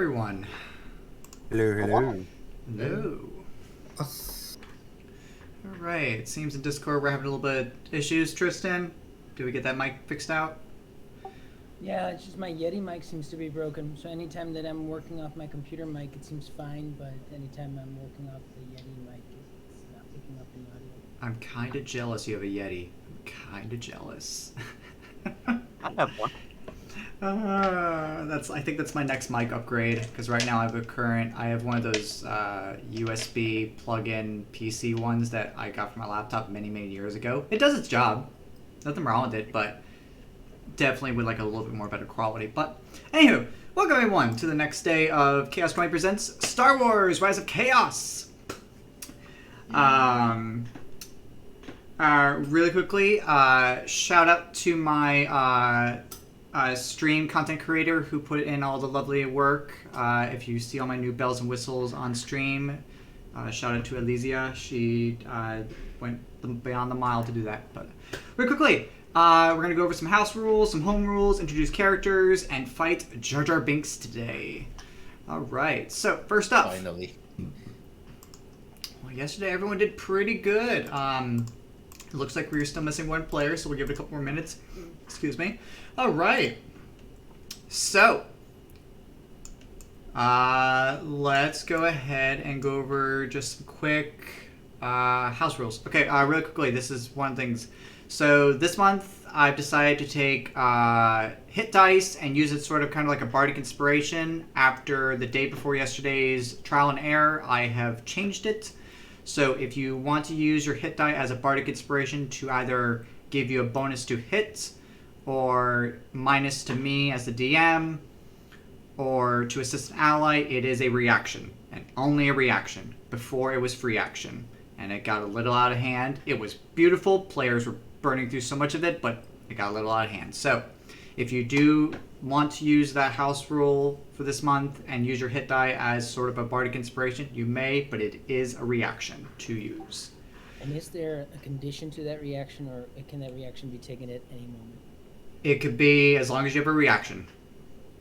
everyone. Hello, hello. Hello. Alright, it seems in Discord we're having a little bit of issues. Tristan, did we get that mic fixed out? Yeah, it's just my Yeti mic seems to be broken. So anytime that I'm working off my computer mic, it seems fine. But anytime I'm working off the Yeti mic, it's not picking up the audio. I'm kind of jealous you have a Yeti. I'm kind of jealous. I have one. I think that's my next mic upgrade, because right now I have one of those USB plug-in PC ones that I got from my laptop many years ago. It does its job, nothing wrong with it, but definitely would like a little bit more better quality. But anywho, welcome everyone to the next day of Chaos 20 presents Star Wars: Rise of Chaos. Really quickly, shout out to my stream content creator who put in all the lovely work. If you see all my new bells and whistles on stream, shout out to Elysia. She went beyond the mile to do that. But really quickly, we're going to go over some house rules, some home rules, introduce characters, and fight Jar Jar Binks today. Alright, so first up. Finally. Well, yesterday everyone did pretty good. It looks like we're still missing one player, so we'll give it a couple more minutes. Excuse me. Alright. So, let's go ahead and go over just some quick house rules. Okay, really quickly, this is one of the things. So this month, I've decided to take hit dice and use it sort of kind of like a bardic inspiration. After the day before yesterday's trial and error, I have changed it. So if you want to use your hit die as a bardic inspiration to either give you a bonus to hit, or minus to me as the DM, or to assist an ally, it is a reaction, and only a reaction. Before it was free action, and it got a little out of hand. It was beautiful, players were burning through so much of it, but it got a little out of hand. So if you do want to use that house rule for this month and use your hit die as sort of a bardic inspiration, you may, but it is a reaction to use. And is there a condition to that reaction, or can that reaction be taken at any moment? It could be as long as you have a reaction.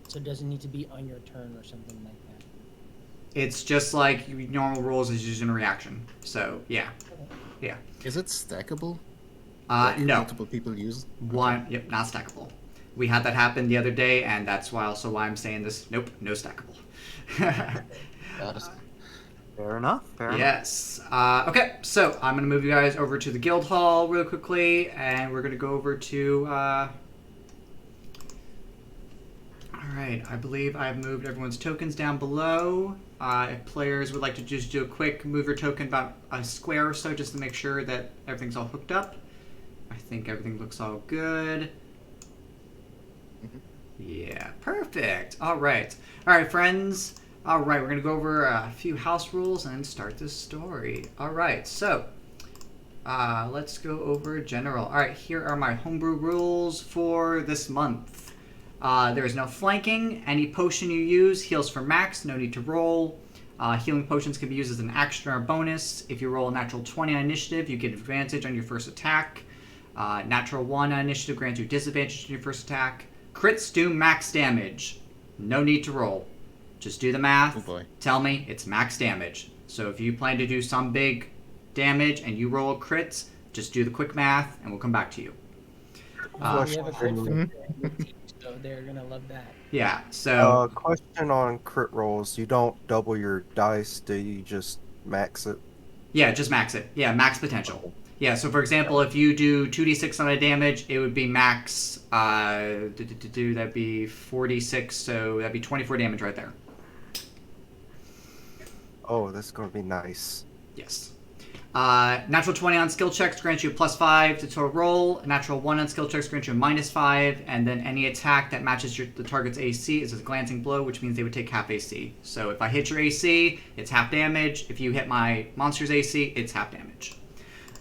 So it doesn't need to be on your turn or something like that? It's just like normal rules is using a reaction. So, yeah. Yeah. Is it stackable? No. Multiple people use it? One, yep, not stackable. We had that happen the other day, and that's why I'm saying this. Nope, no stackable. Fair enough. Yes. Okay, so I'm going to move you guys over to the guild hall real quickly, and we're going to go over to... Alright, I believe I've moved everyone's tokens down below. If players would like to just do a quick move your token about a square or so, just to make sure that everything's all hooked up. I think everything looks all good. Yeah, perfect. Alright. Alright, friends. Alright, we're going to go over a few house rules and start this story. Alright, so let's go over general. Alright, here are my homebrew rules for this month. There is no flanking. Any potion you use heals for max, no need to roll. Healing potions can be used as an action or a bonus. If you roll a natural 20 on initiative, you get advantage on your first attack. Natural 1 on initiative grants you disadvantage on your first attack. Crits do max damage. No need to roll. Just do the math. Oh boy. Tell me it's max damage. So if you plan to do some big damage and you roll crits, just do the quick math and we'll come back to you. We have a crit for so they're going to love that. Yeah, so... Question on crit rolls. You don't double your dice, do you just max it? Yeah, just max it. Yeah, max potential. Yeah, so for example, if you do 2d6 on a damage, it would be max, that'd be 46, so that'd be 24 damage right there. Oh, that's going to be nice. Yes. Natural 20 on skill checks grants you a +5 to total roll. Natural 1 on skill checks grants you a -5, and then any attack that matches the target's AC is a glancing blow, which means they would take half AC. So if I hit your AC, it's half damage. If you hit my monster's AC, it's half damage.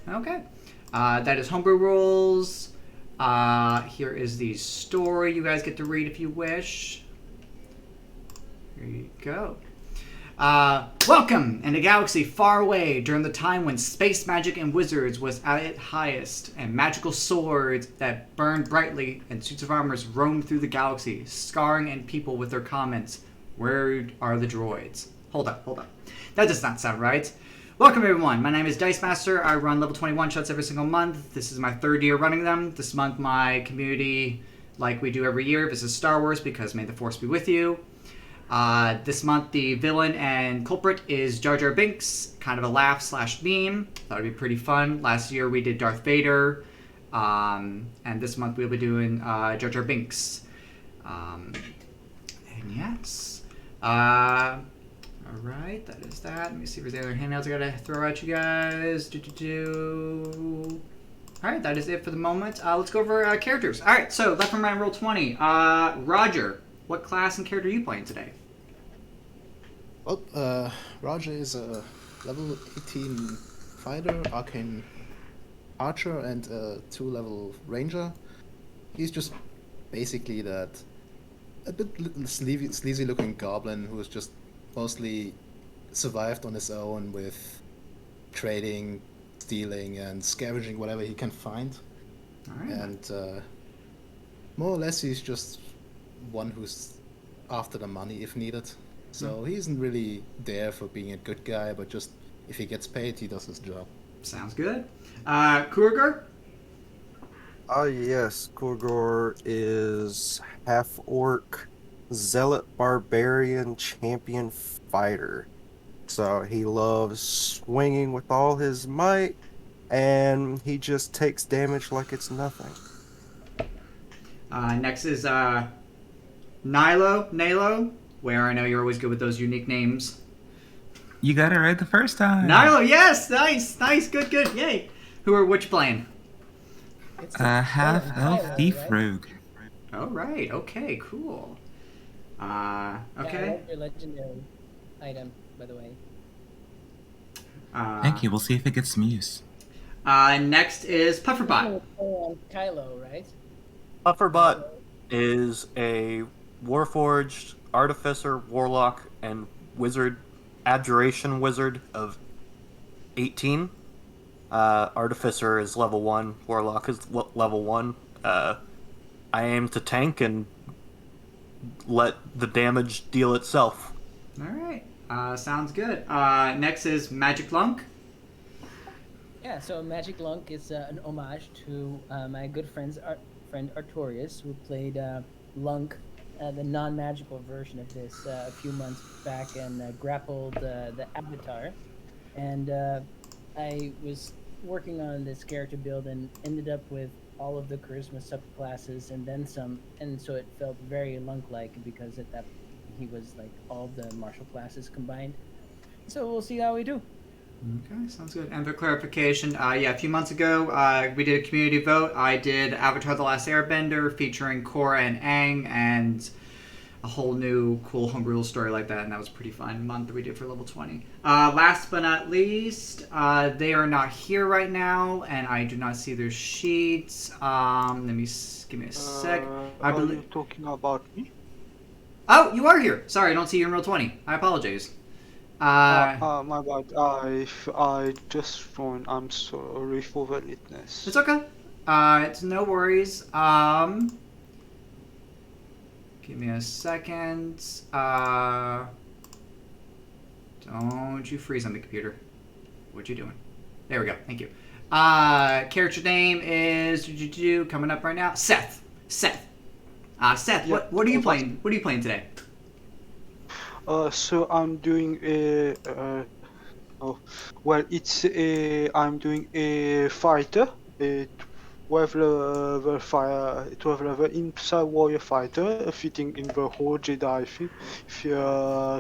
Okay. That is homebrew rules. Here is the story you guys get to read if you wish. Here you go. Welcome in a galaxy far away during the time when space magic and wizards was at its highest, and magical swords that burned brightly and suits of armor roamed through the galaxy, scarring and people with their comments. Where are the droids? Hold up. That does not sound right. Welcome everyone, my name is Dice Master. I run level 20 one-shots every single month. This is my 3rd year running them. This month my community, like we do every year, visits Star Wars because may the Force be with you. This month the villain and culprit is Jar Jar Binks, kind of a laugh/meme. Thought it'd be pretty fun. Last year we did Darth Vader, and this month we'll be doing Jar Jar Binks. And yes. Alright, that is that. Let me see if there's any other handouts I gotta throw at you guys. Alright, that is it for the moment. Let's go over characters. Alright, so left from right, roll 20. Roger, what class and character are you playing today? Well, Roger is a level 18 fighter, arcane archer, and a 2-level ranger. He's just basically that a bit sleazy looking goblin who has just mostly survived on his own with trading, stealing, and scavenging whatever he can find. Alright. And more or less he's just one who's after the money if needed. So he isn't really there for being a good guy, but just if he gets paid, he does his job. Sounds good. Kurger? Yes, Korgor is half-orc, zealot barbarian, champion fighter. So he loves swinging with all his might, and he just takes damage like it's nothing. Next is Nilo, where I know you're always good with those unique names. You got it right the first time. Nilo, yes! Nice, good, yay! What you playing? It's Half elf Kylo, thief right? rogue. Oh, right, okay, cool. Yeah, I Okay. love your legendary item, by the way. Thank you. We'll see if it gets some use. Next is Pufferbot. Kylo, right? Pufferbot is a Warforged Artificer, Warlock, and Wizard, Abjuration Wizard of 18. Artificer is level 1, Warlock is level 1. I aim to tank and let the damage deal itself. Alright, sounds good. Next is Magic Lunk. Yeah, so Magic Lunk is an homage to my good friend Artorias, who played Lunk, the non-magical version of this, a few months back, and grappled the Avatar. And I was working on this character build and ended up with all of the charisma subclasses and then some, and so it felt very Lunk-like because at that he was like all the martial classes combined. So we'll see how we do. Okay, sounds good. And for clarification, a few months ago, we did a community vote. I did Avatar: The Last Airbender featuring Korra and Aang, and a whole new cool homebrew story like that, and that was a pretty fun month that we did for level 20. Last but not least, they are not here right now, and I do not see their sheets. Give me a sec. I Are believe. you talking about me? Oh, you are here. Sorry, I don't see you in roll 20. I apologize. My bad. I just joined. I'm sorry for the lateness. It's okay. It's no worries. Give me a second. Don't you freeze on the computer. What you doing? There we go. Thank you. Character name is coming up right now. Seth. Seth, Yeah, what are you well, playing? What are you playing today? So I'm doing a. I'm doing a fighter, a 12 level inside warrior fighter, fitting in the whole Jedi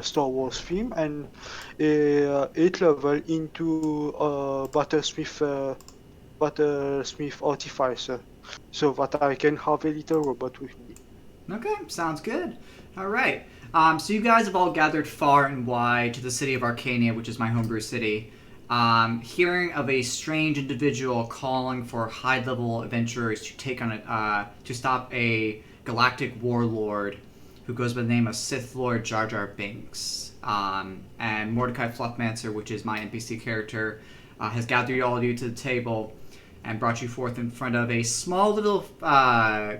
Star Wars theme, and a 8 level into battlesmith artificer, so that I can have a little robot with me. Okay, sounds good. All right. So you guys have all gathered far and wide to the city of Arcania, which is my homebrew city, hearing of a strange individual calling for high-level adventurers to take on to stop a galactic warlord who goes by the name of Sith Lord Jar Jar Binks. And Mordecai Fluffmancer, which is my NPC character, has gathered all of you to the table. and brought you forth in front of a small little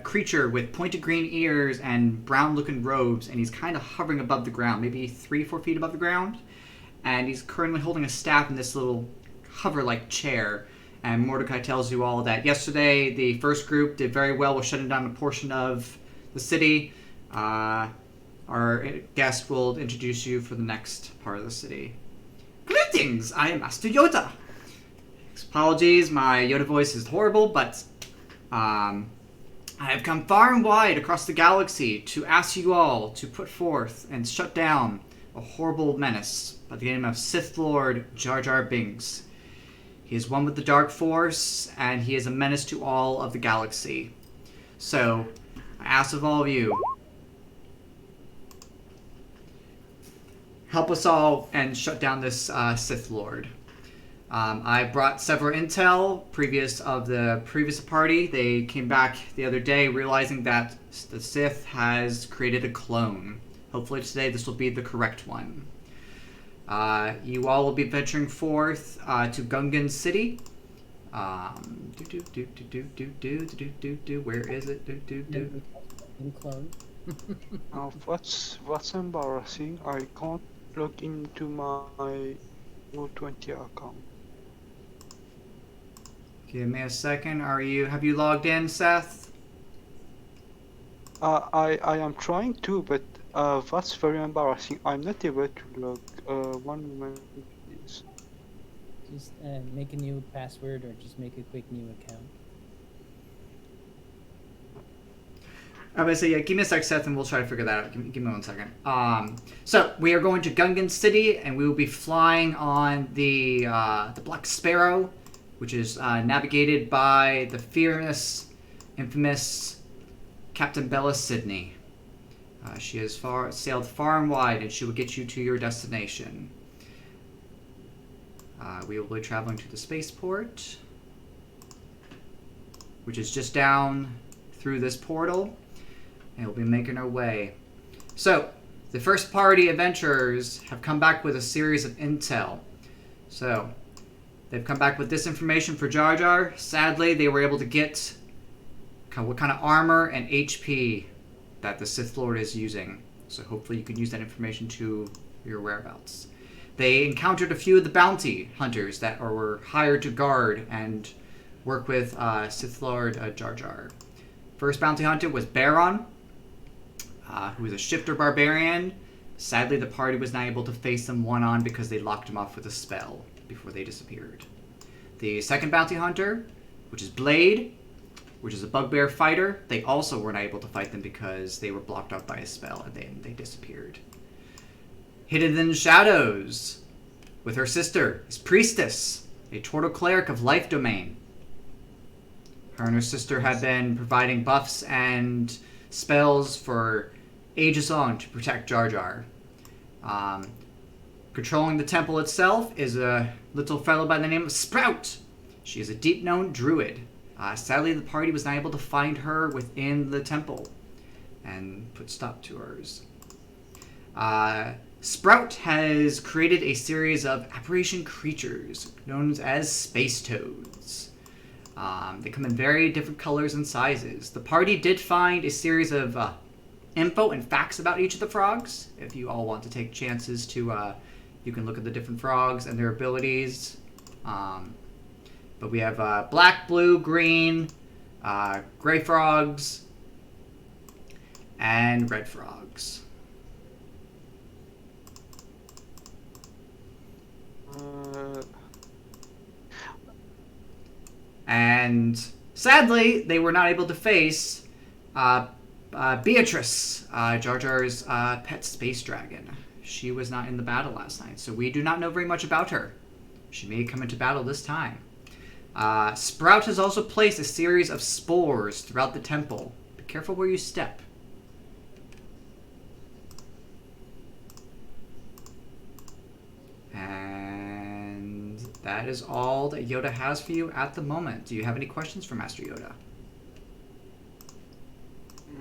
creature with pointed green ears and brown-looking robes, and he's kind of hovering above the ground, maybe 3-4 feet above the ground. And he's currently holding a staff in this little hover-like chair. And Mordecai tells you all that yesterday the first group did very well with shutting down a portion of the city. Our guest will introduce you for the next part of the city. Greetings! I am Master Yoda. Apologies, my Yoda voice is horrible, but I have come far and wide across the galaxy to ask you all to put forth and shut down a horrible menace by the name of Sith Lord Jar Jar Binks. He is one with the Dark Force, and he is a menace to all of the galaxy. So, I ask of all of you, help us all and shut down this Sith Lord. I brought several intel of the previous party. They came back the other day realizing that the Sith has created a clone. Hopefully today this will be the correct one. You all will be venturing forth to Gungan City. Where is it? In clone. What's embarrassing? I can't log into my Roll20 account. Give me a second. Have you logged in, Seth? I am trying to, but that's very embarrassing. I'm not able to log. One moment, please. Just make a new password or just make a quick new account. I was say, yeah, give me a sec, Seth, and we'll try to figure that out. Give me 1 second. So we are going to Gungan City, and we will be flying on the Black Sparrow, which is navigated by the infamous Captain Bella Sidney. She has sailed far and wide, and she will get you to your destination. We will be traveling to the spaceport, which is just down through this portal, and we'll be making our way. So, the first party adventurers have come back with a series of intel. So, they've come back with this information for Jar Jar. Sadly, they were able to get what kind of armor and HP that the Sith Lord is using. So hopefully you can use that information to your whereabouts. They encountered a few of the bounty hunters that were hired to guard and work with Sith Lord Jar Jar. First bounty hunter was Baron, who was a shifter barbarian. Sadly, the party was not able to face him one-on because they locked him off with a spell before they disappeared. The second bounty hunter, which is Blade, which is a bugbear fighter, they also were not able to fight them because they were blocked off by a spell and they disappeared. Hidden in the shadows, with her sister, is Priestess, a Tortle cleric of Life Domain. Her and her sister have been providing buffs and spells for ages on to protect Jar Jar. Controlling the temple itself is a little fellow by the name of Sprout. She is a deep-known druid. Sadly, the party was not able to find her within the temple and put stop to hers. Sprout has created a series of apparition creatures known as space toads. They come in very different colors and sizes. The party did find a series of info and facts about each of the frogs. If you all want to take chances to, you can look at the different frogs and their abilities. But we have black, blue, green, gray frogs, and red frogs. And sadly, they were not able to face Beatrice, Jar Jar's pet space dragon. She was not in the battle last night, so we do not know very much about her. She may come into battle this time. Sprout has also placed a series of spores throughout the temple. Be careful where you step. And that is all that Yoda has for you at the moment. Do you have any questions for Master Yoda?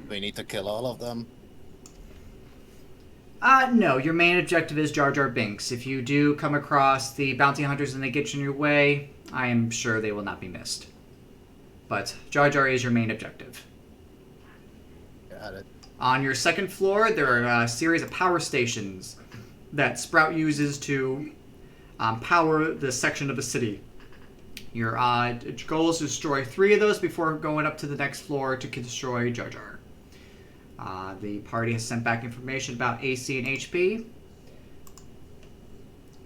We need to kill all of them. No. Your main objective is Jar Jar Binks. If you do come across the bounty hunters and they get you in your way, I am sure they will not be missed. But Jar Jar is your main objective. Got it. On your second floor, there are a series of power stations that Sprout uses to power the section of the city. Your goal is to destroy 3 of those before going up to the next floor to destroy Jar Jar. The party has sent back information about AC and HP.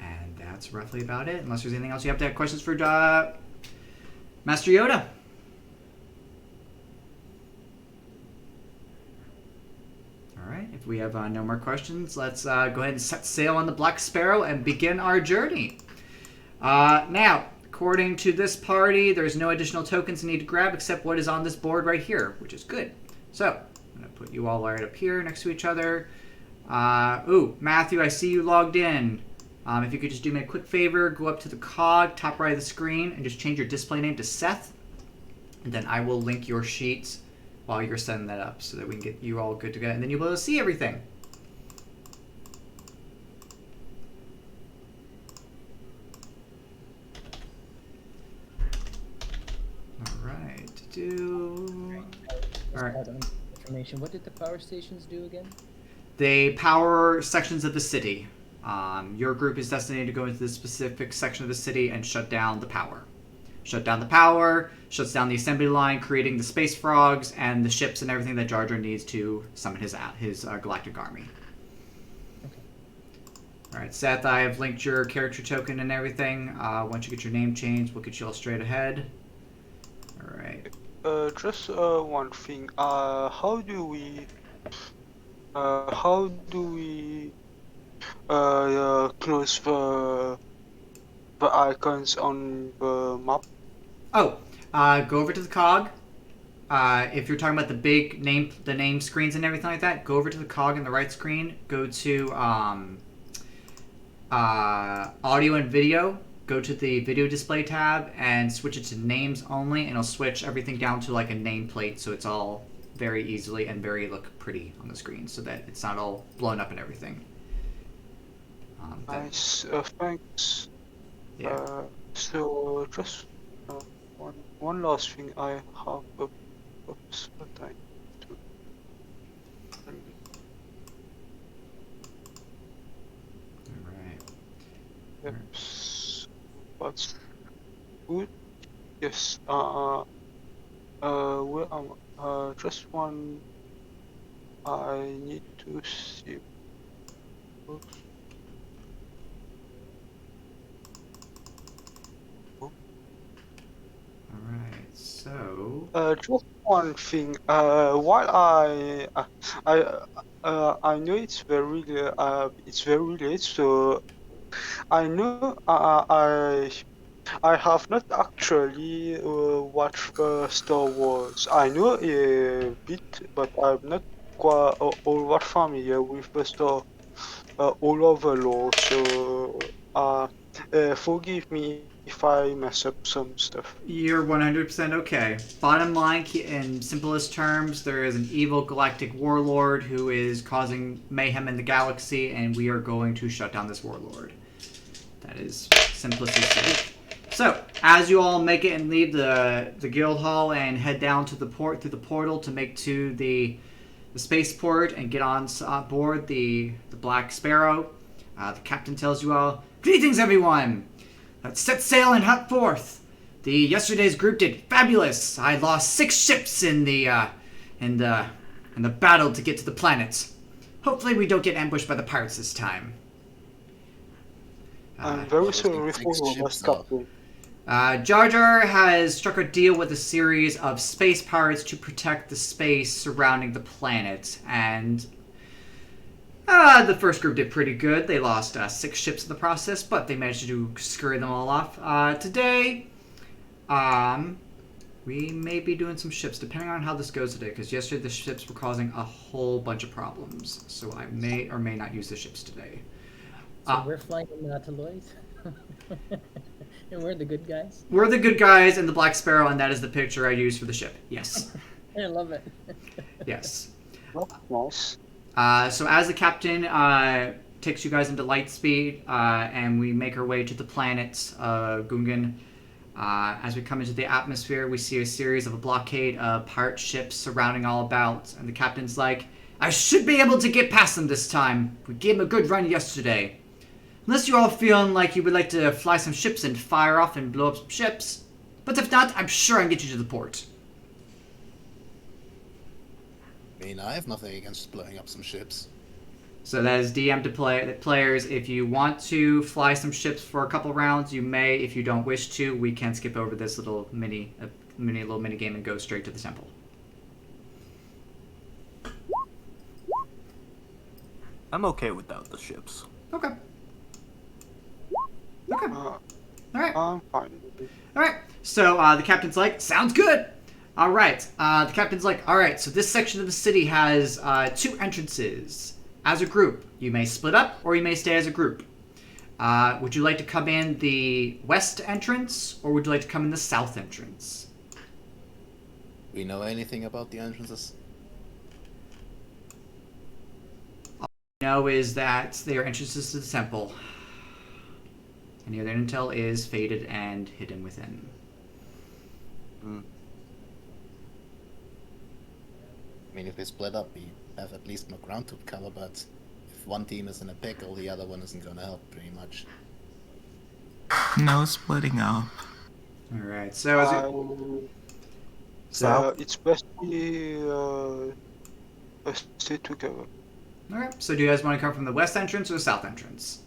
And that's roughly about it. Unless there's anything else you have to have questions for Master Yoda. Alright, if we have no more questions, let's go ahead and set sail on the Black Sparrow and begin our journey. Now, according to this party, there's no additional tokens you need to grab except what is on this board right here, which is good. So, I'm going to put you all right up here next to each other. Matthew, I see you logged in. If you could just do me a quick favor, go up to the cog, top right of the screen, and just change your display name to Seth. And then I will link your sheets while you're setting that up so that we can get you all good to go. And then you'll be able to see everything. Alright. Alright. Information. What did the power stations do again? They power sections of the city. Your group is designated to go into this specific section of the city and shut down the power. Shut down the power, shuts down the assembly line, creating the space frogs and the ships and everything that Jar Jar needs to summon his galactic army. Okay. Alright, Seth, I have linked your character token and everything. Once you get your name changed, we'll get you all straight ahead. Alright. Just one thing. How do we close the icons on the map? Go over to the cog. If you're talking about the big name screens and everything like that, go over to the cog in the right screen. Go to audio and video. Go to the video display tab and switch it to names only, and it'll switch everything down to like a nameplate, so it's all very easily and very look pretty on the screen, so that it's not all blown up and everything. Nice. Thanks. Yeah. So just one last thing I have. Oops, what I need to. Alright. Yes. What's good? Yes. Just one. I need to see. Oops. Alright, so Just one thing. While I know it's very late, so I know I have not actually watched Star Wars. I know a bit, but I'm not quite all that familiar with the Star all of the lore. So forgive me if I mess up some stuff. you're 100% okay. Bottom line, in simplest terms, there is an evil galactic warlord who is causing mayhem in the galaxy, and we are going to shut down this warlord. That is simplicity. So, as you all make it and leave the guild hall and head down to the port through the portal to make to the spaceport and get on board the Black Sparrow, the captain tells you all, "Greetings, everyone! Let's set sail and head forth. Yesterday's group did fabulous. I lost 6 ships in the battle to get to the planet. Hopefully, we don't get ambushed by the pirates this time." I'm very those sorry big for your ships, Captain. Jar Jar has struck a deal with a series of space pirates to protect the space surrounding the planet, and the first group did pretty good. They lost 6 ships in the process, but they managed to scurry them all off. Today, we may be doing some ships, depending on how this goes today, because yesterday the ships were causing a whole bunch of problems, so I may or may not use the ships today. So we're flying to Lloyd, and we're the good guys. We're the good guys in the Black Sparrow, and that is the picture I use for the ship. Yes. I love it. Yes. Nice. So as the captain takes you guys into light speed, and we make our way to the planet Gungan, As we come into the atmosphere, we see a series of a blockade of pirate ships surrounding all about, and the captain's like, I should be able to get past them this time. We gave them a good run yesterday. Unless you're all feeling like you would like to fly some ships and fire off and blow up some ships. But if not, I'm sure I can get you to the port. I mean, I have nothing against blowing up some ships. So that is DM to players. If you want to fly some ships for a couple rounds, you may. If you don't wish to, we can skip over this little mini game and go straight to the temple. I'm okay without the ships. Okay. Okay. All right. I'm fine. All right. So the captain's like, sounds good. All right. The captain's like, all right. So this section of the city has 2 entrances. As a group, you may split up or you may stay as a group. Would you like to come in the west entrance or would you like to come in the south entrance? We know anything about the entrances? All I know is that they are entrances to the temple. Any other intel is faded and hidden within. I mean, if we split up, we have at least more ground to cover, but if one team is in a pickle, the other one isn't gonna help pretty much. No splitting up. All right. So as South. It's best we stay together. all right. So do you guys want to come from the west entrance or the south entrance?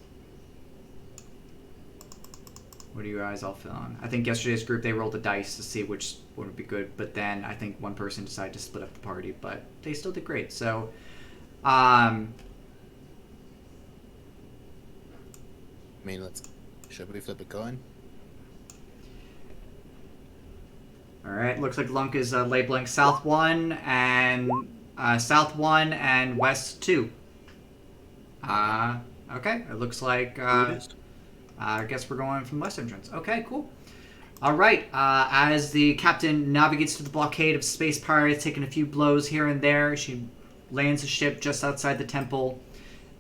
What are you guys all feeling? I think yesterday's group, they rolled the dice to see which one would be good, but then I think one person decided to split up the party, but they still did great. So, I mean, should we flip a coin? all right. Looks like Lunk is labeling south 1 and west 2. Okay. It looks like I guess we're going from west entrance. Okay, cool. All right. As the captain navigates through the blockade of space pirates, taking a few blows here and there, she lands a ship just outside the temple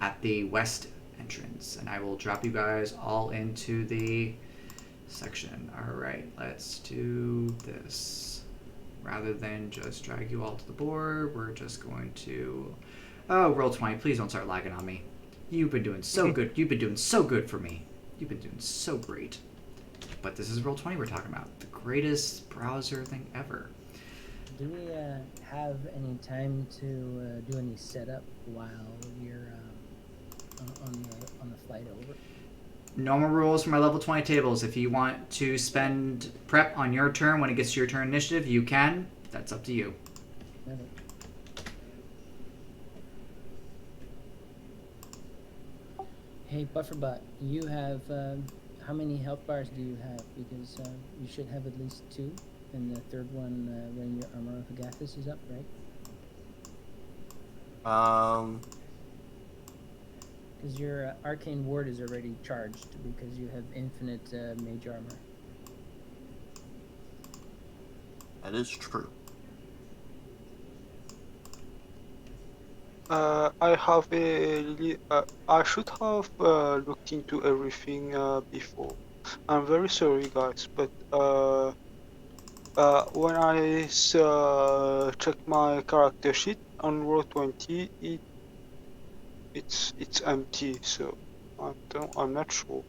at the west entrance. And I will drop you guys all into the section. All right, let's do this. Rather than just drag you all to the board, we're just going to... Oh, roll 20. Please don't start lagging on me. You've been doing so good. You've been doing so good for me. You've been doing so great. But this is Roll20 we're talking about. The greatest browser thing ever. Do we have any time to do any setup while we're on the flight over? Normal rules for my level 20 tables. If you want to spend prep on your turn when it gets to your turn initiative, you can. That's up to you. Okay. Hey, Bufferbot, you have how many health bars do you have? Because you should have at least 2, and the third one when your armor of Agathis is up, right? Because your arcane ward is already charged because you have infinite mage armor. That is true. I have I should have looked into everything before. I'm very sorry, guys, but when I checked my character sheet on Roll20, it's empty, so I'm not sure.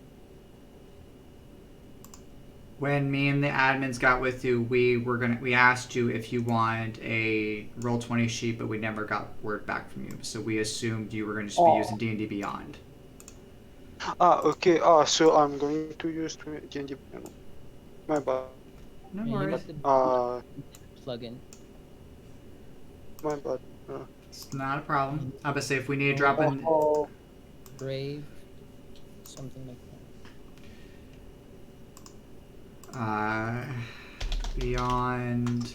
When me and the admins got with you, we asked you if you wanted a Roll20 sheet, but we never got word back from you. So we assumed you were going to just be using D&D Beyond. Okay. So I'm going to use D&D Beyond. My bad. No Yeah, you worries. must have plug in. My bad. It's not a problem. I would say if we need to drop in... Brave, something like that. Beyond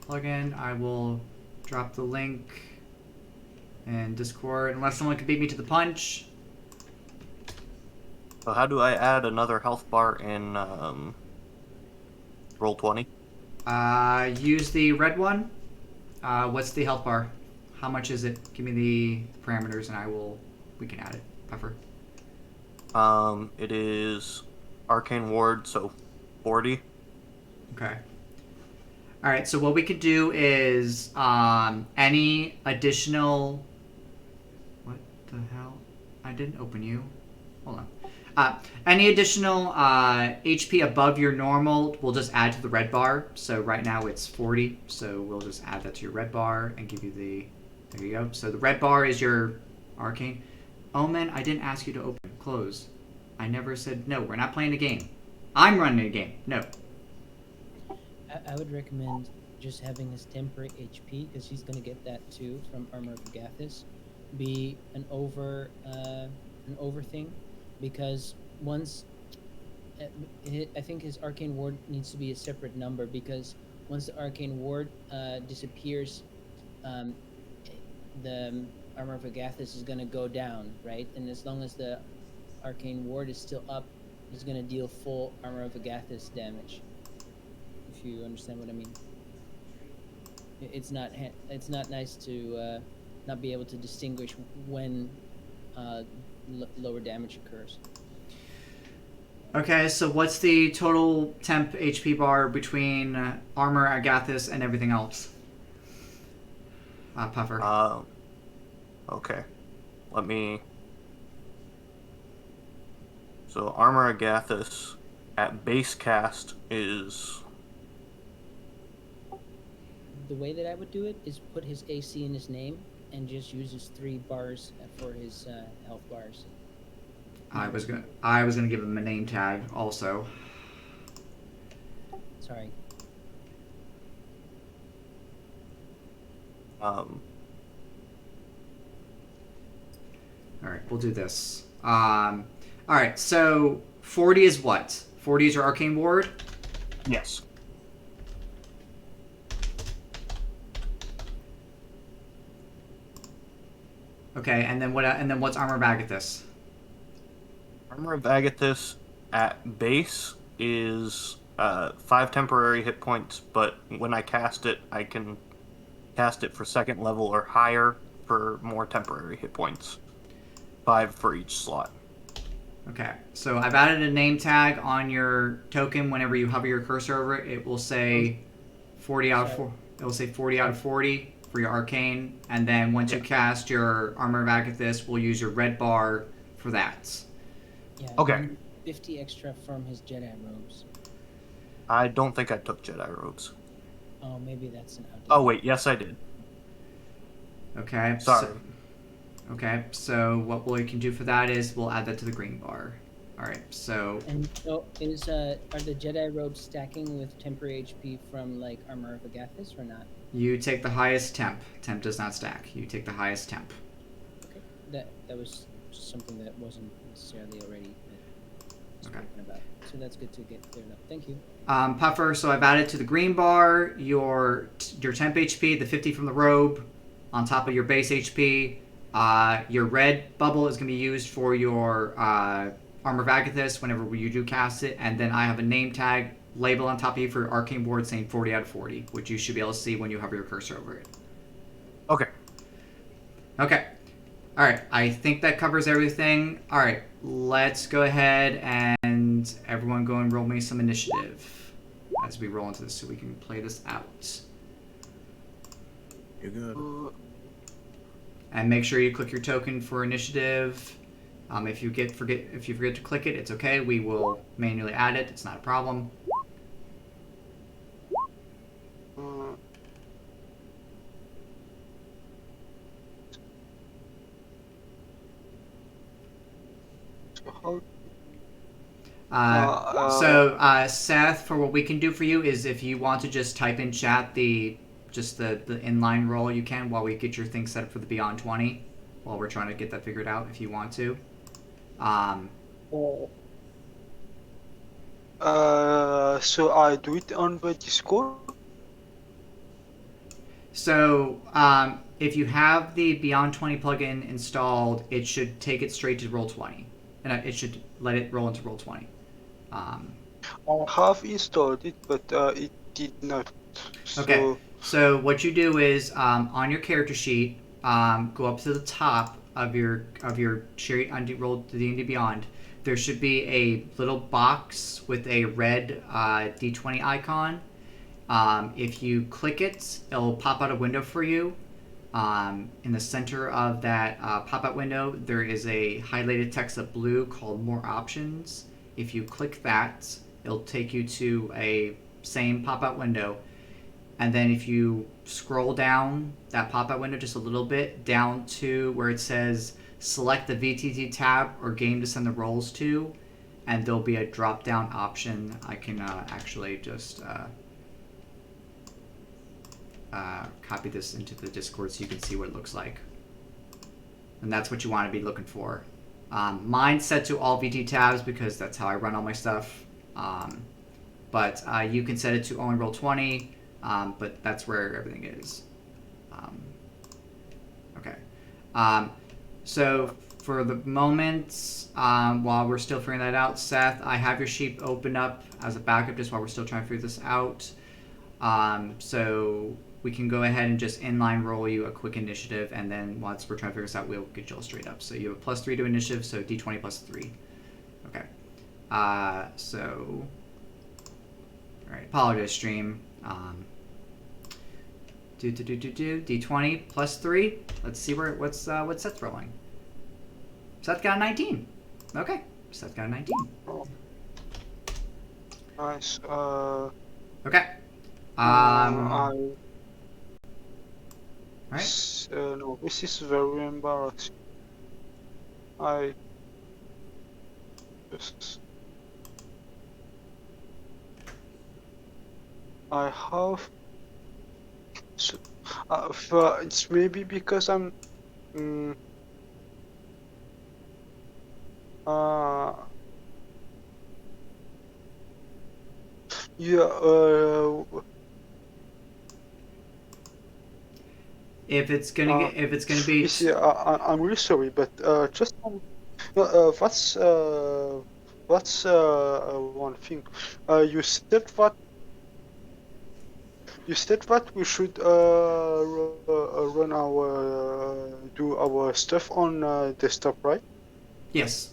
plugin, I will drop the link in Discord unless someone can beat me to the punch. So how do I add another health bar in Roll20? Use the red one. What's the health bar? How much is it? Give me the parameters and we can add it. Puffer. It is Arcane Ward, so 40. Okay. All right. So what we could do is any additional. What the hell? I didn't open you. Hold on. Any additional HP above your normal, we'll just add to the red bar. So right now it's 40. So we'll just add that to your red bar and give you the. There you go. So the red bar is your arcane. Omen, I didn't ask you to open. Close. I never said no. We're not playing a game. I'm running a game. No. I would recommend just having his temporary HP, because he's going to get that too from Armor of Agathis, be an over thing, because once I think his arcane ward needs to be a separate number, because once the arcane ward disappears, the Armor of Agathis is going to go down, right? And as long as the arcane ward is still up, he's going to deal full Armor of Agathis damage. If you understand what I mean. It's not nice to not be able to distinguish when lower damage occurs. Okay, so what's the total temp HP bar between Armor, Agathis, and everything else? Puffer. Okay. Let me... So, Armor Agathis at base cast is... The way that I would do it is put his AC in his name and just use his 3 bars for his health bars. I was gonna give him a name tag also. Sorry. All right, we'll do this. All right, so 40 is what? 40 is your arcane ward. Yes. Okay, and then what? And then what's Armor of Agathis? Armor of Agathis at base is 5 temporary hit points, but when I cast it, I can cast it for 2nd level or higher for more temporary hit points. 5 for each slot. Okay, so I've added a name tag on your token. Whenever you hover your cursor over it, it will say 40 out of 4. It will say 40 out of 40 for your arcane, and then once you cast your Armor of Agathis, we'll use your red bar for that. Yeah. Okay. 50 extra from his Jedi robes. I don't think I took Jedi robes. Oh, maybe that's an outdated. Oh wait, yes I did. Okay. Sorry. So what we can do for that is we'll add that to the green bar. All right. So. And so are the Jedi robes stacking with temporary HP from like Armor of Agathis or not? You take the highest temp. Temp does not stack. You take the highest temp. Okay. That was just something that wasn't necessarily already spoken about. So that's good to get cleared up. Thank you. Puffer, so I've added to the green bar your temp HP, the 50 from the robe, on top of your base HP. Your red bubble is going to be used for your Armor of Agathis whenever you do cast it, and then I have a name tag label on top of you for arcane ward saying 40 out of 40, which you should be able to see when you hover your cursor over it. Okay. Okay. All right. I think that covers everything. All right. Let's go ahead and everyone go and roll me some initiative as we roll into this so we can play this out. You're good. And make sure you click your token for initiative. If you forget to click it, it's okay. We will manually add it. It's not a problem. Seth, for what we can do for you is if you want to just type in chat the inline roll, you can while we get your thing set up for the Beyond 20 while we're trying to get that figured out if you want to. So I do it on the Discord? So if you have the Beyond 20 plugin installed, it should take it straight to Roll20. And it should let it roll into Roll20. I have installed it, but it did not. Okay. So what you do is on your character sheet, go up to the top of your sheet on roll to D&D Beyond. there should be a little box with a red D20 icon. If you click it, it'll pop out a window for you. In the center of that pop-out window, there is a highlighted text of blue called More Options. If you click that, it'll take you to a same pop-out window. And then if you scroll down that pop-out window just a little bit, down to where it says select the VTT tab or game to send the roles to, and there'll be a drop-down option. I can actually just copy this into the Discord so you can see what it looks like. And that's what you want to be looking for. Mine's set to all VT tabs because that's how I run all my stuff. But you can set it to only roll20, but that's where everything is. Okay. So for the moment, while we're still figuring that out, Seth, I have your sheet open up as a backup just while we're still trying to figure this out. So we can go ahead and just inline roll you a quick initiative, and then once we're trying to figure this out, we'll get you all straight up. So you have a +3 to initiative, so D20 +3. Okay. So, all right, apologize, stream. D20 +3. Let's see what's Seth rolling. Seth got a 19. Okay, Seth got a 19. Nice. Okay. Right. No, this is very embarrassing. I just. I have. So, it's maybe because I'm. Yeah. If it's gonna be. You see, I'm really sorry, but just what's one thing. You said that we should run our do our stuff on desktop, right? Yes.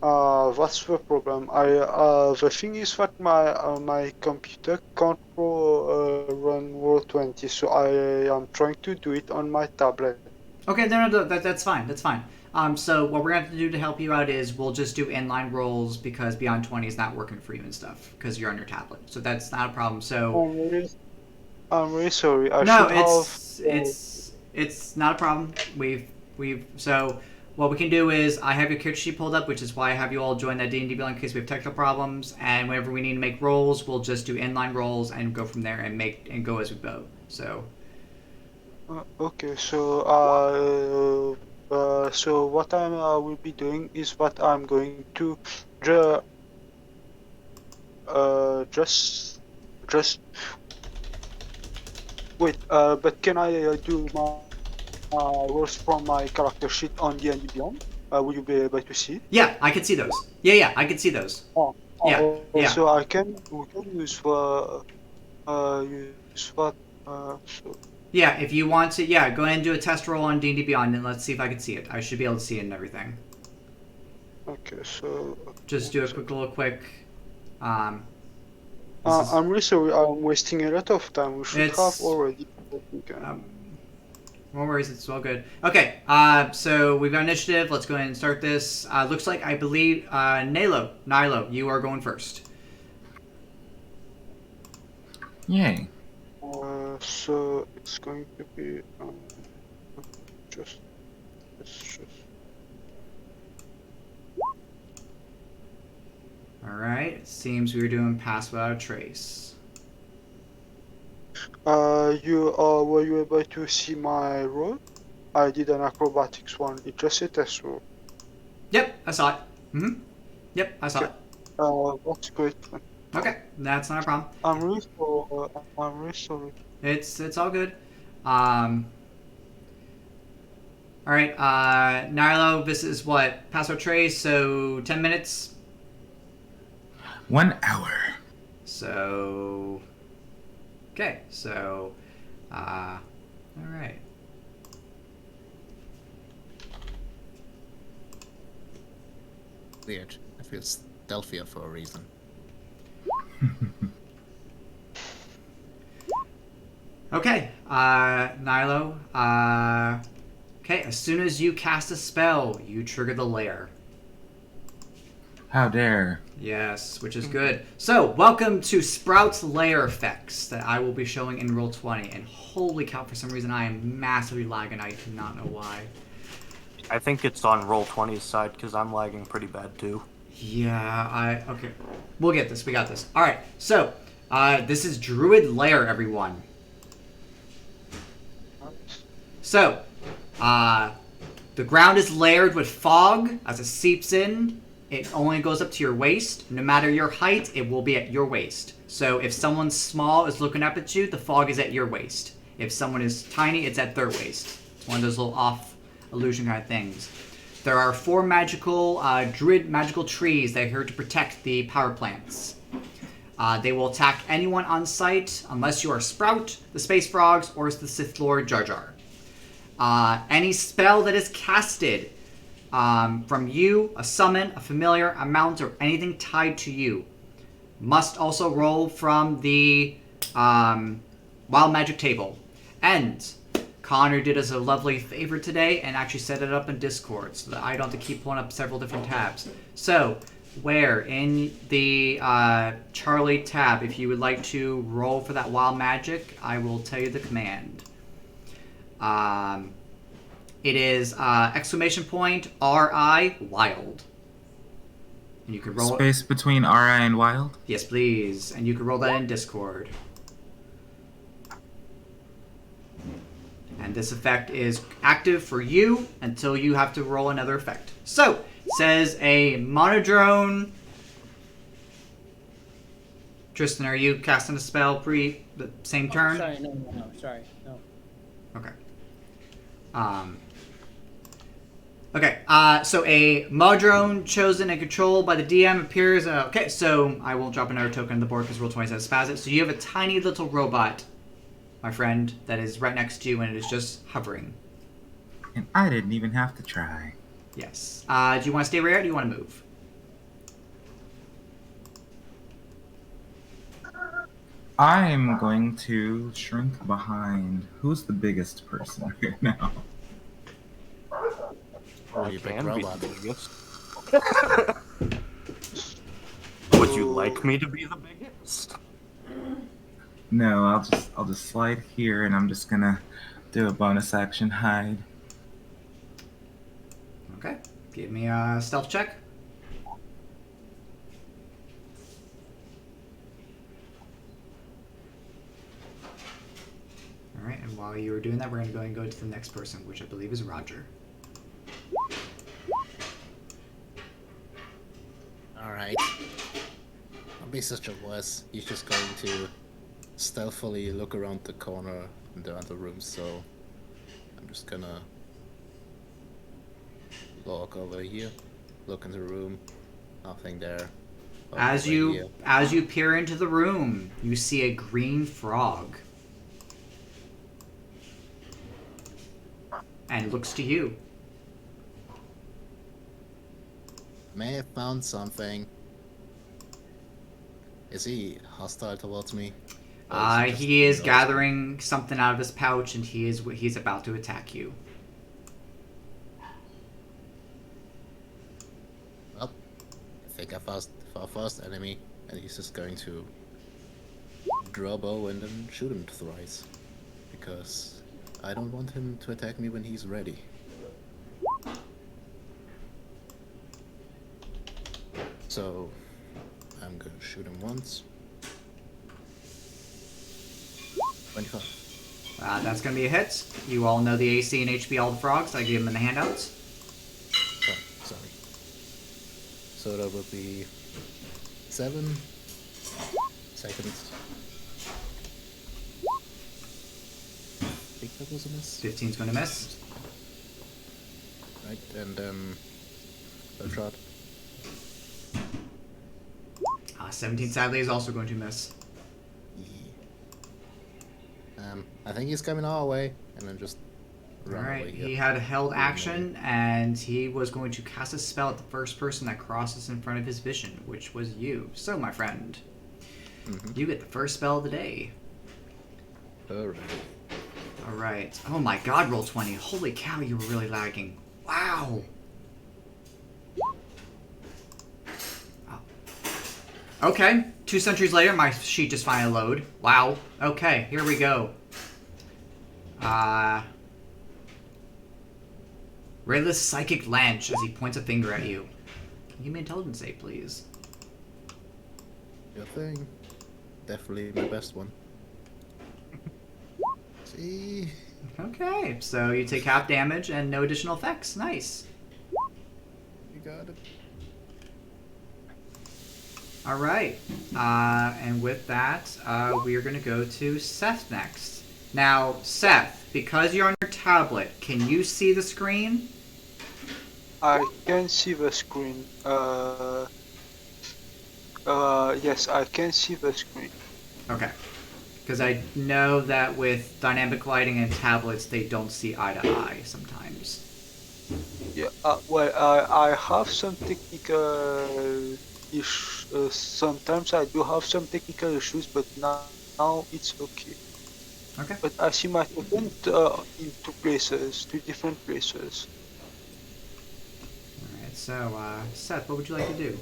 That's the problem. The thing is that my computer can't run Roll20, so I am trying to do it on my tablet. Okay, no, that's fine. That's fine. So what we're gonna have to do to help you out is we'll just do inline rolls because Beyond 20 is not working for you and stuff because you're on your tablet. So that's not a problem. So I'm really sorry. It's not a problem. So what we can do is I have your character sheet pulled up, which is why I have you all join that D&D Beyond in case we have technical problems. And whenever we need to make rolls, we'll just do inline rolls and go from there and go as we go. So. Okay, so so what I will be doing is what I'm going to just wait. But can I do my rolls from my character sheet on D&D Beyond? Will you be able to see? Yeah, I can see those. Yeah, I can see those. Yeah. So we can use what so. Yeah, if you want to, go ahead and do a test roll on D&D Beyond, and let's see if I can see it. I should be able to see it and everything. Okay, so just do a quick. I'm really sorry. I'm wasting a lot of time. We should have already. No worries, it's all good. Okay, so we've got initiative. Let's go ahead and start this. Looks like I believe Nilo, you are going first. Yay. So it's going to be All right. It seems we were doing pass without a trace. Were you able to see my roll? I did an acrobatics one. It's just a test roll. Yep, I saw it. Yep, I saw it. That's great. Okay, that's not a problem. I'm really sorry. It's all good. All right, Nilo, this is what? Pass without trace, so 10 minutes? 1 hour. So... Okay, so... all right. Weird. I feel stealthier for a reason. Okay, Nilo. Okay, as soon as you cast a spell, you trigger the lair. How dare. Yes, which is good. So, welcome to Sprout's lair effects that I will be showing in Roll20. And holy cow, for some reason I am massively lagging. I do not know why. I think it's on Roll20's side because I'm lagging pretty bad too. Yeah, okay. We'll get this. We got this. All right. So, this is Druid Lair, everyone. So, the ground is layered with fog. As it seeps in, it only goes up to your waist. No matter your height, it will be at your waist. So, if someone small is looking up at you, the fog is at your waist. If someone is tiny, it's at their waist. It's one of those little off illusion kind of things. There are 4 magical druid magical trees that are here to protect the power plants. They will attack anyone on sight unless you are Sprout, the Space Frogs, or the Sith Lord Jar Jar. Any spell that is casted from you, a summon, a familiar, a mount, or anything tied to you must also roll from the Wild Magic table. And Connor did us a lovely favor today and actually set it up in Discord so that I don't have to keep pulling up several different tabs. So, where in the Charlie tab, if you would like to roll for that Wild Magic, I will tell you the command. It is exclamation point RI wild. And you can roll Space between RI and wild? Yes, please. And you can roll that in Discord. And this effect is active for you until you have to roll another effect. So, it says a monodrone. Tristan, are you casting a spell pre the same turn? Sorry, no, sorry, no. Okay. So a Modrone chosen and controlled by the DM appears. Okay, so I will drop another token on the board because Roll20 says spaz it. So you have a tiny little robot, my friend, that is right next to you and it is just hovering. And I didn't even have to try. Yes. Do you want to stay where or do you want to move? I'm going to shrink behind. Who's the biggest person here now? Oh, you big Can be robot. the biggest. Would you like me to be the biggest? No, I'll just slide here and I'm just gonna do a bonus action hide. Okay. Give me a stealth check. Alright, and while you were doing that, we're going to go to the next person, which I believe is Roger. Alright. Don't be such a wuss. He's just going to stealthily look around the corner in the other room, so I'm just gonna walk over here, look in the room, nothing there. Walk As over here. you peer into the room, you see a green frog. And looks to you. May have found something. Is he hostile towards me? Or just He is noticing? gathering something out of his pouch, and he's about to attack you. Well, I think I found our first enemy, and he's just going to draw a bow and then shoot him thrice. Because I don't want him to attack me when he's ready. So, I'm gonna shoot him once. 25. That's going to be a hit. You all know the AC and HP all the frogs. I gave them in the handouts. Oh, sorry. So that would be 7 seconds. I think that was a miss. 15's going to miss. Right, and then third shot. 17 sadly is also going to miss. I think he's coming our way, and then just run Alright, over here. he had a held Really action, and he was going to cast a spell at the first person that crosses in front of his vision, which was you. So, my friend, Mhm. you get the first spell of the day. Alright. Alright. Oh my god, roll 20. Holy cow, you were really lagging. Wow. Oh. Okay, 2 centuries later, my sheet just finally load. Wow. Okay, here we go. Rayless Psychic Lance as he points a finger at you. Can you give me an intelligence save, please? Your thing. Definitely my best one. See? Okay, so you take half damage and no additional effects. Nice. You got it. Alright. And with that, we are going to go to Seth next. Now, Seth, because you're on your tablet, can you see the screen? I can see the screen. Yes, I can see the screen. Okay. Because I know that with dynamic lighting and tablets, they don't see eye to eye sometimes. Yeah. Well, I have some technical issues. Sometimes I do have some technical issues, but now it's okay. Okay. But I see my token in two different places. Alright, so, Seth, what would you like to do?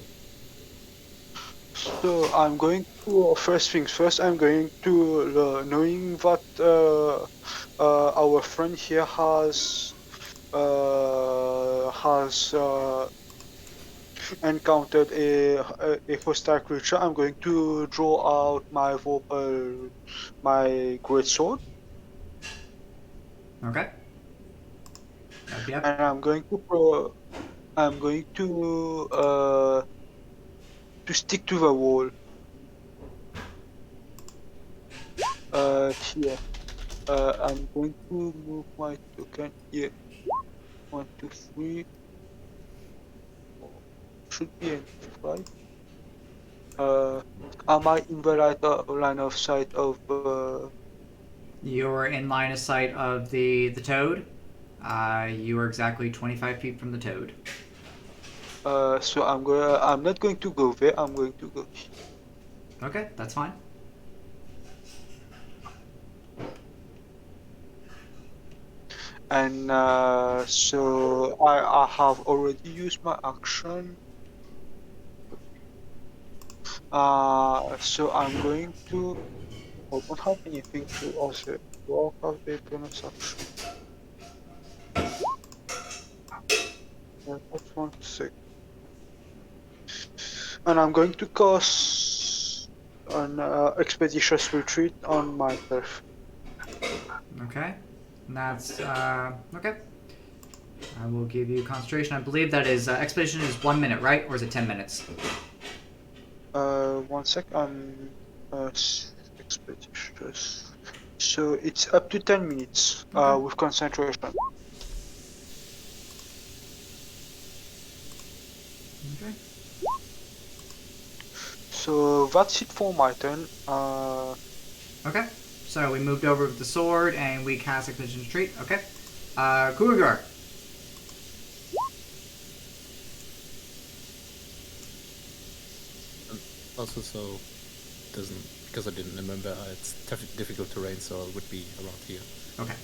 So I'm going to first things first. I'm going to knowing that our friend here has encountered a hostile creature. I'm going to draw out my great sword, Okay. Yep. and I'm going to stick to the wall. Here. I'm going to move my token here. 1, 2, 3. Should be in 5. Am I in the line of sight of? You're in line of sight of the toad. You are exactly 25 feet from the toad. So I'm not going to go there. I'm going to go here. Okay, that's fine. And so I have already used my action. So I'm going to. I don't have anything to also. Do I have a bonus action? That's 1 sec. And I'm going to cast an expeditious retreat on myself. Okay. And that's, okay. I will give you concentration. I believe that is, expedition is 1 minute, right? Or is it 10 minutes? 1 sec. I'm expeditious. So it's up to 10 minutes with concentration. Okay. So that's it for my turn. Okay. So we moved over with the sword and we cast expedition retreat. Okay. Kurugar. Also, so doesn't because I didn't remember. It's difficult terrain, so it would be around here. Okay.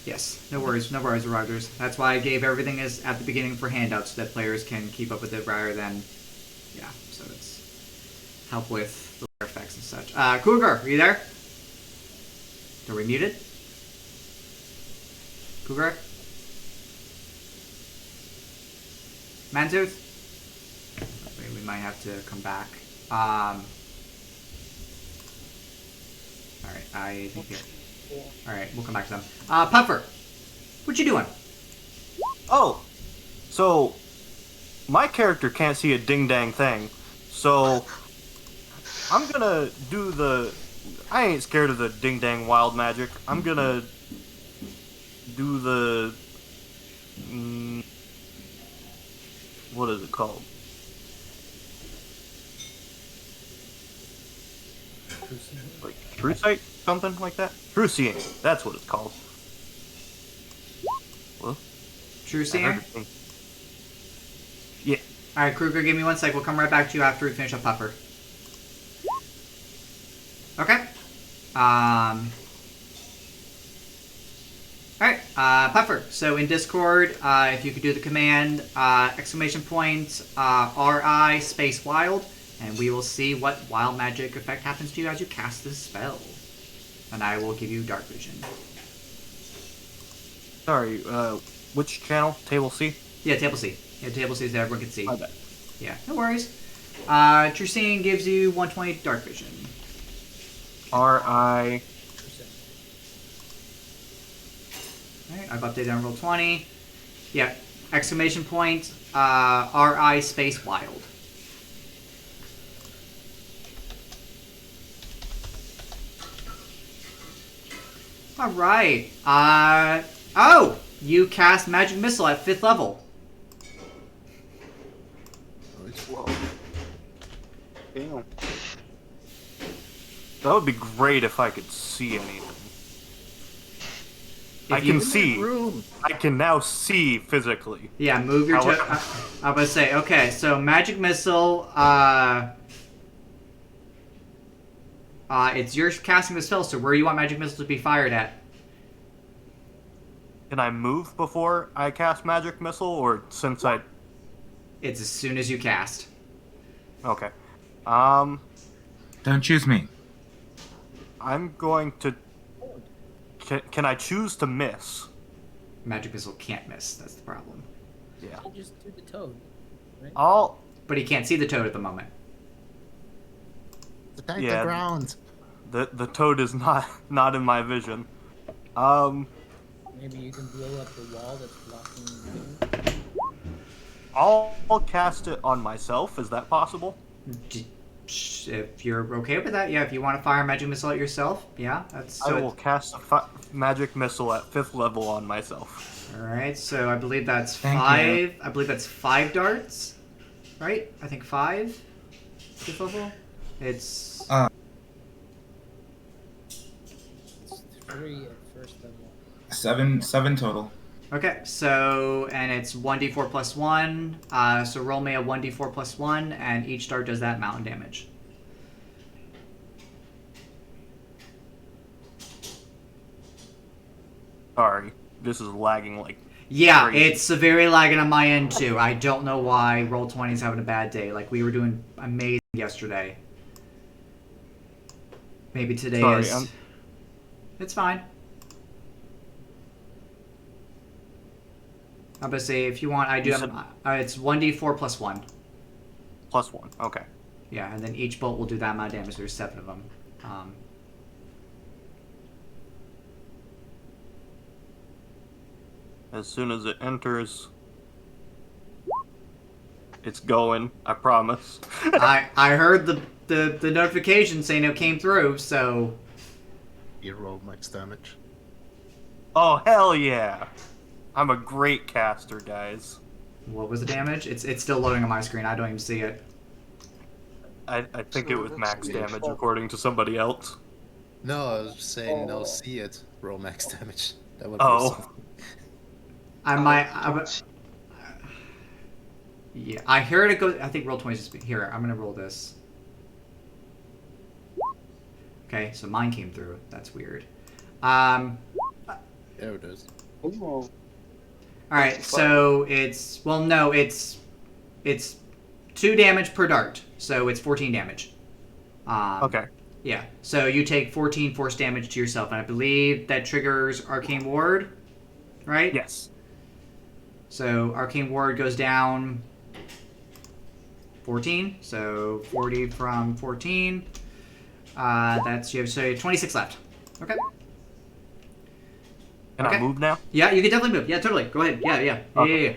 Yes, no worries, Rogers. That's why I gave everything as at the beginning for handouts so that players can keep up with it rather than, yeah. So it's help with the effects and such. Cougar, are you there? Are we muted? Cougar? Mantooth? We might have to come back. Alright, I think it. Alright, we'll come back to them. Puffer! What you doing? Oh, so my character can't see a ding dang thing, so I'm gonna do the. I ain't scared of the ding dang wild magic. I'm gonna do the. What is it called? Like true sight? something like that? True seeing. That's what it's called. Well, True I seeing. heard it. Yeah. All right, Kruger, give me 1 sec. We'll come right back to you after we finish up Puffer. Okay. Alright, Puffer. So in Discord, if you could do the command, exclamation point, RI space wild, and we will see what wild magic effect happens to you as you cast this spell. And I will give you dark vision. Sorry, which channel? Table C? Yeah, table C. Yeah, table C so everyone can see. My bad. Yeah, no worries. True seeing gives you 120 dark vision. RI. Alright, I've updated on roll 20. Yeah, exclamation point, RI space wild. Alright, oh! You cast Magic Missile at 5th level. Whoa. Damn. That would be great if I could see anything. I you- can see. I can now see physically. Yeah, move your toe. However- I was gonna say, okay, so Magic Missile, it's your casting the spell, so where do you want Magic Missile to be fired at? Can I move before I cast Magic Missile, or since I... It's as soon as you cast. Okay. Don't choose me. I'm going to... Can I choose to miss? Magic Missile can't miss, that's the problem. Yeah. You just do the toad. I'll... But he can't see the toad at the moment. Attack Yeah. the ground. The toad is not in my vision. Maybe you can blow up the wall that's blocking the view. I'll cast it on myself. Is that possible? If you're okay with that, yeah, if you want to fire Magic Missile at yourself, yeah, that's... I will cast a Magic Missile at 5th level on myself. Alright, so I believe that's Thank 5... I believe that's 5 darts, right? I think 5? 5th level? It's... It's 3 at first level. Seven total. Okay, so, and it's 1d4 plus 1, so roll me a 1d4 plus 1, and each dart does that amount of damage. Sorry, this is lagging like... Yeah, Crazy. it's severely lagging on my end too. I don't know why Roll20 is having a bad day. Like, we were doing amazing yesterday. Maybe today Sorry, is... It's fine. I'm gonna say, if you want, I do You have... it's 1d4 plus 1. Plus 1, okay. Yeah, and then each bolt will do that amount of damage. There's 7 of them. As soon as it enters... It's going, I promise. I heard the notification saying it came through, so... You roll max damage. Oh, hell yeah! I'm a great caster, guys. What was the damage? It's still loading on my screen. I don't even see it. I think it was max damage according to somebody else. No, I was just saying no. See it. Roll max damage. That would be Oh. something. Yeah, I heard it go. I think roll 20 is just here. I'm gonna roll this. Okay, so mine came through. That's weird. There it is. Oh. All right, so it's it's 2 damage per dart, so it's 14 damage. Okay. Yeah, so you take 14 force damage to yourself, and I believe that triggers Arcane Ward, right? Yes. So Arcane Ward goes down 14, so 40 from 14. That's you have so 26 left. Okay. Can Okay. I move now? Yeah, you can definitely move. Yeah, totally. Go ahead. Yeah. Okay.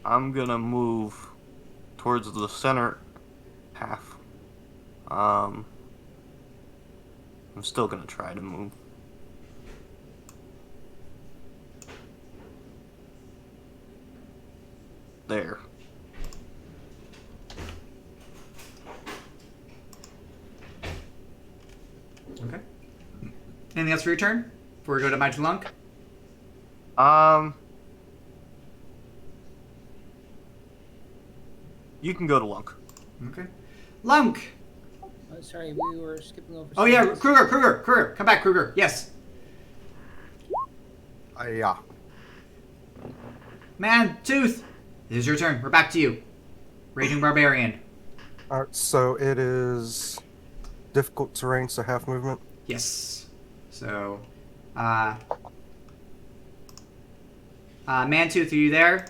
I'm gonna move towards the center half. I'm still gonna try to move. There. Anything else for your turn? Before we go to Magic Lunk? You can go to Lunk. Okay. Lunk! Oh, sorry, we were skipping over. Oh yeah, something else. Kruger! Come back, Kruger. Yes. Yeah. Man, Tooth! It is your turn. We're back to you. Raging Barbarian. Alright, so it is difficult terrain, so half movement. Yes. So, Man Tooth, are you there?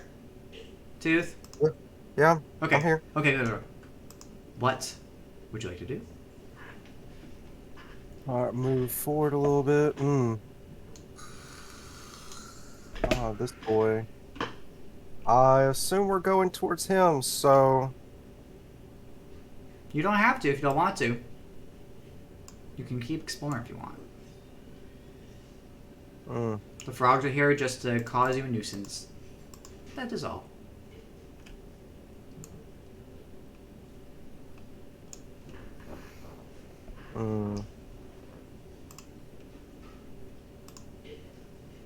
Tooth? Yeah, Okay. I'm here. Okay, go. What would you like to do? Alright, move forward a little bit. Ah, this boy. I assume we're going towards him, so... You don't have to if you don't want to. You can keep exploring if you want. The frogs are here just to cause you a nuisance. That is all.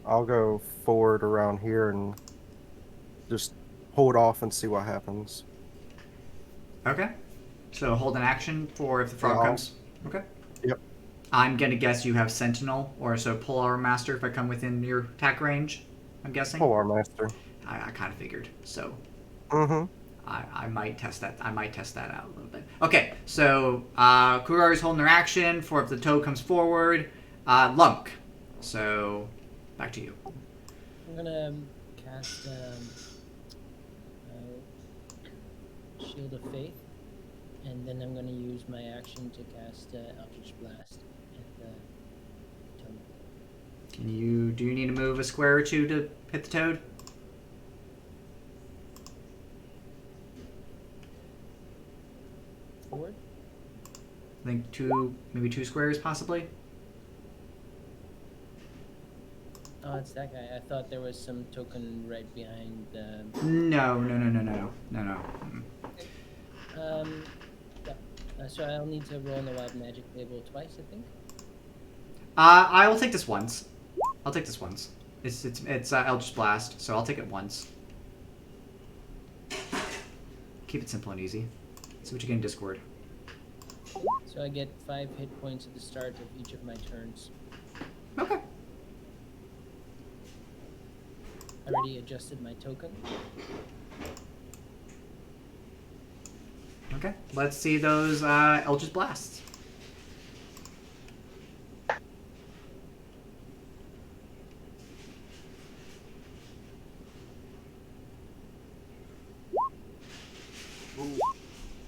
I'll go forward around here and just hold off and see what happens. Okay. So hold an action for if the frog Yeah. comes. Okay. Yep. I'm gonna guess you have Sentinel or so Polar Master if I come within your attack range. I'm guessing. Polar Master. I kind of figured. So Mm-hmm. I might test that. I might test that out a little bit. Okay. So Cougar is holding their action for if the toad comes forward. Lunk. So back to you. I'm gonna cast Shield of Faith, and then I'm gonna use my action to cast Eldritch Blast at the toad. Do you need to move a square or two to hit the toad? Forward. I think maybe two squares possibly. Oh, it's that guy. I thought there was some token right behind the. No. Yeah. So I'll need to roll the wild magic table twice, I think. I will take this once. I'll take this once. It's Eldritch Blast, so I'll take it once. Keep it simple and easy. See what you get in Discord. So I get 5 hit points at the start of each of my turns. Okay. I already adjusted my token. Okay. Let's see those Eldritch Blasts.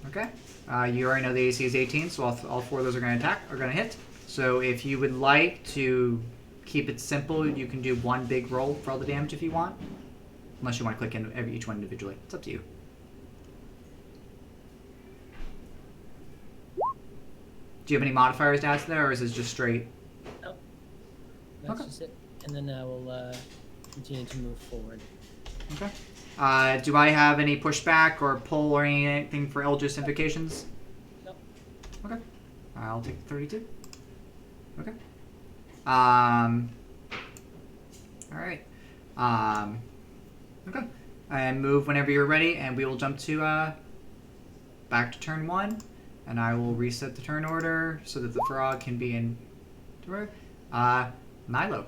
Okay. You already know the AC is 18, so all four of those are going to hit. So if you would like to keep it simple, you can do one big roll for all the damage if you want. Unless you want to click in each one individually. It's up to you. Do you have any modifiers to add to there, or is this just straight? No. That's Okay. just it. And then I will continue to move forward. Okay. Do I have any pushback or pull or anything for Eldritch Invocations? No. Okay. I'll take 32. Okay. Alright. Okay. And move whenever you're ready, and we will jump to, back to turn 1. And I will reset the turn order so that the frog can be in... Milo.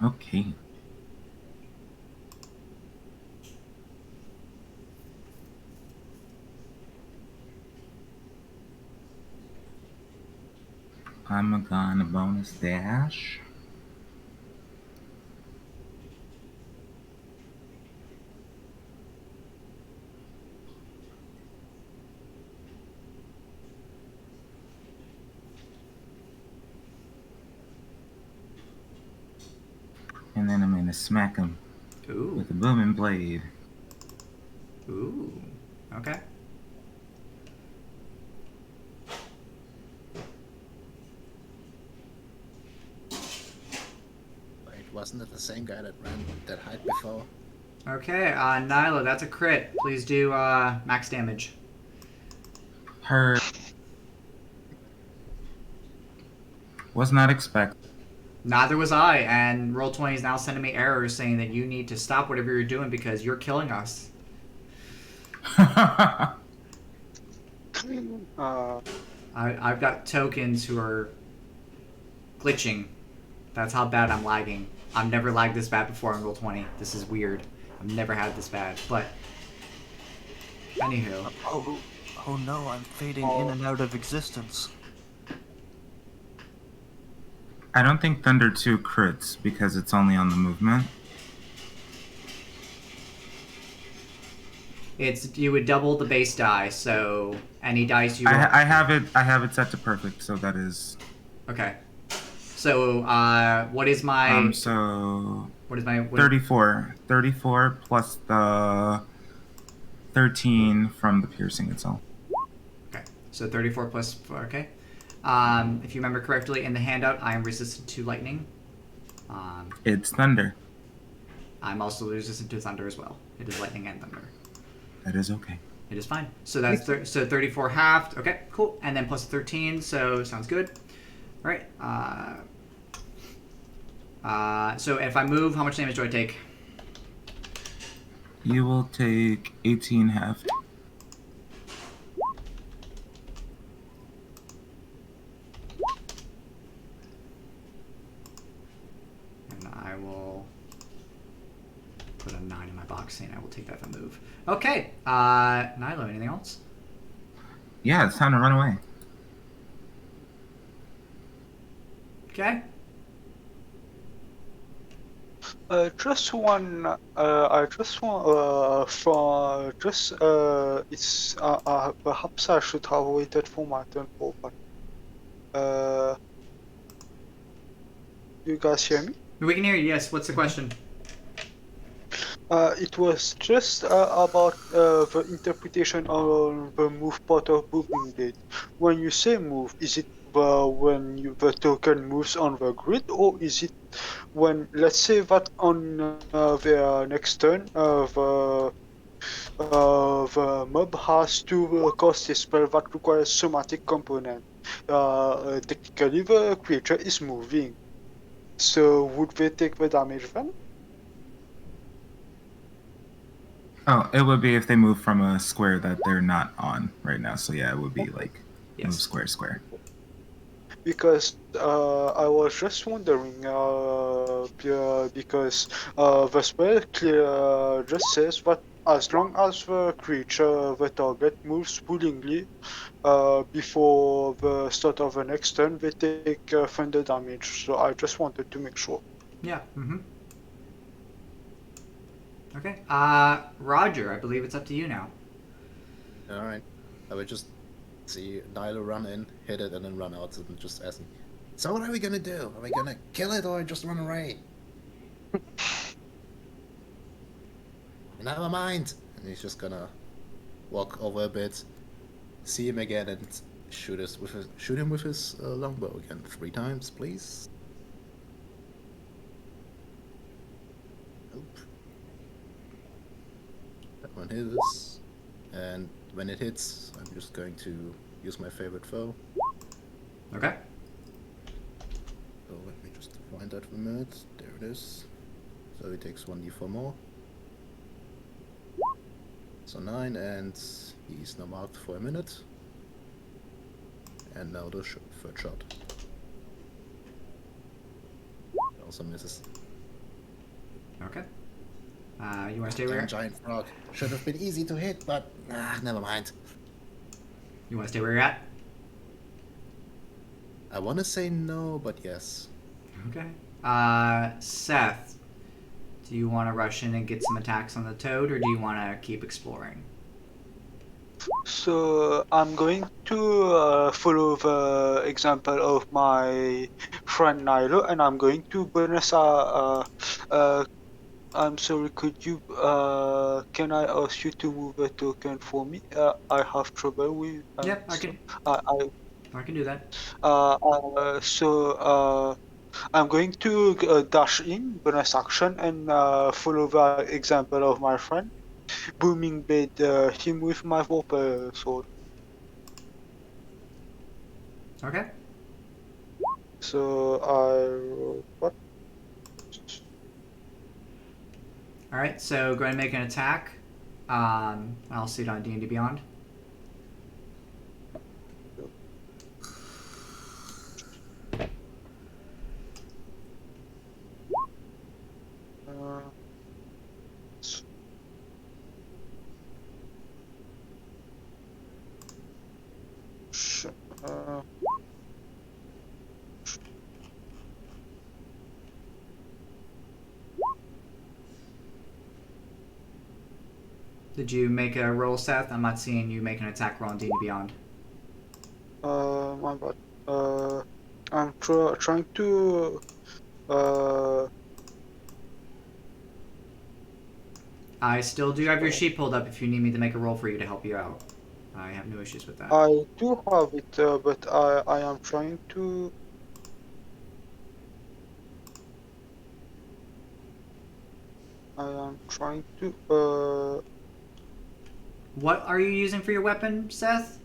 Okay. I'm gonna bonus dash. And then I'm gonna smack him Ooh. with a booming blade. Ooh. Okay. Wait, wasn't it the same guy that ran that height before? Okay, Nyla, that's a crit. Please do max damage. Her. Was not expected. Neither was I, and Roll20 is now sending me errors saying that you need to stop whatever you're doing because you're killing us. Uh, I've got tokens who are glitching. That's how bad I'm lagging. I've never lagged this bad before on Roll20. This is weird. I've never had this bad, but anywho. Oh no, I'm fading in and out of existence. I don't think Thunder 2 crits because it's only on the movement. It's you would double the base die, so any dice you roll. I have it set to perfect, so that is Okay. So what is my so what is my 34 plus the 13 from the piercing itself. Okay. So 34 plus 4, okay. If you remember correctly in the handout, I am resistant to lightning. It's thunder. I'm also resistant to thunder as well. It is lightning and thunder. That is okay. It is fine. So that's so 34 halved. Okay, cool. And then plus 13, so sounds good. All right. So if I move, how much damage do I take? You will take 18 heft. And I will put a 9 in my box saying I will take that if I move. Okay. Nilo, anything else? Yeah, it's time to run away. Okay. just one. I just want for just it's perhaps I should have waited for my turn for but you guys hear me? We can hear you. Yes. What's the question? It was just about the interpretation of the move part of moving blade. When you say move, is it when the token moves on the grid, or is it when, let's say that on their next turn, the mob has to cast a spell that requires somatic component. Technically, the creature is moving. So would they take the damage then? Oh, it would be if they move from a square that they're not on right now. So yeah, it would be like move square. Because I was just wondering, because the spell just says that as long as the target moves willingly before the start of the next turn, they take thunder damage. So I just wanted to make sure. Yeah. Mm-hmm. Okay. Roger, I believe it's up to you now. Alright. I would just see Nilo run in, hit it, and then run out and just ask him, so what are we gonna do? Are we gonna kill it or just run away? Never mind! And he's just gonna walk over a bit, see him again, and shoot him with his longbow again 3 times, please. Nope. That one hits, and when it hits, I'm just going to use my favorite foe. Okay. So let me just find that for a minute. There it is. So he takes 1d4 more. So 9, and he's now marked for a minute. And now the third shot. Also misses. Okay. You want to stay where? Damn giant frog. Should have been easy to hit, but never mind. You want to stay where you're at? I want to say no, but yes. Okay. Seth, do you want to rush in and get some attacks on the toad, or do you want to keep exploring? So I'm going to follow the example of my friend Nilo, and I'm going to bonus. I'm sorry. Could you? Can I ask you to move a token for me? I have trouble with. Yep, I can. I can do that. So I'm going to dash in bonus action and follow the example of my friend, booming blade him with my warp sword. Okay. So I what? All right, so go ahead and make an attack. I'll see it on D&D Beyond. Uh, sh- uh, Did you make a roll, Seth? I'm not seeing you make an attack roll on D&D Beyond. my bad. I'm trying to uh I still do have your sheet pulled up if you need me to make a roll for you to help you out. I have no issues with that. I do have it, but I am trying to. I am trying to. What are you using for your weapon, Seth?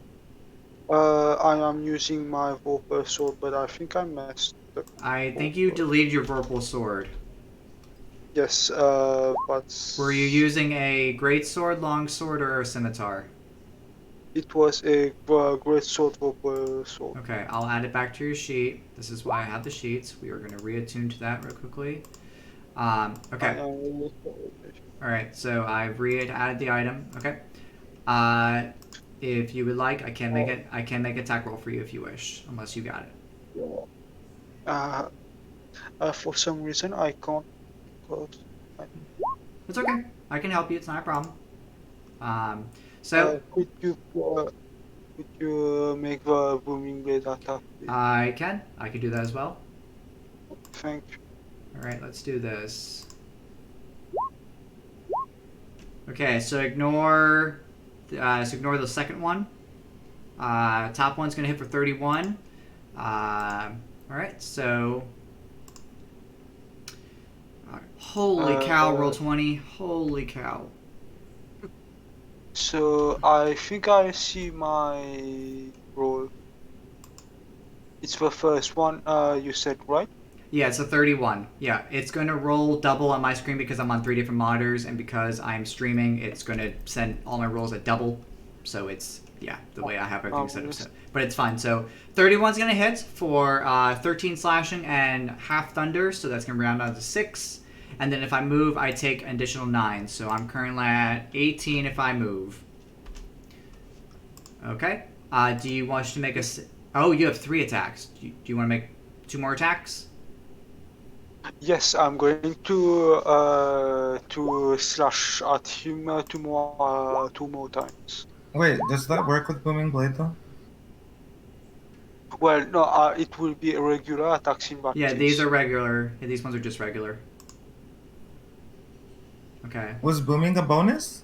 I am using my Vorpal sword, but I think I messed up. I think you deleted your Vorpal sword. Yes, but. Were you using a great sword, long sword, or a scimitar? It was a great sword, Vorpal sword. Okay, I'll add it back to your sheet. This is why I have the sheets. We are going to reattune to that real quickly. Okay. Alright, so I've added the item. Okay. If you would like, I can make it. I can make an attack roll for you if you wish, unless you got it. For some reason I can't. Because It's okay. I can help you. It's not a problem. So could you make the booming blade attack? Please? I can. I can do that as well. Thank you. All right, let's do this. Okay, so ignore the second one. Top one's gonna hit for 31. All right, so holy cow, roll 20. Holy cow. So I think I see my roll. It's the first one you said, right? Yeah, it's a 31. Yeah, it's going to roll double on my screen because I'm on 3 different monitors, and because I'm streaming, it's going to send all my rolls at double. So it's, yeah, the way I have everything set up. So, but it's fine. So 31's going to hit for 13 slashing and half thunder, so that's going to round out to 6. And then if I move, I take an additional 9. So I'm currently at 18 if I move. Okay. Do you want to make a... Oh, you have 3 attacks. Do you want to make 2 more attacks? Yes, I'm going to slash at him two more times. Wait, does that work with Booming Blade though? Well, no, it will be a regular attacks in that Yeah, case. these are regular. Yeah, these ones are just regular. Okay. Was Booming a bonus?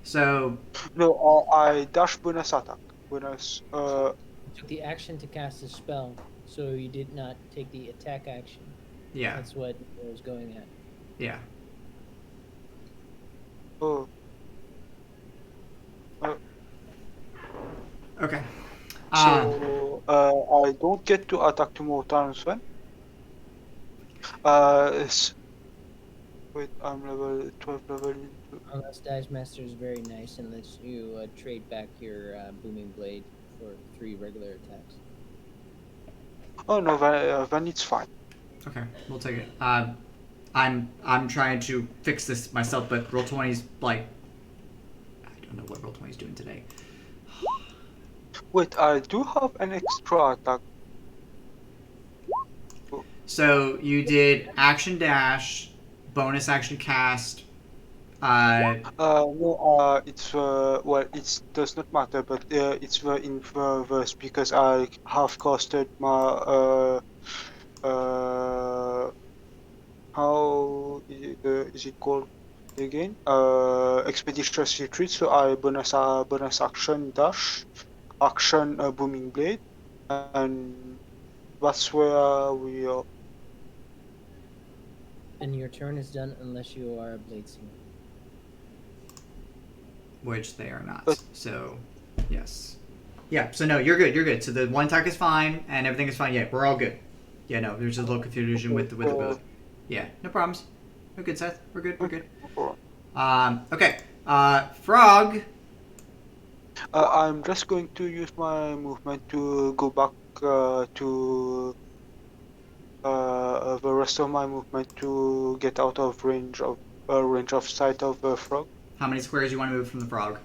So... No, I dash bonus attack. Bonus. You took the action to cast a spell, so you did not take the attack action. Yeah. That's what I was going at. Yeah. Oh. Okay. So I don't get to attack 2 more times then. Wait, I'm level 12 level. Unless Dice Master is very nice and lets you trade back your booming blade for 3 regular attacks. Oh no, then it's fine. Okay, we'll take it. I'm trying to fix this myself, but Roll20's like... I don't know what Roll20's doing today. Wait, I do have an extra attack. So you did action dash, bonus action cast. No, it's well, it does not matter, but it's the inverse because I have casted my how is it called again? Expeditious retreat. So I bonus action dash, action booming blade, and that's where we are. And your turn is done unless you are a bladesinger. Which they are not. So, yes. Yeah, so no, you're good, you're good. So the one attack is fine, and everything is fine. Yeah, we're all good. Yeah, no, there's a little confusion with the both. Yeah, no problems. We're good, Seth. We're good. We're good. Okay. Frog. I'm just going to use my movement to go back to the rest of my movement to get out of range of sight of the frog. How many squares you want to move from the frog?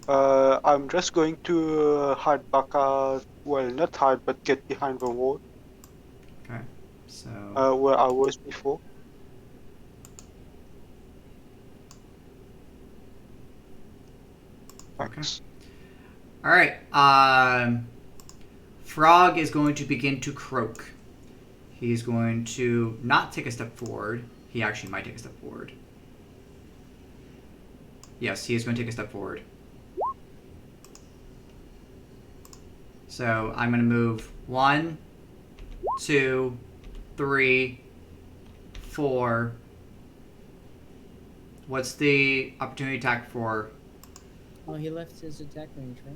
I'm just going to hide back. Well, not hide, but get behind the wall. Okay. So. Where I was before. Thanks. All right. Frog is going to begin to croak. He's going to not take a step forward. He actually might take a step forward. Yes, he is going to take a step forward. So I'm going to move 1, 2, 3, 4. What's the opportunity attack for? Oh, he left his attack range, right?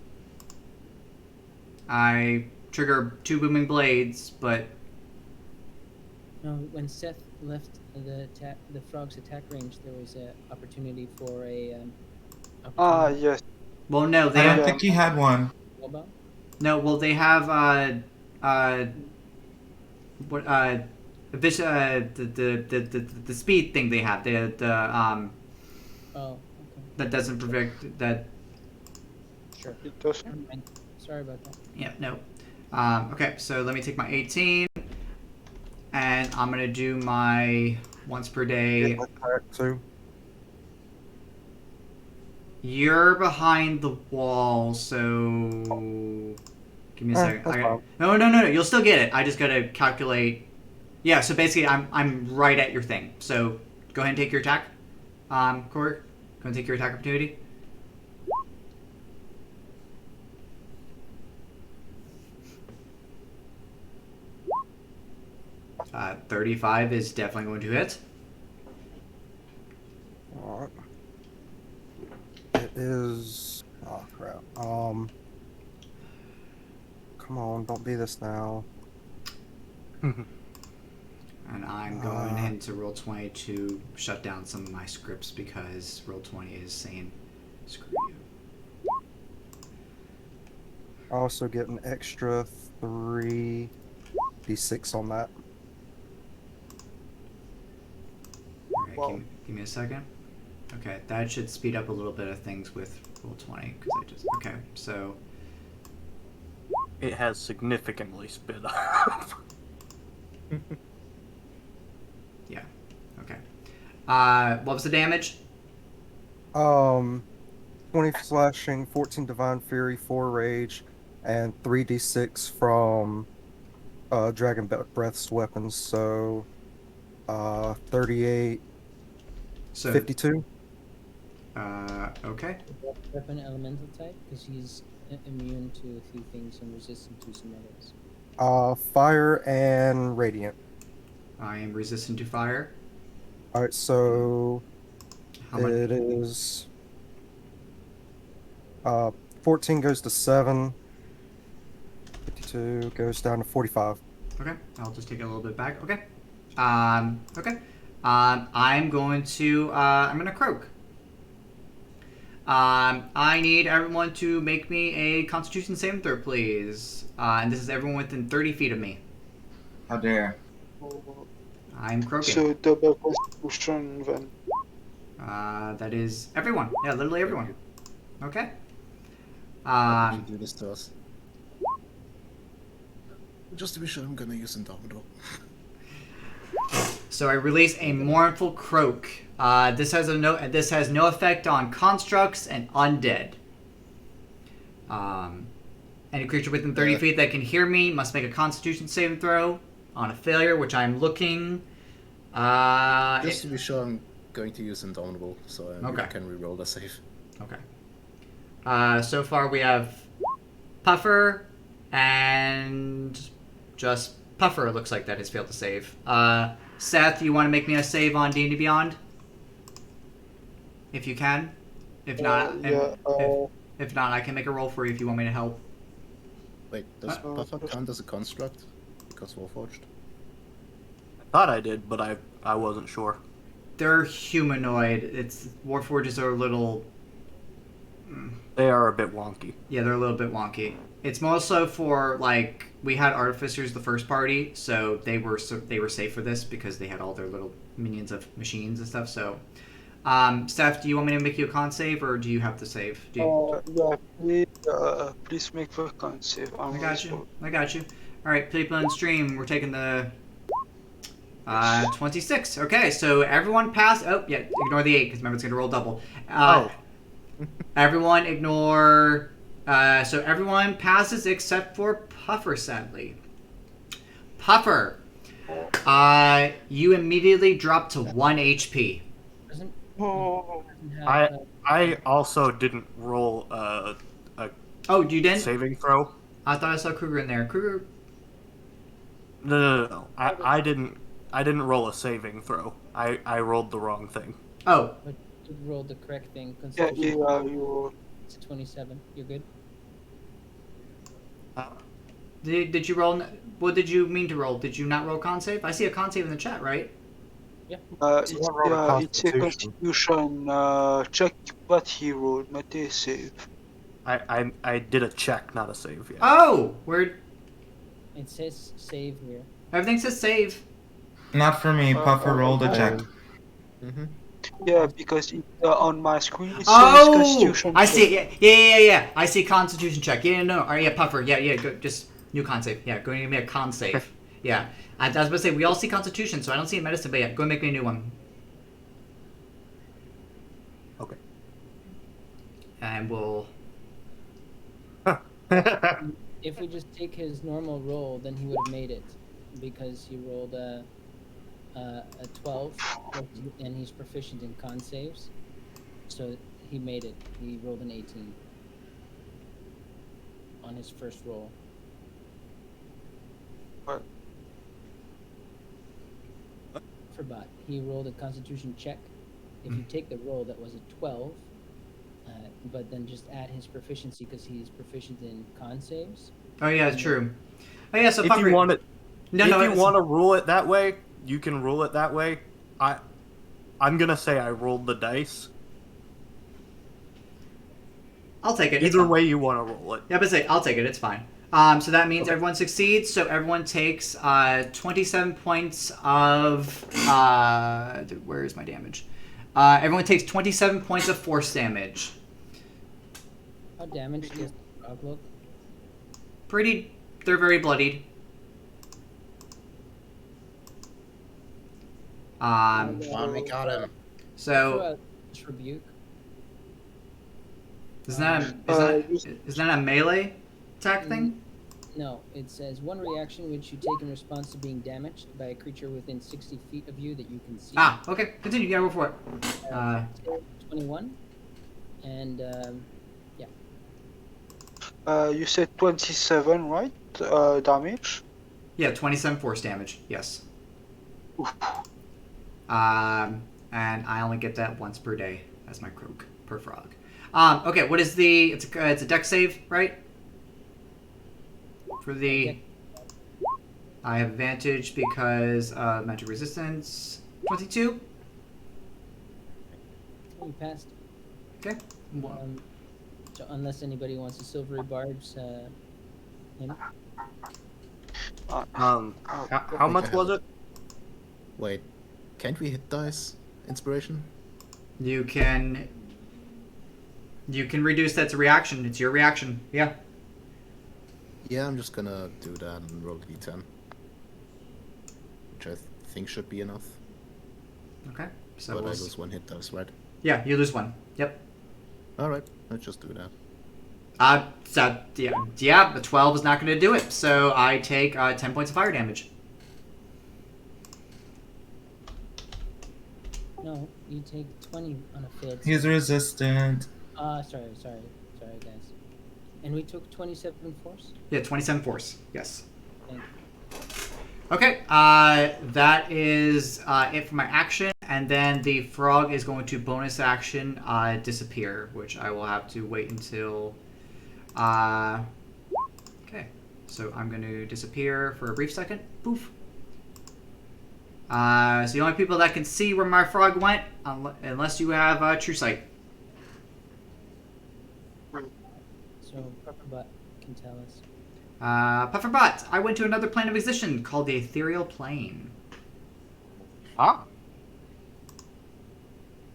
I trigger 2 booming blades, but No, when Seth left the frog's attack range, there was an opportunity for a. Yes. well, no, they I don't have, think he had one. Mobile? no, well, they have what the speed thing they have Oh, okay. that doesn't predict that. Sure. It does. Never mind. Sorry about that. Yeah, no. Okay, so let me take my 18, and I'm gonna do my once per day. Get attack too. You're behind the wall, so give me a second. That's fine. No. You'll still get it. I just gotta calculate. Yeah, so basically, I'm right at your thing. So go ahead and take your attack, Corey. Go and take your attack opportunity. Uh, 35 is definitely going to hit. Alright. It is. Oh crap. Come on, don't be this now. And I'm going into Roll20 to shut down some of my scripts because Roll20 is saying, screw you. I also get an extra 3d6 on that. Alright, Wow. give me a second. Okay, that should speed up a little bit of things with Roll20 because I just. Okay, so. It has significantly sped up. Yeah, okay. What was the damage? 20 slashing, 14 divine fury, 4 rage, and 3d6 from dragon breath's weapons. So 38, So. 52. Okay. Weapon elemental type, because he's immune to a few things and resistant to some others. Fire and radiant. I am resistant to fire. All right, so How much? it is 14 goes to 7. 52 goes down to 45. Okay, I'll just take it a little bit back. Okay. Okay. I'm going to croak. I need everyone to make me a Constitution saving throw, please. And this is everyone within 30 feet of me. How dare. I'm croaking. So double constitution then. That is everyone. Yeah, literally everyone. Okay. Why would you do this to us? Just to be sure, I'm gonna use Indomitable. So I release a mournful croak. This has no effect on constructs and undead. Any creature within 30 feet that can hear me must make a Constitution saving throw. On a failure, which I'm looking. Just to be sure, I'm going to use Indomitable, so I Okay. can reroll the save. Okay. So far we have Puffer and just Puffer looks like that has failed to save. Seth, you want to make me a save on D&D Beyond? If you can. If not, Yeah. if not, I can make a roll for you if you want me to help. Wait, does Puffer count as a construct? Because Warforged? I thought I did, but I wasn't sure. They're humanoid. It's Warforges are a little. They are a bit wonky. Yeah, they're a little bit wonky. It's more so for like we had artificers the first party, so they were safe for this because they had all their little minions of machines and stuff. So, Steph, do you want me to make you a con save, or do you have to save? Do you... Yeah, please make the con save. I got you. I got you. All right, people on stream, we're taking the 26. Okay, so everyone passed. Oh, yeah, ignore the 8 because remember it's going to roll double. Everyone ignore. So everyone passes except for Puffer, sadly. Puffer, you immediately drop to 1 HP. Doesn't Oh, I also didn't roll a Oh, you didn't? saving throw. I thought I saw Kruger in there. Kruger. No. I didn't roll a saving throw. I rolled the wrong thing. Oh, but you rolled the correct thing. yeah, Constitution, you. it's 27. You're good. did you roll? What did you mean to roll? Did you not roll con save? I see a con save in the chat, right? It's rolled a it's a constitution check, but he rolled, not a save. I did a check, not a save. Yeah. Oh, where It says save here. everything says save. Not for me. Puffer rolled a check. Mm-hmm. Yeah, because on my screen it says Oh, constitution. I check. see. Yeah. I see Constitution check. Yeah, no. All right, yeah, Puffer. Yeah. Go, just new con save. Yeah, go and give me a con save. Yeah, I was about to say we all see Constitution, so I don't see medicine, but yeah, go and make me a new one. Okay. And we'll. If we just take his normal roll, then he would have made it, because he rolled a 12, and he's proficient in con saves, so he made it. He rolled an 18 on his first roll. What? For bot, he rolled a Constitution check. If you take the roll, that was a 12, but then just add his proficiency because he's proficient in con saves. Oh yeah, it's true. Oh yeah, so If Puffer. you want it, No, if no, you it's- want to rule it that way, you can rule it that way. I'm gonna say I rolled the dice. I'll take it. It's Either fine. way you want to roll it. Yeah, but say I'll take it. It's fine. So that means everyone succeeds. So everyone takes 27 points of. Where is my damage? Everyone takes 27 points of force damage. How damaged does the frog look? Pretty. They're very bloodied. We got him. So Just rebuke. isn't that a melee attack thing? No, it says one reaction which you take in response to being damaged by a creature within 60 feet of you that you can see. Ah, okay. Continue. Yeah, go for it. 21. And You said 27, right? Damage. Yeah, 27 force damage. Yes. Oof. And I only get that once per day as my croak per frog. Okay, what is the? It's a dex save, right? For the, I have advantage because magic resistance. 22. you passed. Okay. So unless anybody wants a silvery barbs, him. How much was it? Wait, can't we hit dice? Inspiration? You can reduce that to reaction. It's your reaction. Yeah. Yeah, I'm just gonna do that and roll a d10. Which I think should be enough. Okay. So But I we'll lose one hit dice, right? yeah, you lose one. Yep. Alright, let's just do that. So yeah, the 12 is not going to do it. So I take 10 points of fire damage. No, you take 20 on a failed. He's resistant. Sorry, guys. And we took 27 force. Yeah, 27 force. Yes. Thank you. Okay. That is it for my action, and then the frog is going to bonus action disappear, which I will have to wait until. Okay. So I'm going to disappear for a brief second. Poof. So the only people that can see where my frog went, unless you have true sight. So Pufferbutt can tell us. Pufferbot, I went to another plane of existence called the Ethereal Plane. Ah.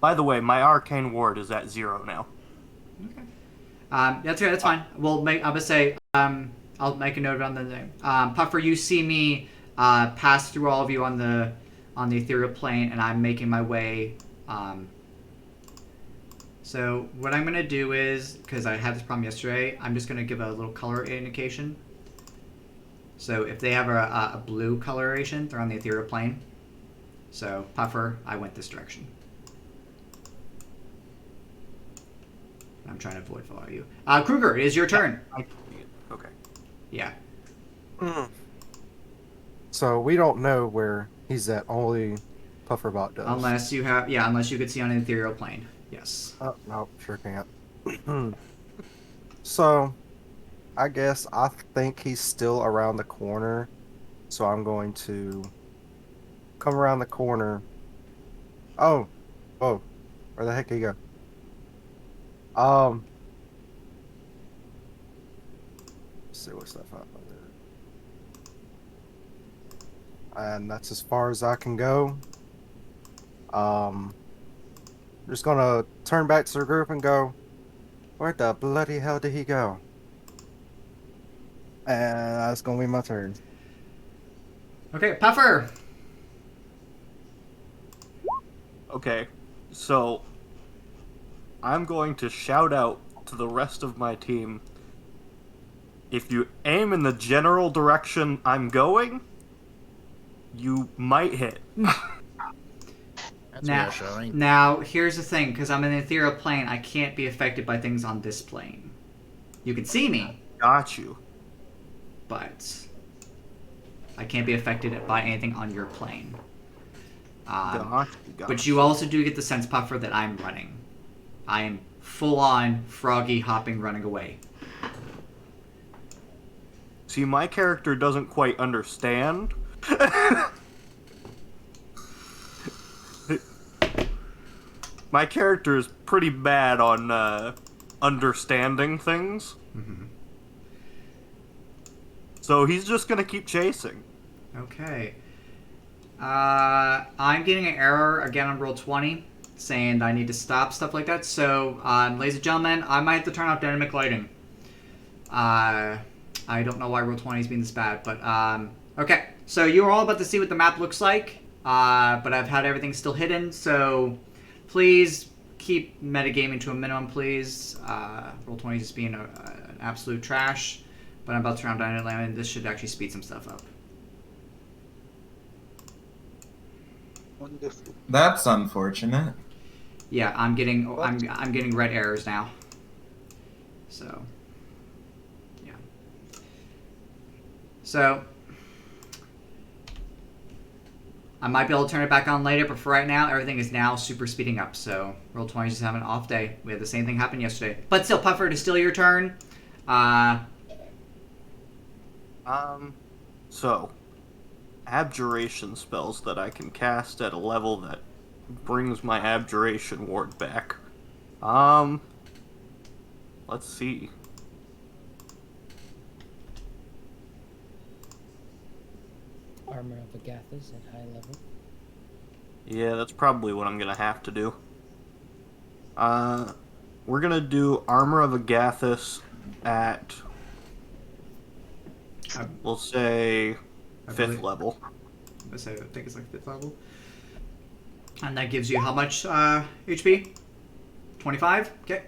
By the way, my arcane ward is at 0 now. Okay. That's okay. That's fine. I'm gonna say. I'll make a note on the name. Puffer, you see me pass through all of you on the ethereal plane, and I'm making my way. So what I'm gonna do is, because I had this problem yesterday, I'm just gonna give a little color indication. So if they have a blue coloration, they're on the ethereal plane. So Puffer, I went this direction. I'm trying to avoid follow you. Kruger, it is your turn. Okay. Yeah. So we don't know where he's at. Only Pufferbot does. Unless you could see on an ethereal plane. Yes. Oh, no, sure can't. So, I guess I think he's still around the corner. So I'm going to come around the corner. Oh, where the heck did he go? Let's see what's that up there. And that's as far as I can go. I'm just gonna turn back to the group and go, where the bloody hell did he go? And that's gonna be my turn. Okay, Puffer. Okay, so I'm going to shout out to the rest of my team. If you aim in the general direction I'm going, you might hit. That's Now, reassuring. now here's the thing, because I'm in the ethereal plane, I can't be affected by things on this plane. You can see me, Got you. but I can't be affected by anything on your plane. Got But you also do get the sense, Puffer, that I'm running. I am full-on froggy hopping, running away. See, my character doesn't quite understand. My character is pretty bad on understanding things. Mm-hmm. So he's just gonna keep chasing. Okay. I'm getting an error again on roll 20, saying that I need to stop stuff like that. So, ladies and gentlemen, I might have to turn off dynamic lighting. I don't know why roll 20 is being this bad, but okay. So you're all about to see what the map looks like, but I've had everything still hidden. So please keep metagaming to a minimum, please. Roll 20 is just being an absolute trash, but I'm about to turn on dynamic lighting. This should actually speed some stuff up. Wonderful. That's unfortunate. Yeah, I'm getting red errors now. So, yeah. So, I might be able to turn it back on later, but for right now, everything is now super speeding up. So, Roll 20 just having an off day. We had the same thing happen yesterday. But still, Puffer, it is still your turn. So abjuration spells that I can cast at a level that brings my abjuration ward back. Let's see. Armor of Agathis at high level. Yeah, that's probably what I'm gonna have to do. We're gonna do Armor of Agathis at, we'll say, I 5th believe- level. I think it's like 5th level. And that gives you how much HP? 25? Okay.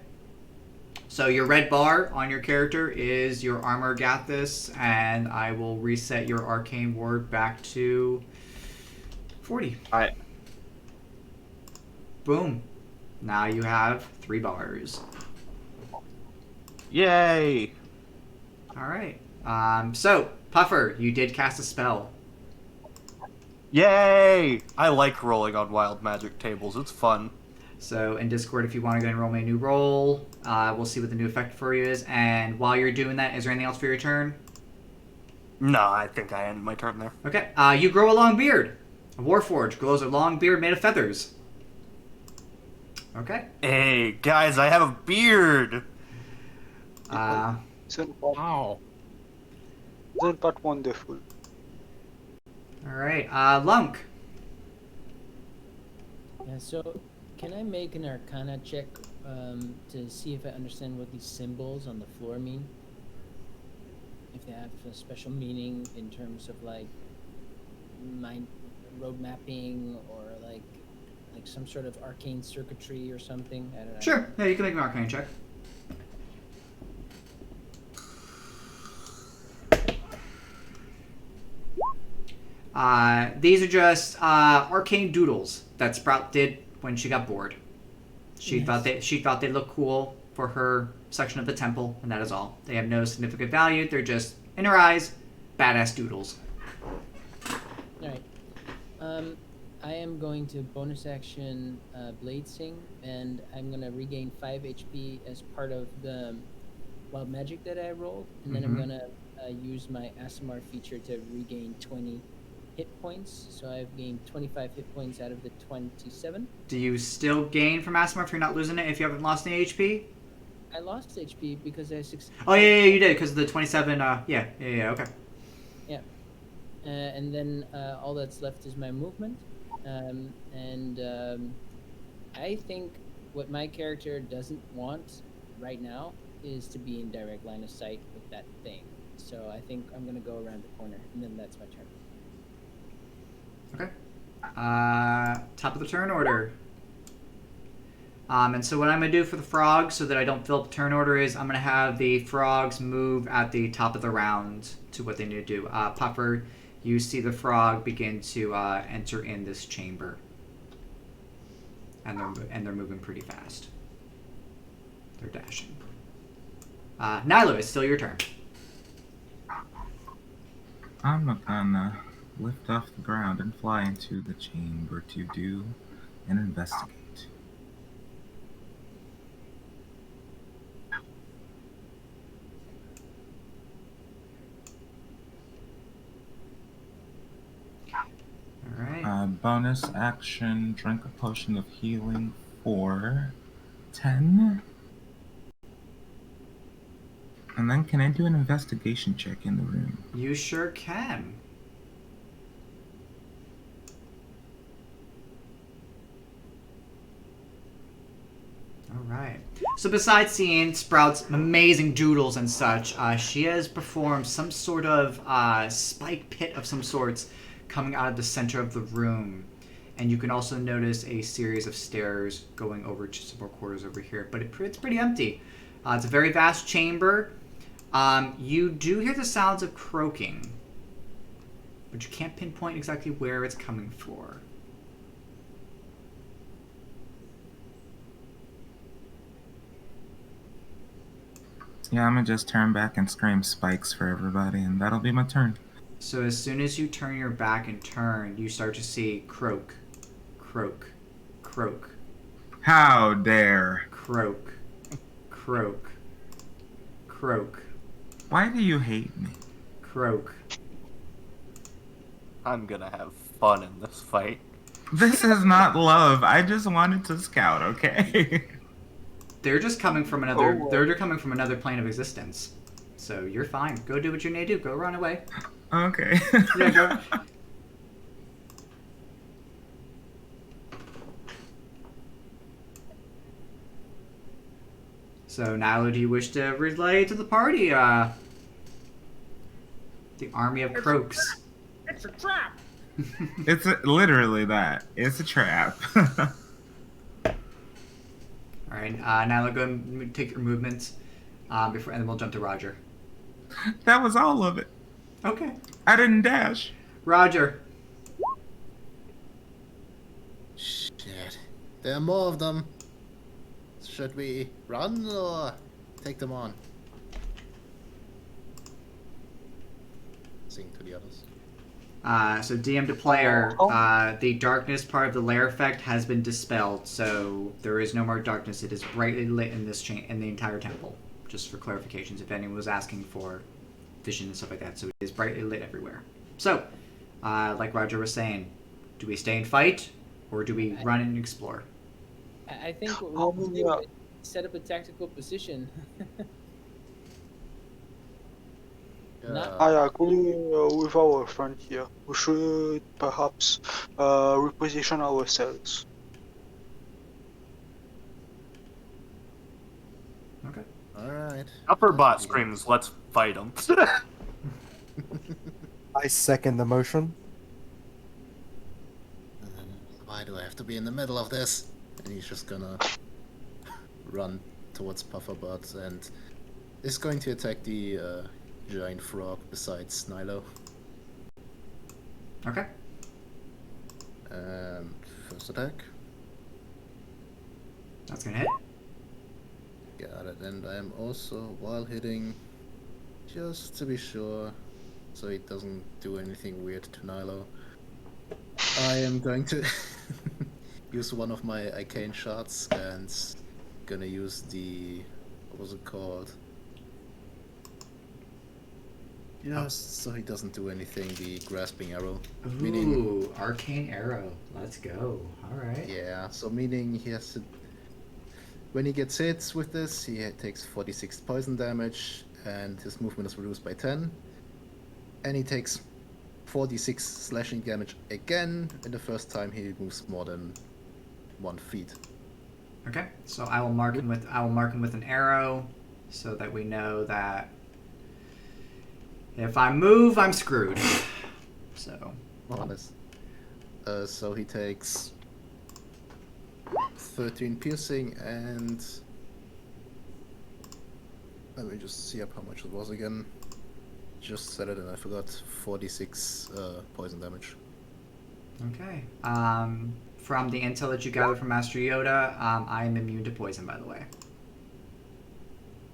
So your red bar on your character is your armor Gathis, and I will reset your arcane ward back to 40. Alright. Boom. Now you have 3 bars. Yay! Alright. So, Puffer, you did cast a spell. Yay! I like rolling on wild magic tables. It's fun. So in Discord, if you want to go and roll me a new roll, we'll see what the new effect for you is. And while you're doing that, is there anything else for your turn? No, I think I ended my turn there. Okay. You grow a long beard. A warforged grows a long beard made of feathers. Okay. Hey, guys, I have a beard! Uh, Wow. Isn't that wonderful? all right. Lunk. Yeah, so can I make an Arcana check to see if I understand what these symbols on the floor mean? If they have a special meaning in terms of like mind road mapping or like some sort of arcane circuitry or something. I don't know. Sure. Yeah, you can make an arcane check. These are just arcane doodles that Sprout did when she got bored. She thought they looked cool for her section of the temple, and that is all. They have no significant value. They're just in her eyes, badass doodles. All right. I am going to bonus action Blade Sing, and I'm going to regain 5 HP as part of the wild magic that I rolled, and then I'm going to use my ASMR feature to regain 20 hit points. So I've gained 25 hit points out of the 27. Do you still gain from Asmar if you're not losing it if you haven't lost any HP? I lost HP because I succeeded. Oh, yeah, you did, because of the 27, yeah, okay. Yeah. And then all that's left is my movement. I think what my character doesn't want right now is to be in direct line of sight with that thing. So I think I'm going to go around the corner, and then that's my turn. Okay. Top of the turn order. And so what I'm going to do for the frogs so that I don't fill up the turn order is I'm going to have the frogs move at the top of the round to what they need to do. Puffer, you see the frog begin to enter in this chamber. And they're moving pretty fast. They're dashing. Nilo, it's still your turn. I'm gonna lift off the ground and fly into the chamber to do an investigate. Alright. Bonus action, drink a potion of healing for 10. And then can I do an investigation check in the room? You sure can. Alright. So besides seeing Sprout's amazing doodles and such, she has performed some sort of spike pit of some sorts coming out of the center of the room. And you can also notice a series of stairs going over to some more quarters over here. But it's pretty empty. It's a very vast chamber. You do hear the sounds of croaking. But you can't pinpoint exactly where it's coming from. Yeah, I'm gonna just turn back and scream spikes for everybody, and that'll be my turn. So as soon as you turn your back and turn, you start to see croak, croak, croak, How dare! croak, croak, croak, Why do you hate me? croak. I'm gonna have fun in this fight. This is not love. I just wanted to scout, okay? They're just coming from another. They're coming from another plane of existence. So you're fine. Go do what you need to do. Go run away. Okay. Yeah, go. So now, do you wish to relay to the party? The army of croaks. It's a trap! It's literally that. It's a trap. All right. Now go and take your movements. And then we'll jump to Roger. That was all of it. Okay. I didn't dash. Roger. Shit. There are more of them. Should we run or take them on? Sing to the others. So DM to player, the darkness part of the lair effect has been dispelled, so there is no more darkness. It is brightly lit in this in the entire temple. Just for clarifications, if anyone was asking for vision and stuff like that, so it is brightly lit everywhere. So, like Roger was saying, do we stay and fight, or do we run and explore? I think what How we'll many? do is set up a tactical position. Not I agree with our friend here. We should perhaps reposition ourselves. Okay. All right. Upper bot screams, "Let's fight them." I second the motion. Why do I have to be in the middle of this? And he's just gonna run towards Pufferbot and is going to attack the giant frog besides Nilo. Okay. First attack. That's gonna hit. Got it. And I am also, while hitting, just to be sure, so he doesn't do anything weird to Nilo, I am going to use one of my arcane shots and gonna use the, what was it called? Just so he doesn't do anything, the grasping arrow. Meaning, Ooh, arcane arrow. Let's go. All right. yeah, so meaning he has to, when he gets hit with this, he takes 46 poison damage and his movement is reduced by 10. And he takes 46 slashing damage again in the first time he moves more than 1 feet. Okay. So I will mark him with an arrow, so that we know that if I move, I'm screwed. So. Honest. So he takes 13 piercing and let me just see up how much it was again. Just said it and I forgot. 46 poison damage. Okay. From the intel that you gather from Master Yoda, I am immune to poison, by the way.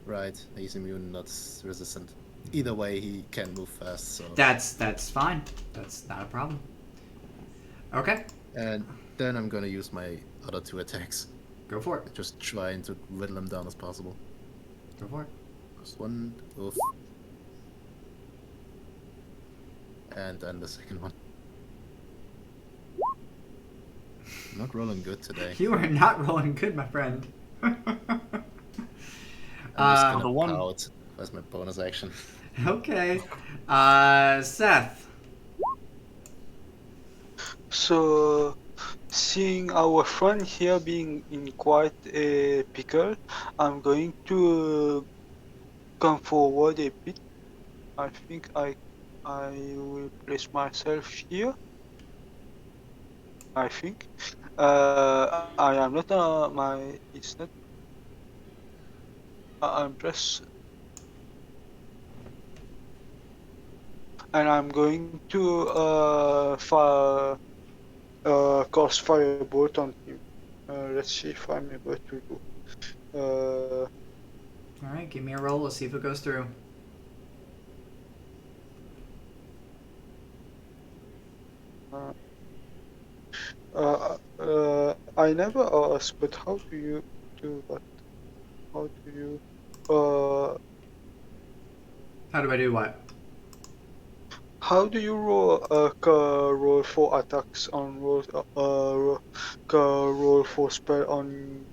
Right, he's immune, not resistant. Either way, he can move fast, so... That's fine. That's not a problem. Okay. And then I'm gonna use my other 2 attacks. Go for it. Just trying to whittle him down as possible. Go for it. First one, oof. And then the second one. I'm not rolling good today. You are not rolling good, my friend. I'm just gonna the one- pout. That's my bonus action. Okay. Seth. So, seeing our friend here being in quite a pickle, I'm going to come forward a bit. I think I will place myself here. I think. I am not it's not. I'm just. And I'm going to cast firebolt on him. Let's see if I'm able to do. All right, give me a roll. Let's see if it goes through. I never asked, but how do you do that? How do you How do I do what? how do you roll for attacks on roll for spell on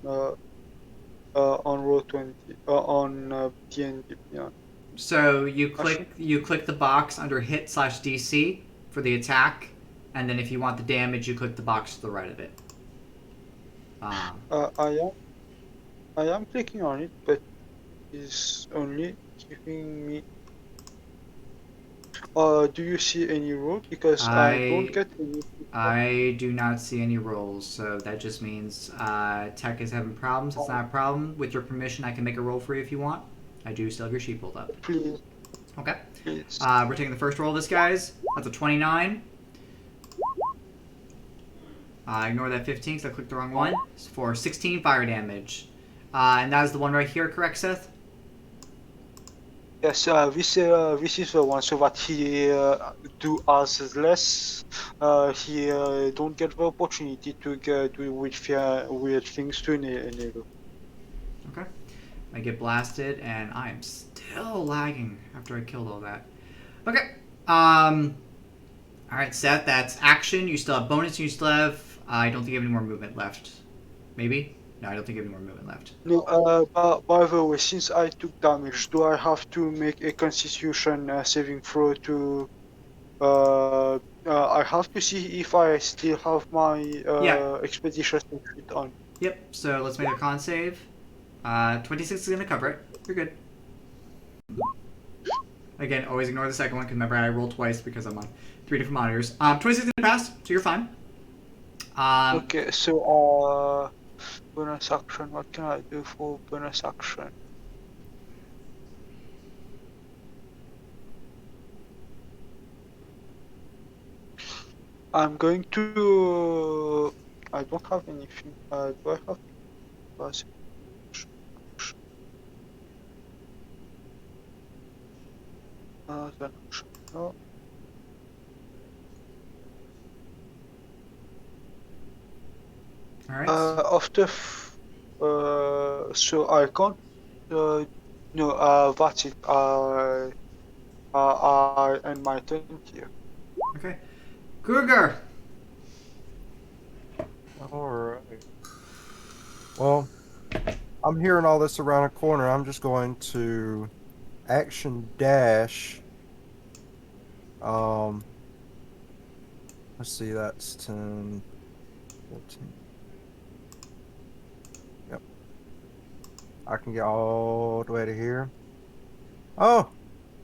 roll 20 on D&D? Yeah. So you click the box under hit/DC for the attack, and then if you want the damage, you click the box to the right of it. I am clicking on it, but it's only giving me. Do you see any rule? Because I don't get any. I do not see any rolls, so that just means Tech is having problems. It's not a problem. With your permission, I can make a roll for you if you want. I do still have your sheet pulled up. Please, Okay. please. We're taking the first roll of this, guys. That's a 29. Ignore that 15 because I clicked the wrong one. It's for 16 fire damage. And that is the one right here, correct, Seth? Yes, this is the one so that he do as less. He don't get the opportunity to do weird things to Nero. Okay. I get blasted, and I am still still lagging after I killed all that. Okay. All right, Seth. That's action. You still have bonus. You still have. I don't think you have any more movement left. Maybe. No, I don't think you have any more movement left. No, by the way, since I took damage, do I have to make a Constitution saving throw to? I have to see if I still have my Yeah. expedition sheet on. Yep. So let's make a con save. 26 is gonna cover it. You're good. Again, always ignore the second one because remember I rolled twice because I'm on 3 different monitors. 26 is gonna pass, so you're fine. Okay, so bonus action. What can I do for bonus action? I'm going to. I don't have anything. Do I have? Was then action. No. All right. After. So I can't. No. That's it. I end my turn here. Okay. Kruger. Alright. Well, I'm hearing all this around a corner. I'm just going to action dash. Let's see, that's 10, 14. Yep. I can get all the way to here. Oh,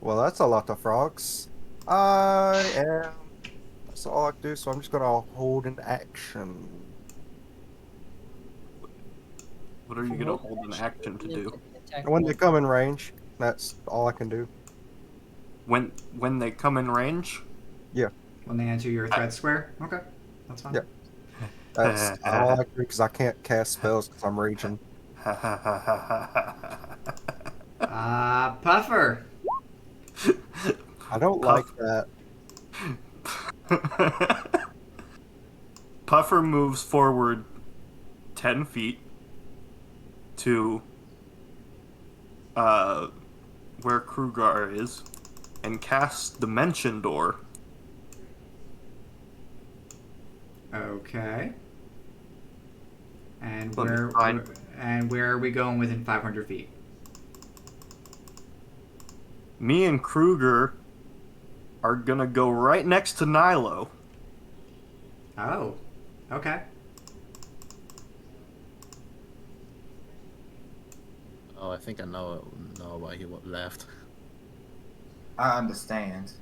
well, that's a lot of frogs. That's all I can do, so I'm just gonna hold an action. What are you gonna hold an action to do? Attack When they roll. come in range, that's all I can do. When they come in range? When they enter your threat square. Okay. That's fine. Yep. That's all I can do because I can't cast spells because I'm raging. Puffer. I don't like that. Puffer moves forward 10 feet to where Krugar is and casts Dimension Door. Okay. And Let me where find- where are we going within 500 feet? Me and Kruger are gonna go right next to Nilo. Oh. Okay. Oh, I think I know why he left. I understand.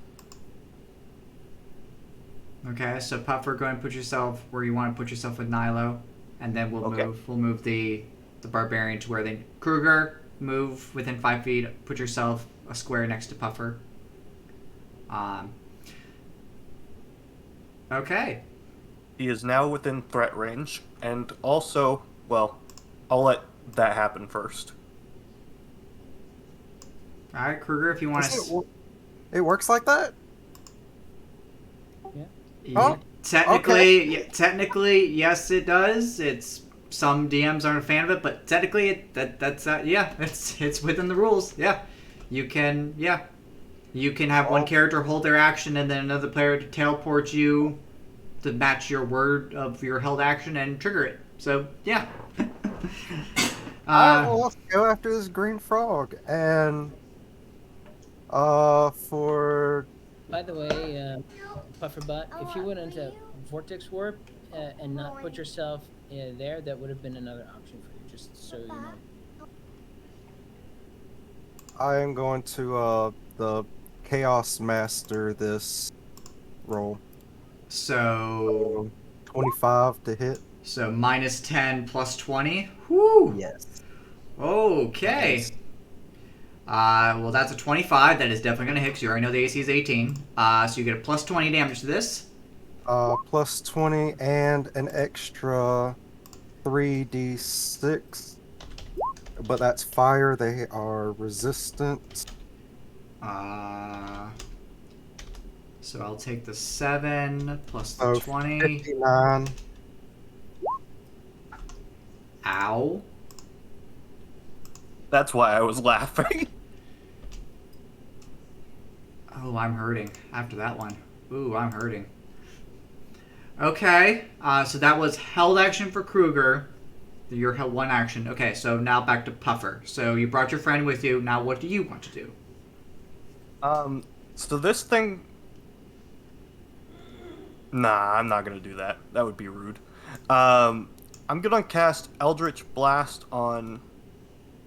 Okay, so Puffer, go and put yourself where you want to put yourself with Nilo, and then we'll Okay. move the barbarian to where they Kruger move within 5 feet. Put yourself a square next to Puffer. Okay. He is now within threat range, and also, well, I'll let that happen first. All right, Kruger, if you want to. It works like that? Oh, Technically, yes, it does. It's some DMs aren't a fan of it, but technically, it's within the rules. Yeah, you can have one character hold their action and then another player to teleport you to match your word of your held action and trigger it. So yeah. Alright, well, let's go after this green frog. And for By the way, Pufferbot, if you went into Vortex Warp and not put yourself there, that would have been another option for you, just so you know. I am going to the Chaos Master this roll. So 25 to hit. So minus 10 plus 20. Whoo. Yes. Okay. Yes. Well, that's a 25. That is definitely going to hit because you already know the AC is 18. So you get a plus 20 damage to this. Plus 20 and an extra 3d6. But that's fire. They are resistant. So I'll take the 7 plus the So 20. 59. Ow. That's why I was laughing. Oh, I'm hurting after that one. Ooh, I'm hurting. Okay, so that was held action for Kruger. Your held one action. Okay, so now back to Puffer. So you brought your friend with you. Now what do you want to do? So this thing. Nah, I'm not gonna do that. That would be rude. I'm gonna cast Eldritch Blast on.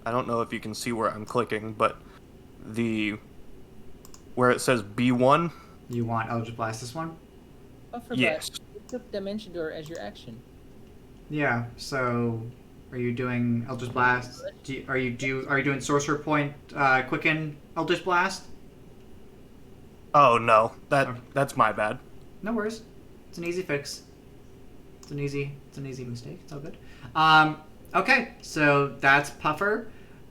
I don't know if you can see where I'm clicking, but where it says B1. You want Eldritch Blast this one? Buffer Yes. blast. You took Dimension Door as your action. Yeah. So, are you doing Eldritch Blast? Are you doing Sorcerer Point Quicken Eldritch Blast? Oh no, that's my bad. No worries. It's an easy fix. It's an easy mistake. It's all good. Okay, so that's Puffer.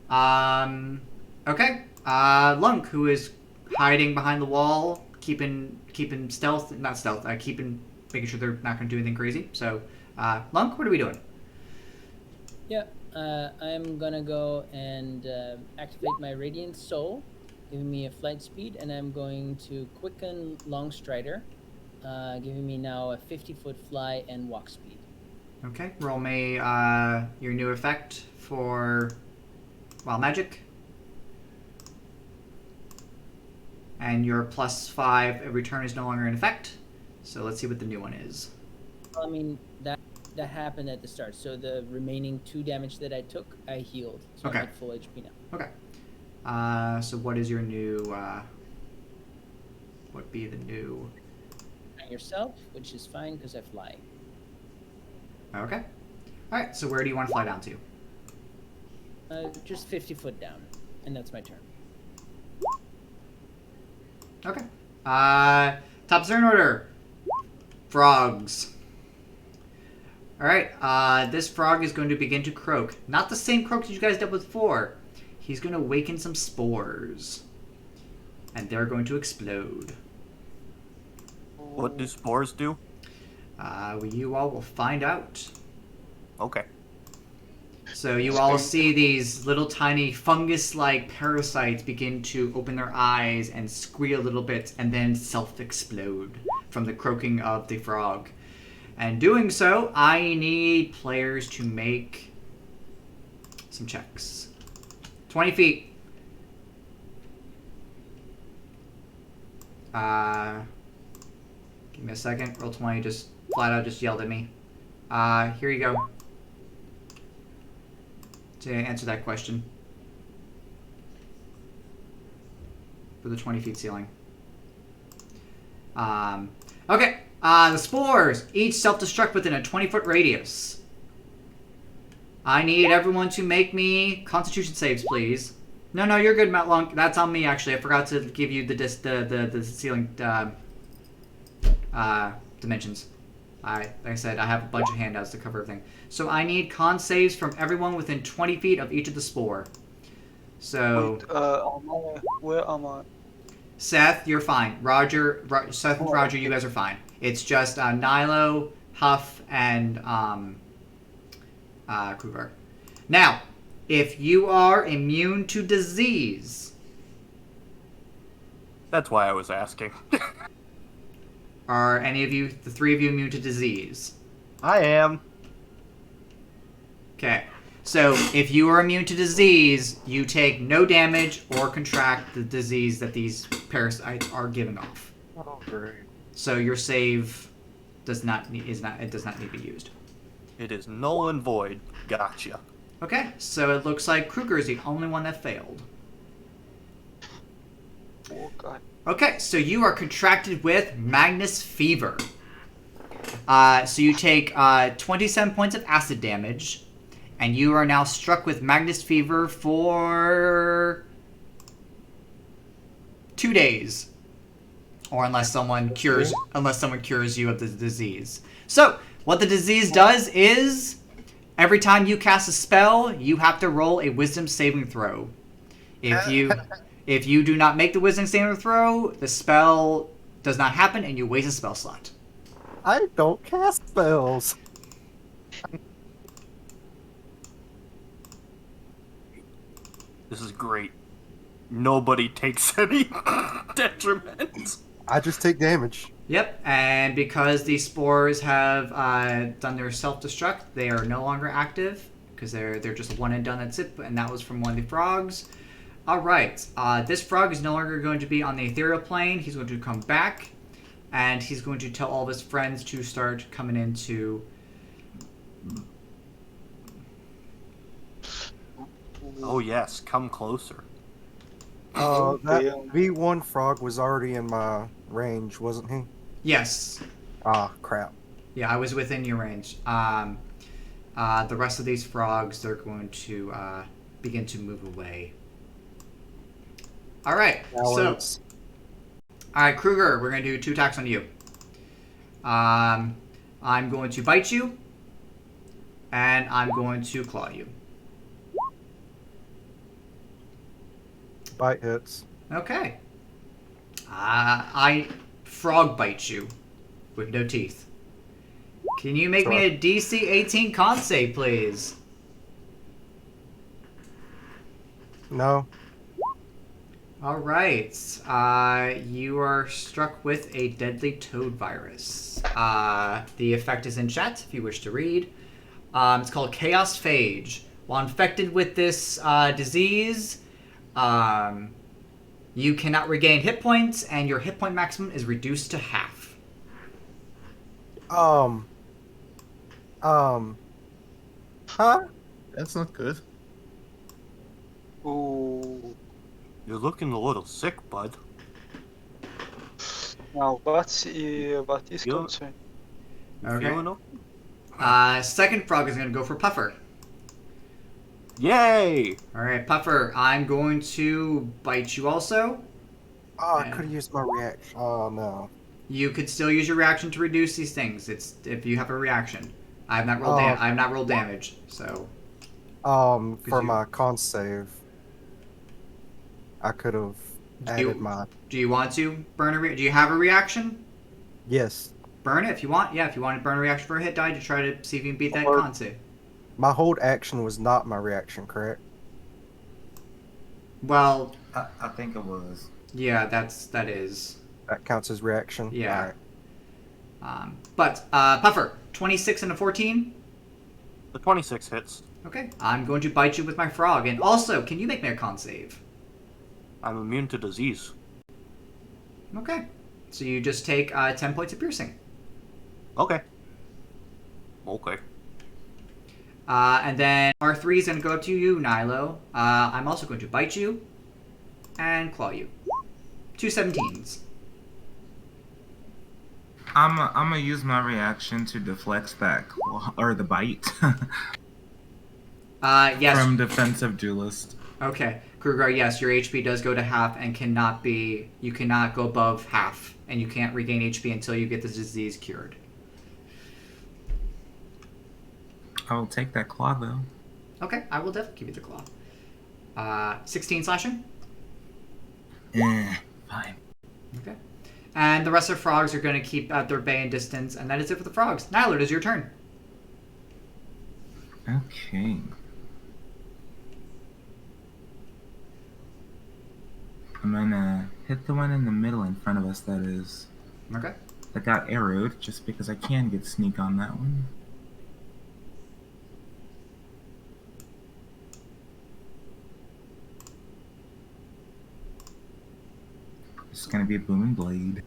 Okay. Lunk, who is hiding behind the wall, keeping stealth, not stealth, making sure they're not going to do anything crazy. So, Lunk, what are we doing? Yeah, I'm gonna go and activate my Radiant Soul, giving me a flight speed, and I'm going to quicken Longstrider, giving me now a 50-foot fly and walk speed. Okay, roll me your new effect for Wild Magic. And your +5 every turn is no longer in effect. So let's see what the new one is. I mean, that happened at the start, so the remaining 2 damage that I took, I healed. So Okay. I'm at full HP now. Okay. So what is your new, what be the new... And yourself, which is fine because I fly. Okay. Alright, so where do you want to fly down to? Just 50 foot down, and that's my turn. Okay. Top turn order. Frogs. Alright, this frog is going to begin to croak. Not the same croak that you guys dealt with before. He's going to awaken some spores. And they're going to explode. What do spores do? You all will find out. Okay. So you all see these little tiny fungus-like parasites begin to open their eyes and squeal a little bit and then self-explode from the croaking of the frog. And doing so, I need players to make some checks. 20 feet. Give me a second. Roll 20 just flat out just yelled at me. Here you go. To answer that question. For the 20 feet ceiling. Okay. The spores each self-destruct within a 20-foot radius. I need everyone to make me Constitution saves, please. No, you're good, Matt Long. That's on me, actually. I forgot to give you the ceiling dimensions. Like I said, I have a bunch of handouts to cover everything. So I need con saves from everyone within 20 feet of each of the spore. So... Wait, where am I? Seth, you're fine. Seth and Roger, you guys are fine. It's just Nilo, Huff, and Kruger. Now, if you are immune to disease... That's why I was asking. Are any of you, the 3 of you, immune to disease? I am. Okay. So, if you are immune to disease, you take no damage or contract the disease that these parasites are giving off. Oh, great. So your save does not need to be used. It is null and void. Gotcha. Okay, so it looks like Kruger is the only one that failed. Oh god. Okay, so you are contracted with Magnus Fever. So you take 27 points of acid damage, and you are now struck with Magnus Fever for 2 days, or unless someone cures you of the disease. So what the disease does is, every time you cast a spell, you have to roll a Wisdom saving throw. If you do not make the Wisdom saving throw, the spell does not happen, and you waste a spell slot. I don't cast spells. This is great. nobody takes any detriment. I just take damage. Yep, and because these spores have done their self-destruct, they are no longer active because they're just one and done. That's it, and that was from one of the frogs. All right, this frog is no longer going to be on the ethereal plane. He's going to come back, and he's going to tell all of his friends to start coming into. Oh yes, come closer. That Yeah. V1 frog was already in my range, wasn't he? Yes, Ah, crap. yeah, I was within your range. The rest of these frogs, they're going to begin to move away. All right, so. All right, Kruger, we're going to do 2 attacks on you. I'm going to bite you, and I'm going to claw you. Bite hits. Okay. I frog bite you with no teeth. Can you make me a DC 18 con save, please? No. All right. You are struck with a deadly toad virus. The effect is in chat if you wish to read. It's called Chaos Phage. While infected with this disease, you cannot regain hit points, and your hit point maximum is reduced to half. Huh? That's not good. Ooh. You're looking a little sick, bud. Now what is You- concerned? Okay. Feeling okay? Second frog is going to go for Puffer. Yay! All right, Puffer, I'm going to bite you also. Oh, I could have used my reaction. Oh, no. You could still use your reaction to reduce these things. It's if you have a reaction. I have not rolled. I have not rolled damage. So. For you- my con save, I could have added my... Do you want to burn a? Do you have a reaction? Yes. Burn it if you want. Yeah, if you want to burn a reaction for a hit die to try to see if you can beat that Or- con save. My hold action was not my reaction, correct? Well, I think it was. yeah, that is. That counts as reaction? Yeah. Alright. But Puffer, 26 and a 14. The 26 hits. Okay, I'm going to bite you with my frog, and also, can you make me a con save? I'm immune to disease. Okay, so you just take 10 points of piercing. Okay. Okay. And then R3 is going to go up to you, Nilo. I'm also going to bite you and claw you. 2 17s. I'm gonna use my reaction to deflect that claw, or the bite Yes. from defensive duelist. Okay. Kruger, yes, your HP does go to half and you cannot go above half. And you can't regain HP until you get the disease cured. I will take that claw though. Okay, I will definitely give you the claw. 16 slashing. Fine. Okay. And the rest of the frogs are going to keep at their bay and distance, and that is it for the frogs. Nyla, it is your turn. Okay. I'm gonna hit the one in the middle in front of us, that is. Okay. That got arrowed, just because I can get sneak on that one. It's gonna be a booming blade.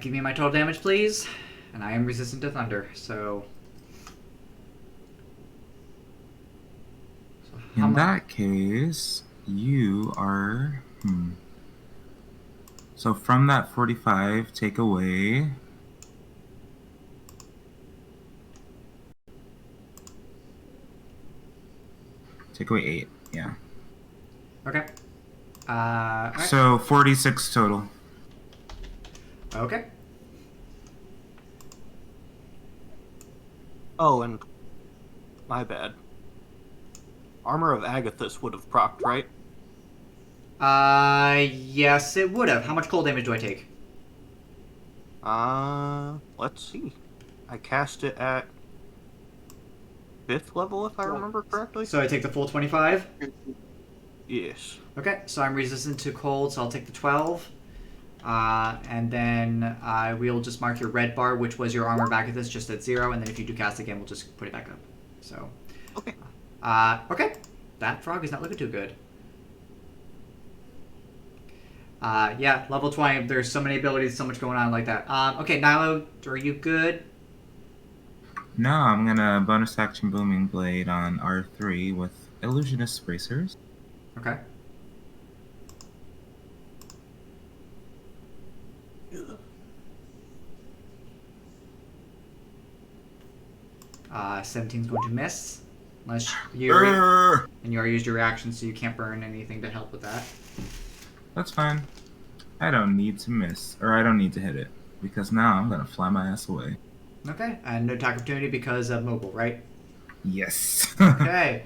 Give me my total damage, please. And I am resistant to thunder, so... In that case, you are... So from that 45, take away... Take away 8, yeah. Okay. Alright. So 46 total. Okay. Oh, and my bad. Armor of Agathis would have procced, right? Yes, it would have. How much cold damage do I take? Let's see. I cast it at 5th level, if I remember correctly. So I take the full 25? Yes. Okay, so I'm resistant to cold, so I'll take the 12. And then we'll just mark your red bar, which was your armor back at this, just at 0. And then if you do cast again, we'll just put it back up. So, Okay. Okay. That frog is not looking too good. Yeah, level 20. There's so many abilities, so much going on like that. Okay, Nilo, are you good? No, I'm gonna bonus action Booming Blade on R3 with Illusionist Bracers. Okay. Uh, 17's going to miss. Unless you and you already used your reaction, so you can't burn anything to help with that. That's fine. I don't need to miss, or I don't need to hit it, because now I'm gonna fly my ass away. Okay, and no attack opportunity because of mobile, right? Yes. Okay.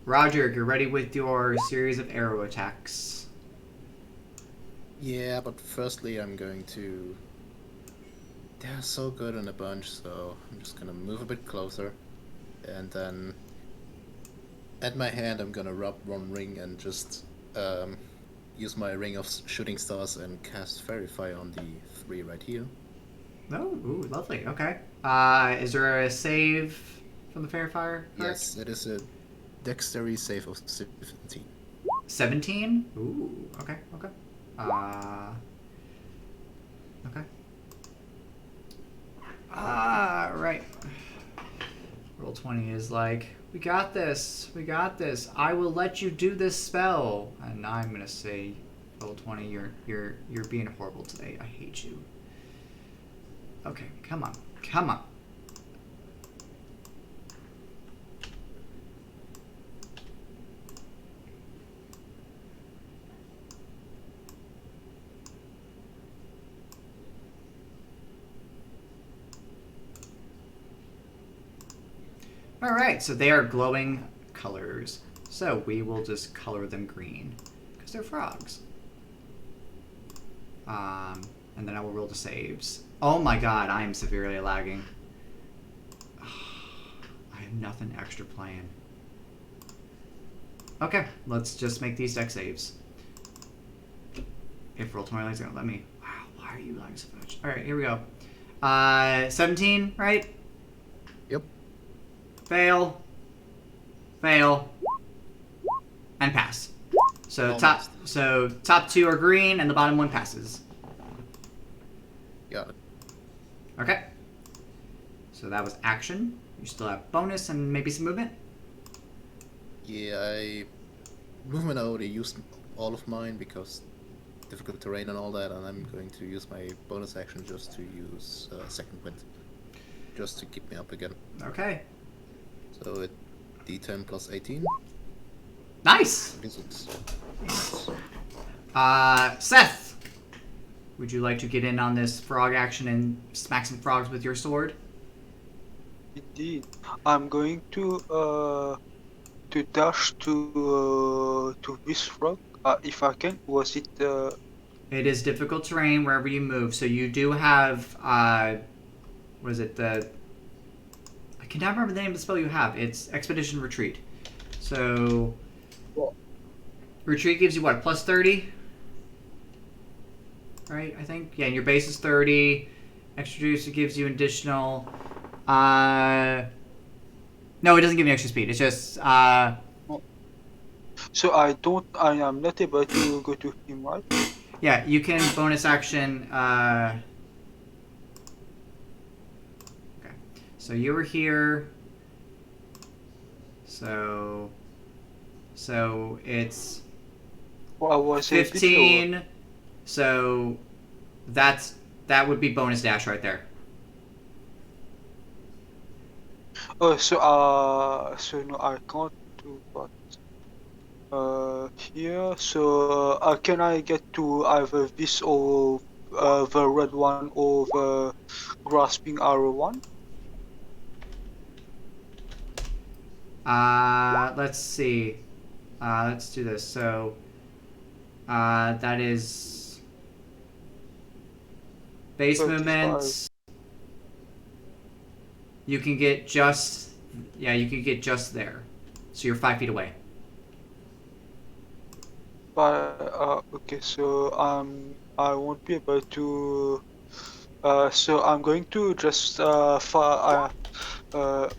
Roger, you're ready with your series of arrow attacks. Yeah, but firstly I'm going to... They're so good in a bunch, so I'm just gonna move a bit closer. And then... At my hand I'm gonna rub one ring and just use my ring of shooting stars and cast Fairy Fire on the 3 right here. Oh, ooh, lovely. Okay. Is there a save from the Fairy Fire? Correct? Yes, it is a dexterity save of 17. 17? Ooh, okay, okay. Okay. Right. Roll 20 is like, we got this, we got this. I will let you do this spell. And I'm gonna say, roll 20, you're being horrible today. I hate you. Okay, come on, come on. All right, so they are glowing colors. So we will just color them green because they're frogs. And then I will roll the saves. Oh my god, I am severely lagging. I have nothing extra playing. Okay, let's just make these deck saves. If roll 20 is gonna let me. Wow, why are you lagging so much? All right, here we go. 17, right? Yep. Fail. Fail. And pass. So Almost. top 2 are green and the bottom 1 passes. Got it. Okay. So that was action. You still have bonus and maybe some movement. Yeah, movement I already used all of mine because difficult terrain and all that, and I'm going to use my bonus action just to use second wind, just to keep me up again. Okay. So it D10 plus 18. Nice. Nice. Seth. Would you like to get in on this frog action and smack some frogs with your sword? Indeed. I'm going to dash to this frog if I can. Was it It is difficult terrain wherever you move, so you do have what is it, I cannot remember the name of the spell you have. It's Expedition Retreat. So What? Retreat gives you what, plus 30? Right, I think. Yeah, and your base is 30. Extra juice, it gives you additional. No, it doesn't give you extra speed. It's just. so I am not able to go to him, right? Yeah, you can bonus action. Okay, so you were here. So it's Or I was a bit 15. So that would be bonus dash right there. lower. So no, I can't do that. Here. So can I get to either this or the red one or the grasping arrow one? Let's see. Let's do this. So that is base 35. movements. You can get just there. So you're 5 feet away. But okay, so I won't be able to. So I'm going to just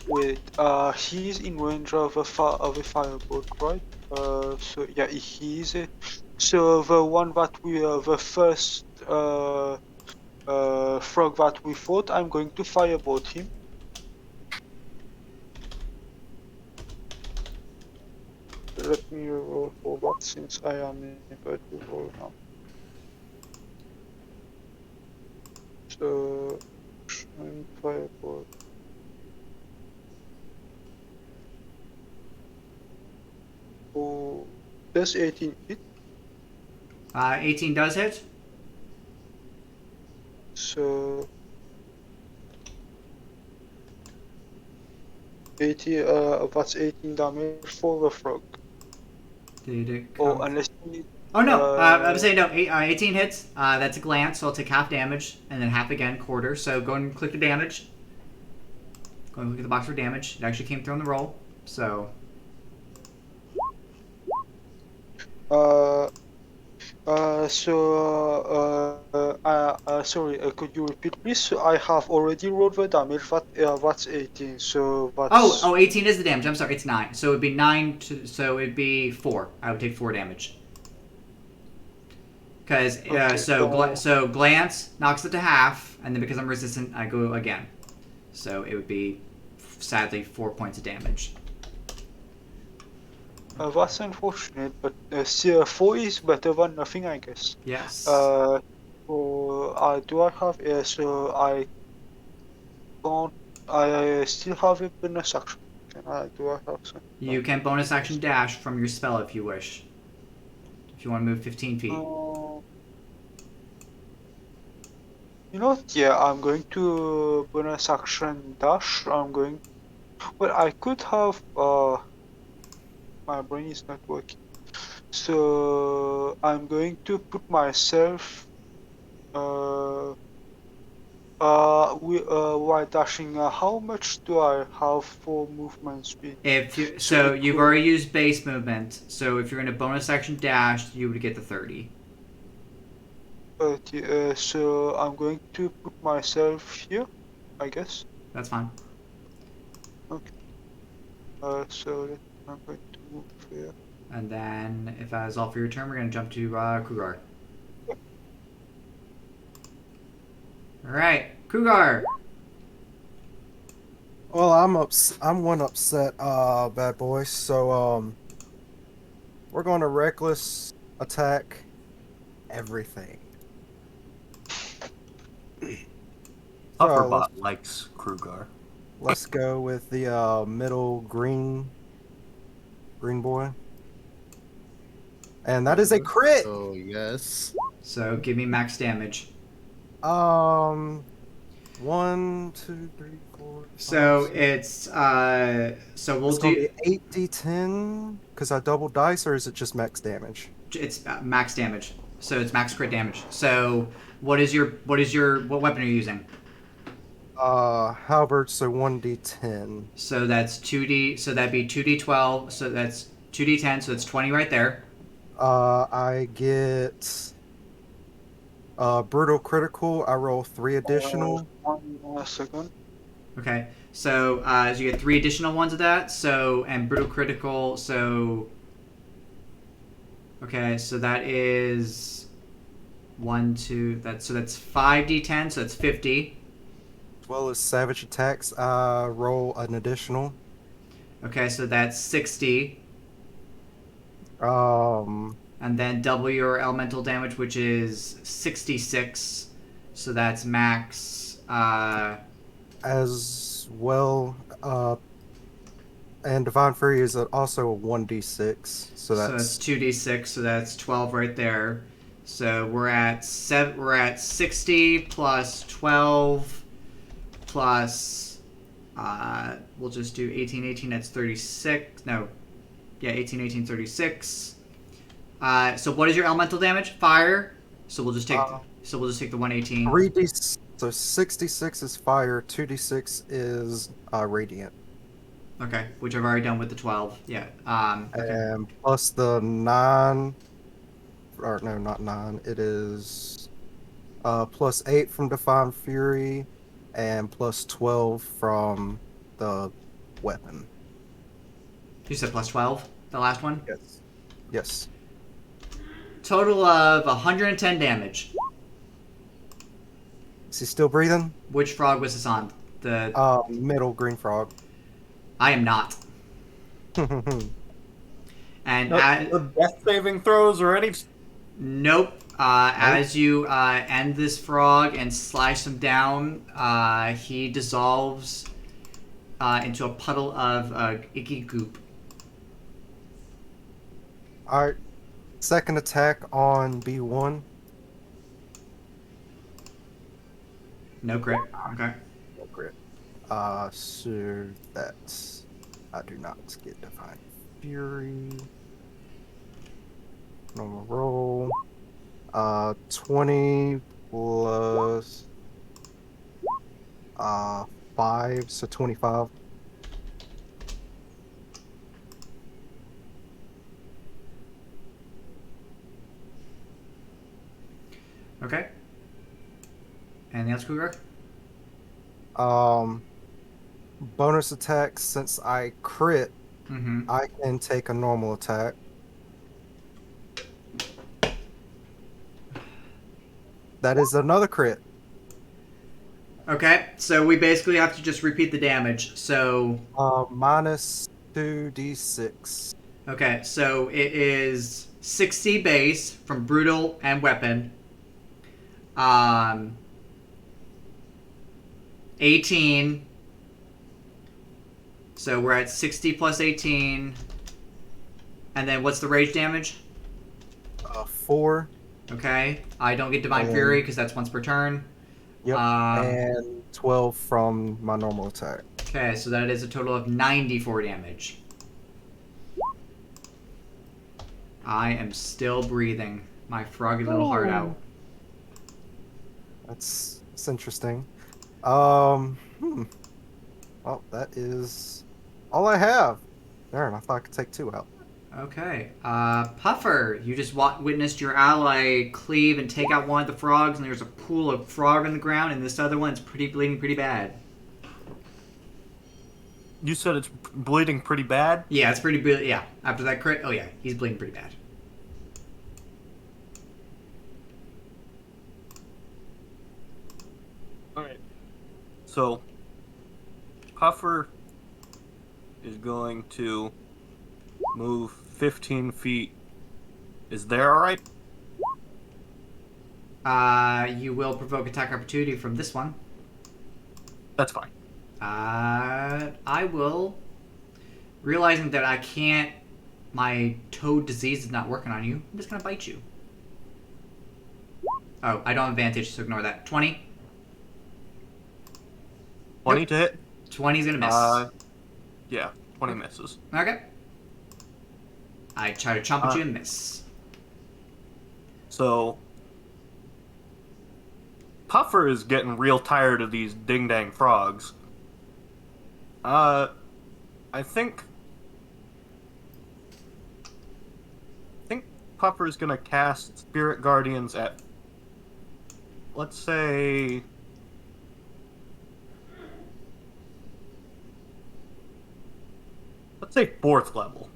wait. He's in range of a firebolt, right? So yeah, he is. So the one that the first frog that we fought, I'm going to firebolt him. Let me roll for that since I am able to roll now. So and firebolt. Oh, does 18 hit? 18 does hit. So 80. That's 18 damage for the frog. Did it Oh, come? unless he. Oh no, I would say no. 18 hits. That's a glance, so I'll take half damage, and then half again, quarter. So go and click the damage. Go and look at the box for damage. It actually came through on the roll. So Sorry, could you repeat please? So I have already rolled the damage, that's 18, so that's... oh, 18 is the damage. I'm sorry, it's 9. So it'd be 9 to, so it'd be 4. I would take 4 damage. Because Okay, so glance knocks it to half, and then because I'm resistant, I go again. So it would be sadly 4 points of damage. That's unfortunate, but still, 4 is better than nothing, I guess. Yes. So, do I have... so I can't... I still have a bonus action. Do I have some? You can bonus action dash from your spell if you wish. If you want to move 15 feet. You know what? Yeah, I'm going to bonus action dash. I'm going... Well, I could have... my brain is not working. So I'm going to put myself while dashing. How much do I have for movement speed? If you So you've already used base movement, so if you're going to bonus action dash, you would get the 30. So I'm going to put myself here, I guess. That's fine. Okay. So I'm going to move here. And then, if that is all for your turn, we're going to jump to Kugar. Alright, Kugar! Well, I'm one upset, bad boy. So, we're going to reckless attack everything. Pufferbot likes Krugar. Let's go with the middle green boy. And that is a crit! Oh, yes. So, give me max damage. 1, 2, 3, 4. So, 5, 6. it's, so we'll It's gonna do... be 8d10, because I double dice, or is it just max damage? It's max damage. So, it's max crit damage. So, what weapon are you using? Halberd, so 1d10. So that's 2d, so that'd be 2d12, so that's 2d10, so that's 20 right there. I get brutal critical. I roll 3 additional. 1 second. Okay, so you get 3 additional ones of that, so, and brutal critical, so, okay, so that is 1, 2, that's 5d10, so that's 50. As well as savage attacks, I roll an additional. Okay, so that's 60. And then double your elemental damage, which is 66. So that's max. As well, and Divine Fury is also a 1d6. So that's 2d6. So that's 12 right there. So we're at 60 plus 12 plus. We'll just do 18. That's 36. No. Yeah, 18, 18, 36. So what is your elemental damage? Fire. So we'll just take. We'll just take the 118. 3d. So 66 is fire. 2d6 is radiant. Okay, which I've already done with the 12. Yeah. Okay. And plus the 9, or no, not 9. It is plus 8 from Divine Fury, and plus 12 from the weapon. You said plus 12. The last one. Yes. Yes. Total of 110 damage. Is he still breathing? Which frog was this on? The. Middle green frog. I am not. And The death saving throws or any. nope. As you end this frog and slice him down, he dissolves into a puddle of icky goop. Alright. Second attack on B1. No crit. Okay. No crit. So that's... I do not get Divine Fury. Normal roll. 20 plus 5, so 25. Okay. Anything else, Cougar? Bonus attack, since I crit, Mm-hmm. I can take a normal attack. That is another crit. Okay, so we basically have to just repeat the damage. So, Minus 2d6. okay, so it is 60 base from brutal and weapon. 18. So we're at 60 plus 18. And then what's the rage damage? 4. Okay, I don't get Divine Fury because that's once per turn. Yep. And 12 from my normal attack. Okay, so that is a total of 94 damage. I am still breathing my froggy little heart out. That's interesting. Well, that is all I have. Darn, I thought I could take 2 out. Okay, Puffer, you just witnessed your ally cleave and take out one of the frogs, and there's a pool of frog on the ground, and this other one's bleeding pretty bad. You said it's bleeding pretty bad? Yeah, it's pretty bad. Yeah, after that crit, oh yeah, he's bleeding pretty bad. Alright. So, Puffer is going to move 15 feet. Is there alright? You will provoke attack opportunity from this one. That's fine. I will. Realizing that I can't, my toad disease is not working on you, I'm just gonna bite you. Oh, I don't have advantage, so ignore that. 20? 20 to hit? 20's gonna miss. Yeah, 20 misses. Okay. I try to chomp at you and miss. So, Puffer is getting real tired of these ding-dang frogs. I think Puffer's gonna cast Spirit Guardians at, let's say, let's say 4th level.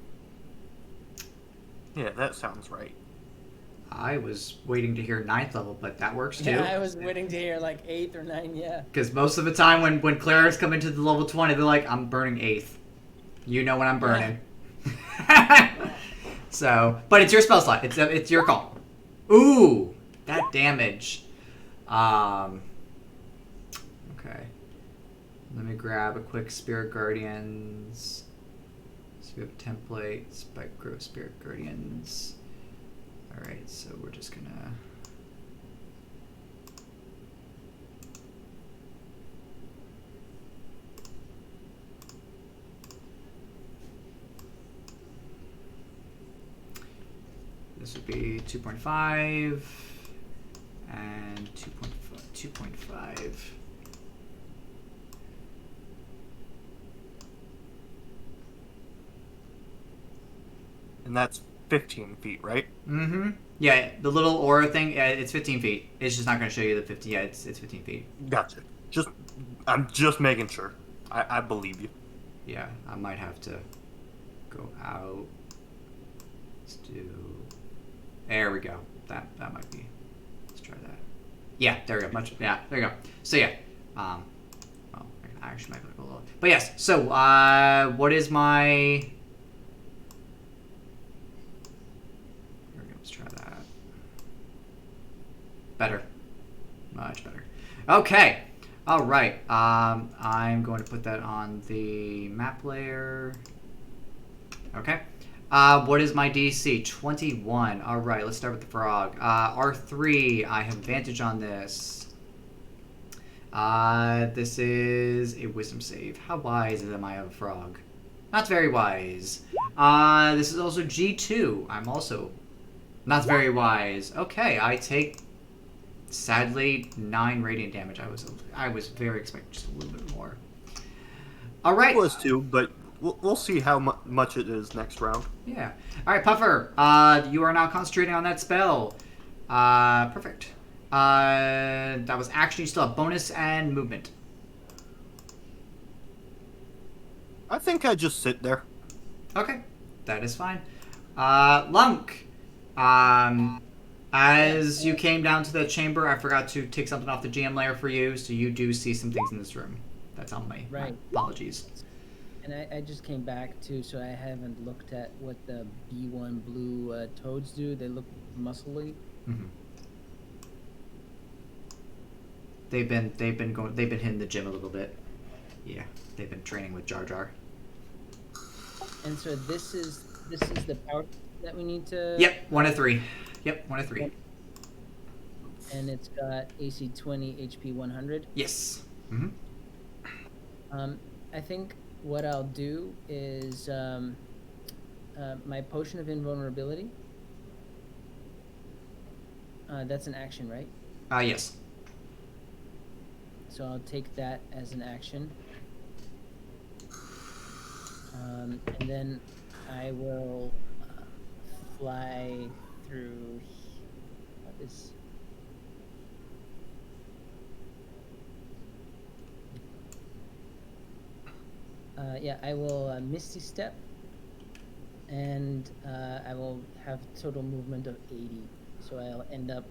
Yeah, that sounds right. I was waiting to hear 9th level, but that works too. Yeah, I was waiting to hear like 8th or 9th, yeah. Because most of the time when clerics come into the level 20, they're like, I'm burning 8th. You know when I'm burning. So, but it's your spell slot. It's your call. Ooh, that damage. Okay. Let me grab a quick Spirit Guardians. So we have a template, Spike Growth Spirit Guardians. Alright, so we're just gonna... this would be 2.5 and 2.5. And that's 15 feet, right? Mm-hmm. Yeah, the little aura thing, yeah, it's 15 feet. It's just not going to show you the 50. Yeah, it's 15 feet. Gotcha. I'm just making sure. I believe you. Yeah, I might have to go out. Let's do. There we go. That might be. Let's try that. Yeah, there we go. Yeah, there you go. So yeah, well, I actually might go a little. But yes. So what is my? There we go. Let's try that. Better. Much better. Okay. All right. I'm going to put that on the map layer. Okay. What is my DC? 21. All right. Let's start with the frog. R3. I have advantage on this. This is a wisdom save. How wise am I of a frog? Not very wise. This is also G2. I'm also not very wise. Okay. I take. Sadly, 9 radiant damage. I was very expecting just a little bit more. All right. It was 2, but we'll see how much it is next round. Yeah. All right, Puffer. You are now concentrating on that spell. Perfect. That was action. You still have bonus and movement. I think I just sit there. Okay, that is fine. Lunk. As you came down to the chamber, I forgot to take something off the GM layer for you, so you do see some things in this room. That's on me. Right. Apologies. And I just came back too, so I haven't looked at what the B1 blue toads do. They look muscly. Mm-hmm. They've been hitting the gym a little bit. Yeah, they've been training with Jar Jar. And so this is the power that we need to. Yep, 1 of 3. Yep, 1 of 3. And it's got AC 20, HP 100. Yes. Mm-hmm. I think what I'll do is my potion of invulnerability. That's an action, right? Yes. So I'll take that as an action. And then I will fly through. What is? Yeah, I will Misty Step, and I will have total movement of 80. So I'll end up.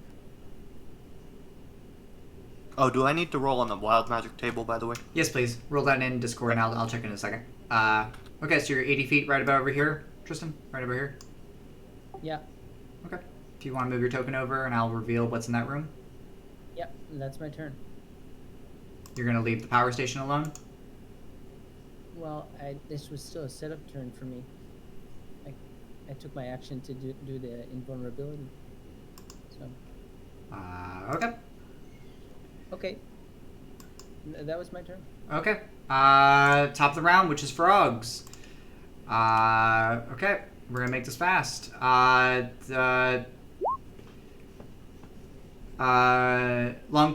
Oh, do I need to roll on the wild magic table, by the way? Yes, please. Roll that in Discord, and I'll check in a second. Okay, so you're 80 feet right about over here, Tristan? Right over here? Yeah. Okay. If you want to move your token over, and I'll reveal what's in that room. Yep, that's my turn. You're going to leave the power station alone? Well, this was still a setup turn for me. I took my action to do the invulnerability. So. Okay. Okay. That was my turn. Okay. Top of the round, which is frogs. Okay. We're going to make this fast. Lunk,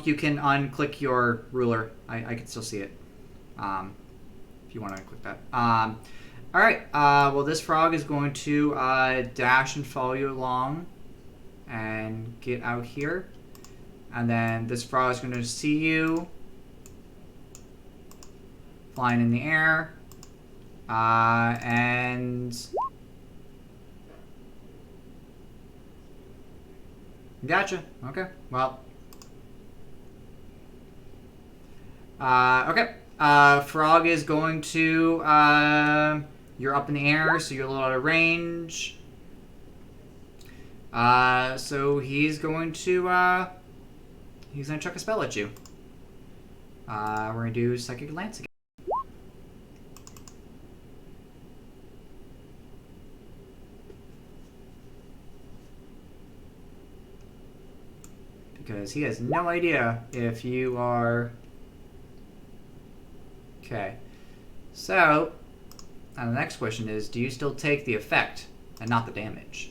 you can unclick your ruler. I can still see it. If you want to click that. All right. Well, this frog is going to dash and follow you along and get out here. And then this frog is going to see you flying in the air. And gotcha. Okay. Well. Okay. Frog is going to. You're up in the air, so you're a little out of range. So he's going to. He's going to chuck a spell at you. We're going to do Psychic Lance again. Because he has no idea if you are... Okay. So, and the next question is, do you still take the effect and not the damage?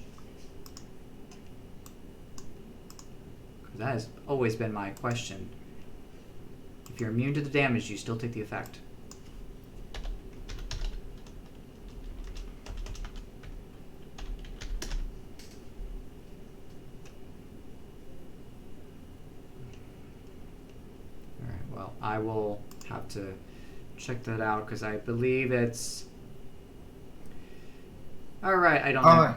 That has always been my question. If you're immune to the damage, you still take the effect. Alright, well, I will have to check that out because I believe it's... Alright, I don't know.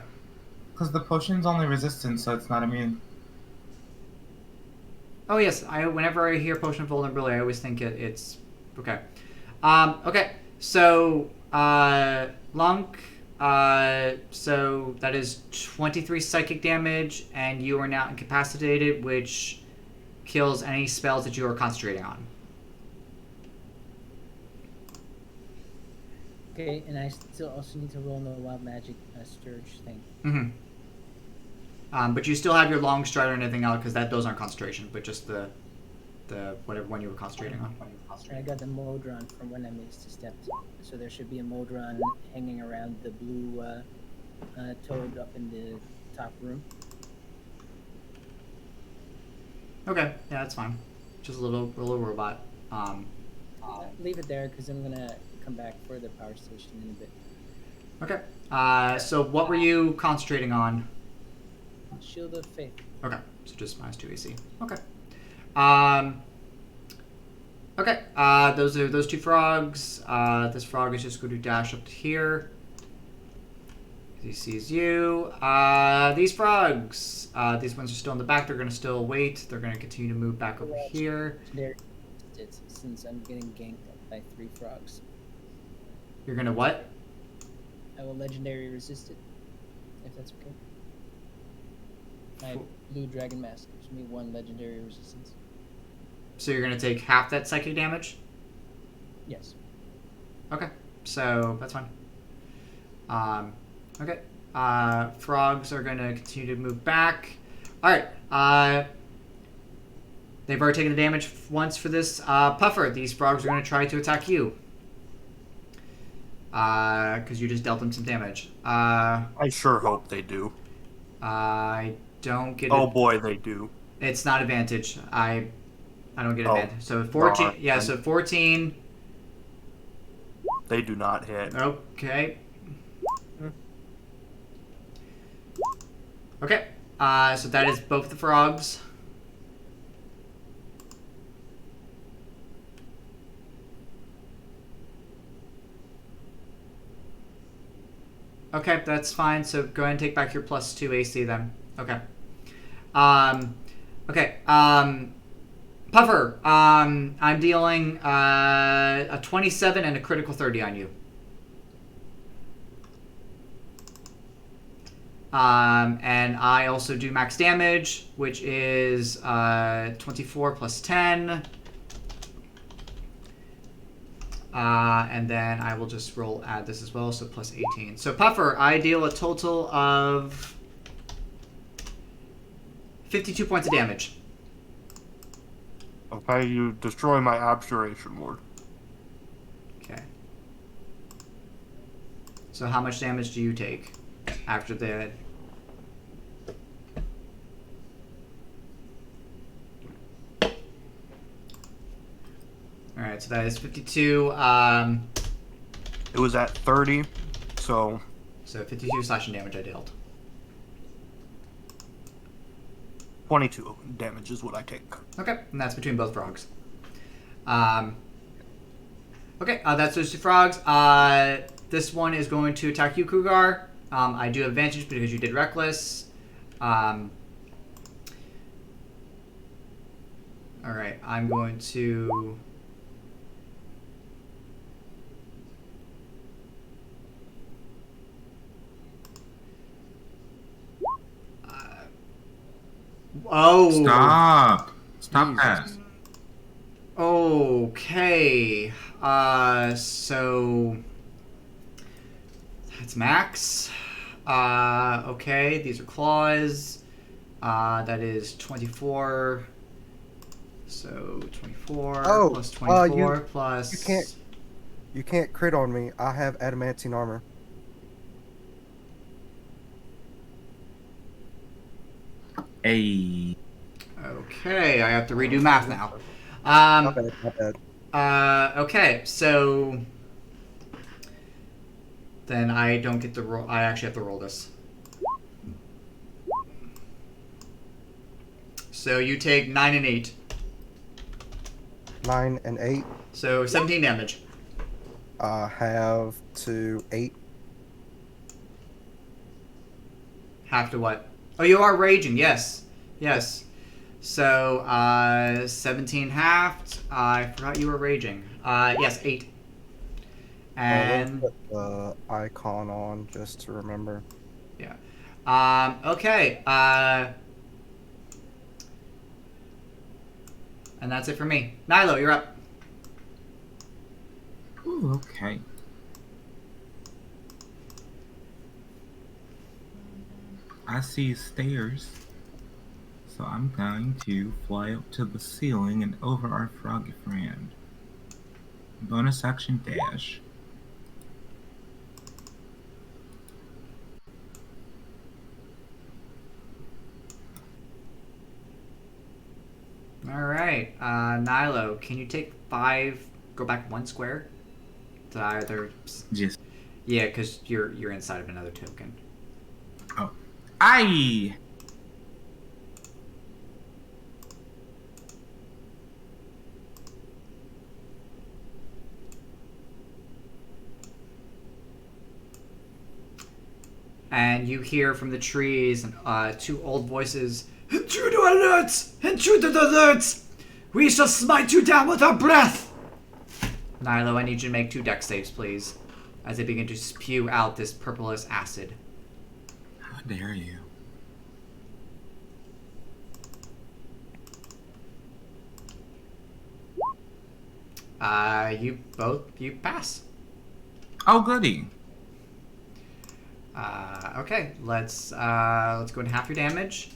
Because the potion's only resistant, so it's not immune. Oh yes, whenever I hear potion of vulnerability, I always think it's okay. Okay, so Lunk, so that is 23 psychic damage, and you are now incapacitated, which kills any spells that you are concentrating on. Okay, and I still also need to roll the wild magic Sturge thing. Mm-hmm. But you still have your long strider and everything else because those aren't concentration, but just the whatever one you were concentrating on. I got the Modron from when I missed a step, so there should be a Modron hanging around the blue toad up in the top room. Okay, yeah, that's fine. Just a little robot. Leave it there because I'm gonna come back for the power station in a bit. Okay. So what were you concentrating on? Shield of Faith. Okay, so just -2 AC. Okay. Okay. Those are those two frogs. This frog is just going to dash up to here. He sees you. These frogs. These ones are still in the back. They're going to still wait. They're going to continue to move back over here. Since I'm getting ganked up by 3 frogs. You're going to what? I will legendary resist it, if that's okay. My blue dragon mask gives me 1 legendary resistance. So you're going to take half that psychic damage? Yes. Okay, so that's fine. Okay. Frogs are going to continue to move back. Alright. They've already taken the damage once for this. Puffer, these frogs are going to try to attack you. Because you just dealt them some damage. I sure hope they do. I don't get it. Oh boy, they do. It's not advantage. I don't get advantage. So 14. God. Yeah, so 14. They do not hit. Okay. Okay. So that is both the frogs. Okay, that's fine. So go ahead and take back your +2 AC then. Okay. Okay. Puffer, I'm dealing a 27 and a critical 30 on you. And I also do max damage, which is 24 plus 10. And then I will just add this as well, so plus 18. So Puffer, I deal a total of 52 points of damage. Okay, you destroy my abjuration ward. Okay. So how much damage do you take after the... Alright, so that is 52. It was at 30, so... So 52 slashing damage I dealt. 22 damage is what I take. Okay, and that's between both frogs. Okay, that's those 2 frogs. This one is going to attack you, Cougar. I do have advantage because you did Reckless. Alright, I'm going to... Oh! Stop that. Okay. So that's max. Okay, these are claws. That is 24. So 24 plus 24 plus... You can't crit on me. I have adamantine armor. Hey. Okay, I have to redo math now. Okay, my bad. Okay, so then I don't get to roll. I actually have to roll this. So you take 9 and 8. 9 and 8. So 17 damage. Have to 8. Half to what? Oh, you are raging. Yes. Yes. So 17 halved. I forgot you were raging. Yes, 8. Let's And put the icon on just to remember. yeah. Okay. And that's it for me. Nilo, you're up. Ooh, okay. I see stairs, so I'm going to fly up to the ceiling and over our froggy friend. Bonus action dash. All right. Nilo, can you take 5? Go back 1 square to either. Just. Yeah, because you're inside of another token. Oh. Aye! And you hear from the trees 2 old voices. Intruder alerts! Intruder alerts! We shall smite you down with our breath! Nilo, I need you to make 2 dex saves, please, as they begin to spew out this purplish acid. How dare you? You pass. Oh, goody. Okay, let's go and half your damage,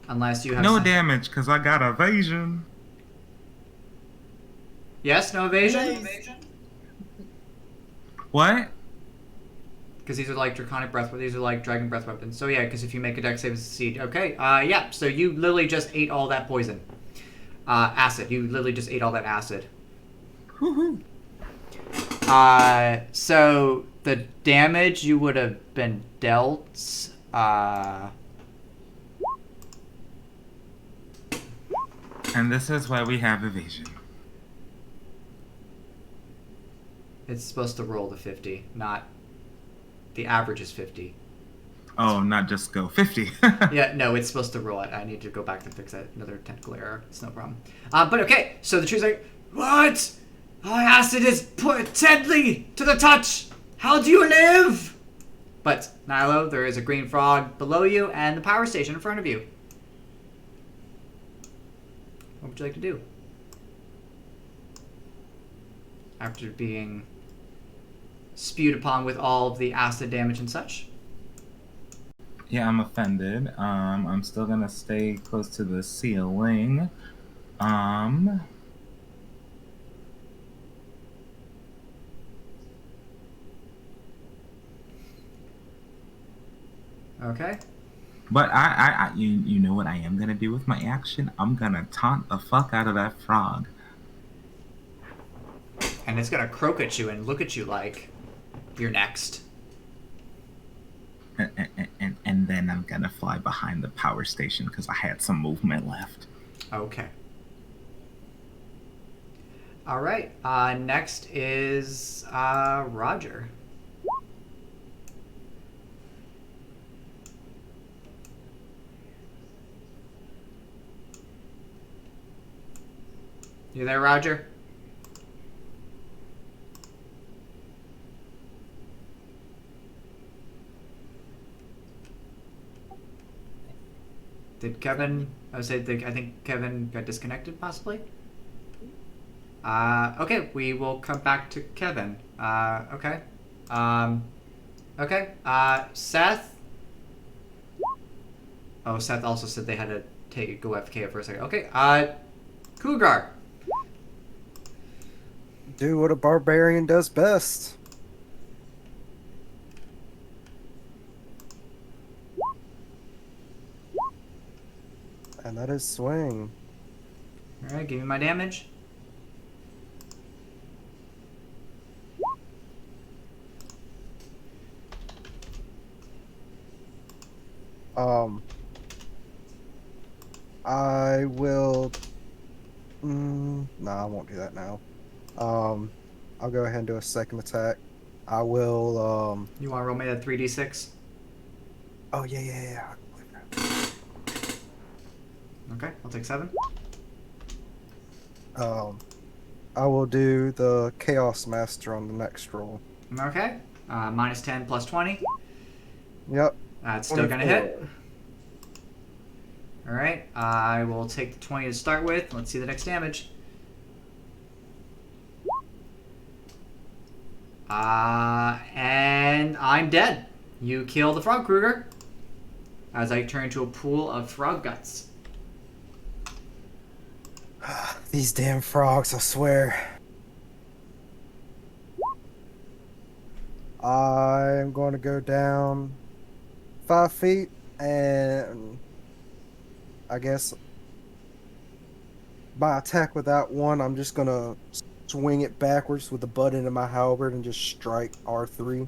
unless you have No some... damage, because I got evasion. Yes, no evasion. Nice. What? Because these are like draconic breath, these are like dragon breath weapons. So yeah, because if you make a dex save, succeed. Okay, yeah. So you literally just ate all that poison, acid. You literally just ate all that acid. Woohoo. So the damage you would have been dealt. And this is why we have evasion. It's supposed to roll the 50, not the average is 50. Oh, not just go 50. Yeah, no, it's supposed to roll it. I need to go back and fix that. Another technical error. It's no problem. But okay, so the tree's like, what? Acid is deadly to the touch. How do you live? But, Nilo, there is a green frog below you and the power station in front of you. What would you like to do? After being spewed upon with all of the acid damage and such. Yeah, I'm offended. I'm still gonna stay close to the ceiling. Okay. But you know what I am gonna do with my action? I'm gonna taunt the fuck out of that frog. And it's gonna croak at you and look at you like you're next. And then I'm gonna fly behind the power station because I had some movement left. Okay. All right. Next is Roger. You there, Roger? Did Kevin? I think Kevin got disconnected, possibly. Okay, we will come back to Kevin. Okay. Okay. Seth. Oh, Seth also said they had to go FK for a second. Okay. Cougar. Do what a barbarian does best. And that is swing. Alright, give me my damage. I will. Nah, I won't do that now. I'll go ahead and do a second attack. I will. You want to roll me that 3d6? Oh yeah. Okay, I'll take 7. I will do the Chaos Master on the next roll. Okay. Minus 10 plus 20. Yep. That's still going to 24. hit. Alright, I will take the 20 to start with. Let's see the next damage. And I'm dead. You kill the Frog Kruger as I turn into a pool of frog guts. These damn frogs, I swear. I'm going to go down 5 feet, and I guess my attack with that one, I'm just going to swing it backwards with the butt end of my halberd and just strike R3.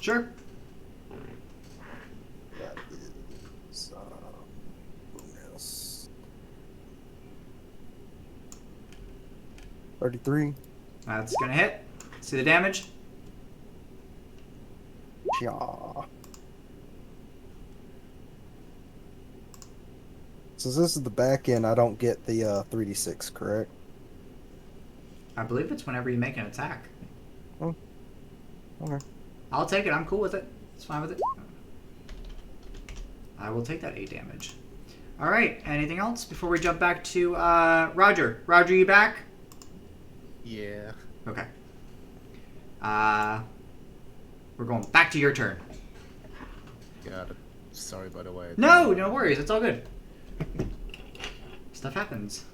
Sure. That is, bonus. 33. That's going to hit. See the damage? Yeah. Since this is the back end, I don't get the 3d6, correct? I believe it's whenever you make an attack. Oh. Okay. I'll take it. I'm cool with it. It's fine with it. I will take that 8 damage. Alright, anything else before we jump back to Roger? Roger, you back? Yeah. Okay. We're going back to your turn. God, sorry by the way. No worries. It's all good. Stuff happens.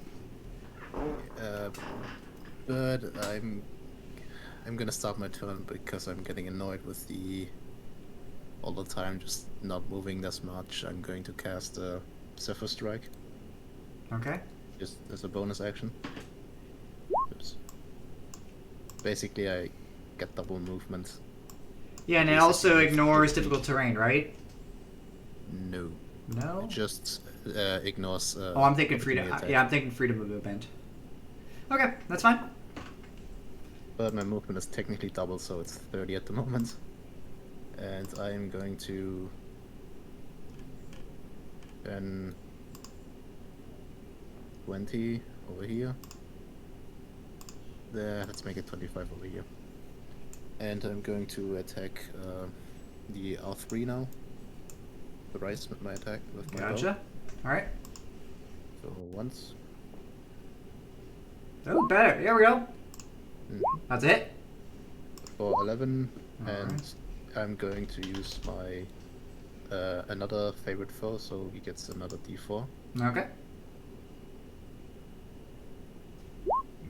But I'm gonna stop my turn because I'm getting annoyed with all the time just not moving this much. I'm going to cast a Zephyr Strike Okay. just as a bonus action. Oops. Basically, I get double movement. Yeah, and it also ignores difficult terrain, right? No, No? it just ignores. Oh, I'm thinking freedom. opportunity attack. Yeah, I'm thinking freedom of movement. Okay, that's fine. But my movement is technically double, so it's 30 at the moment. And I am going to then 20 over here. There, let's make it 25 over here. And I'm going to attack the R3 now. The rise with my attack with my bow. Gotcha. Alright. So once. Oh, better. Here we go. Mhm. That's a hit. For 11, Alright. and I'm going to use my another favorite foe, so he gets another D4. Okay.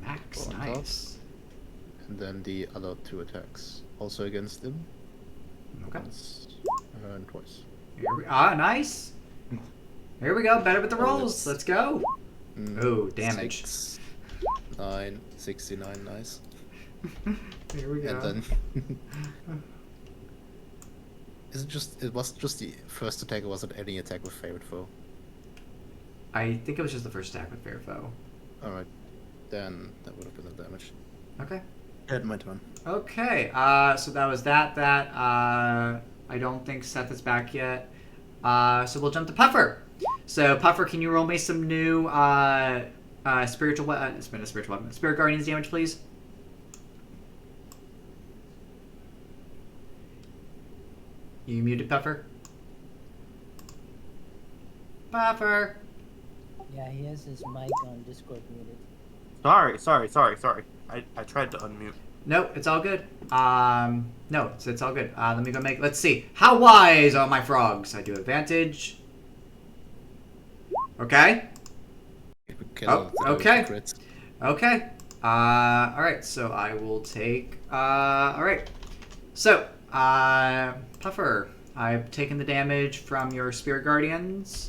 Max, Go on top. nice. And then the other 2 attacks, also against him. Okay. Once and twice. Nice. Here we go. Better with the Oh, rolls. it's- Let's go. Mm, Oh, damage. 6, 9, 69, nice. Here we go. And then it was just the first attack, or was it any attack with favorite foe? I think it was just the first attack with Fair Foe. Alright. Then that would have been the damage. Okay. Had my turn. Okay. So that was that. I don't think Seth is back yet. So we'll jump to Puffer. So Puffer, can you roll me some new spiritual weapon? Spirit Guardians damage, please. You muted, Puffer? Puffer! Yeah, he has his mic on Discord muted. Sorry. I tried to unmute. Nope, it's all good. No, it's all good. Let me go let's see. How wise are my frogs? I do advantage. Okay. Kill the okay. crits. Okay. Alright, so I will take, alright. So, Puffer, I've taken the damage from your Spirit Guardians.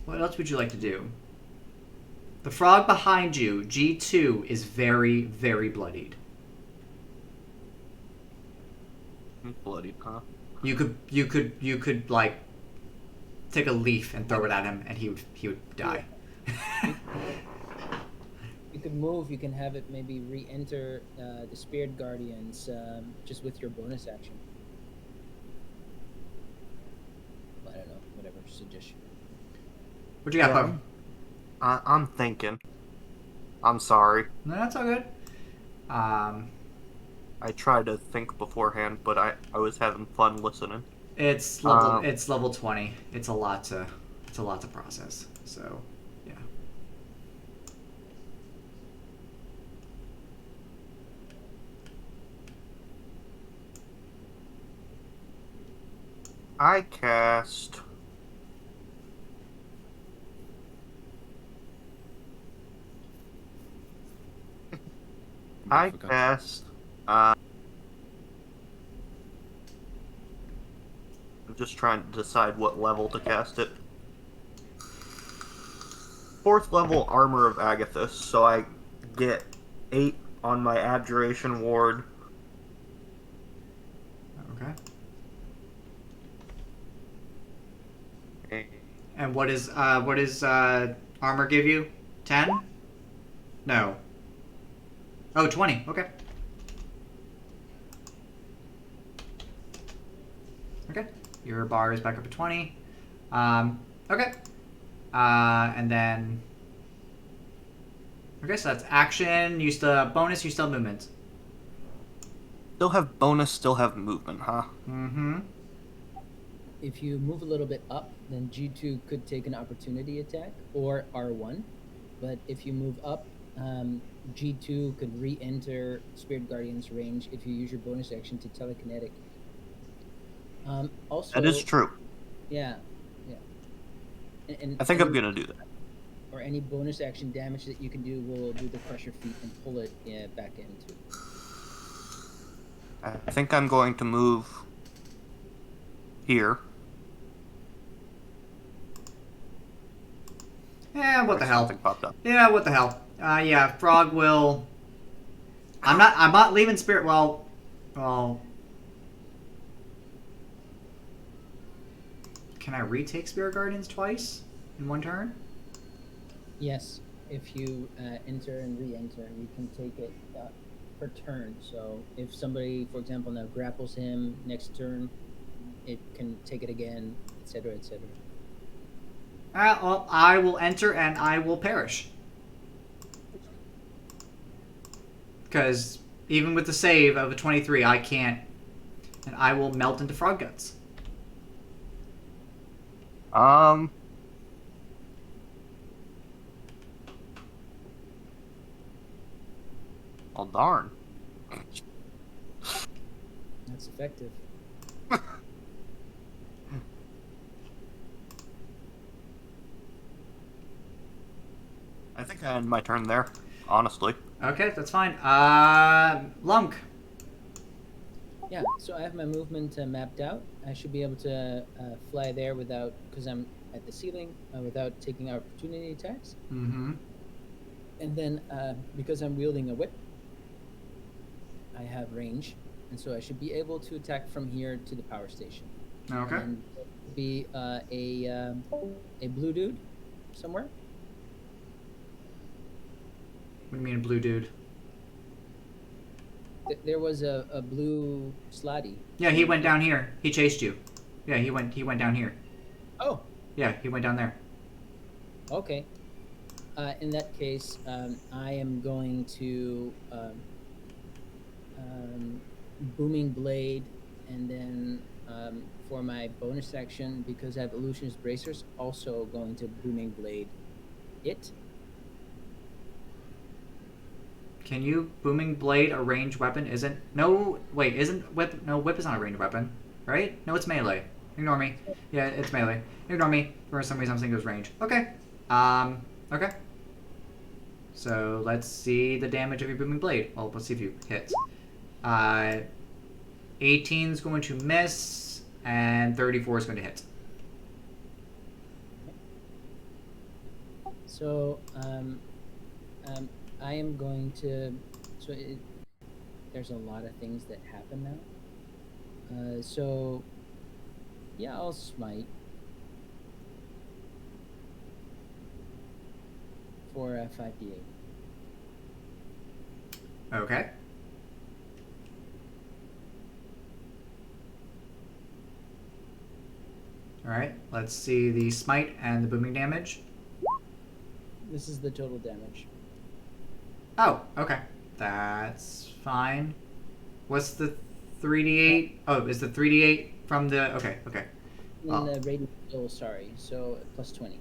What else would you like to do? The frog behind you, G2, is very, very bloodied. Bloody, huh? You could like take a leaf and throw it at him, and he would die. You could move. You can have it maybe re-enter the Spirit Guardians just with your bonus action. I don't know. Whatever suggestion. What you got, Yeah. Pug? I'm thinking. I'm sorry. No, that's all good. I tried to think beforehand, but I was having fun listening. It's level 20. It's a lot to process. So, yeah. I cast. I forgot. cast. I'm just trying to decide what level to cast it. 4th level Armor of Agathis, so I get 8 on my Abjuration Ward. Okay. And what is armor give you? 10? No. Oh, 20. Okay. Okay. Your bar is back up to 20. Okay. And then... Okay, so that's action. You still have bonus, you still have movement. Still have bonus, still have movement, huh? Mm-hmm. If you move a little bit up, then G2 could take an opportunity attack, or R1. But if you move up, G2 could re-enter Spirit Guardian's range if you use your bonus action to telekinetic. Also, That is true. Yeah. And I think I'm gonna do that. Or any bonus action damage that you can do will do the Crusher feat and pull it back into. I think I'm going to move here. Yeah, what the hell? Something popped up. Yeah, what the hell? Yeah, Frog will... I'm not leaving Spirit... Well... Can I retake Spirit Guardians twice in one turn? Yes, if you enter and re-enter, you can take it per turn. So if somebody, for example, now grapples him next turn, it can take it again, etc., etc. Well, I will enter and I will perish. Because even with the save of a 23, I can't... And I will melt into frog guts. Oh, darn. That's effective. I think I end my turn there, honestly. Okay, that's fine. Lunk. Yeah, so I have my movement mapped out. I should be able to fly there without, because I'm at the ceiling, without taking opportunity attacks. Mm-hmm. And then because I'm wielding a whip, I have range, and so I should be able to attack from here to the power station. Okay. And be a blue dude somewhere. What do you mean, blue dude? There was a blue slotty. Yeah, he went down here. He chased you. Yeah, he went down here. Oh, Yeah, he went down there. okay. In that case, I am going to Booming Blade, and then for my bonus action, because I have Illusionist Bracers, also going to Booming Blade it. Can you booming blade a ranged weapon? Isn't whip is not a ranged weapon, right? No, it's melee. Ignore me. Yeah, it's melee. Ignore me. For some reason I'm thinking it was range. Okay. Okay. So let's see the damage of your booming blade. Well, let's see if you hit. 18 is going to miss, and 34 is going to hit. So I am going to. So there's a lot of things that happen now. So yeah, I'll smite for 5d8. Okay. All right. Let's see the smite and the booming damage. This is the total damage. Oh, okay. That's fine. What's the 3d8? Oh, is the 3d8 from the... Okay, okay. And Oh. the radiant soul, sorry. So plus 20.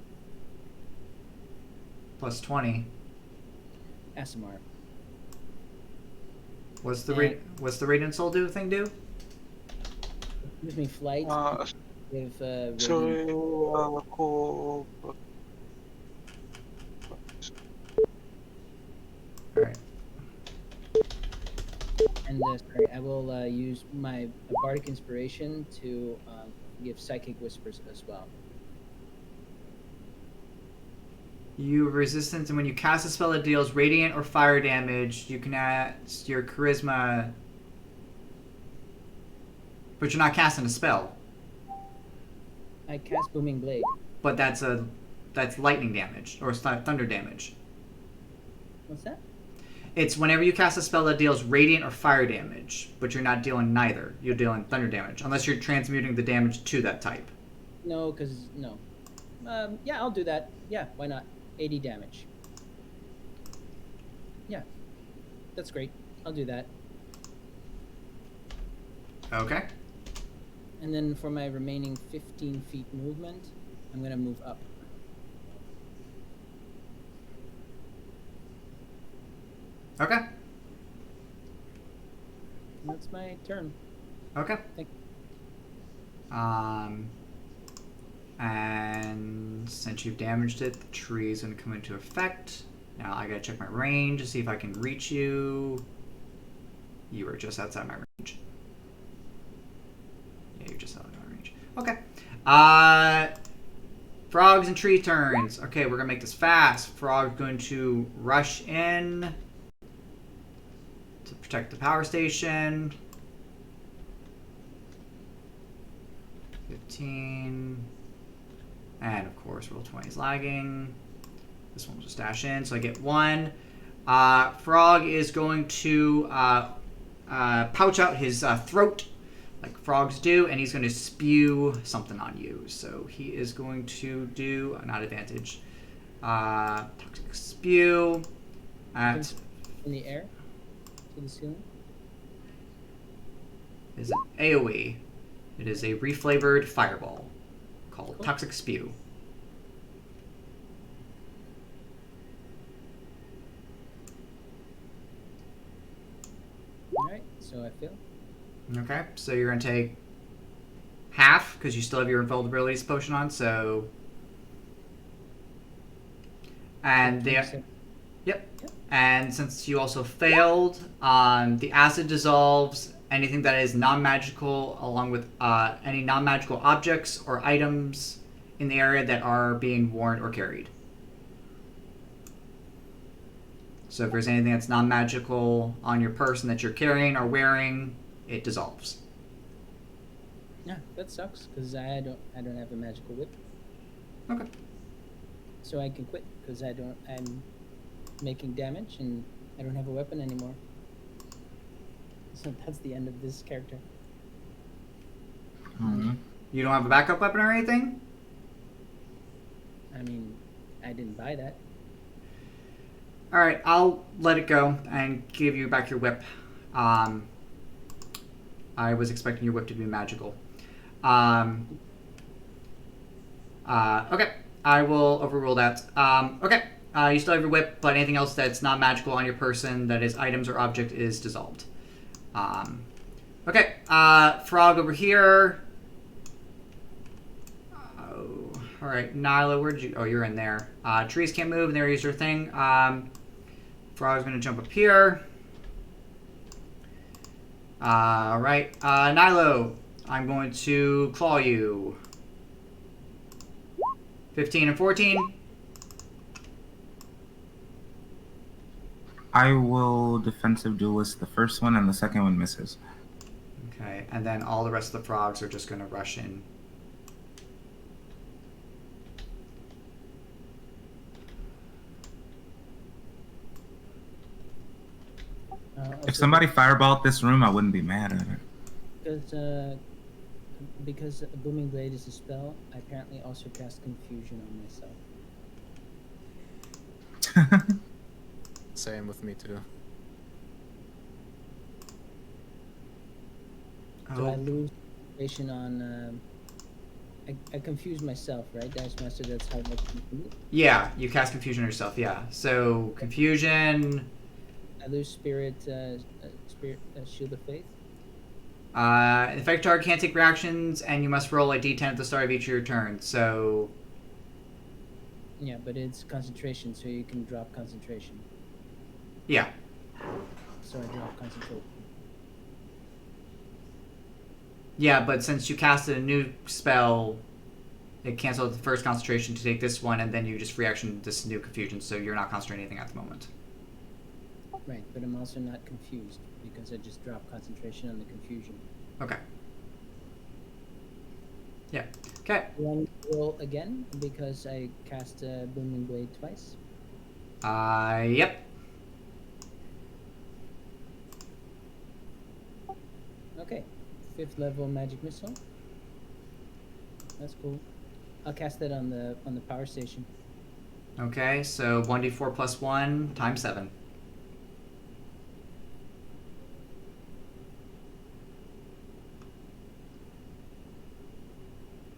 Plus 20. ASMR. What's the And- what's the radiant soul thing do? Gives me flight. Give radiant. Sorry, All right. And sorry, I will use my bardic inspiration to give psychic whispers as well. You have resistance, and when you cast a spell that deals radiant or fire damage, you can add your charisma. But you're not casting a spell. I cast booming blade. But that's lightning damage or thunder damage. What's that? It's whenever you cast a spell that deals radiant or fire damage, but you're not dealing neither. You're dealing thunder damage, unless you're transmuting the damage to that type. No, because no. Yeah, I'll do that. Yeah, why not? 80 damage. Yeah, that's great. I'll do that. Okay. And then for my remaining 15 feet movement, I'm gonna move up. Okay. That's my turn. Okay. Thank And since you've damaged it, the tree is going to come into effect. Now I gotta check my range to see if I can reach you. You are just outside my range. Yeah, you're just outside my range. Okay. Frogs and tree turns. Okay, we're gonna make this fast. Frog's going to rush in to protect the power station. 15. And of course, roll 20 is lagging. This one will just dash in, so I get 1. Frog is going to pouch out his throat, like frogs do, and he's going to spew something on you. So he is going to do, not advantage, toxic spew at... In the air? To the ceiling? Is an AoE. It is a reflavored fireball called Cool. Toxic Spew. Alright, so I fail. Okay, so you're going to take half, because you still have your invulnerability potion on, so... And the... 27. Yep. And since you also failed, the acid dissolves anything that is non-magical, along with any non-magical objects or items in the area that are being worn or carried. So if there's anything that's non-magical on your person that you're carrying or wearing, it dissolves. Yeah, that sucks because I don't have a magical whip, Okay. so I can quit because I'm making damage and I don't have a weapon anymore. So that's the end of this character. You don't have a backup weapon or anything? I mean, I didn't buy that. Alright, I'll let it go and give you back your whip. I was expecting your whip to be magical. Okay, I will overrule that. Okay, you still have your whip, but anything else that's not magical on your person that is items or object is dissolved. Okay, Frog over here. Oh, alright, Nyla, where did you... Oh, you're in there. Trees can't move, and there is your thing. Frog's gonna jump up here. Alright, Nilo, I'm going to claw you. 15 and 14. I will defensive duelist the first one, and the second one misses. Okay, and then all the rest of the frogs are just going to rush in. If somebody fireballed this room, I wouldn't be mad at Because Booming Blade is a spell, I apparently also cast Confusion on myself. it. Same with me too. Do I lose concentration on? I confuse myself, right, Dash Master? That's how much you do it? Yeah, you cast Confusion on yourself, yeah. So, Confusion... I lose Spirit, Shield of Faith? Infected target can't take reactions, and you must roll a d10 at the start of each of your turns, so... Yeah, but it's concentration, so you can drop concentration. Yeah. So I drop concentration. Yeah, but since you casted a new spell, it canceled the first concentration to take this one, and then you just reaction this new Confusion, so you're not concentrating anything at the moment. Right, but I'm also not confused, because I just dropped concentration on the confusion. Okay. Yeah. Okay. Do I need to roll again, because I cast Booming Blade twice? Yep. Okay. 5th level magic missile. That's cool. I'll cast that on the power station. Okay, so 1d4 plus 1 times 7.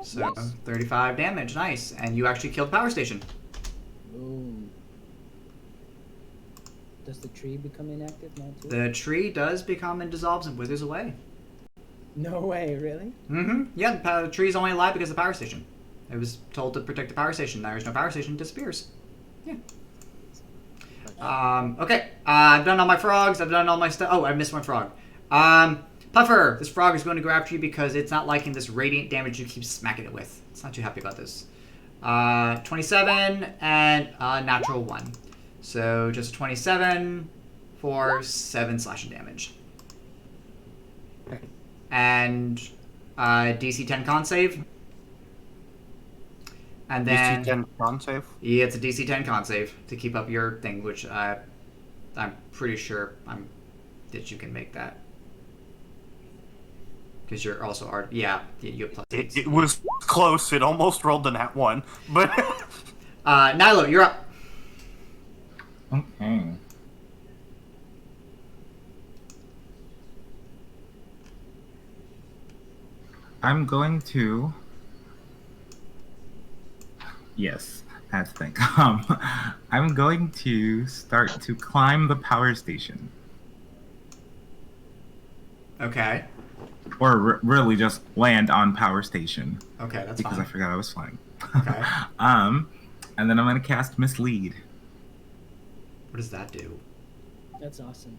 So, Nice. 35 damage, nice. And you actually killed the power station. Boom. Does the tree become inactive now too? The tree does become and dissolves and withers away. No way, really? Mm-hmm. Yeah, the tree's only alive because of the power station. It was told to protect the power station. There's no power station, it disappears. Yeah. Okay. I've done all my frogs. I've done all my stuff. Oh, I missed one frog. Puffer, this frog is going to go after you because it's not liking this radiant damage you keep smacking it with. It's not too happy about this. 27 and natural 1. So just 27 for 7 slashing damage. And DC 10 con save. And then DC 10 con save? Yeah, it's a DC 10 con save to keep up your thing, which I'm pretty sure that you can make that. Because you're also yeah, you have plus 8. It was close. It almost rolled the nat 1. But Nilo, you're up. Okay. I'm going to... Yes, that's the thing. I'm going to start to climb the power station. Okay. Or really just land on power station. Okay, that's because fine. I forgot I was flying. Okay. And then I'm going to cast Mislead. What does that do? That's awesome.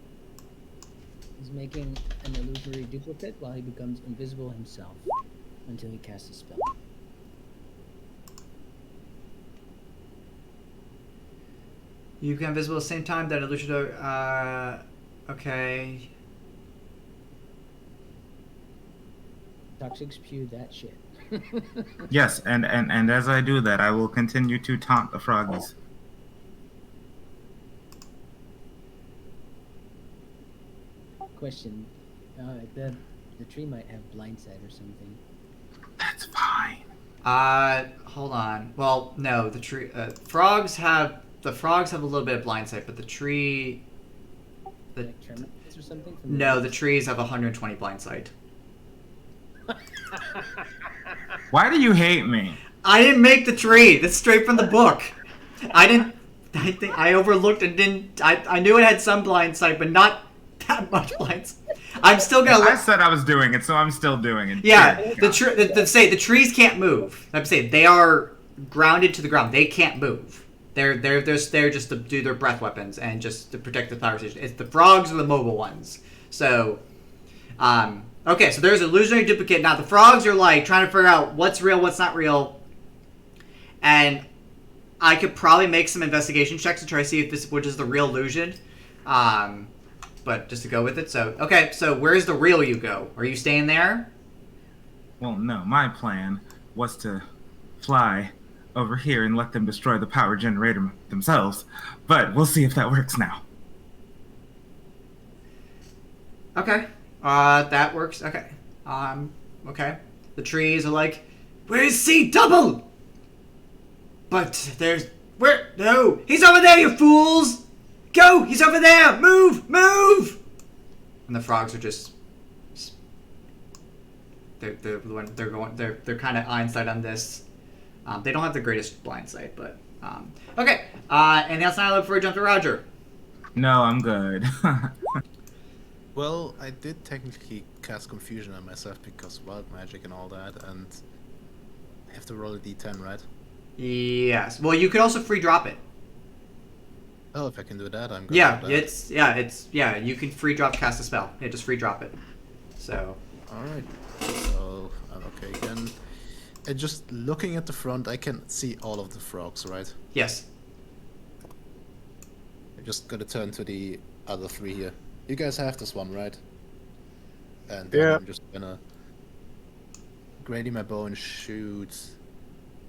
He's making an illusory duplicate while he becomes invisible himself until he casts a spell. You become invisible at the same time that illusion. Okay. Toxic spew that shit. Yes, and as I do that, I will continue to taunt the froggies. Question. The tree might have blindsight or something. That's fine. Hold on. Well, no, the tree. Frogs have a little bit of blindsight, but the tree. Like termites or something? From No, the trees have 120 blindsight. Why do you hate me? I didn't make the tree. That's straight from the book. I think I overlooked and didn't. I knew it had some blindsight, but not that much blindsight. I'm still gonna. I said I was doing it, so I'm still doing it. Yeah, the trees can't move. I'm saying they are grounded to the ground. They can't move. They're just to do their breath weapons and just to protect the power station. It's the frogs are the mobile ones. So, okay, so there's an illusionary duplicate. Now the frogs are like trying to figure out what's real, what's not real, and I could probably make some investigation checks to try to see if which is the real illusion. But just to go with it. So okay. So where's the real you go? Are you staying there? Well, no, my plan was to fly over here and let them destroy the power generator themselves. But we'll see if that works now. Okay. That works. Okay. Okay. The trees are like, where's C double? But there's where? No, he's over there, you fools! Go! He's over there! Move! Move! And the frogs are just. They're kind of Einstein on this. They don't have the greatest blind sight, but okay. And that's not I look for a jump to Roger. No, I'm good. Well, I did technically cast confusion on myself because wild magic and all that, and I have to roll a d10, right? Yes. Well, you could also free drop it. Oh, if I can do that, I'm going Yeah, to do that. You can free drop cast a spell. Yeah, just free drop it. So. Alright, so I'm okay again. And just looking at the front, I can see all of the frogs, right? Yes. I'm just gonna turn to the other three here. You guys have this one, right? And then Yeah. I'm just gonna grady my bow and shoot.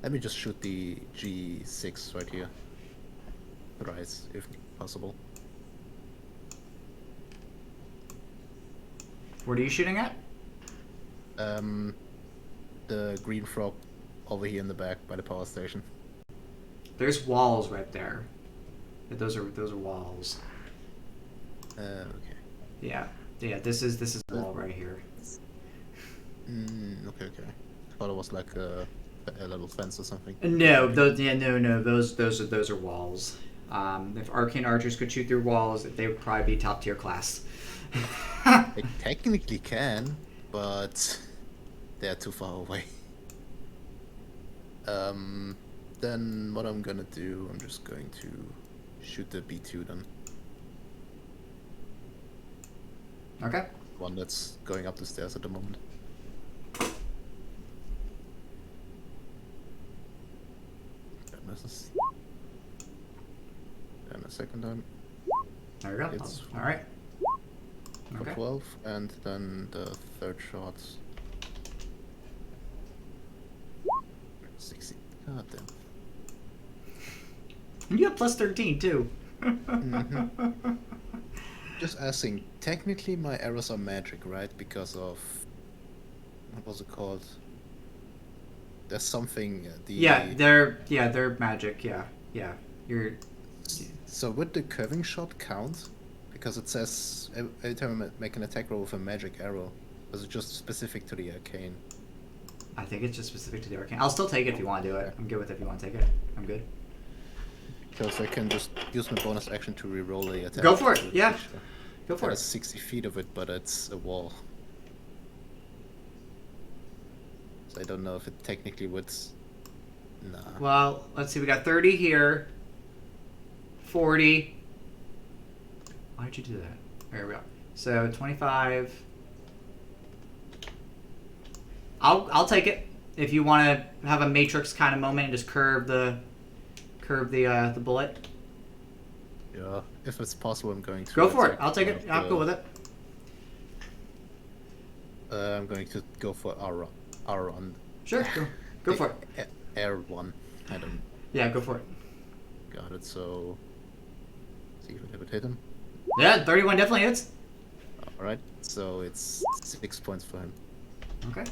Let me just shoot the G6 right here. Thrice, if possible. What are you shooting at? The green frog over here in the back by the power station. There's walls right there. Those are walls. Okay. Yeah. Yeah. This is a wall right here. Okay. I thought it was like a little fence or something. No, those those are walls. If arcane archers could shoot through walls, they would probably be top tier class. They technically can, but they're too far away. Then what I'm gonna do, I'm just going to shoot the B2 then. Okay. One that's going up the stairs at the moment. That misses. And a second time There we go. It's- All right. for Okay. 12, and then the third shot. 60. God damn. You have plus 13 too. Just asking, technically my arrows are magic, right? Because of what was it called? There's something they're magic. Yeah. You're. So would the curving shot count? Because it says every time I make an attack roll with a magic arrow. Was it just specific to the arcane? I think it's just specific to the arcane. I'll still take it if you want to do it. I'm good with it if you want to take it. I'm good. Because I can just use my bonus action to re-roll the attack. Go for it. Yeah. Go for There's it. 60 feet of it, but it's a wall. So I don't know if it technically would. Nah. Well, let's see. We got 30 here. 40. Why'd you do that? There we go. So 25. I'll take it if you want to have a matrix kind of moment and just curve the bullet. Yeah, if it's possible, I'm going to. Go for it. attack I'll take one it. of I'll the- go with it. I'm going to go for R on. Sure. Go for it. Air one. I don't. Yeah, go for it. Got it. So. See if I would hit him. Yeah, 31 definitely hits. All right. So it's 6 points for him, Okay.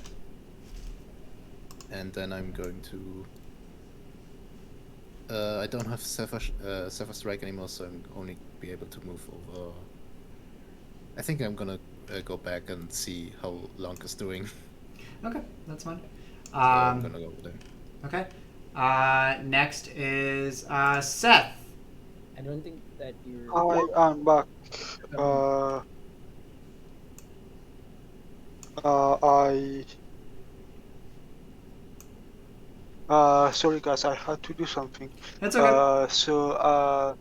and then I'm going to. I don't have Sapphire Strike anymore, so I'm only be able to move over. I think I'm gonna go back and see how Lonk is doing. Okay, that's fine. So I'm gonna go over there. Okay. Next is Seth. I don't think that you're. I am back. I. Sorry guys, I had to do something. That's okay. So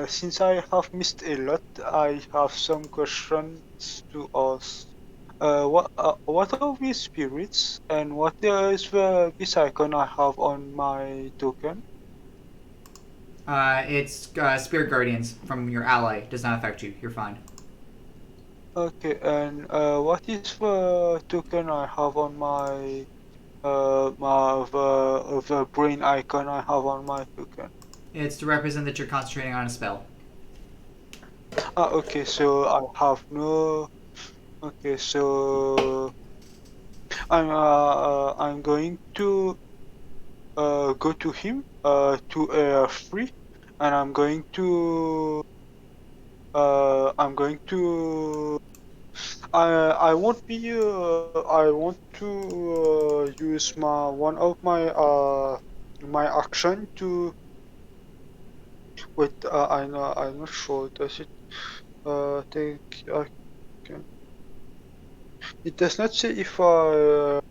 since I have missed a lot, I have some questions to ask. what are these spirits, and what is this icon I have on my token? It's spirit guardians from your ally. Does not affect you. You're fine. Okay, and what is the token I have on my the brain icon I have on my token? It's to represent that you're concentrating on a spell. Okay, so I have no. Okay, so I'm going to go to him to free, and I'm going to I won't be I want to use my one of my action to wait. I'm not sure. Does it take action? It does not say if I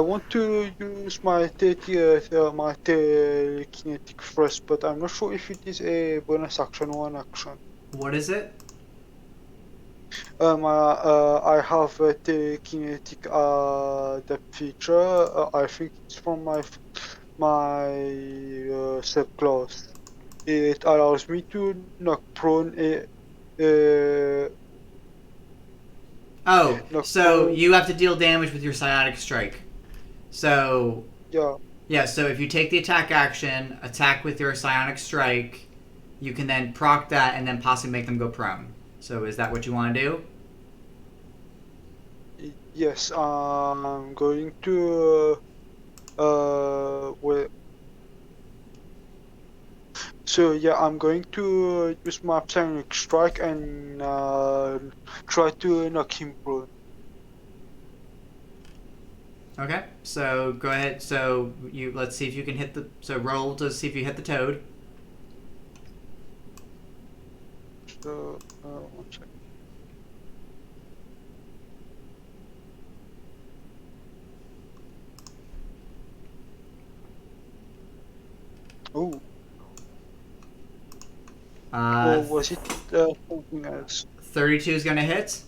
want to use my my telekinetic first, but I'm not sure if it is a bonus action or an action. What is it? I have a telekinetic the feature. I think it's from my subclass. It allows me to knock prone uh, Oh, knock so prone. you have to deal damage with your psionic strike. So Yeah. yeah, so if you take the attack action, attack with your psionic strike, you can then proc that and then possibly make them go prone. So is that what you want to do? Yes. I'm going to wait. So yeah, I'm going to use my psionic strike and try to knock him prone. Okay, so go ahead. So you let's see if you can hit the. So roll to see if you hit the toad. So one second. Oh, or was it something else? 32 is gonna hit.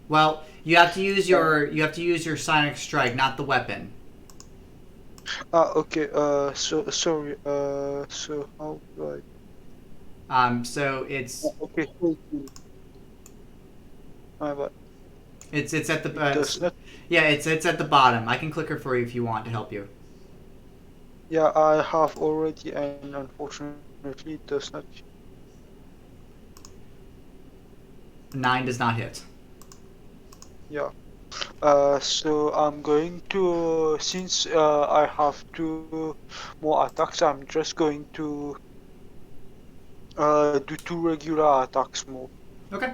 Well, you have to use your sonic strike, not the weapon. Okay. So sorry. So how do I? So it's Okay. 14. My bad. it's at the It does not. yeah it's at the bottom. I can click it for you if you want to help you. Yeah, I have already, and unfortunately, it does not. 9 does not hit. Yeah. So I'm going to, since I have two more attacks, I'm just going to do two regular attacks more. Okay.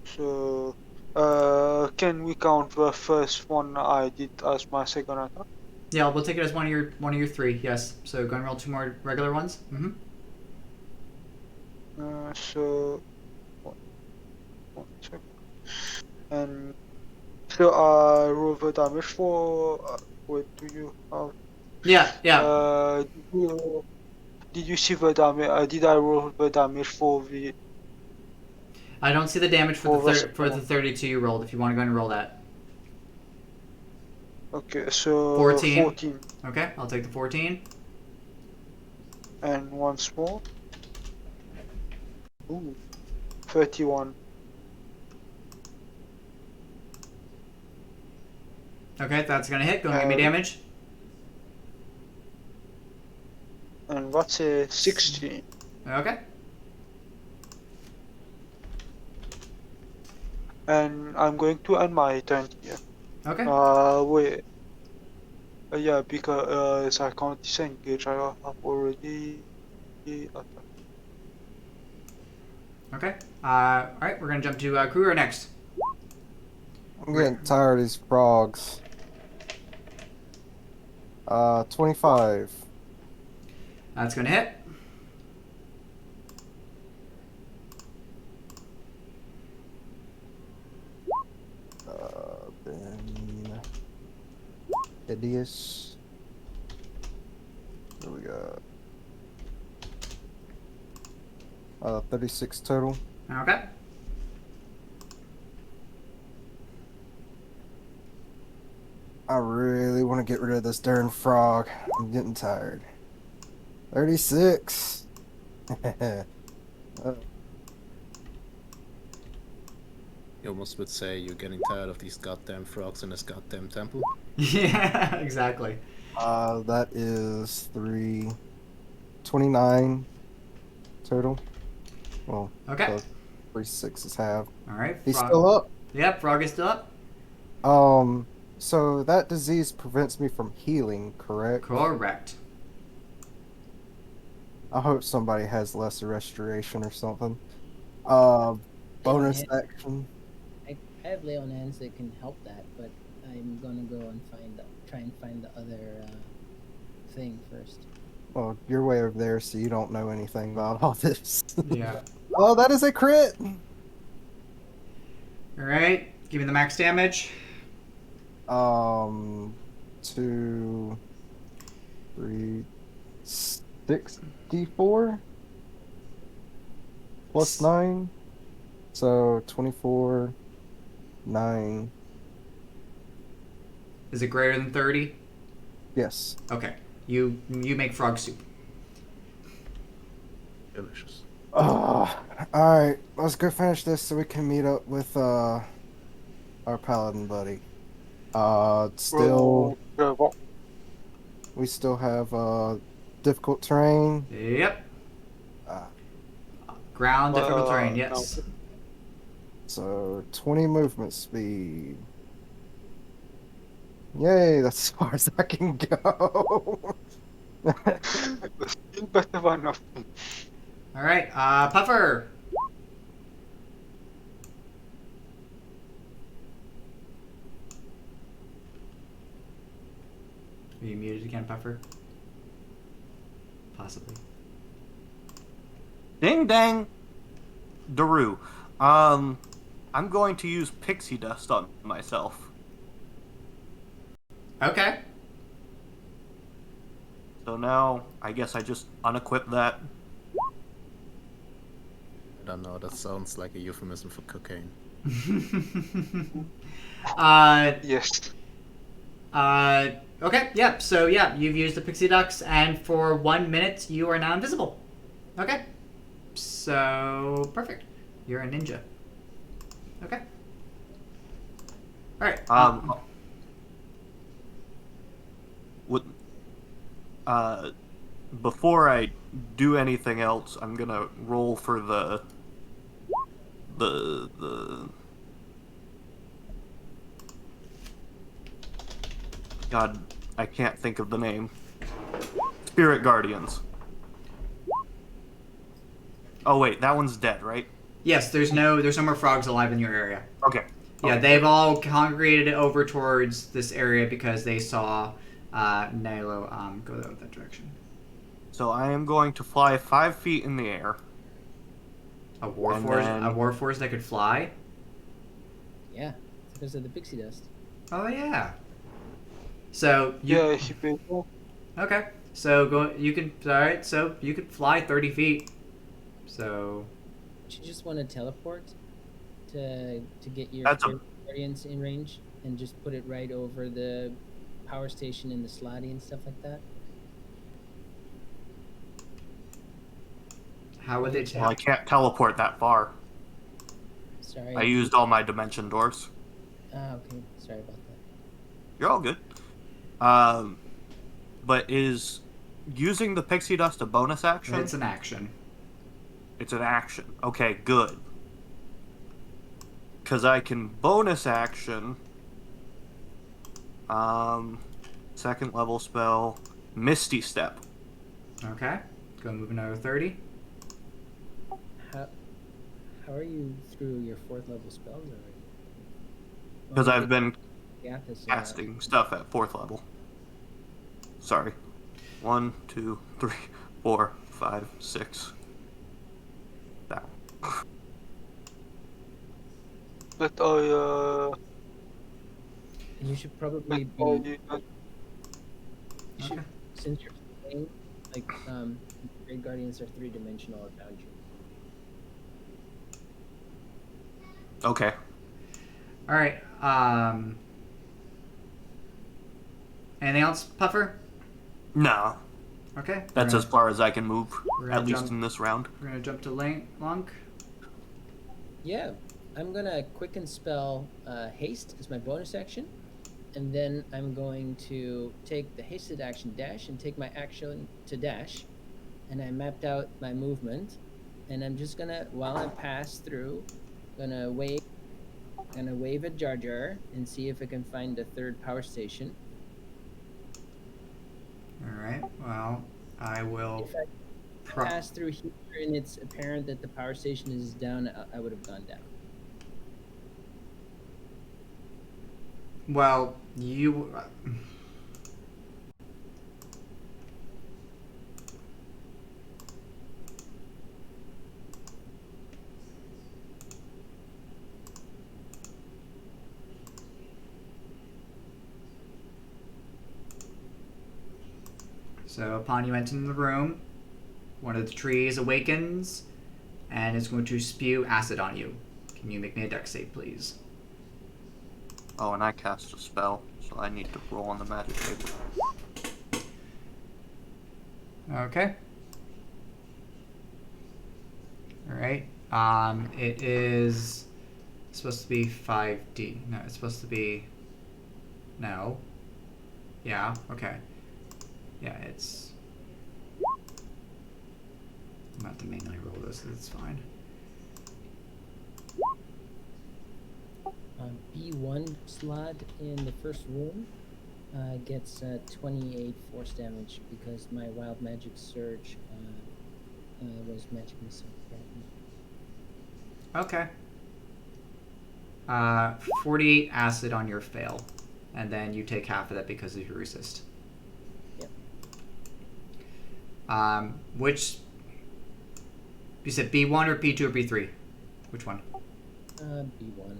So, can we count the first one I did as my second attack? Yeah, we'll take it as one of your 3. Yes. So go and roll 2 more regular ones. Mm-hmm. So, one second. And so I roll the damage for. Wait, do you have? Yeah. Yeah. Did you see the damage? Did I roll the damage for the I don't see the damage for the for second the one? 32 you rolled. If you want to go and roll that. Okay, so 14. 14 Okay, I'll take the 14. and once more. Ooh, 31. Okay, that's gonna hit. Go and give me damage. And what's a 16? Okay. And I'm going to end my turn here. Okay. Wait. Yeah, because I can't disengage. I have already attacked. Okay. All right, we're gonna jump to Kruger next. I'm getting tired of these frogs. 25. That's gonna hit. Then Hideous. There we go. 36 total. Okay. I really want to get rid of this darn frog. I'm getting tired. 36. You almost would say you're getting tired of these goddamn frogs in this goddamn temple. Yeah, exactly. That is 29 total. Well, Okay. so 36 is half. All right. He's Frog. still up. Yep, frog is still up. So that disease prevents me from healing, correct? Correct. I hope somebody has lesser restoration or something. Bonus action. I have lay on hands that can help that, but I'm gonna go and try and find the other thing first. Well, you're way over there, so you don't know anything about all this. Yeah. Oh, that is a crit. All right. Give me the max damage. 2, 3, 64 plus 9, so 24, 9. Is it greater than 30? Yes. Okay. You make frog soup. Delicious. All right. Let's go finish this so we can meet up with our paladin buddy. Still, we still have difficult terrain. Yep. Uh, Ground difficult terrain. Yes. No. So 20 movement speed. Yay, that's as far as I can go. Still better than nothing. All right. Puffer. Are you muted again, Puffer? Possibly. Ding dang. Daru. I'm going to use pixie dust on myself. Okay. So now, I guess I just unequip that. I don't know, that sounds like a euphemism for cocaine. Yes. Okay, yep. So yeah, you've used the pixie ducks, and for 1 minute you are now invisible. Okay. So perfect. You're a ninja. Okay. All right. What? Before I do anything else, I'm gonna roll for the God, I can't think of the name. Spirit Guardians. Oh wait, that one's dead, right? Yes, there's no more frogs alive in your area. Okay. Yeah, Okay. they've all congregated over towards this area because they saw Nilo go that direction. So I am going to fly 5 feet in the air. A And warforged then- a warforged that could fly. Yeah, it's because of the pixie dust. Oh yeah. So you Yeah, he paid. okay? So go. You can. All right. So you could fly 30 feet. So You just want to teleport to get your That's a- Spirit guardians in range and just put it right over the power station and the slotty and stuff like that. how would they? Well, I can't teleport that far. Sorry. I used all my dimension doors. Okay. Sorry about that. You're all good. But is using the pixie dust a bonus action? It's an action. It's an action. Okay, good. Because I can bonus action. Second level spell, Misty Step. Okay. Go move another 30. How are you through your 4th level spells already? Because I've been Yeah, this, casting stuff at 4th level. Sorry. 1, 2, 3, 4, 5, 6. That one. But I You should probably but be I you should, Okay. since you're playing like Great Guardians are 3-dimensional around you. Okay. All right. Anything else, Puffer? No, Okay. that's as far as I can move, we're gonna at least jump- in this round. We're gonna jump to Lunk. Yeah, I'm gonna quicken spell haste as my bonus action, and then I'm going to take the hasted action dash and take my action to dash, and I mapped out my movement, and I'm just gonna, while I pass through, gonna wave at Jar Jar and see if I can find the third power station. All right. Well, I will. If I pass through here and it's apparent that the power station is down, I would have gone down. Well, you. So upon you entering the room, one of the trees awakens and is going to spew acid on you. Can you make me a dex save, please? Oh, and I cast a spell, so I need to roll on the magic table. Okay. All right. It is supposed to be 5d. No, it's supposed to be. No. Yeah. Okay. Yeah, it's. I'm about to manually roll this. It's fine. B1 slot in the first room gets 28 force damage because my wild magic surge was magic missile. Okay. 48 acid on your fail, and then you take half of that because of your resist. Yep. Which you said B1 or B2 or B3? Which one? B1.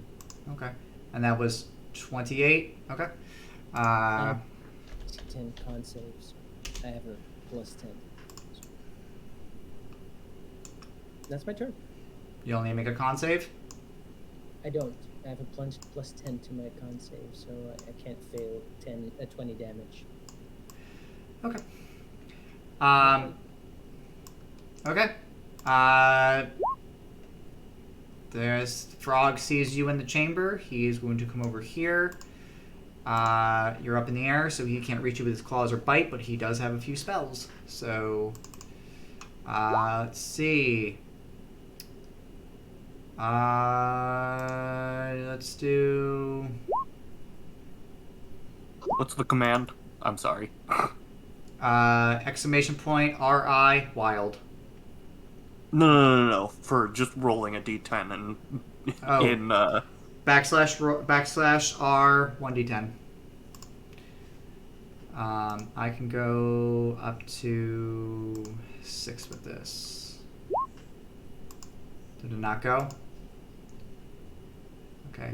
Okay. And that was 28. Okay. 10 con saves. I have a plus 10. That's my turn. You only make a con save? I don't. I have a plus 10 to my con save, so I can't fail 20 damage. Okay. Okay. There's Frog sees you in the chamber. He is going to come over here. You're up in the air, so he can't reach you with his claws or bite, but he does have a few spells. So, let's see. Let's do. What's the command? I'm sorry. Exclamation point RI wild. No. For just rolling a d10 and Oh. in Backslash R 1d10. I can go up to 6 with this. Did it not go? Okay.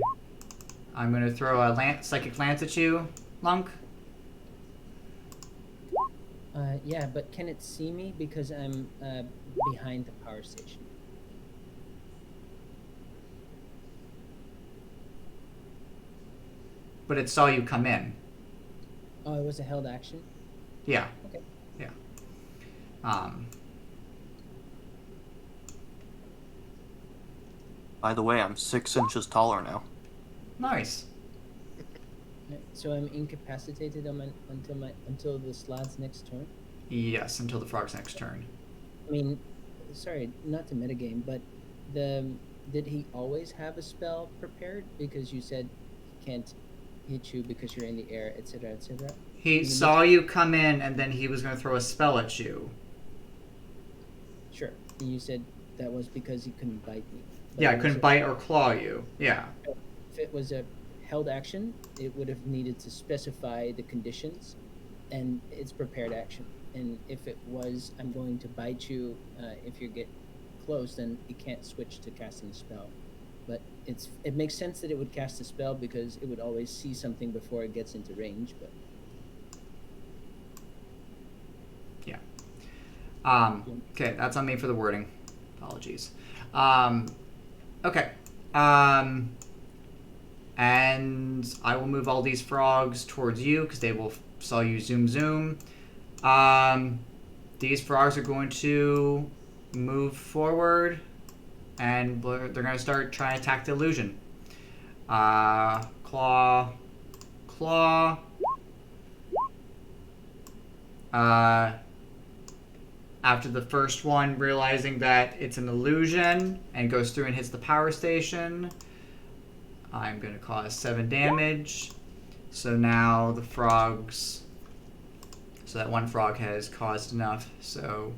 I'm going to throw a psychic lance at you, Lunk. Yeah, but can it see me because I'm behind the power station? But it saw you come in. Oh, it was a held action? Yeah. Okay. Yeah. By the way, I'm 6 inches taller now. Nice. So I'm incapacitated until the slad's next turn? Yes, until the frog's next turn. I mean, sorry, not to metagame, but did he always have a spell prepared? Because you said he can't hit you because you're in the air, etc., etc. He saw you come in, and then he was going to throw a spell at you. Sure. And you said that was because he couldn't bite me. But Yeah, I couldn't bite or claw you. Yeah. If it was a held action, it would have needed to specify the conditions, and it's prepared action. And if it was, I'm going to bite you, if you get close, then it can't switch to casting a spell. But it makes sense that it would cast a spell because it would always see something before it gets into range. But Yeah. Okay, that's on me for the wording. Apologies. Okay. And I will move all these frogs towards you because they will So I'll use zoom zoom. These frogs are going to move forward, and they're going to start trying to attack the illusion. Claw, claw. After the first one realizing that it's an illusion and goes through and hits the power station, I'm going to cause 7 damage. So now the frogs... So that one frog has caused enough, so...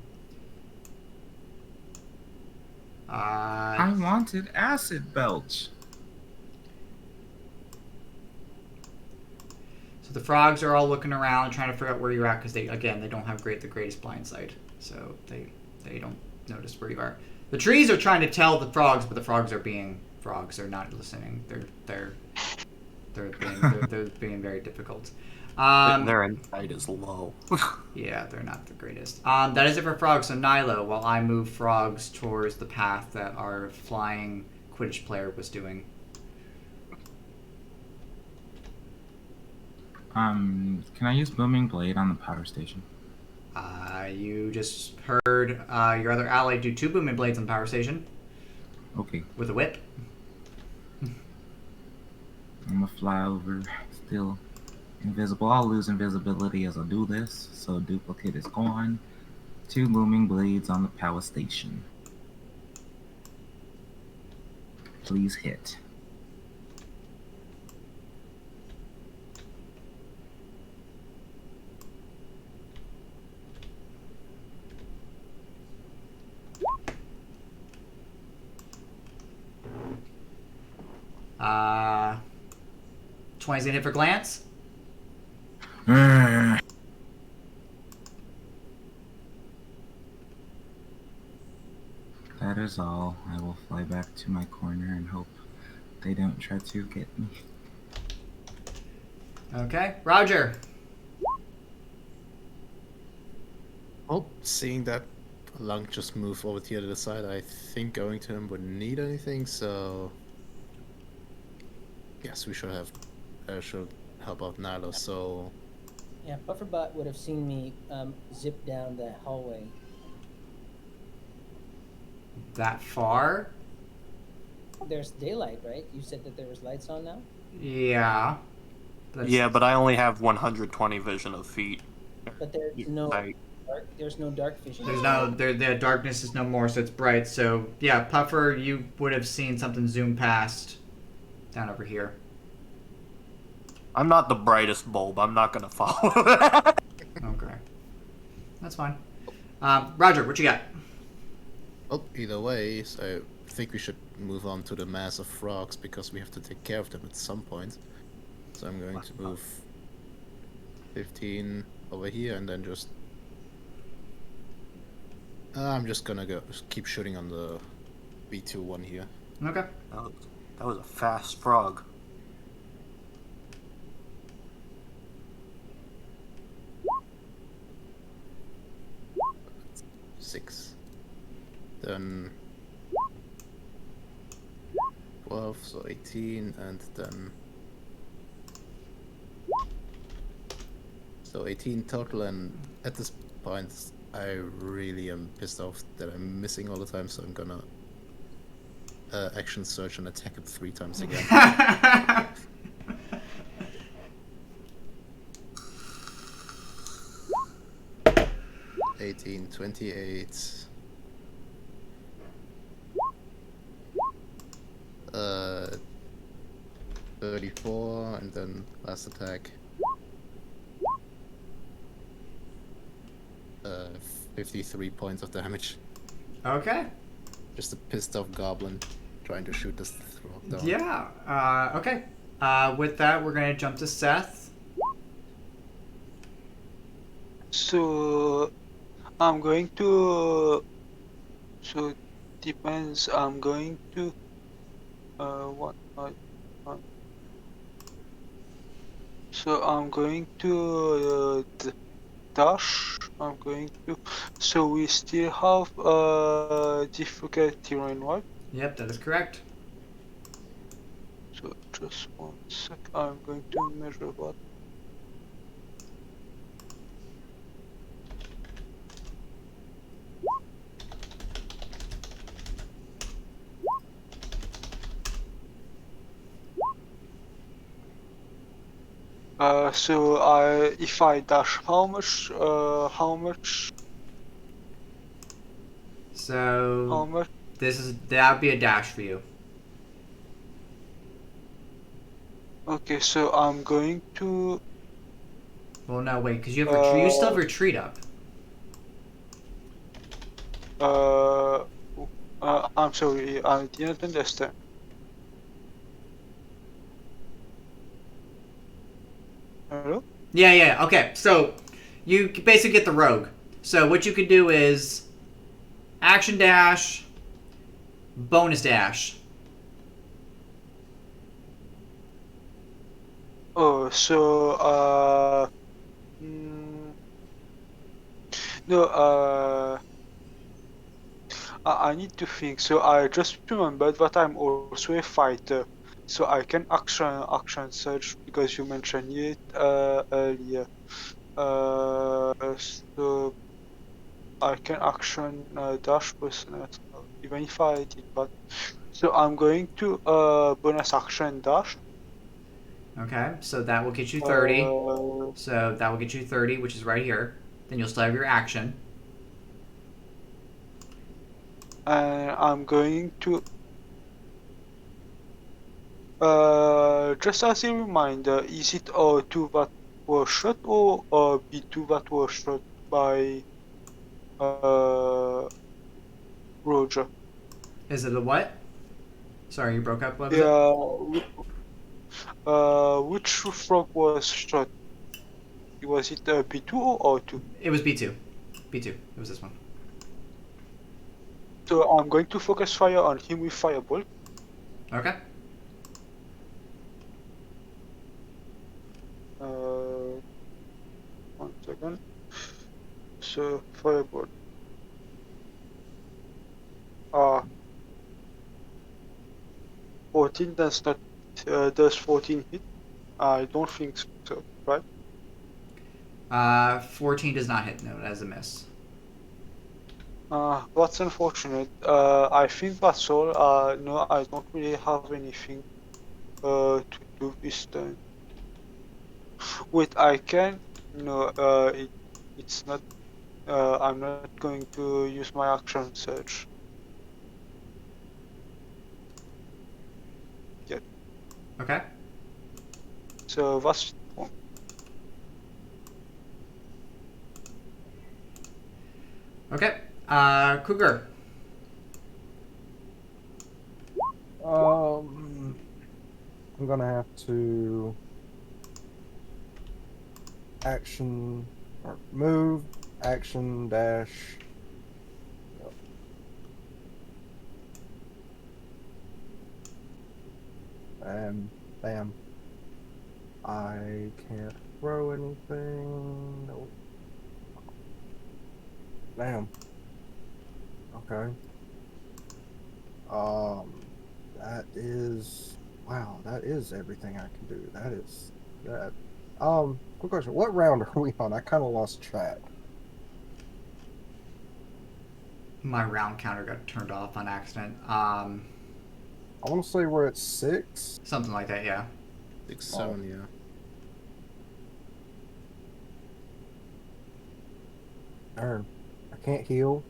I wanted acid belch. So the frogs are all looking around, trying to figure out where you're at, because they don't have the greatest blind sight. So they don't notice where you are. The trees are trying to tell the frogs, but the frogs are being frogs. They're not listening. They're being very difficult. Their insight is low. Yeah, they're not the greatest. That is it for frogs. So Nilo, while I move frogs towards the path that our flying Quidditch player was doing. Can I use Booming Blade on the power station? You just heard your other ally do 2 booming blades on the power station Okay. with a whip. I'm gonna fly over, still invisible. I'll lose invisibility as I do this, so duplicate is gone. 2 Booming Blades on the power station. Please hit. Uh, 20's gonna hit for glance. That is all. I will fly back to my corner and hope they don't try to get me. Okay, Roger. Oh, seeing that Lunk just move over to the other side, I think going to him wouldn't need anything, so yes, we should help out Nilo. So Yeah, Pufferbot would have seen me zip down the hallway. That far? There's daylight, right? You said that there was lights on now? Yeah. Yeah, but I only have 120 vision of feet. But there's no Like, dark vision. The darkness is no more, so it's bright. So yeah, Puffer, you would have seen something zoom past down over here. I'm not the brightest bulb. I'm not gonna follow that. Okay, that's fine. Roger, what you got? oh, either way, so I think we should move on to the mass of frogs because we have to take care of them at some point. So I'm going to move 15 over here and then just I'm just gonna keep shooting on the B2 one here. Okay. That was a fast frog. Six. Then 12, so 18, and then so 18 total. And at this point, I really am pissed off that I'm missing all the time, so I'm gonna action search and attack it 3 times again. 18, 28. 34, and then last attack. 53 points of damage. Okay. Just a pissed off goblin trying to shoot this frog down. Yeah. Okay. With that, we're gonna jump to Seth. So I'm going to. So depends. I'm going to. What? So I'm going to dash. I'm going to. So we still have difficult terrain, right? Yep, that is correct. So just 1 sec. I'm going to measure what. So if I dash, how much? How much? So How much? that would be a dash for you. Okay, so I'm going to. Well, no, wait, because you still have Uh, retreat up. uh, I'm sorry, I didn't understand. Hello? Yeah. Okay, so you basically get the rogue. So what you could do is action dash, bonus dash. Oh, so mm, no, I need to think. So I just remembered that I'm also a fighter, so I can action search because you mentioned it earlier. So I can action dash personal, even if I did that. So I'm going to bonus action dash. Okay, so that will get you 30. Uh, So that will get you 30, which is right here. Then you'll still have your action. and I'm going to just as a reminder, is it R2 that was shot or B2 that was shot by uh Roger? Is it a what? Sorry, you broke up. What was it? Yeah, which frog was shot? Was it B2 or R2? It was B2. B2. It was this one. So I'm going to focus fire on him with Firebolt. Okay. Uh, 1 second. So Firebolt. Ah, 14 does not does 14 hit? I don't think so, right? 14 does not hit. No, that is a miss. That's unfortunate. I think that's all. No, I don't really have anything to do this turn. Wait, I can. No, it's not. I'm not going to use my action search yet. Okay. So that's Okay. Cougar. I'm gonna have to action or move, action dash. And bam. I can't throw anything. Nope. Damn. Okay. That is wow. That is everything I can do. That is that. Quick question. What round are we on? I kind of lost track. My round counter got turned off on accident. I want to say we're at 6. Something like that. Yeah. 6, 7, yeah. Darn. I can't heal.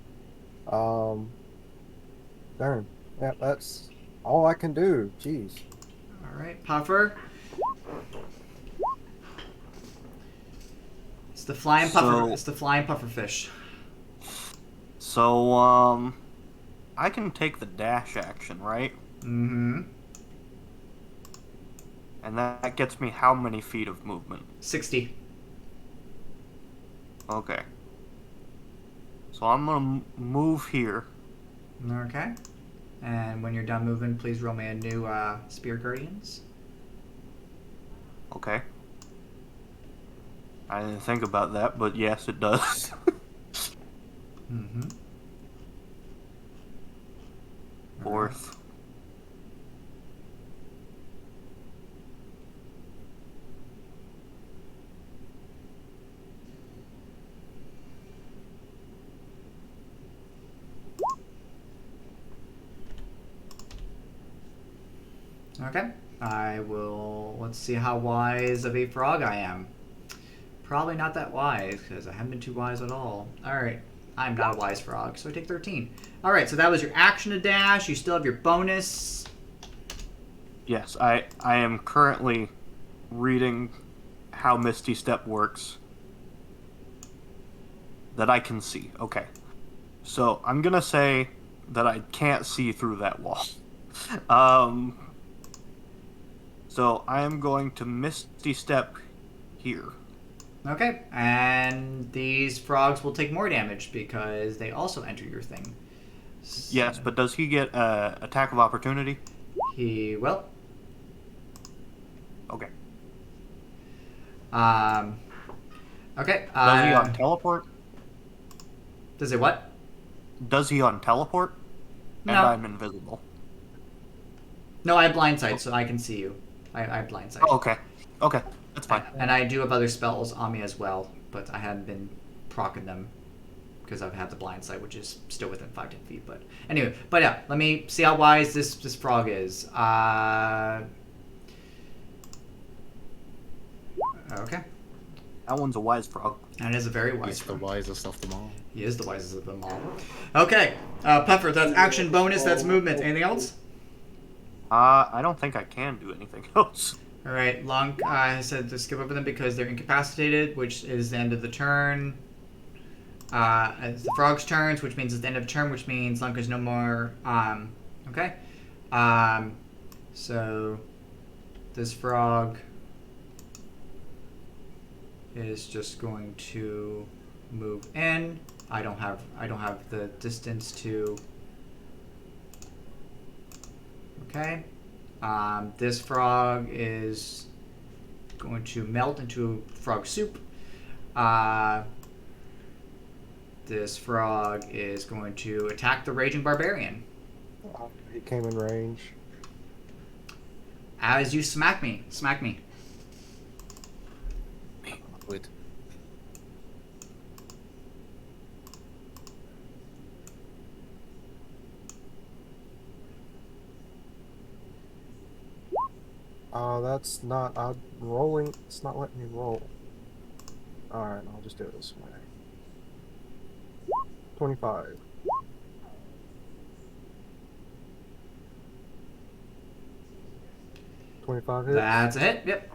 Um. Darn. Yeah, that's all I can do. Jeez. All right, Puffer. It's the flying puffer. So- It's the flying puffer fish. So, I can take the dash action, right? Mm-hmm. And that gets me how many feet of movement? 60. Okay. So I'm gonna move here. Okay. And when you're done moving, please roll me a new Spear Guardians. Okay. I didn't think about that, but yes, it does. Mm-hmm. Fourth. Okay. I will. Let's see how wise of a frog I am. Probably not that wise, because I haven't been too wise at all. Alright. I'm not a wise frog, so I take 13. Alright, so that was your action to dash. You still have your bonus. Yes, I am currently reading how Misty Step works. That I can see. Okay. So I'm gonna say that I can't see through that wall. So I am going to Misty Step here. Okay, and these frogs will take more damage because they also enter your thing. So Yes, but does he get attack of opportunity? he will. Okay. Okay. Does he on teleport? Does it what? Does he on teleport? And No. I'm invisible. No, I have blind sight, so I can see you. I have blind sight. Oh, okay. Okay, that's fine. And I do have other spells on me as well, but I haven't been proccing them because I've had the blind sight, which is still within 5-10 feet. But anyway, but yeah, let me see how wise this frog is. Okay. That one's a wise frog. And it is a very wise He's the frog. wisest of them all. He is the wisest of them all. Okay, Puffer, that's action bonus, that's movement. Anything else? I don't think I can do anything else. Alright, Lunk said to skip over them because they're incapacitated, which is the end of the turn. It's the frog's turns, which means it's the end of the turn, which means Lunk is no more. Okay. So this frog is just going to move in. I don't have the distance to. Okay. This frog is going to melt into frog soup. This frog is going to attack the raging barbarian. He came in range. As you smack me. Smack me. Wait. That's not. I'm rolling. It's not letting me roll. Alright, I'll just do it this way. 25. $25 hits. That's a hit. Yep.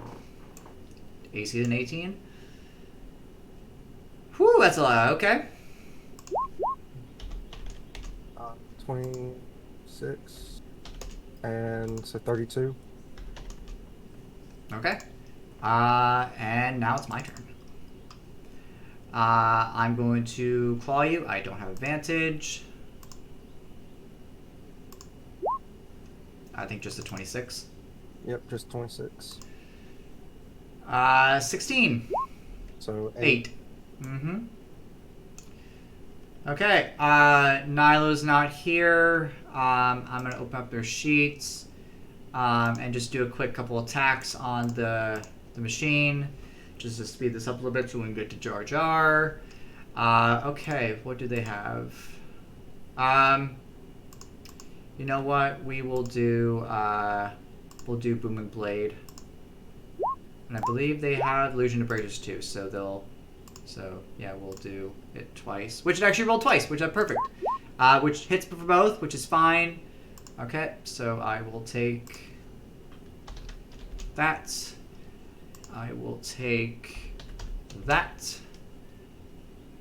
AC is an 18. Whew, that's a lot. Okay. 26. And so 32. Okay. And now it's my turn. I'm going to claw you. I don't have advantage. I think just a 26. Yep, just 26. 16. So 8. Mm-hmm. Okay. Nilo's not here. I'm going to open up their sheets and just do a quick couple attacks on the machine. Just to speed this up a little bit so we can get to Jar Jar. Okay, what do they have? You know what? We will do, we'll do Booming Blade. And I believe they have Illusion of Breakers too, so yeah, we'll do it twice. Which it actually rolled twice, which is perfect. Which hits for both, which is fine. Okay, so I will take that. I will take that.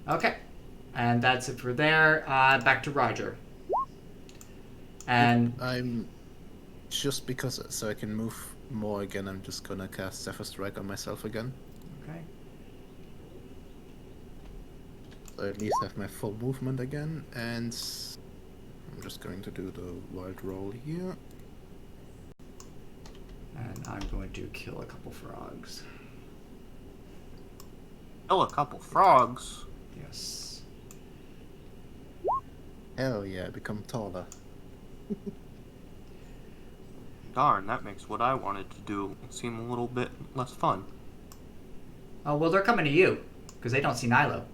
Okay. And that's it for there. Back to Roger. And I'm just because so I can move more again. I'm just gonna cast Zephyr Strike on myself again. okay. So I at least have my full movement again, and I'm just going to do the wild roll here. And I'm going to kill a couple frogs. Kill a couple frogs. Yes. Hell yeah, become taller. Darn, that makes what I wanted to do seem a little bit less fun. Oh, well, they're coming to you. Because they don't see Nilo.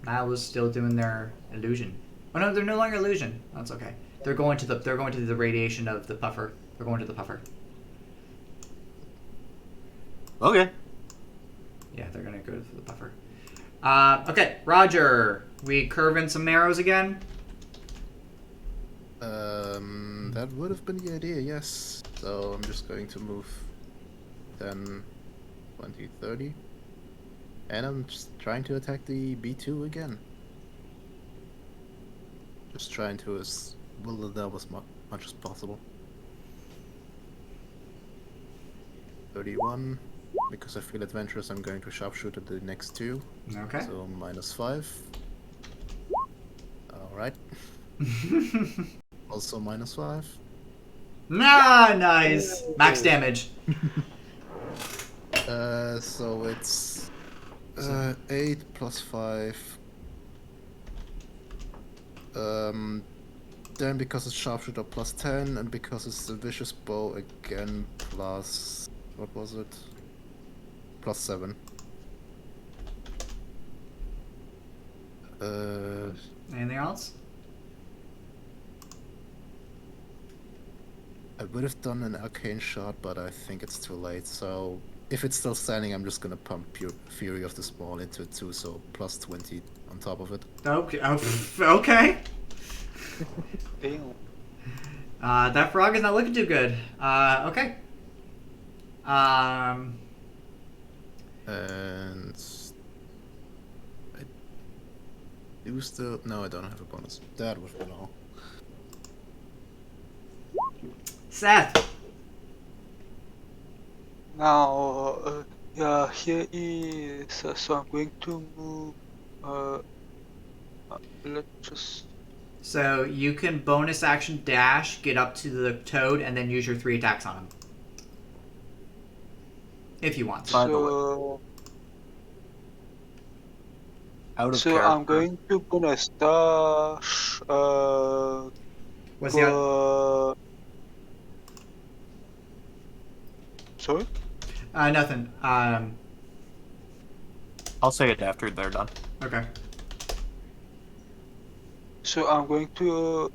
Nilo's still doing their illusion. Oh no, they're no longer illusion. That's okay. They're going to the radiation of the puffer. They're going to the puffer. Okay. Yeah, they're gonna go for the buffer. Okay, Roger. We curve in some arrows again. That would have been the idea, yes. So I'm just going to move 10, 20, 30. And I'm just trying to attack the B2 again. Just trying to will the delve as much as possible. 31. Because I feel adventurous, I'm going to sharpshoot at the next two. Okay. So -5. Alright. Also -5. Nah, nice. Max damage. So it's 8 plus 5. Then because it's sharpshooter plus 10, and because it's the vicious bow again plus what was it? Plus 7. Anything else? I would have done an arcane shot, but I think it's too late. So if it's still standing, I'm just gonna pump pure Fury of the Small into it too. So plus 20 on top of it. Okay. Okay. Damn. That frog is not looking too good. Okay. And I do still no, I don't have a bonus. That would be all. Seth. Now, yeah, here is. So I'm going to move. Let's just. So you can bonus action dash, get up to the toad, and then use your 3 attacks on him. If you want to. By the way, So, out of so character. I'm going to bonus dash. What's the Sorry. nothing. I'll say it after they're done. Okay. So I'm going to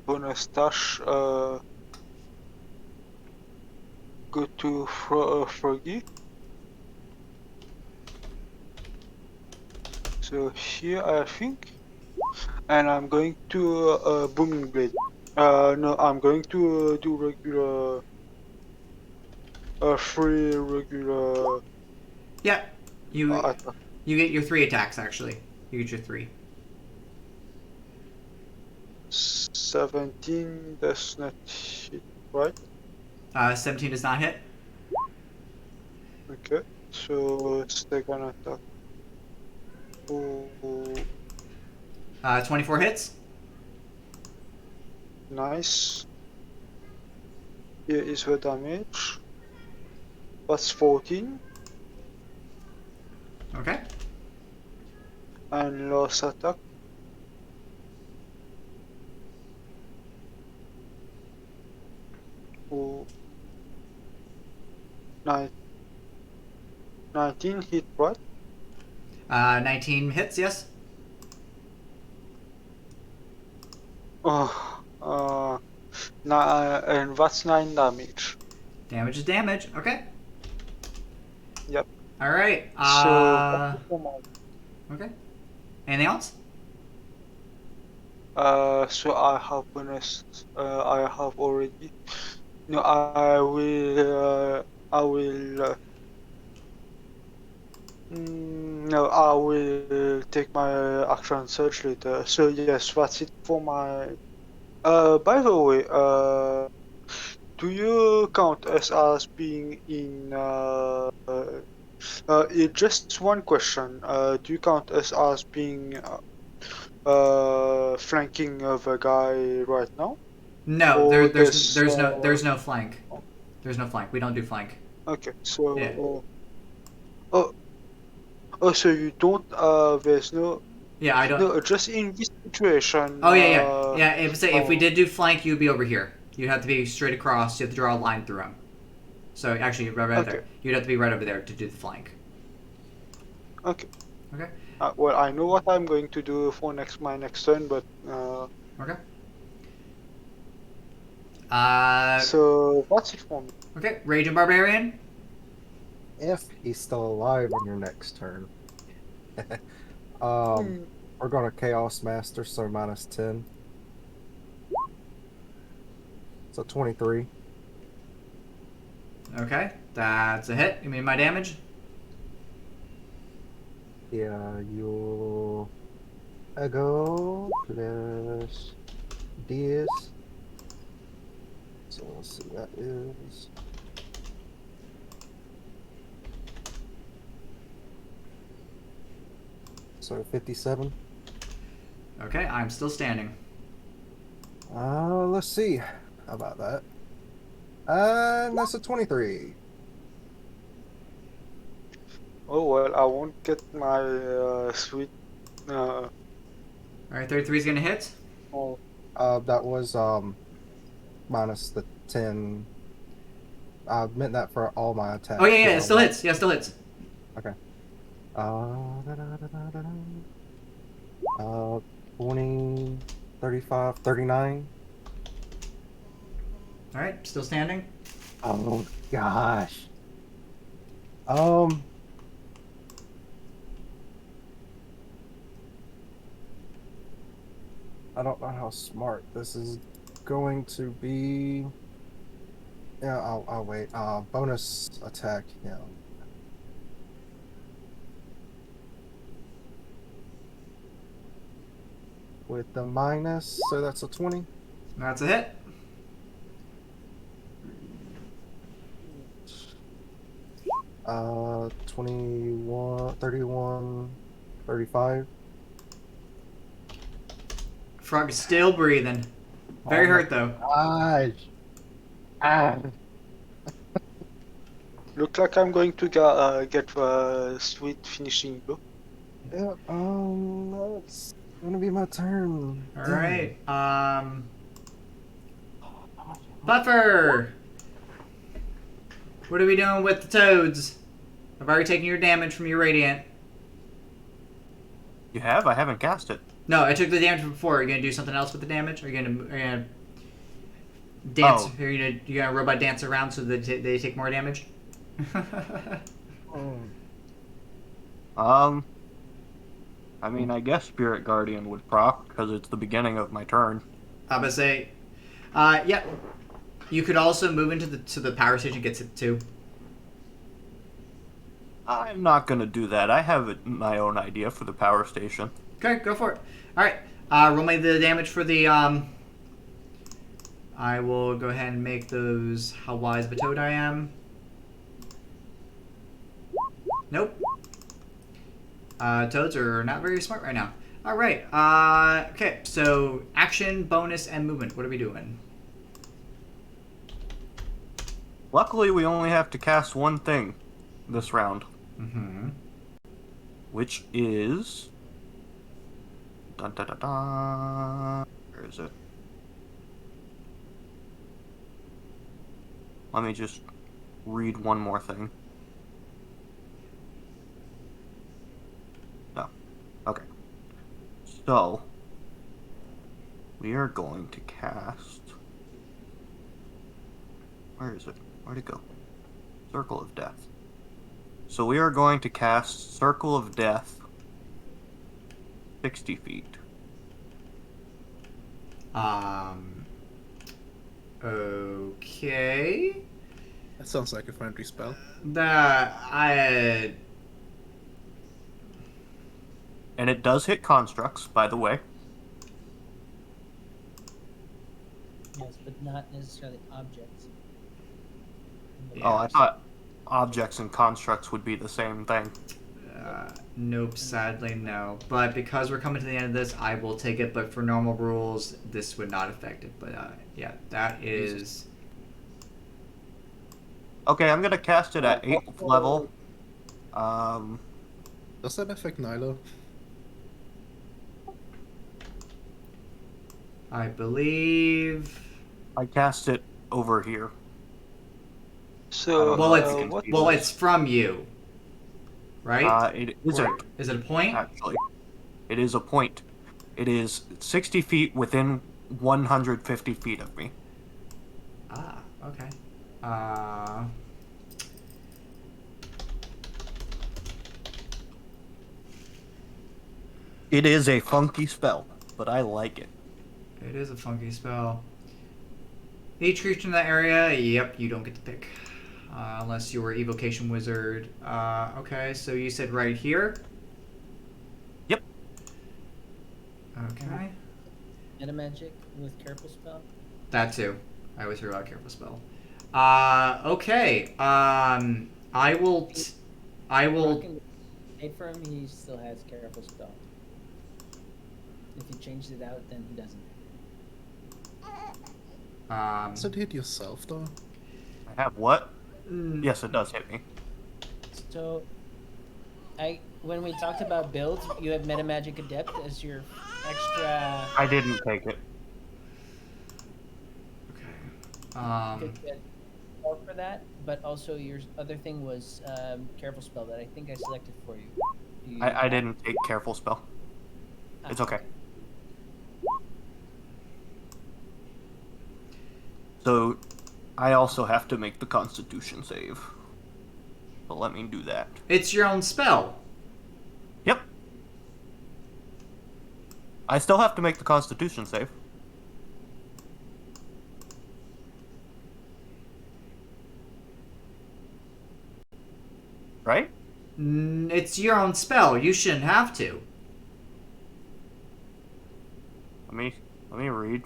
bonus dash. Go to Froggy. So here I think, and I'm going to booming blade. No, I'm going to do regular. Free regular. Yeah. You Attack. you get your 3 attacks actually. You get your 3. 17 does not hit, right? 17 does not hit. Okay, so second attack. Oh, 24 hits. nice. Here is the damage. That's 14. Okay. And last attack. Oh, 19 hit, right? 19 hits. Yes. Oh, and that's 9 damage. Damage is damage. Okay. Yep. All right. So, Okay. Anything else? so I have bonus. I have already. No, I will. No, I will take my action search later. So yes, that's it for my. By the way, do you count us as being in? Just one question. Do you count us as being flanking the guy right now? No. Or There's no flank. There's no flank. We don't do flank. Okay, so Yeah. So you don't. There's no. Yeah. I don't. No, just in this situation. Oh yeah. If we did do flank, you'd be over here. You'd have to be straight across. You have to draw a line through him. So actually, right Okay. there. You'd have to be right over there to do the flank. Okay. Okay. Well, I know what I'm going to do for my next turn, but Okay. so that's it for me. Okay. Raging Barbarian. if he's still alive on your next turn. We're going to Chaos Master, so -10. So 23. Okay, that's a hit. You mean my damage? Yeah, you'll go plus this. So let's see, that is. So 57. Okay, I'm still standing. Let's see. How about that? And that's a 23. Oh well, I won't get my sweet. All right, 33 is gonna hit. Oh, That was minus the 10. I meant that for all my attacks. Oh yeah, it still hits. Yeah, it still hits. Okay. Da-da-da-da-da-da. 20, 35, 39. All right, still standing. Oh gosh. I don't know how smart this is going to be. Yeah, I'll wait. Bonus attack him. With the minus, so that's a 20. That's a hit. Uh, 21, 31, 35. Frog is still breathing. Very Oh my hurt though. Gosh. Ah. look like I'm going to get the sweet finishing blow. Yep, that's gonna be my turn. All right. Buffer. What are we doing with the toads? I've already taken your damage from your radiant. You have? I haven't cast it. No, I took the damage from before. Are you gonna do something else with the damage? Are you gonna dance? Oh. Are you gonna robot dance around so that they take more damage? I mean, I guess Spirit Guardian would proc because it's the beginning of my turn. I'm gonna say, yeah. You could also move into the power station. Gets it too. I'm not gonna do that. I have my own idea for the power station. Okay, go for it. All right. Roll me the damage for the. I will go ahead and make those. How wise of a toad I am. Nope. Toads are not very smart right now. All right. Okay. So action, bonus, and movement. What are we doing? Luckily, we only have to cast one thing this round, Mm-hmm. which is. Dun, dun, dun, dun. Where is it? Let me just read one more thing. No. Okay. So, we are going to cast. Where is it? Where'd it go? Circle of Death. So we are going to cast Circle of Death 60 feet. Okay. That sounds like a friendly spell. And And it does hit constructs, by the way. Yes, but not necessarily objects. Oh, I thought objects and constructs would be the same thing. Nope, sadly no. But because we're coming to the end of this, I will take it. But for normal rules, this would not affect it. But yeah, that is. Okay, I'm gonna cast it at 8th level. Does that affect Nyla? I believe. I cast it over here. So, Well, it's from you, right? It isn't, Is it a point? actually. It is a point. It is 60 feet within 150 feet of me. Ah, okay. It is a funky spell, but I like it. It is a funky spell. Each creature in that area, yep, you don't get to pick. Unless you were Evocation Wizard. Okay, so you said right here? Yep. Okay. Meta magic with careful spell. That too. I always hear about careful spell. Okay. I will. Rocking made for him, he still has careful spell. If you changed it out, then he doesn't. Does it hit yourself though? I have what? Yes, it does hit me. So, when we talked about builds, you have Meta Magic Adept as your extra. I didn't take it. Okay. Could get more for that, but also your other thing was careful spell that I think I selected for you. I didn't take careful spell. It's okay. So, I also have to make the Constitution save. But let me do that. It's your own spell. Yep. I still have to make the Constitution save. Right? It's your own spell. You shouldn't have to. Let me read.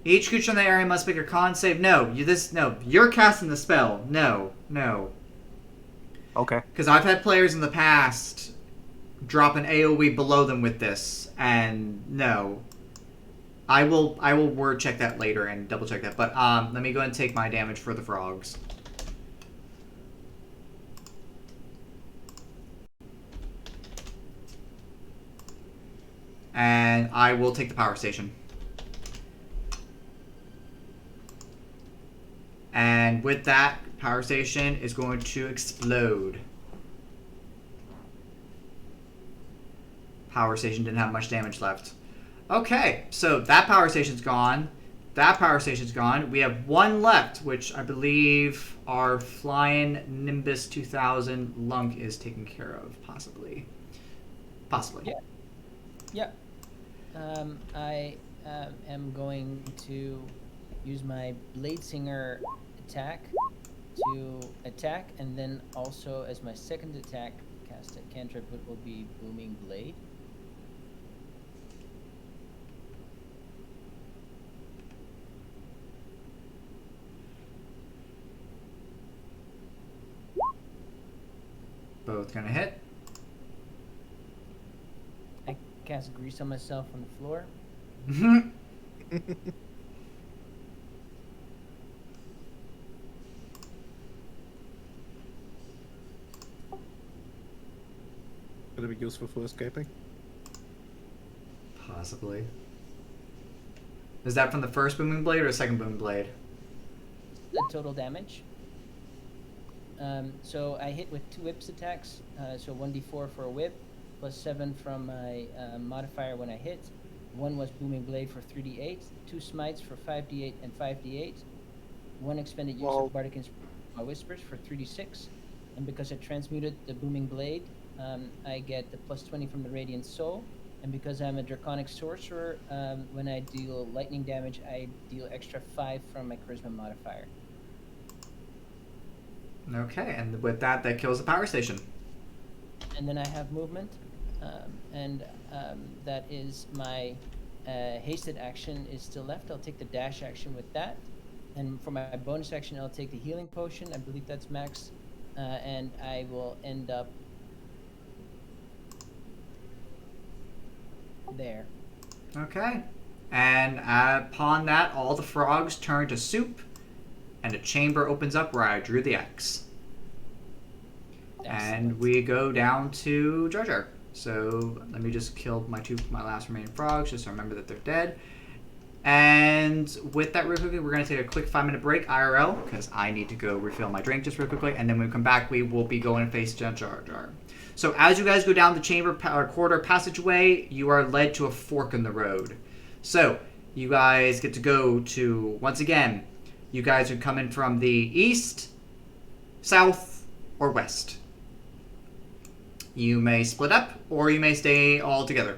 Each creature in the area must make a con save. No, you're casting the spell. No. Okay. Because I've had players in the past drop an AoE below them with this, and no. I will word check that later and double check that. But let me go ahead and take my damage for the frogs. And I will take the power station. And with that, power station is going to explode. Power station didn't have much damage left. Okay, so that power station's gone. That power station's gone. We have one left, which I believe our Flying Nimbus 2000 Lunk is taken care of, possibly. Possibly. Yeah. I am going to use my Blade Singer attack to attack, and then also as my second attack, cast a cantrip, which will be Booming Blade. Both gonna hit. I cast Grease on myself on the floor. Could it be useful for escaping? Possibly. Is that from the first Booming Blade or the second Booming Blade? The total damage. So I hit with 2 whips attacks, so 1d4 for a whip, plus 7 from my modifier when I hit. 1 was Booming Blade for 3d8, 2 smites for 5d8 and 5d8, 1 expended use of Bardic Whispers for 3d6, and because I transmuted the Booming Blade, I get the plus 20 from the Radiant Soul, and because I'm a Draconic Sorcerer, when I deal lightning damage, I deal extra 5 from my Charisma modifier. Okay, and with that kills the power station. And then I have movement, and that is my hasted action is still left. I'll take the dash action with that, and for my bonus action, I'll take the healing potion. I believe that's max, and I will end up there. Okay, and upon that, all the frogs turn to soup, and a chamber opens up where I drew the X. Excellent. And we go down to Jar Jar. So let me just kill my last remaining frogs, just to remember that they're dead. And with that, real quickly, we're going to take a quick 5-minute break, IRL, because I need to go refill my drink just real quickly. And then when we come back, we will be going to face Jar Jar. So as you guys go down the chamber corridor passageway, you are led to a fork in the road. So you guys get to go to, once again, you guys are coming from the east, south, or west. You may split up, or you may stay all together.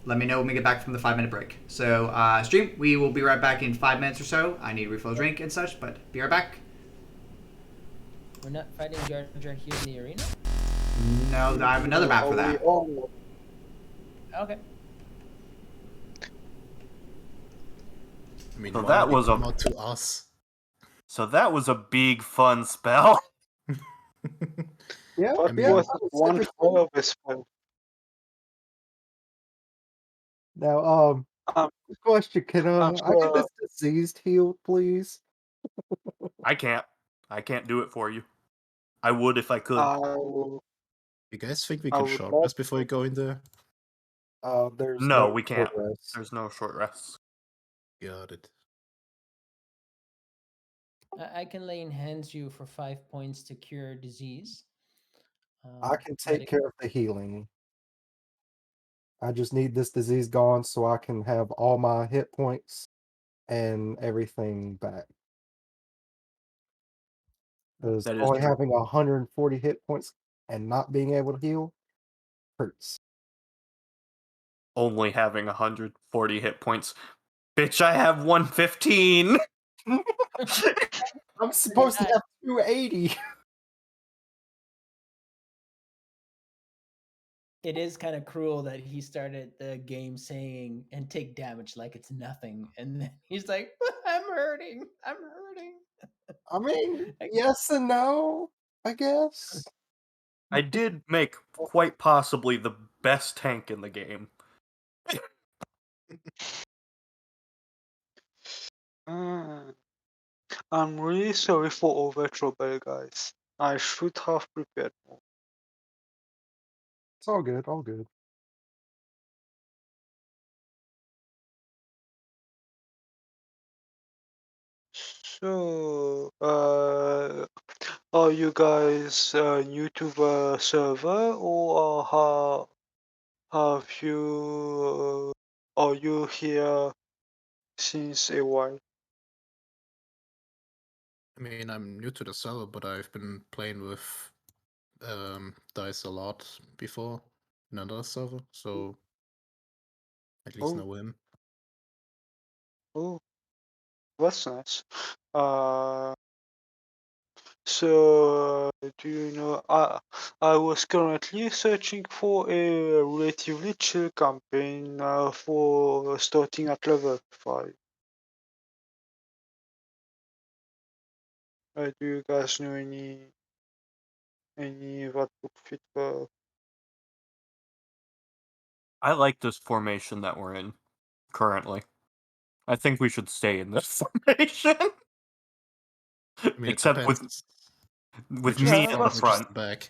Let me know when we get back from the 5-minute break. So, stream, we will be right back in 5 minutes or so. I need to refill a drink and such, but be right back. We're not fighting Jar Jar here in the arena? No, I have another map for that. Okay. I mean, So why that did he was a- come out to us? So that was a big fun spell. Yeah, That I mean, yeah. was that was one interesting. hell of a spell. Now, Um, question: Can I'm I get sure this diseased healed, please? I can't do it for you. I would if I could. I will, You guys think we I can would short love rest before you go in there? There's No, we can't. short rest. There's no short rests. Got it. I can lay in hands you for 5 points to cure disease. I can but take care of the healing. I just need this disease gone so I can have all my hit points and everything back. Because That is only true. having 140 hit points and not being able to heal hurts. Only having 140 hit points. Bitch, I have 115. I'm supposed to I- have 280. It is kind of cruel that he started the game saying and take damage like it's nothing, and then he's like, "I'm hurting, I'm hurting." I mean, Like, yes and no, I guess. I did make quite possibly the best tank in the game. uh, I'm really sorry for over trouble, guys. I should have prepared more. It's all good, all good. So, are you guys new to the server, or have you are you here since a while? I mean, I'm new to the server, but I've been playing with Dice a lot before in another server, so at least Oh, know him. oh, that's nice. Uh, so do you know? I was currently searching for a relatively chill campaign for starting at level 5. Do you guys know any that would fit? I like this formation that we're in currently. I think we should stay in this formation. I mean, it Except depends. with Just me Yeah, at the that's front. just back.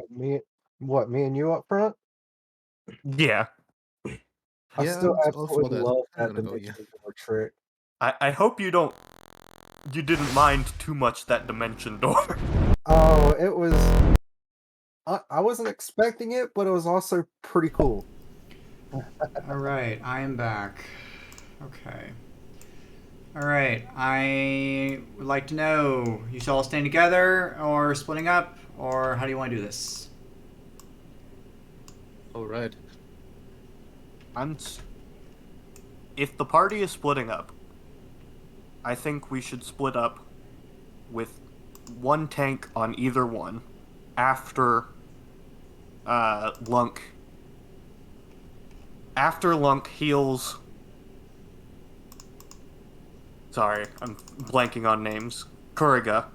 Me and you up front? Yeah. I Yeah, still all for absolutely that. love I'm that gonna go, yeah. dimension door trick. I hope you didn't mind too much that dimension door. Oh, it was. I wasn't expecting it, but it was also pretty cool. All right, I am back. Okay. All right, I would like to know, you all staying together or splitting up, or how do you want to do this? All right. If the party is splitting up, I think we should split up with one tank on either one after Lunk. After Lunk heals. Sorry, I'm blanking on names. Kuriga.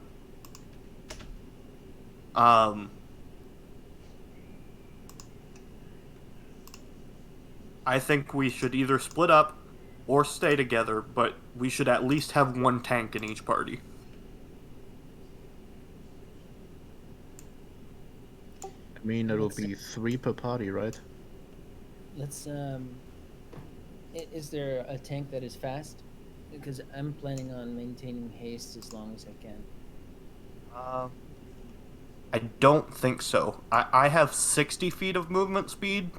I think we should either split up or stay together, but we should at least have one tank in each party. I mean, it'll be 3 per party, right? let's is there a tank that is fast? Because I'm planning on maintaining haste as long as I can. I don't think so. I have 60 feet of movement speed,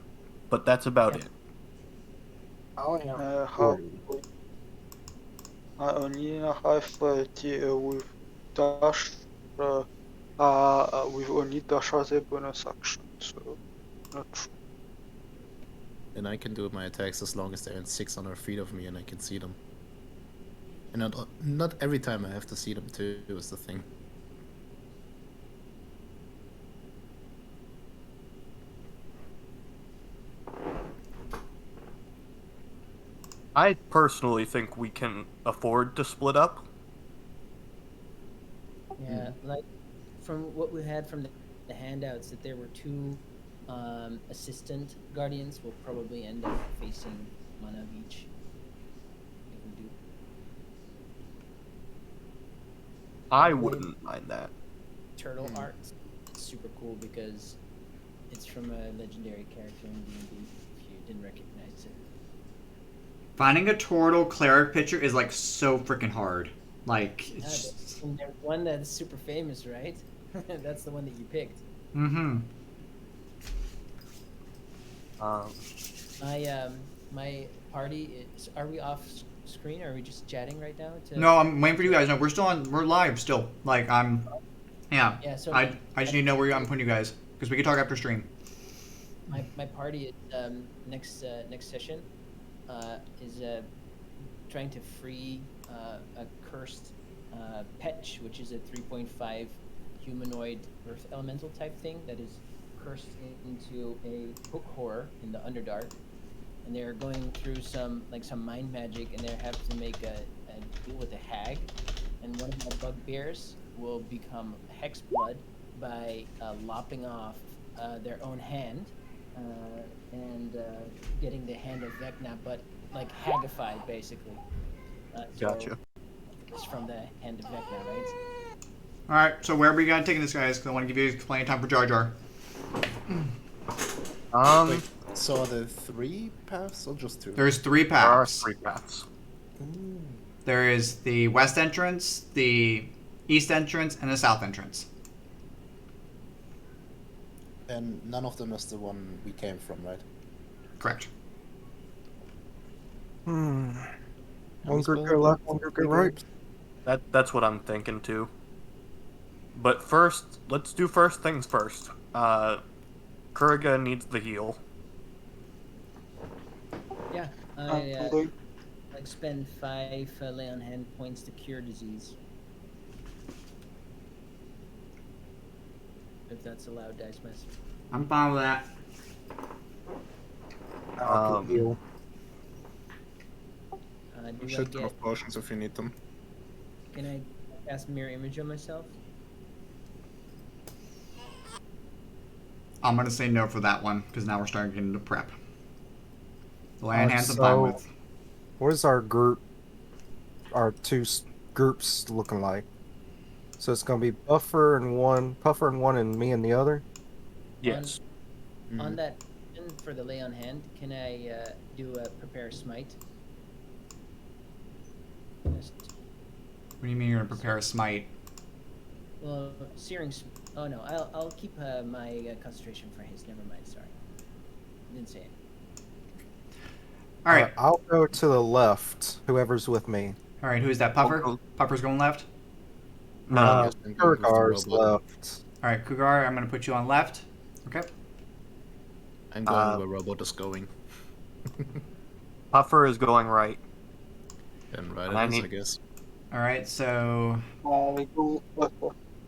but that's about it. I only have How 40. I only have with dash. With only dash as a bonus action, so not sure. And I can do my attacks as long as they're in 600 feet of me and I can see them. And not every time I have to see them too, is the thing. I personally think we can afford to split up. Yeah, like from what we had from the handouts, that there were two assistant guardians. We'll probably end up facing one of each if we do. I Blade wouldn't mind that. Turtle art. It's super cool because it's from a legendary character in D&D. If you didn't recognize it. Finding a turtle cleric picture is like so freaking hard. Like, Yeah, it's just... and there's one that's super famous, right? That's the one that you picked. Mm-hmm. My party is. Are we off screen? Or are we just chatting right now? No, I'm waiting for you guys. No, we're live still. Like, yeah. Yeah. So I just need to know where I'm putting you guys because we can talk after stream. my party next session is trying to free a cursed Petch, which is a 3.5 humanoid earth elemental type thing that is cursed into a book horror in the Underdark, and they're going through some mind magic, and they have to make a deal with a hag, and one of my bugbears will become hex blood by lopping off their own hand and getting the hand of Vecna, but like hagified basically. Gotcha. It's from the hand of Vecna, right? All right. So where are we gonna take this, guys? Because I want to give you plenty of time for Jar Jar. Wait, so are there 3 paths or just 2? There's 3 There are paths. 3 paths. Ooh. There is the west entrance, the east entrance, and the south entrance. And none of them is the one we came from, right? Correct. One we group split go up left, in one group 3 go right. groups? That's what I'm thinking too. But first, let's do first things first. Kuriga needs the heal. Yeah, I'm I going. spend 5 lay on hand points to cure disease. If that's allowed, Dice Master. I'm fine with that. I'll keep heal. Do You I should get? drop potions if you need them. Can I cast mirror image on myself? I'm gonna say no for that one because now we're starting to get into prep. The land hands I'm So- fine with. What is our group, our groups looking like? So it's gonna be Puffer and one, and me and the other. Yes. On that, for the lay on hand, can I do a prepare smite? Yes. What do you mean you're gonna prepare a smite? Well, searing. Oh no, I'll keep my concentration for his. Never mind. Sorry, didn't say it. All right. I'll go to the left. Whoever's with me. All right. Who is that? Puffer. Oh, Puffer's going left. No, Uh, Yes, and go with the Kurgar's robot. left. All right, Cougar. I'm gonna put you on left. Okay. I'm going where robot is going. Puffer is going right. And right And I it is, need- I guess. All right. So. I go. All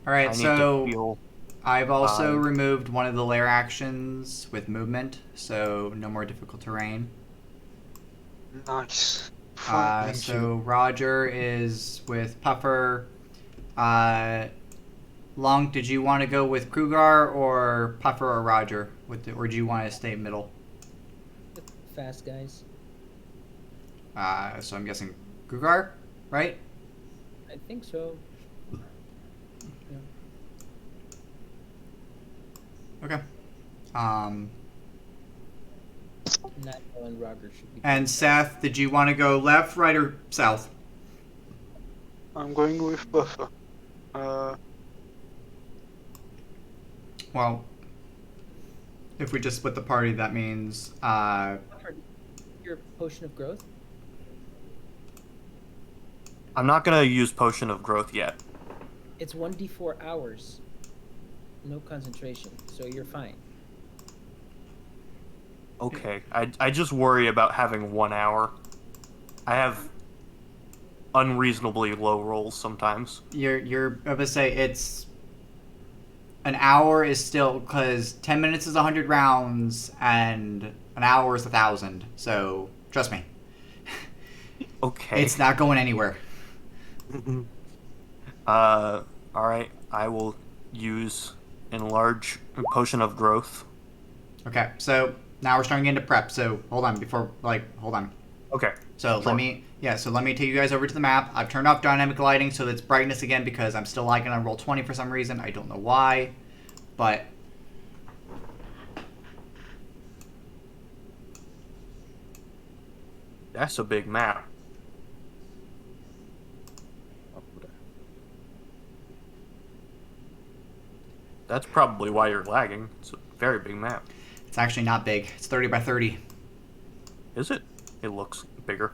right. I need So. to heal. I've also Um, removed one of the lair actions with movement, so no more difficult terrain. Nice. Fine. Thank So Roger is with Puffer. Long, did you want to go with Krugar or Puffer or Roger? Or do you want to stay middle? Fast guys. So I'm guessing Krugar, right? I think so. Okay. Not and Roger should be. And Seth, did you want to go left, right, or south? I'm going with buffer. Well, if we just split the party, that means Your potion of growth. I'm not gonna use Potion of Growth yet. It's 1d4 hours. no concentration, so you're fine. Okay, I just worry about having 1 hour. I have unreasonably low rolls sometimes. You're I would say it's an hour is still because 10 minutes is 100 rounds and an hour is 1,000. So trust me, Okay. it's not going anywhere. All right. I will use enlarge potion of growth. Okay, so now we're starting into prep. So hold on hold on. Okay. So Sure. let me take you guys over to the map. I've turned off dynamic lighting so it's brightness again because I'm still lagging on roll 20 for some reason. I don't know why, but That's a big map. That's probably why you're lagging. It's a very big map. it's actually not big. It's 30 by 30. Is it? It looks bigger.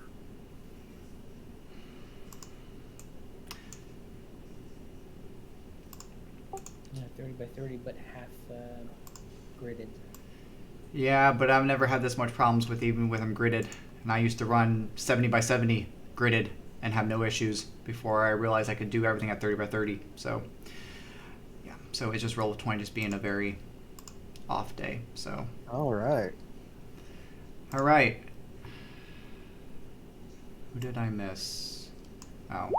Yeah, 30 by 30, but half gridded. Yeah, but I've never had this much problems with even with them gridded. And I used to run 70 by 70 gridded and have no issues before I realized I could do everything at 30 by 30. So yeah, so it's just roll of 20 just being a very off day. So All right. all right. Who did I miss? Oh.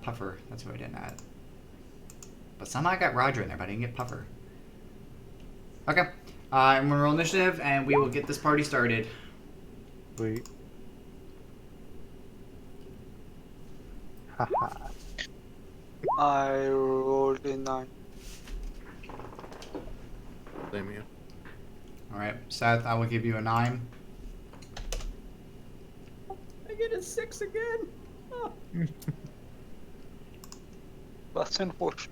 Puffer. That's who I didn't add. But somehow I got Roger in there, but I didn't get Puffer. Okay. I'm gonna roll initiative, and we will get this party started. Sweet. Haha. I rolled a 9. Same here. All right, Seth. I will give you a 9. I get a 6 again. Oh. That's unfortunate.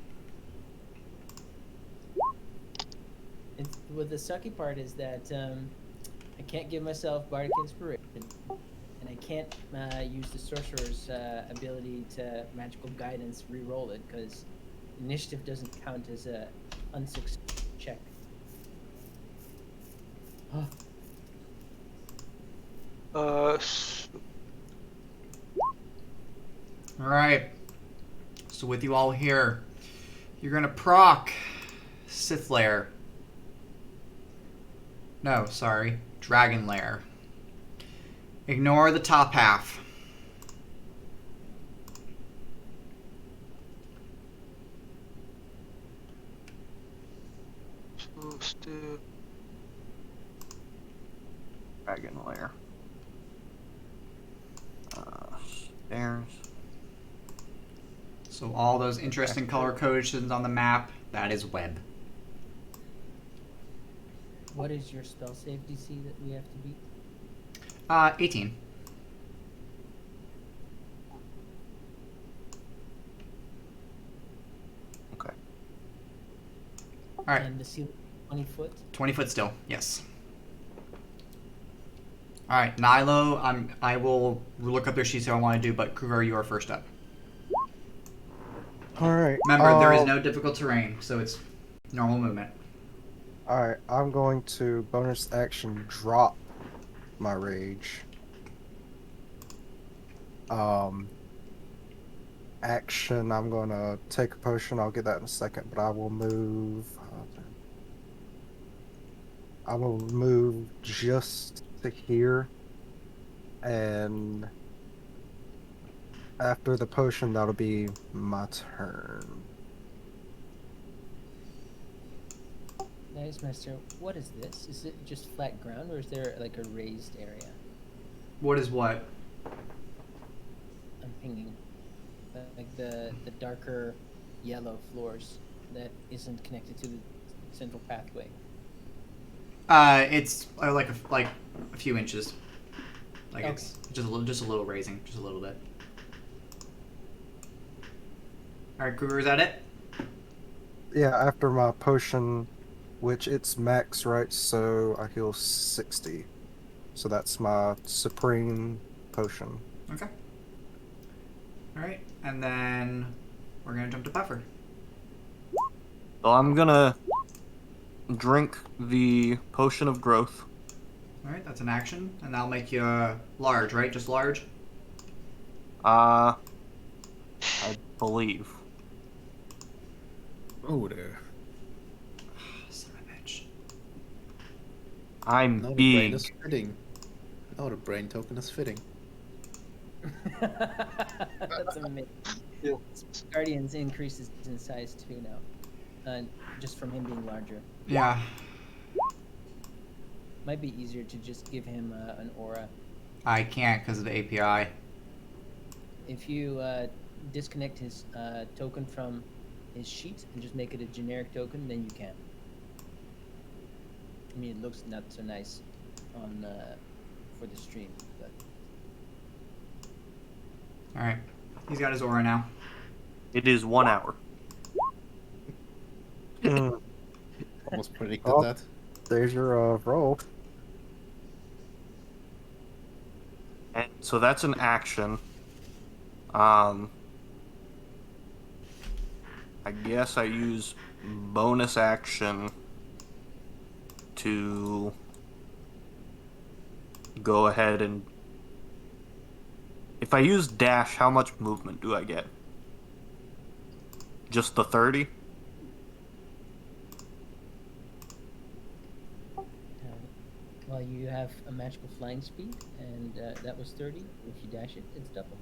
Well, the sucky part is that I can't give myself bardic inspiration, and I can't use the sorcerer's ability to magical guidance re-roll it because initiative doesn't count as a unsuccessful check. Oh. All right. So with you all here, you're gonna proc Sith Lair. No, sorry, Dragon Lair. Ignore the top half. So still. Dragon lair. Stairs. So all those interesting color coditions on the map, that is web. What is your spell save DC that we have to beat? 18. Okay. All right, And the ceiling 20 foot. 20 foot still, yes. All right, Nilo, I will look up their sheets if I want to do, but Kruger, you are first up. All right. Remember, there is no difficult terrain, so it's normal movement. All right. I'm going to bonus action drop my rage. Action. I'm gonna take a potion. I'll get that in a second, but I will move. I will move just to here, and after the potion, that'll be my turn. Nice, Master. What is this? Is it just flat ground, or is there like a raised area? What is what? I'm thinking, like the darker yellow floors that isn't connected to the central pathway. It's like a few inches. Like Okay. it's just a little raising, just a little bit. All right, Kruger, is that it? Yeah, after my potion, which it's max, right? So I heal 60. So that's my supreme potion. Okay. All right, and then we're gonna jump to Puffer. So I'm gonna drink the potion of growth. All right, that's an action, and that'll make you large, right? Just large. I believe. Oh, there. Son of a bitch. I'm Now the brain big. is fitting. Now the brain token is fitting. That's amazing. Yeah. Guardians increases in size too now, just from him being larger. Yeah. Might be easier to just give him an aura. I can't because of the API. If you disconnect his token from his sheet and just make it a generic token, then you can. I mean, it looks not so nice on for the stream, but All right, he's got his aura now. It is 1 hour. Almost predicted Oh. that. There's your roll. And so that's an action. I guess I use bonus action to go ahead and... If I use dash, how much movement do I get? Just the 30? well, you have a magical flying speed, and that was 30. If you dash it, it's double.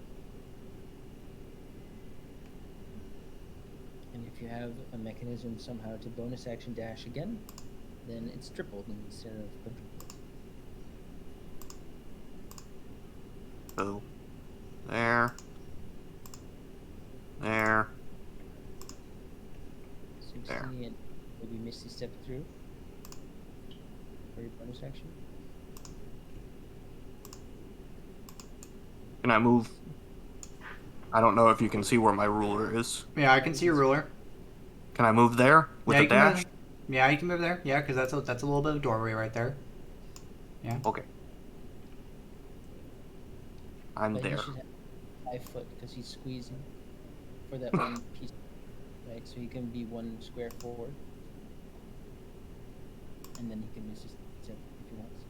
And if you have a mechanism somehow to bonus action dash again, then it's tripled instead of quadrupled. So, there. There. 60 There. and maybe Misty step through for your bonus action. Can I move? I don't know if you can see where my ruler is. Yeah, I can see your ruler. Can I move there with Yeah, a you can move dash? there. Yeah, you can move there. Yeah, because that's a little bit of doorway right there. Yeah. Okay. I'm But there. he should have 5 foot because he's squeezing for that one piece, right? So he can be 1 square forward, and then he can miss his step if he wants.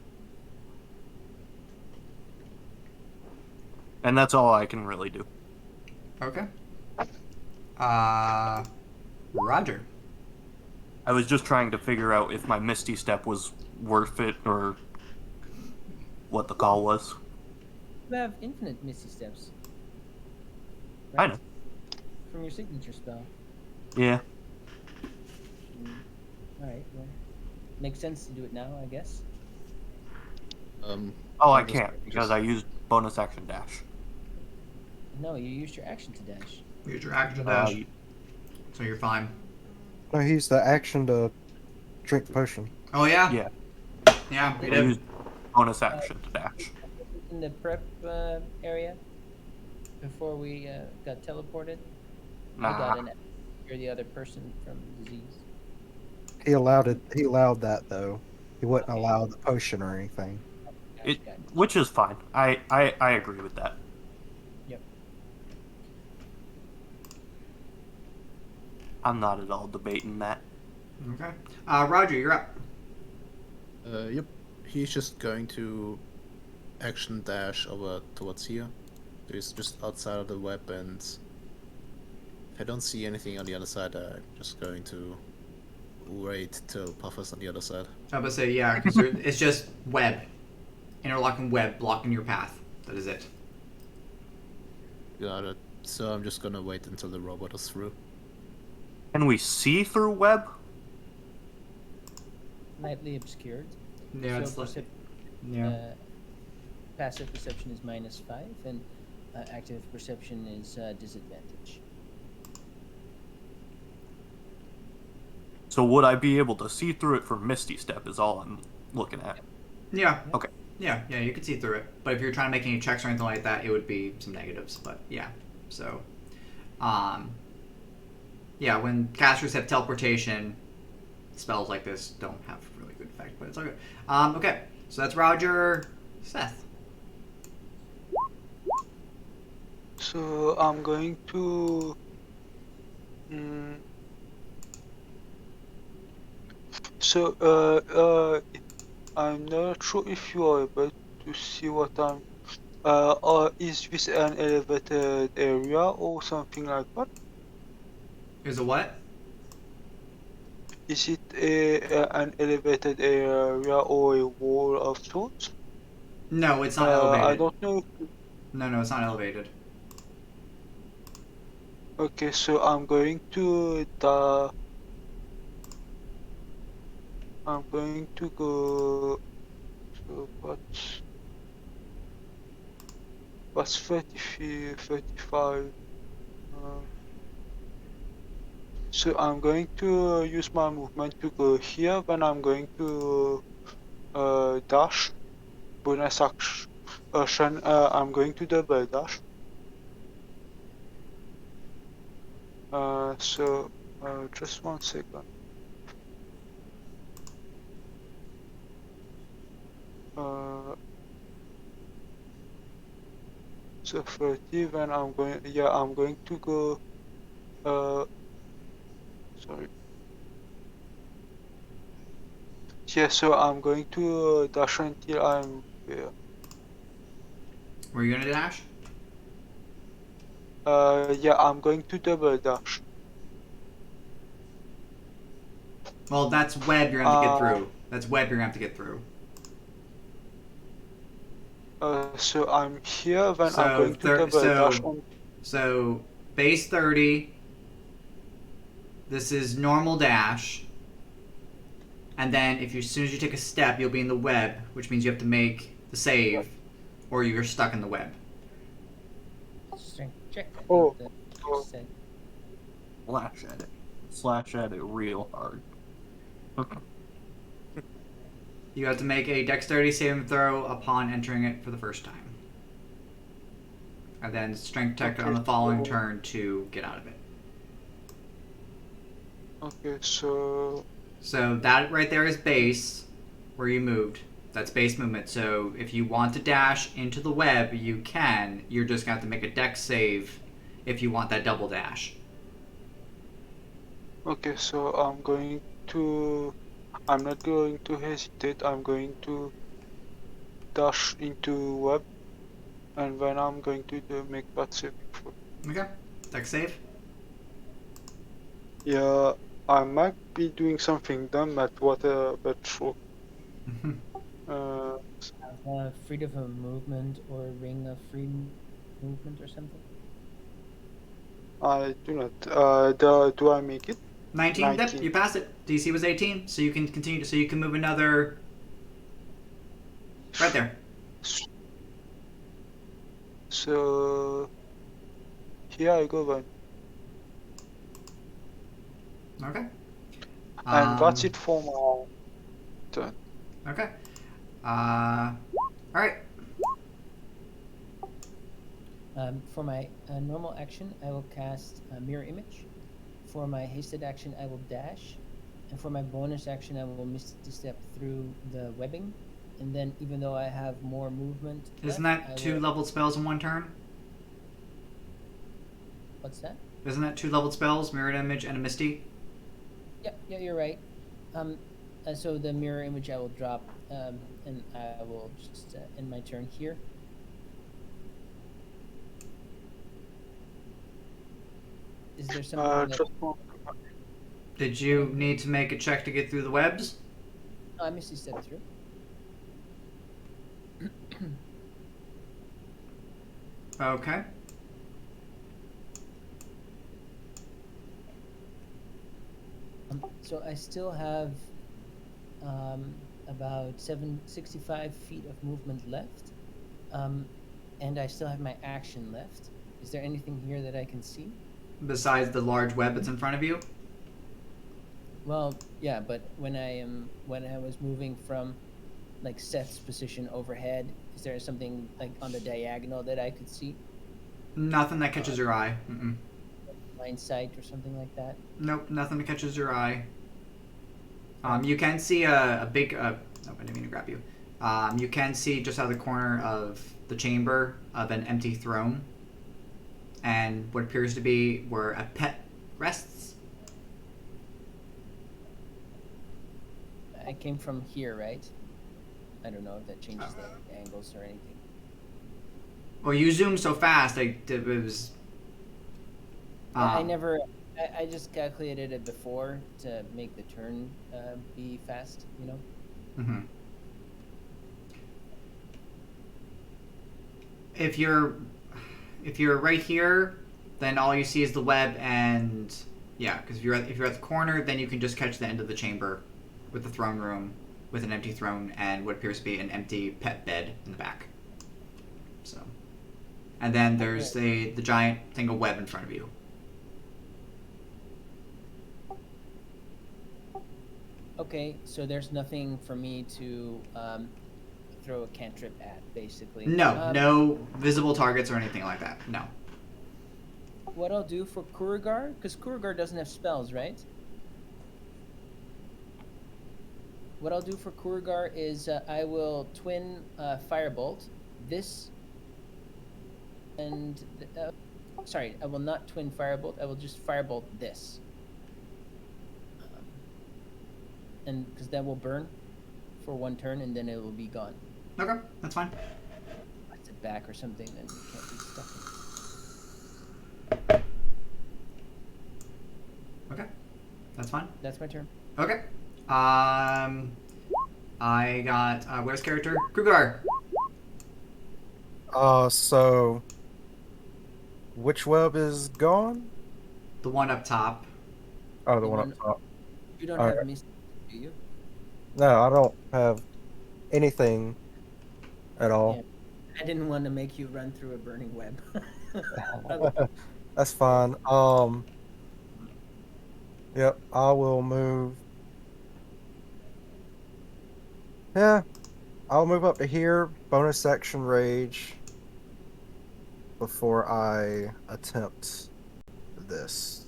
And that's all I can really do. Okay. Roger. I was just trying to figure out if my Misty Step was worth it or what the call was. You have infinite Misty Steps. I know. From your signature spell. Yeah. Alright, well, makes sense to do it now, I guess. Oh, I I'll just- can't because I used bonus action dash. No, you used your action to dash. Use your action Uh, dash, so you're fine. No, he's the action to drink the potion. Oh yeah. Yeah. Yeah, we I did. used bonus action to dash. In the prep area, before we got teleported, I got Nah. an. You're the other person from disease. He allowed it. He allowed that though. He wouldn't allow the potion or anything. Gotcha, It, gotcha. which is fine. I agree with that. Yep. I'm not at all debating that. Okay. Roger, you're up. Yep. He's just going to action dash over towards here. So he's just outside of the web, and if I don't see anything on the other side, I'm just going to wait till Puffer's on the other side. I was about to say yeah, because it's just web, interlocking web blocking your path. That is it. Got it. So I'm just gonna wait until the robot is through. Can we see through web? Lightly obscured. Yeah, So it's like, percep- yeah. passive perception is -5, and active perception is disadvantage. So would I be able to see through it for Misty Step is all I'm looking at. Yeah. Okay. Yeah, you could see through it. But if you're trying to make any checks or anything like that, it would be some negatives. But yeah. So yeah, when casters have teleportation, spells like this don't have really good effect, but it's all good. Okay. So that's Roger. Seth. So I'm going to. Mm, so I'm not sure if you are able to see what I'm. Is this an elevated area or something like that? Is a what? Is it an elevated area or a wall of sorts? No, it's not I elevated. don't know. No, it's not elevated. Okay, so I'm going to the. I'm going to go. So what's 30, 35? Uh, so I'm going to use my movement to go here. Then I'm going to dash. Bonus action. I'm going to double dash. So just 1 second. Uh, so 30. Then I'm going. Yeah, I'm going to go. Sorry. Yeah, so I'm going to dash until I'm here. Were you gonna dash? Yeah, I'm going to double dash. Well, that's web you're gonna have to get Uh, through. That's web you're gonna have to get through. so I'm here, then I'm So going to double dash on. so base 30. This is normal dash. And then if you, as soon as you take a step, you'll be in the web, which means you have to make the save, or you're stuck in the web. Strength check. I think Oh, the oh. said. Slash at it. Slash at it real hard. You have to make a dexterity saving throw upon entering it for the first time. And then strength check on the following turn to get out of it. Okay, so So that right there is base, where you moved. That's base movement. So if you want to dash into the web, you can. You're just going to have to make a dex save if you want that double dash. okay, so I'm going to. I'm not going to hesitate. I'm going to dash into web, and then I'm going to make that saving throw. Okay. Dex save. Yeah, I might be doing something dumb, but sure. Uh, Freedom of movement or ring of free movement or something. I do not. Do I make it? 19. Yep, 19. you passed it. DC was 18, so you can continue. So you can move another. Right there. So here I go then, Okay. and that's it for my turn. Okay. All right. For my normal action, I will cast a mirror image. For my hasted action, I will dash. And for my bonus action, I will misty step through the webbing. And then, even though I have more movement, Isn't left, that I two will... leveled spells in one turn? What's that? Isn't that two leveled spells? Mirrored image and a misty. Yeah, you're right. So the mirror image I will drop, and I will just end my turn here. Is there something that... Just one. Did you need to make a check to get through the webs? Oh, I misty step through. Okay. So I still have about 65 feet of movement left, and I still have my action left. Is there anything here that I can see? Besides the large web that's in front of you? Well, yeah, but when I was moving from like Seth's position overhead, is there something like on the diagonal that I could see? Nothing that catches your eye. Mm-mm. Line sight or something like that? Nope, nothing that catches your eye. You can see a big. Oh, I didn't mean to grab you. You can see just out of the corner of the chamber of an empty throne. and what appears to be where a pet rests. I came from here, right? I don't know if that changes the angles or anything. Well, you zoomed so fast, it was. I never. I just calculated it before to make the turn be fast. You know. Mm-hmm. If you're right here, then all you see is the web, and yeah, because if you're at the corner, then you can just catch the end of the chamber with the throne room, with an empty throne and what appears to be an empty pet bed in the back. So, and then there's the giant thing of web in front of you. Okay, so there's nothing for me to throw a cantrip at, basically. No, no visible targets or anything like that. No. What I'll do for Kurigar, because Kurigar doesn't have spells, right? What I'll do for Kurigar is I will twin Firebolt this, and sorry, I will not twin Firebolt. I will just Firebolt this, and because that will burn for one turn, and then it will be gone. Okay, that's fine. Lights it back or something, then you can't be stuck in it. Okay, that's fine. That's my turn. Okay. I got where's character? Krugar. So which web is gone? The one up top. Oh, the one up top. You don't Alright. have me, do you? No, I don't have anything at all. Yeah. I didn't want to make you run through a burning web. That's fine. Yep, I will move. Yeah, I'll move up to here. Bonus action rage before I attempt this.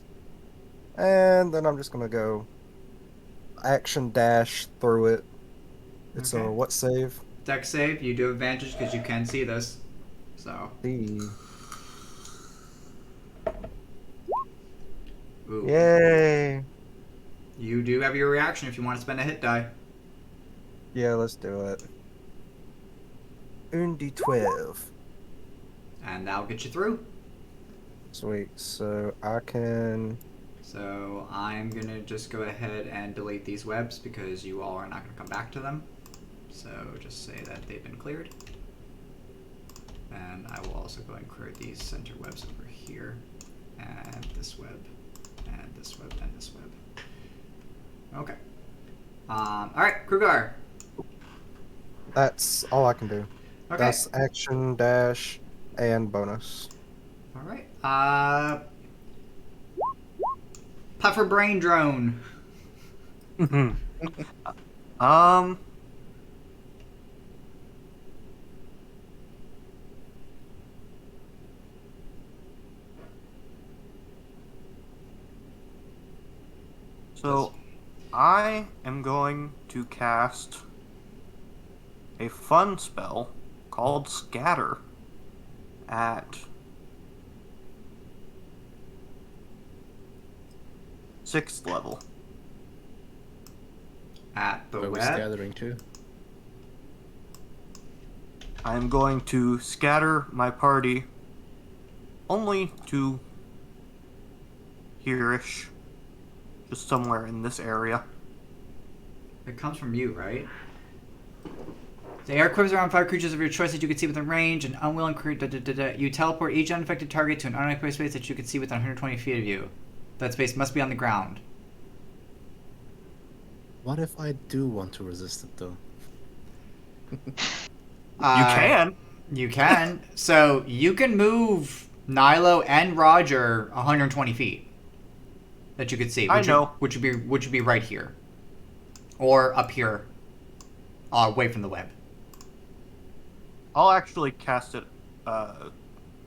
And then I'm just gonna go action dash through it. It's Okay. a what save? Dex save. You do have advantage because you can see this. So. The Ooh. Yay! You do have your reaction if you want to spend a hit die. Yeah, let's do it. 1d12. And that'll get you through. Sweet. So I can. So I'm gonna just go ahead and delete these webs because you all are not gonna come back to them. So just say that they've been cleared. And I will also go and clear these center webs over here. And this web. And this web and this web. Okay. Alright, Krugar. That's all I can do. Okay. That's action dash and bonus. Alright. Puffer Brain Drone. So, I am going to cast a fun spell called Scatter at 6th level. At the Are we web. scattering too? I am going to scatter my party only to here-ish, just somewhere in this area. It comes from you, right? The air quips around 5 creatures of your choice that you can see within range. An unwilling creature. You teleport each unaffected target to an unoccupied space that you can see within 120 feet of you. That space must be on the ground. What if I do want to resist it though? You can. You can. So you can move Nilo and Roger 120 feet. That you could see. I know. Which would be right here, or up here, away from the web. I'll actually cast it. I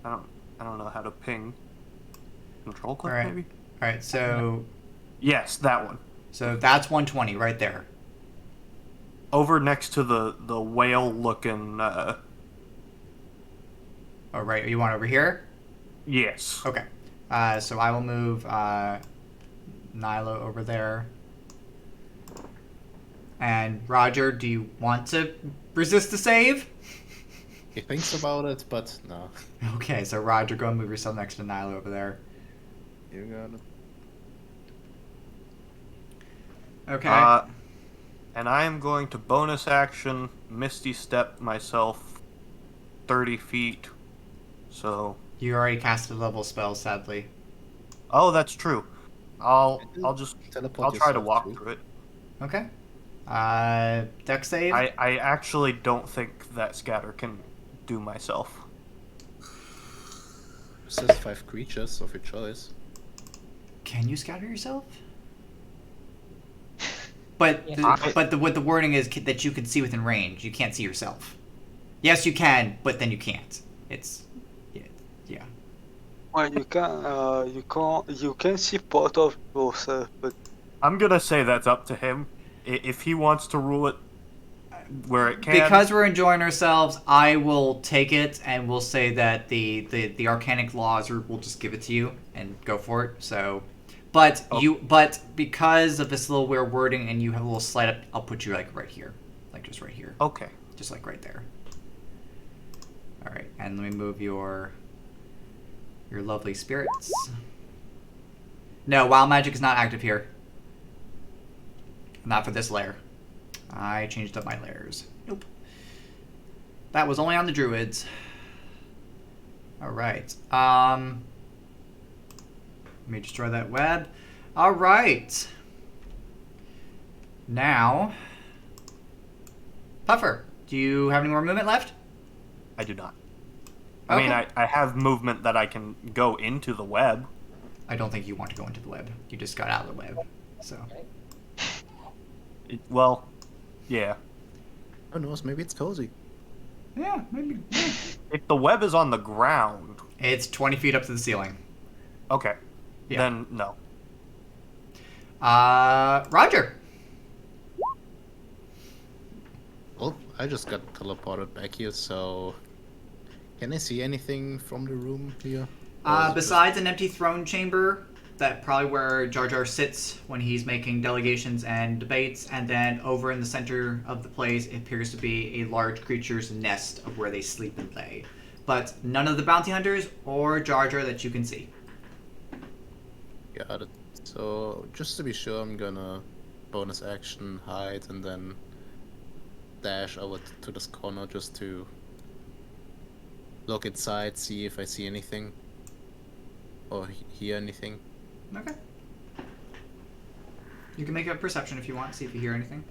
don't know how to ping. Control click, All right. maybe. All right. So Yes, that one. so that's 120 right there. Over next to the whale looking. Oh right. You want over here? Yes. Okay. So I will move Nilo over there. And Roger, do you want to resist the save? He thinks about it, but no. Okay, so Roger, go and move yourself next to Nilo over there. You got it. Okay. And I am going to bonus action Misty Step myself 30 feet. So. You already cast a level spell, sadly. Oh, that's true. I'll just Teleport I'll try to yourself walk too. through it. Okay. Dex save? I actually don't think that scatter can do myself. It says 5 creatures of your choice. Can you scatter yourself? But Yeah. what the wording is that you can see within range. You can't see yourself. Yes, you can, but then you can't. It's yeah. Well, you can see part of yourself, but I'm gonna say that's up to him. If he wants to rule it where it can. Because we're enjoying ourselves, I will take it and we'll say that the arcanic laws will just give it to you and go for it. So, but because of this little weird wording and you have a little slide up, I'll put you like right here, like just right here, Okay. just like right there. All right, and let me move your lovely spirits. No, wild magic is not active here. Not for this layer. I changed up my layers. Nope. That was only on the druids. Alright. Let me destroy that web. Alright. Now, Puffer, do you have any more movement left? I do not. I mean, I have movement that I can go into the web. I don't think you want to go into the web. You just got out of the web. So. Well, yeah. Who knows? Maybe it's cozy. Yeah, maybe. Yeah. If the web is on the ground. It's 20 feet up to the ceiling. Okay. Yeah. Then no. Roger. Well, I just got teleported back here, so can I see anything from the room here? Or is it Besides an empty throne chamber, that probably where Jar Jar sits when he's making delegations and debates, and then over in the center of the place it appears to be a large creature's nest of where they sleep and lay. But none of the bounty hunters or Jar Jar that you can see. Got it. So just to be sure, I'm gonna bonus action hide and then dash over to this corner just to look inside, see if I see anything or hear anything. Okay. You can make a perception if you want, see if you hear anything.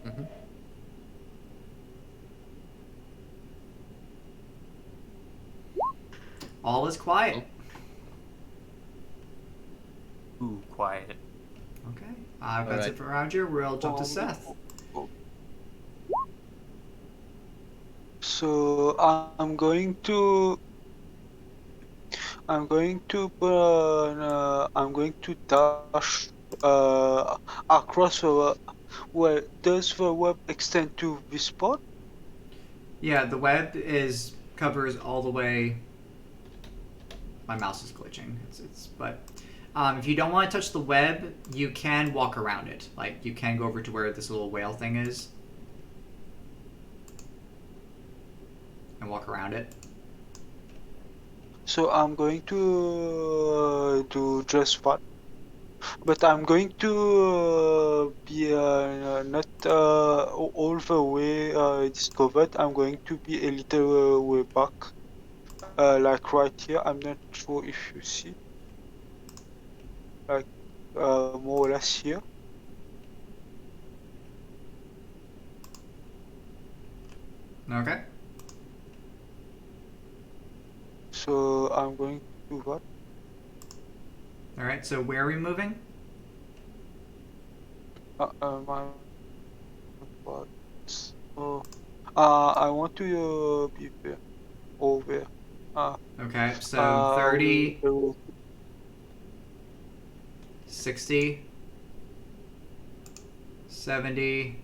Mm-hmm. All is quiet. Ooh, quiet. Okay. That's Alright. it for Roger. We'll jump to Seth. so I'm going to dash across the. Well, does the web extend to this spot? Yeah, the web covers all the way. My mouse is glitching. But if you don't want to touch the web, you can walk around it. Like you can go over to where this little whale thing is and walk around it. So I'm going to do just that. But I'm going to be not all the way discovered. I'm going to be a little way back. Like right here. I'm not sure if you see. Like more or less here. Okay. So I'm going to do what? All right. So where are we moving? My what? Oh, I want to be there. Over. Okay. So 30, 60, 70.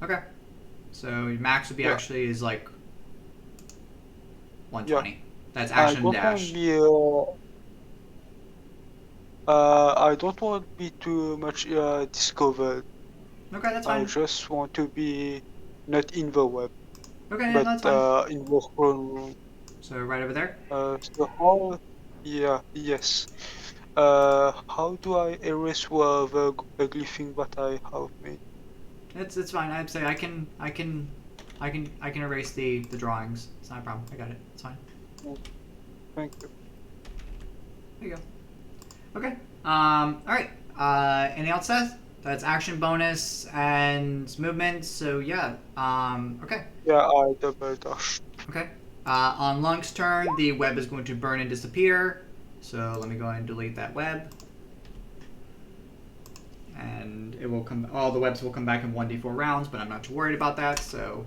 Okay. So max would be Yeah. actually is like 120. That's I action don't want dash. to be. I don't want to be too much discovered. Okay, that's I fine. just want to be not in the web, Okay, yeah, but that's fine. in workroom room. So right over there. So how? Yeah, yes. How do I erase the ugly thing that I have made? It's fine. I'd say I can erase the drawings. It's not a problem. I got it. It's fine. Thank you. There you go. Okay. All right. Anything else, Seth? That's action bonus and movement. So yeah. Okay. Yeah, I double dash. Okay. On Lunk's turn, the web is going to burn and disappear. So let me go ahead and delete that web. And it will come. All the webs will come back in 1d4 rounds, but I'm not too worried about that. So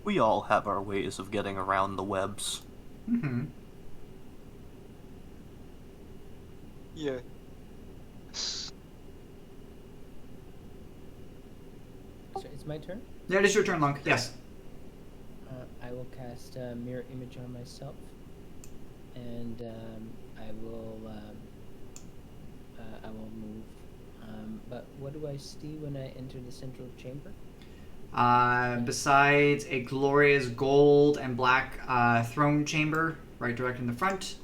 We all have our ways of getting around the webs. mm-hmm. Yeah. So it's my turn. Yeah, it is your turn, Lunk. Yes. I will cast a mirror image on myself, and I will move. But what do I see when I enter the central chamber? Besides a glorious gold and black throne chamber, right direct in the front,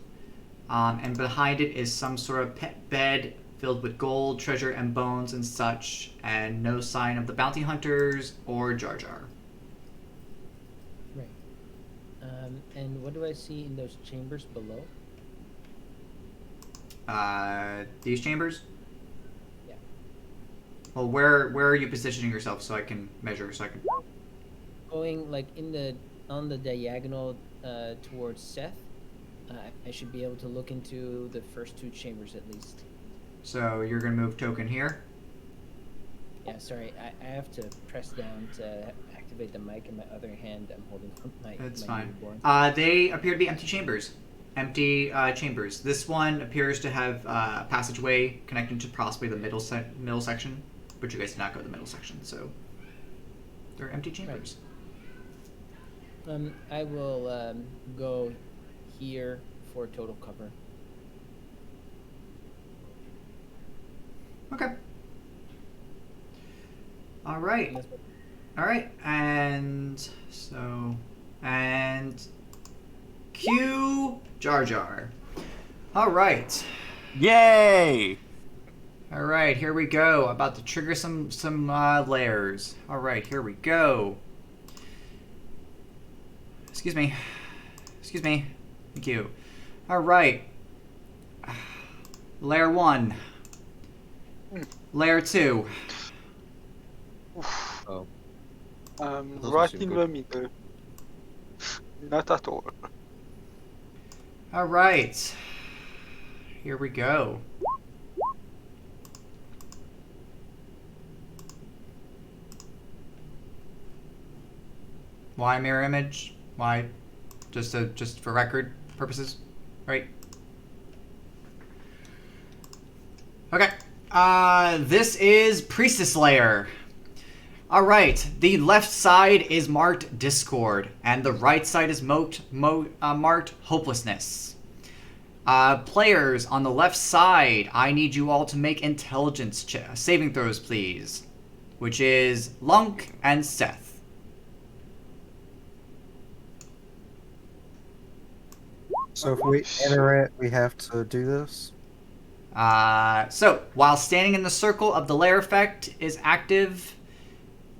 and behind it is some sort of pet bed filled with gold, treasure, and bones and such, and no sign of the bounty hunters or Jar Jar. Right. And what do I see in those chambers below? These chambers? Yeah. Well, where are you positioning yourself so I can measure? So I can. Going like on the diagonal towards Seth. I should be able to look into the first two chambers at least. So you're gonna move token here. Yeah, sorry, I have to press down to activate the mic in my other hand. I'm holding my. It's my fine. newborn. They appear to be empty chambers. Empty chambers. This one appears to have a passageway connecting to possibly the middle section, but you guys did not go to the middle section, so they're empty chambers. I will go here for total cover. Okay. All right. Unless- All right, and cue Jar Jar. All right. Yay! All right, here we go. About to trigger some layers. All right, here we go. Excuse me. Thank you. All right. Layer 1. Layer 2. Oh, doesn't Right seem in good. the middle. Not at all. All right. Here we go. Why mirror image? Why? Just for record purposes, right? Okay. This is Priestess Layer. All right. The left side is marked Discord, and the right side is marked Hopelessness. Players on the left side, I need you all to make intelligence saving throws, please. Which is Lunk and Seth. So if we enter it, we have to do this. So, while standing in the circle of the layer effect is active,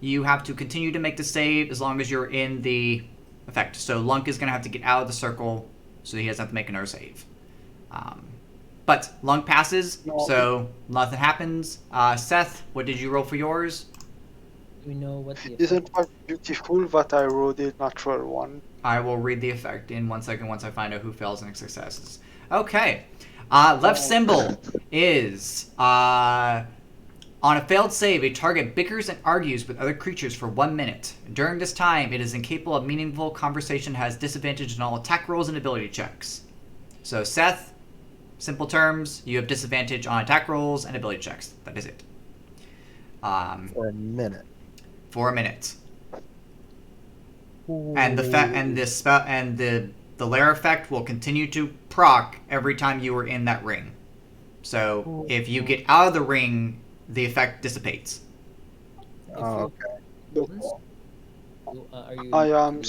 you have to continue to make the save as long as you're in the effect. So Lunk is going to have to get out of the circle so he doesn't have to make another save. But Lunk passes, so nothing happens. Seth, what did you roll for yours? Do we know what the effect Isn't it beautiful that I rolled a natural one? I will read the effect in 1 second once I find out who fails and successes. Okay. Left symbol is on a failed save, a target bickers and argues with other creatures for 1 minute. During this time, it is incapable of meaningful conversation, has disadvantage in all attack rolls and ability checks. So, Seth, simple terms, you have disadvantage on attack rolls and ability checks. That is it. For a minute. For a minute. and the lair effect will continue to proc every time you are in that ring. So if you get out of the ring, the effect dissipates. If Oh, you're okay. But are you? I am.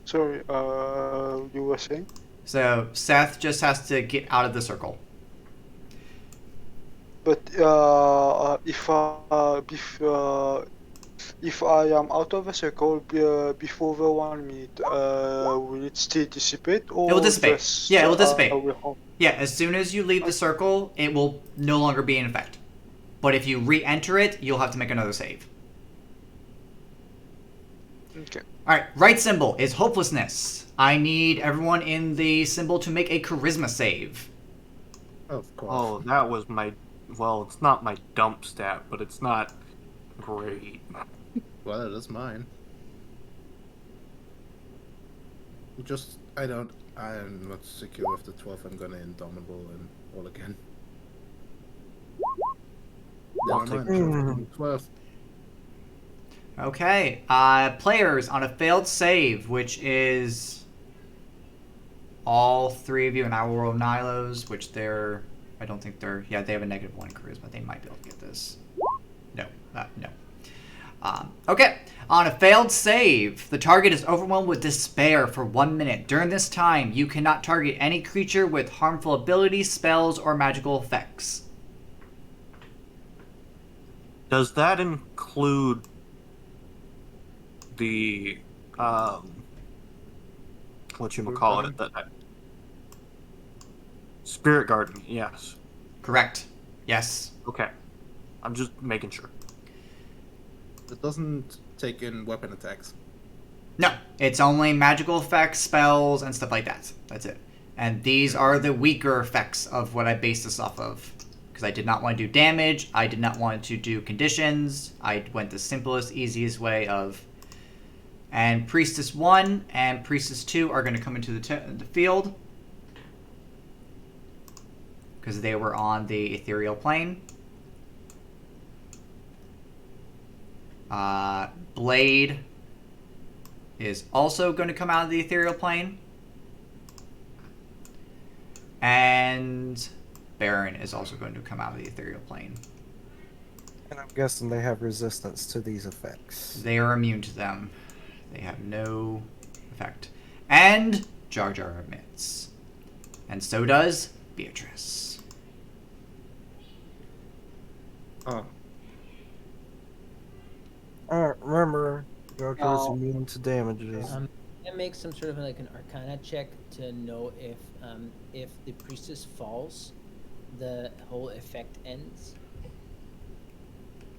Sorry. You were saying? So Seth just has to get out of the circle. But if I am out of a circle before the 1 minute, will it still dissipate or It will dissipate. just Yeah, it will dissipate. will have? Yeah, as soon as you leave the circle, it will no longer be in effect. But if you re-enter it, you'll have to make another save. Okay. Alright, right symbol is hopelessness. I need everyone in the symbol to make a charisma save. Of course. Oh, that was my. Well, it's not my dump stat, but it's not great. Well, it is mine. I'm not secure of the 12. I'm gonna Indomitable and all again. I'll Never take mind. 12. Okay, players on a failed save, which is all three of you, and I will roll Nilo's, which I don't think they have a -1 in charisma. They might be able to get this. No. Okay, on a failed save, the target is overwhelmed with despair for 1 minute. During this time, you cannot target any creature with harmful abilities, spells, or magical effects. Does that include the whatchamacallit? Spirit Garden, yes. Correct. Yes. Okay. I'm just making sure. It doesn't take in weapon attacks. No, it's only magical effects, spells, and stuff like that. That's it. And these are the weaker effects of what I based this off of. Because I did not want to do damage, I did not want to do conditions, I went the simplest, easiest way of... And Priestess 1 and Priestess 2 are going to come into the field. Because they were on the ethereal plane. Blade is also going to come out of the ethereal plane. And Baron is also going to come out of the ethereal plane. And I'm guessing they have resistance to these effects. They are immune to them. They have no effect. And Jar Jar admits. And so does Beatrice. Oh. Remember, Joker is immune to damages. Can I make some sort of like an Arcana check to know if the priestess falls, the whole effect ends?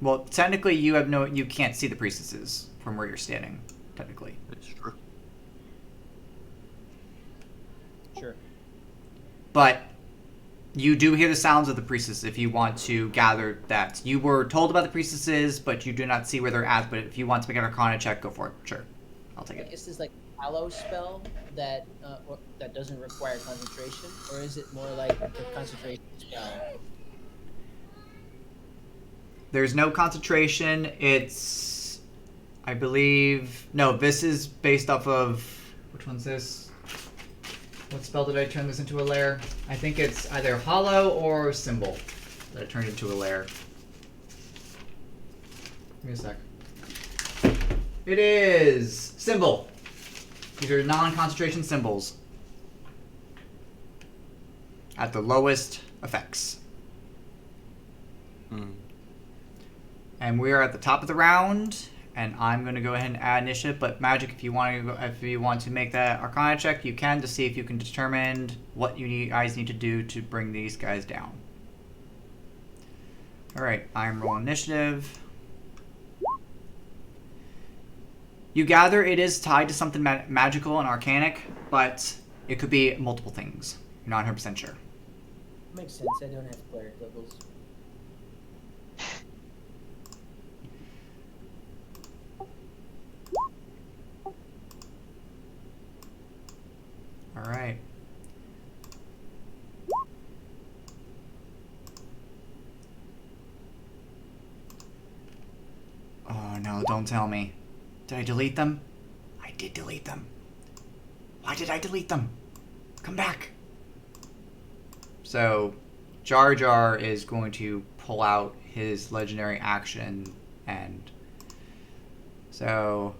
Well, technically, you can't see the priestesses from where you're standing. Technically, It's true. Sure. but you do hear the sounds of the priestess if you want to gather that. You were told about the priestesses, but you do not see where they're at. But if you want to make an Arcana check, go for it. Sure, I'll take it. Is this like a hallow spell that that doesn't require concentration, or is it more like a concentration spell? There's no concentration. It's, I believe, no. This is based off of which one's this? What spell did I turn this into a lair? I think it's either hollow or symbol that I turned into a lair. Give me a sec. It is symbol. These are non-concentration symbols at the lowest effects. And we are at the top of the round, and I'm going to go ahead and add initiative. But Magic, if you want to make that Arcana check, you can, to see if you can determine what you guys need to do to bring these guys down. All right, I'm rolling initiative. You gather it is tied to something magical and arcanic, but it could be multiple things. You're not 100% sure. Makes sense. I don't have cleric levels. All right. Oh no, don't tell me. Did I delete them? I did delete them. Why did I delete them? Come back. So, Jar Jar is going to pull out his legendary action, and so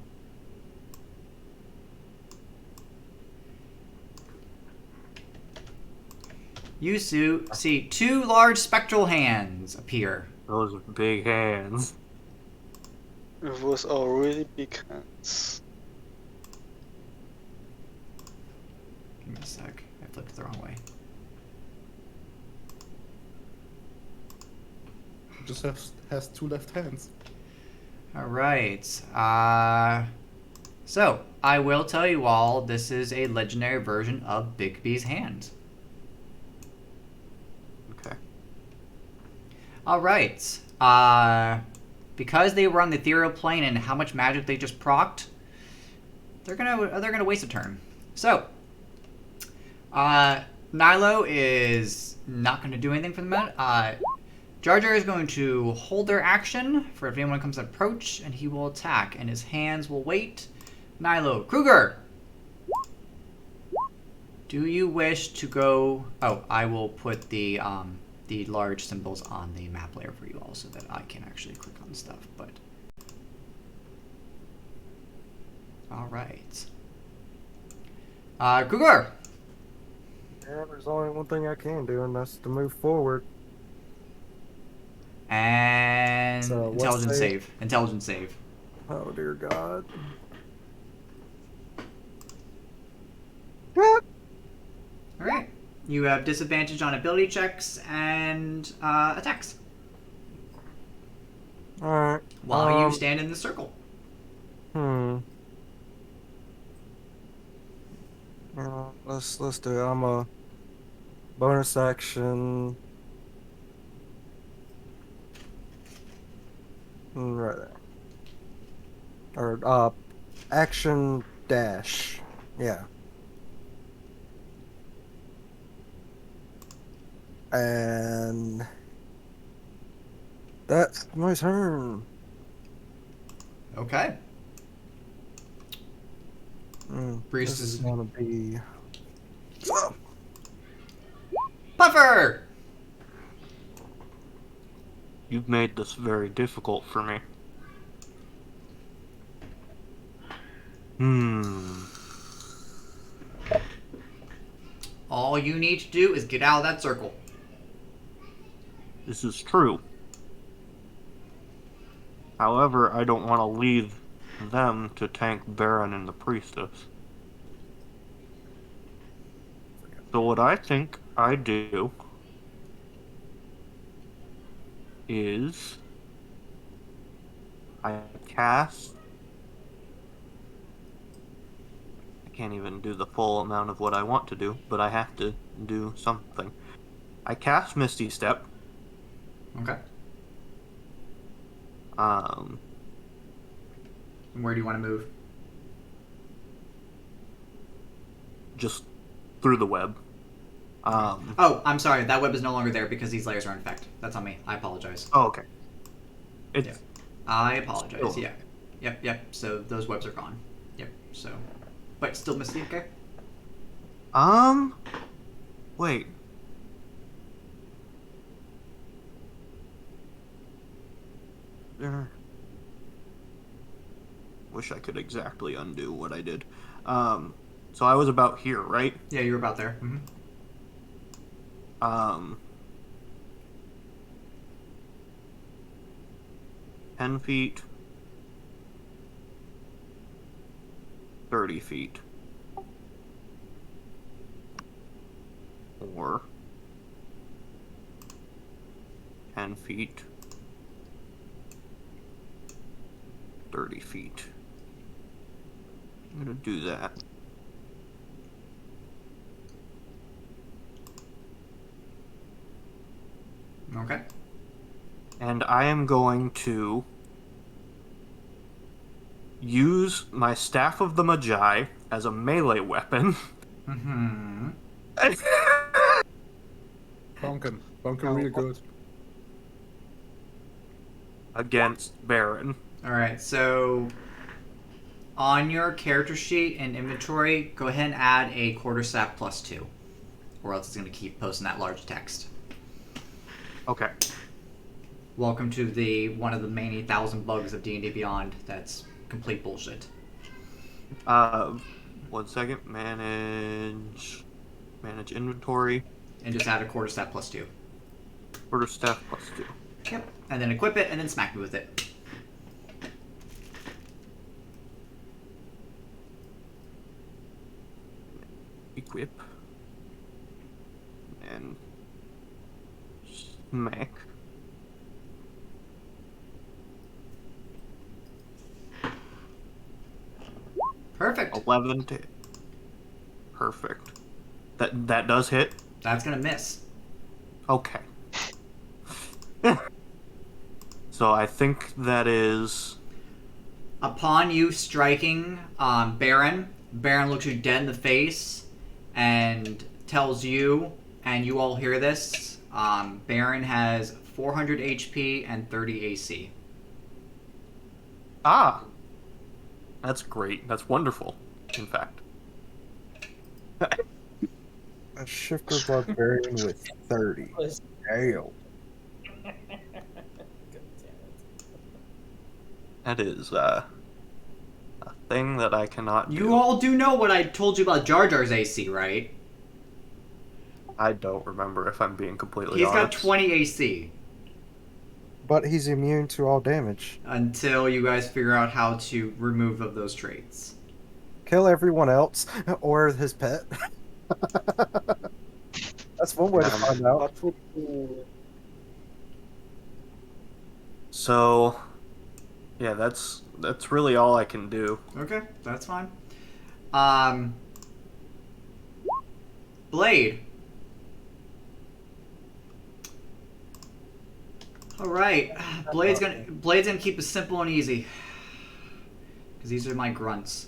you see two large spectral hands appear. Those big hands. Those are really big hands. Give me a sec. I flipped it the wrong way. Just has two left hands. All right. So I will tell you all, this is a legendary version of Bigby's hand. Okay. All right. Because they were on the ethereal plane and how much magic they just procced, they're gonna waste a turn. So, Nilo is not gonna do anything for the moment. Jar Jar is going to hold their action for if anyone comes to approach, and he will attack, and his hands will wait. Nilo, Kruger, do you wish to go? Oh, I will put the large symbols on the map layer for you all, so that I can actually click on stuff. But all right, Kruger. Yeah, there's only one thing I can do, and that's to move forward. And So, what's intelligence the- save. Intelligence save. Oh dear God. All right. You have disadvantage on ability checks and attacks All right. while you stand in the circle. Let's do it. I'm a bonus action. Right there. Or action dash. Yeah. And that's my turn. Okay. Breeze This is is gonna be Puffer. You've made this very difficult for me. All you need to do is get out of that circle. This is true. However, I don't want to leave them to tank Baron and the Priestess. So what I think I do is I cast... I can't even do the full amount of what I want to do, but I have to do something. I cast Misty Step. Okay. Um, And where do you want to move? just through the web. Oh, I'm sorry. That web is no longer there because these layers are in effect. That's on me. I apologize. Oh, okay. It's Yeah. I apologize. Sure. Yeah. Yep. So those webs are gone. Yep. So, but still Misty, okay? Wait. Wish I could exactly undo what I did. So I was about here, right? Yeah, you were about there. Mm-hmm. 10 feet. 30 feet. Or 10 feet. 30 feet. I'm gonna do that. Okay. And I am going to use my Staff of the Magi as a melee weapon. Mm-hmm. Bonkin real good. Against Baron. All right, so on your character sheet and inventory, go ahead and add a quarterstaff +2, or else it's going to keep posting that large text. Okay. Welcome to the one of the many thousand bugs of D&D Beyond. That's complete bullshit. 1 second. Manage inventory. And just add a quarterstaff +2. Quarterstaff +2. Yep. And then equip it, and then smack me with it. Equip. And smack. Perfect. 11 to hit. Perfect. That does hit. That's gonna miss. Okay. So I think that is. Upon you striking Baron looks you dead in the face and tells you, and you all hear this, Baron has 400 HP and 30 AC. Ah! That's great. That's wonderful, in fact. A shifter barbarian with 30. Was- Damn. God damn it. That is a thing that I cannot do. You all do know what I told you about Jar Jar's AC, right? I don't remember, if I'm being completely He's honest. got 20 AC But he's immune to all damage. until you guys figure out how to remove of those traits. Kill everyone else or his pet. That's one way to find out. What would you... So, yeah, that's really all I can do. Okay, that's fine. Blade. All right, Blade's gonna keep it simple and easy, because these are my grunts.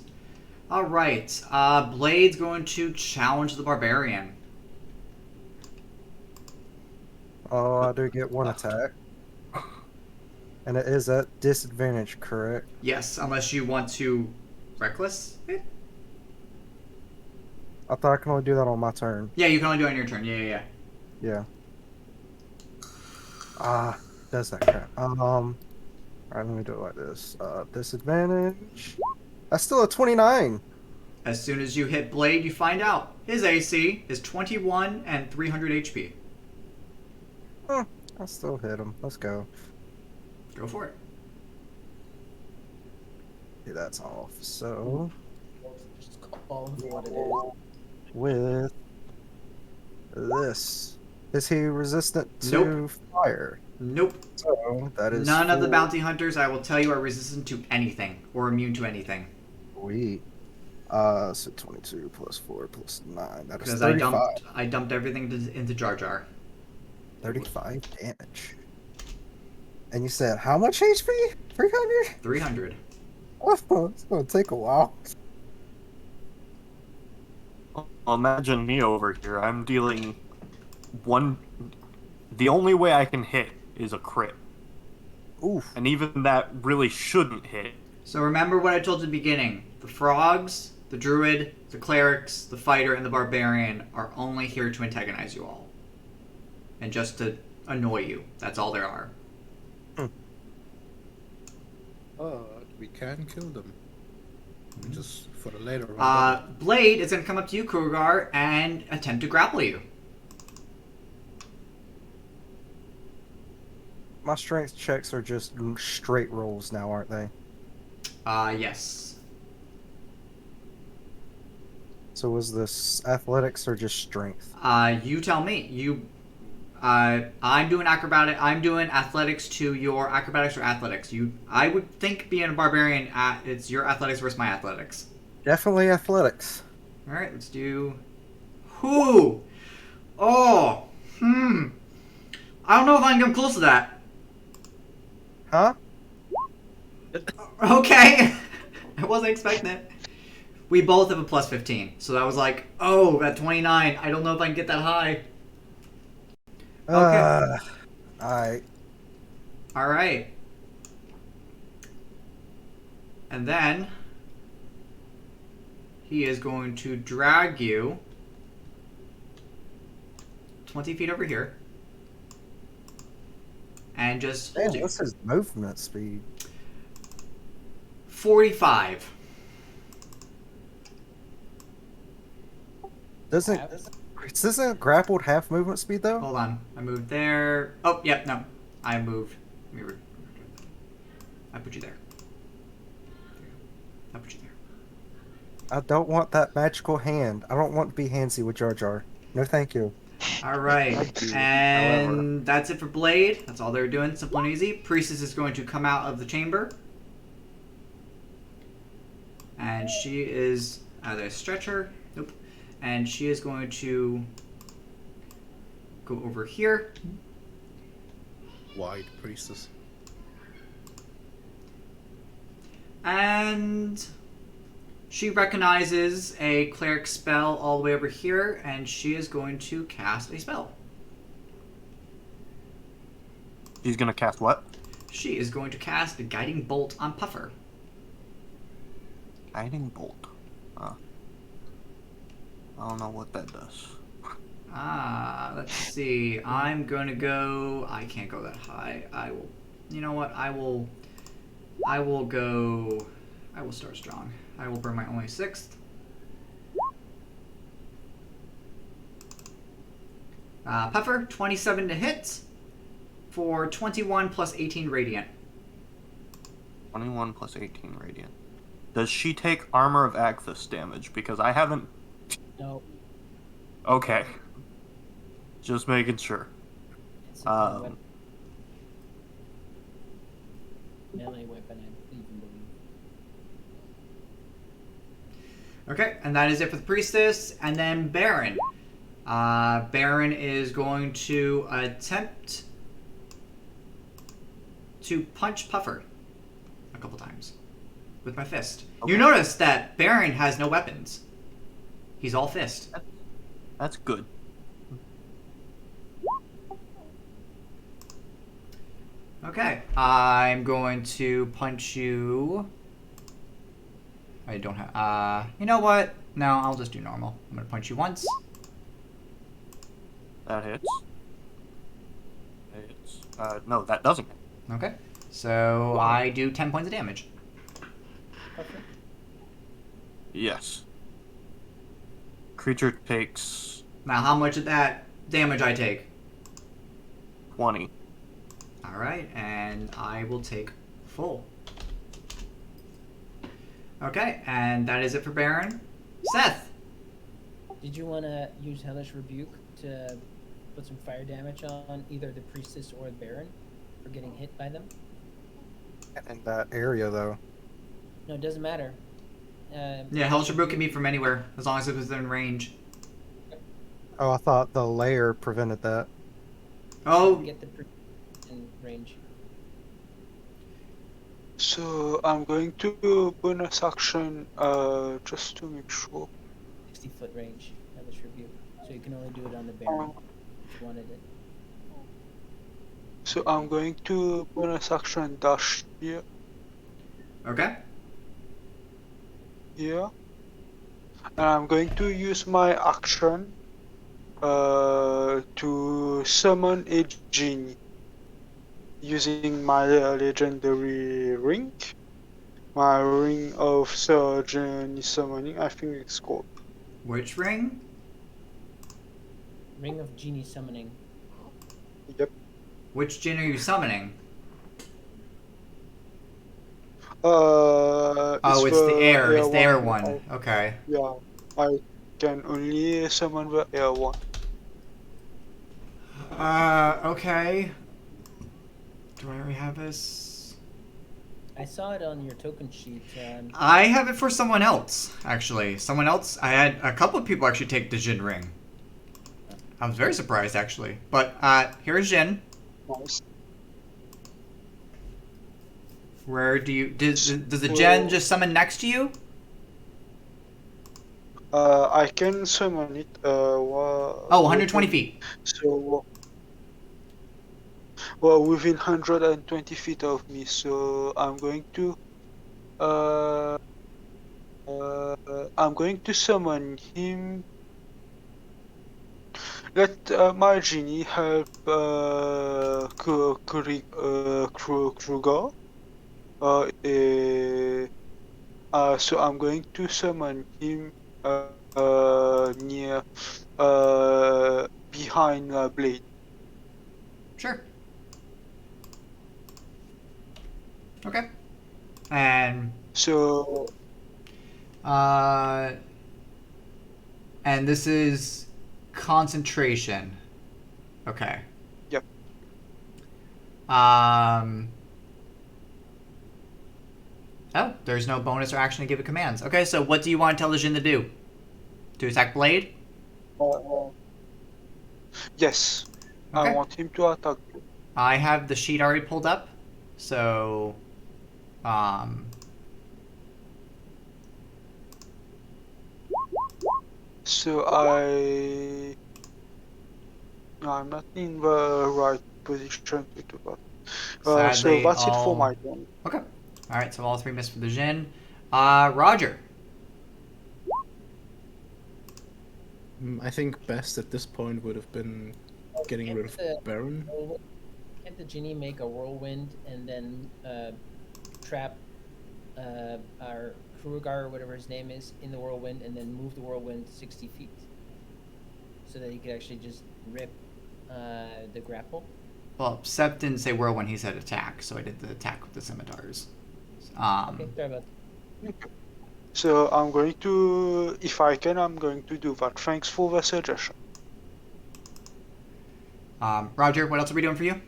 All right, Blade's going to challenge the barbarian. Oh, I do get one attack. And it is at disadvantage, correct? Yes, unless you want to reckless it. I thought I can only do that on my turn. Yeah, you can only do it on your turn. Yeah. Yeah. Does that crap. Alright, let me do it like this. Disadvantage. That's still a 29. As soon as you hit Blade, you find out his AC is 21 and 300 HP. I still hit him. Let's go. Go for it. Okay, that's off. So, Just call him for what it is. with this. Is he resistant to Nope. fire? Nope. So, that is None of the 4. bounty hunters, I will tell you, are resistant to anything or immune to anything. Sweet. So 22 plus 4 plus 9. That is Because 35. I dumped everything into Jar Jar. 35 damage. And you said how much HP? 300? 300. Oh, it's gonna take a while. Well, imagine me over here. I'm dealing one. The only way I can hit is a crit. Oof. And even that really shouldn't hit. So remember what I told you at the beginning. The frogs, the druid, the clerics, the fighter, and the barbarian are only here to antagonize you all. And just to annoy you. That's all there are. Oh, we can kill them. Just for the later round. Blade is going to come up to you, Kurgar, and attempt to grapple you. My strength checks are just straight rolls now, aren't they? Yes. So was this athletics or just strength? You tell me. I'm doing acrobatic. I'm doing athletics to your acrobatics or athletics. I would think being a barbarian, it's your athletics versus my athletics. Definitely athletics. All right, let's do. Who? Oh. I don't know if I can come close to that. Huh? Okay. I wasn't expecting it. We both have a plus 15, so that was like, oh, at 29. I don't know if I can get that high. Okay. Alright. All right. And then he is going to drag you 20 feet over here and just hold Man, you. what's his movement speed? 45. Isn't grappled half movement speed though? Hold on. I moved there. Oh, yep, no. I moved. I put you there. I put you there. I don't want that magical hand. I don't want to be handsy with Jar Jar. No, thank you. All right. I do, And however. that's it for Blade. That's all they're doing. Simple and easy. Priestess is going to come out of the chamber. And she is either a stretcher. Nope. And she is going to go over here. Wide priestess. And she recognizes a cleric spell all the way over here, and she is going to cast a spell. He's gonna cast what? She is going to cast a guiding bolt on Puffer. Guiding bolt. I don't know what that does. Let's see. I'm going to go... I can't go that high. I will... You know what? I will go... I will start strong. I will burn my only 6th. Puffer, 27 to hit for 21 plus 18 radiant. 21 plus 18 radiant. Does she take Armor of Agthus damage? Because I haven't... No, Okay. Just making sure. it's a melee weapon, I even believe. Okay, and that is it for the priestess. And then Baron. Baron is going to attempt to punch Puffer a couple times with my fist. Okay. You notice that Baron has no weapons. He's all fist. That's good. Okay, I'm going to punch you. I don't have. You know what? No, I'll just do normal. I'm gonna punch you once. That hits. No, that doesn't hit. Okay, so I do 10 points of damage. Okay. Yes. Creature takes Now, how much of that damage I take? 20. All right, and I will take full. Okay, and that is it for Baron. Seth. Did you want to use Hellish Rebuke to put some fire damage on either the priestess or the Baron for getting hit by them? In that area though. No, it doesn't matter. Yeah, Hellish Rebuke can be from anywhere as long as it was within range. Oh, I thought the layer prevented that. Oh, Get the priestess in range. So I'm going to bonus action just to make sure. 60-foot range, Hellish Rebuke. So you can only do it on the Baron if you wanted it. So I'm going to bonus action dash here. okay. Here. And I'm going to use my action to summon a genie using my legendary ring. My ring of genie summoning, I think it's called. Which ring? Ring of Genie Summoning. Yep. Which djinn are you summoning? Oh, It's the air. It's the air one. Okay. Yeah, I can only summon the air one. Okay. Do I already have this? I saw it on your token sheet. I have it for someone else, actually. Someone else. I had a couple of people actually take the Jin ring. I was very surprised, actually. But here's Jin. Nice. Where do you... Does the Jin just summon next to you? I can summon it. Oh, 120 feet. So, well, within 120 feet of me. So I'm going to Uh, I'm going to summon him. Let my genie help Kruger. So I'm going to summon him near behind Blade. Sure. Okay. And So uh, and this is concentration. Okay. yep. Um. Oh, there's no bonus or action to give it commands. Okay, so what do you want Intelligent to do? To attack Blade? Uh, yes, I Okay. want him to attack. I have the sheet already pulled up, so um, So no, I'm not in the right position to do that. So sadly that's it for all. my turn. Okay. All right, so all three missed for the Jin. Roger. I think best at this point would have been getting rid of Baron. Can't the genie make a whirlwind and then trap our Kurugar or whatever his name is in the whirlwind and then move the whirlwind 60 feet so that he could actually just rip the grapple? Well, Seth didn't say whirlwind; he said attack, so I did the attack with the scimitars. Okay, sorry about So I'm going to, if I can, I'm going to do that. Thanks for the suggestion. Roger, what else are we doing for you?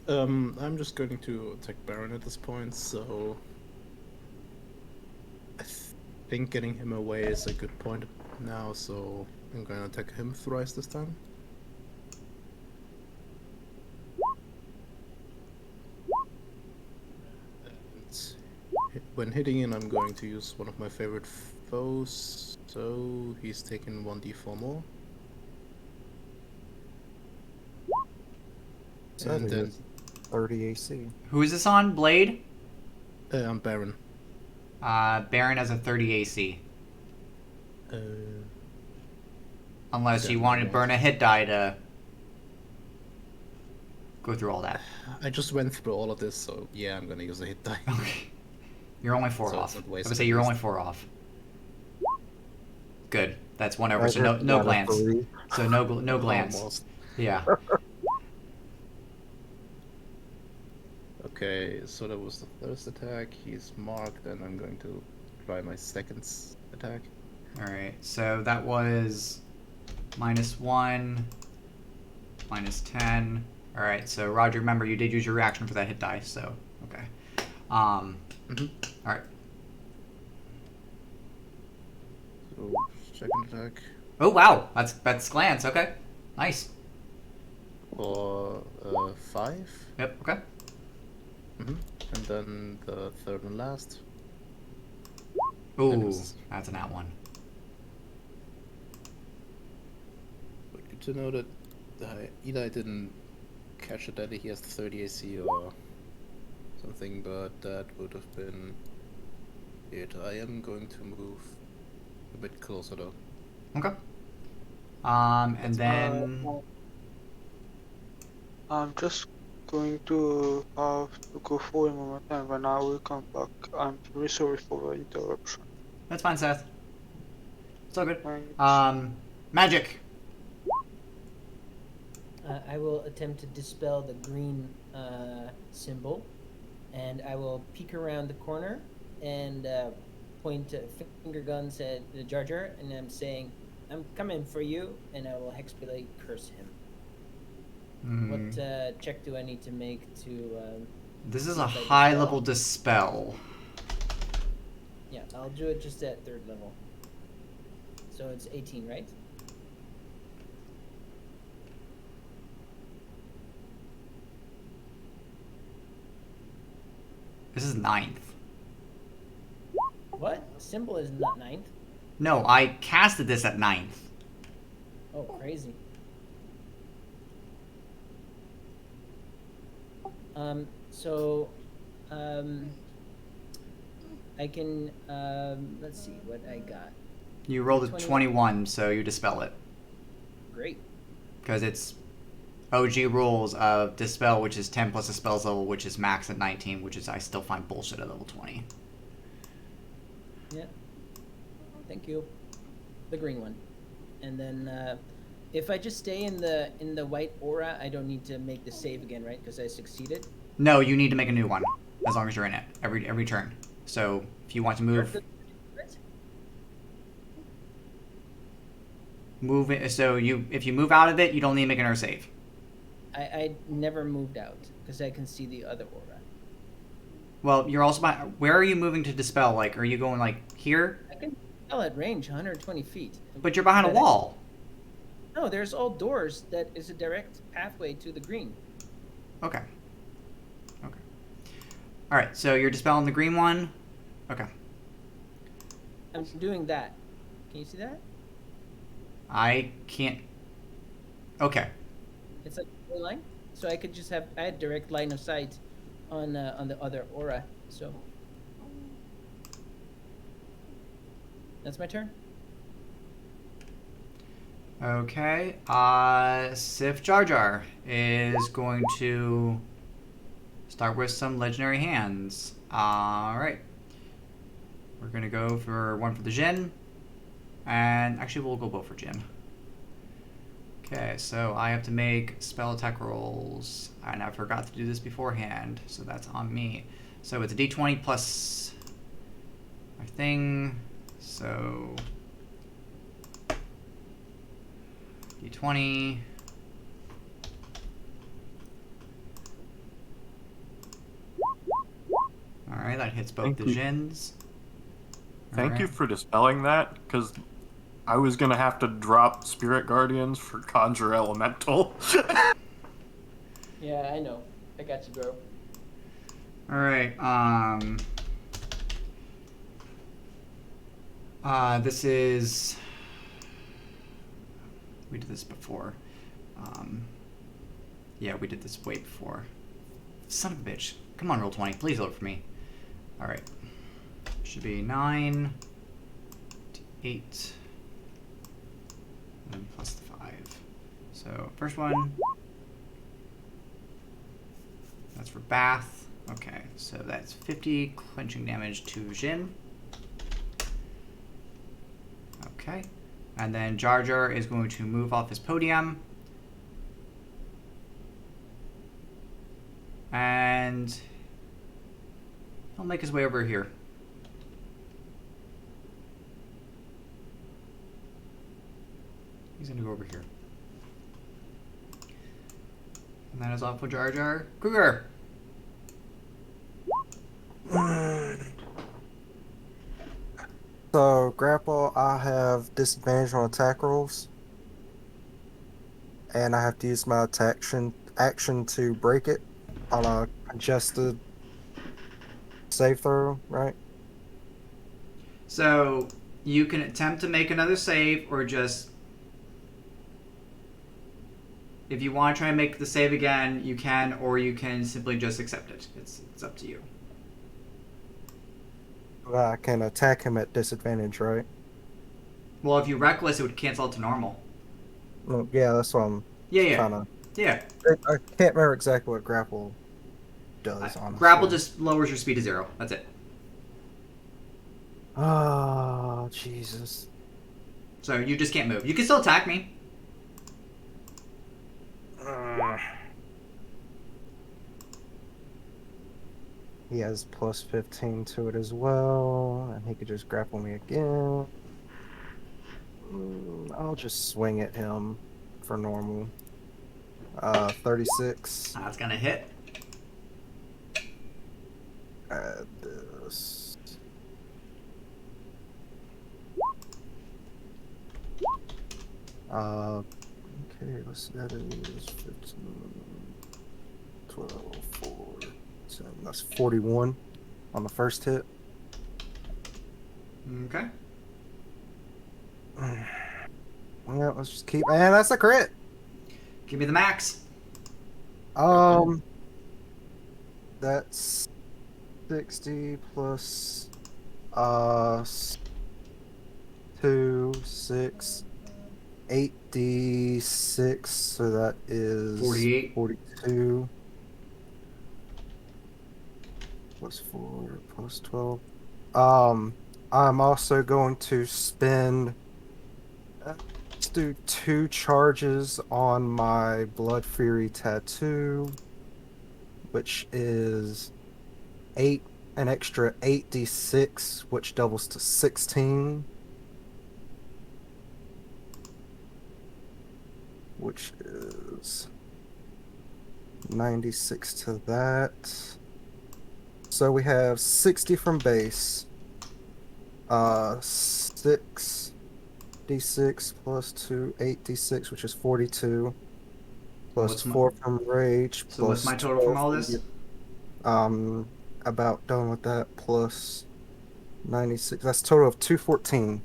I'm just going to attack Baron at this point, so I think getting him away is a good point now, so I'm going to attack him thrice this time. And when hitting in, I'm going to use one of my favorite foes, so he's taken 1d4 more. Said And he then was 30 AC. Who is this on? Blade? I'm Baron. Baron has a 30 AC. Uh, Unless you Then wanted to what? burn a hit die to go through all that. I just went through all of this, so yeah, I'm gonna use a hit die. Okay. You're only 4 So it's off. not I wasted would say at you're least. only 4 off. Good. That's 1 over, so Roger, no got a glance. 3. So no glance. Almost. Yeah. Okay, so that was the first attack. He's marked, and I'm going to try my second attack. Alright, so that was -1, -10. Alright, so Roger, remember you did use your reaction for that hit die, so okay. Mhm. Alright. So second attack Oh wow, that's glance, okay. Nice. for 5. Yep, okay. And then the third and last. Ooh, was- that's an at one. But good to know that either I didn't catch it that he has 30 AC or something, but that would have been it. I am going to move a bit closer though. Okay. And then I'm just going to have to go for a moment and when I will come back. I'm very sorry for the interruption. that's fine, Seth. It's all good. Thanks. Magic. I will attempt to dispel the green symbol, and I will peek around the corner and point finger guns at the Jar Jar, and I'm saying, "I'm coming for you," and I will hexblade curse him. What check do I need to make to? This is see a if I high dispel? level dispel. Yeah, I'll do it just at 3rd level. So it's 18, right? This is 9th. What? Symbol is not 9th. No, I casted this at 9th. Oh, crazy. So, I can. Let's see what I got. You rolled a 21. 21, so you dispel it. Great. Because it's OG rules of dispel, which is 10 plus a spell's level, which is max at 19, which is I still find bullshit at level 20. Yeah. Thank you. The green one, and then if I just stay in the white aura, I don't need to make the save again, right? Because I succeeded. No, you need to make a new one as long as you're in it every turn. So if you want to move it, so if you move out of it, you don't need to make another save. I never moved out because I can see the other aura. Well, you're also where are you moving to dispel? Like, are you going like here? I can tell at range 120 feet. But you're behind a wall. No, there's all doors that is a direct pathway to the green. Okay. All right, so you're dispelling the green one. Okay. I'm doing that. Can you see that? I can't. Okay. It's like a line, so I could just have I had direct line of sight on the other aura. So that's my turn. Okay. Sif Jar Jar is going to start with some legendary hands. All right. We're gonna go for one for the Jin, and actually we'll go both for Jin. Okay, so I have to make spell attack rolls, and I forgot to do this beforehand, so that's on me. So it's a d20 plus my thing, so d20. Alright, that hits both the Jins. Thank you for dispelling that, because I was going to have to drop Spirit Guardians for Conjure Elemental. Yeah, I know. I got you, bro. Alright, this is... We did this before. Yeah, we did this way before. Son of a bitch. Come on, roll 20. Please load for me. Alright. Should be 9, 8, and plus the 5. So, first one. That's for Bath. Okay, so that's 50 clenching damage to Jin. Okay. And then Jar Jar is going to move off his podium. And he'll make his way over here. He's going to go over here. And that is all for Jar Jar. Kruger! So, grapple, I have disadvantage on attack rolls. And I have to use my action to break it on a congested save throw, right? So, you can attempt to make another save, or just... If you want to try and make the save again, you can, or you can simply just accept it. It's up to you. I can attack him at disadvantage, right? Well, if you reckless, it would cancel it to normal. Well, yeah, that's what I'm trying to... Yeah. I can't remember exactly what grapple does, honestly. Grapple just lowers your speed to 0. That's it. Oh, Jesus. So you just can't move. You can still attack me. He has plus 15 to it as well, and he could just grapple me again. I'll just swing at him for normal. 36. That's gonna hit. Add this. Okay, that is 15, 12, 4, 7. That's 41 on the first hit. Okay. Yeah, let's just keep. Man, that's a crit. Give me the max. That's 60 plus Uh, 2, 6, 8d6, so that is 48. 42. Plus 4, plus 12. I'm also going to spend, let's do 2 charges on my Blood Fury tattoo, which is 8, an extra 8d6, which doubles to 16. Which is 96 to that. So we have 60 from base. 6d6 plus 2, 8d6, which is 42. Plus What's my- 4 from rage. So what's plus my total from 12 all this? About done with that. Plus 96. That's a total of 214.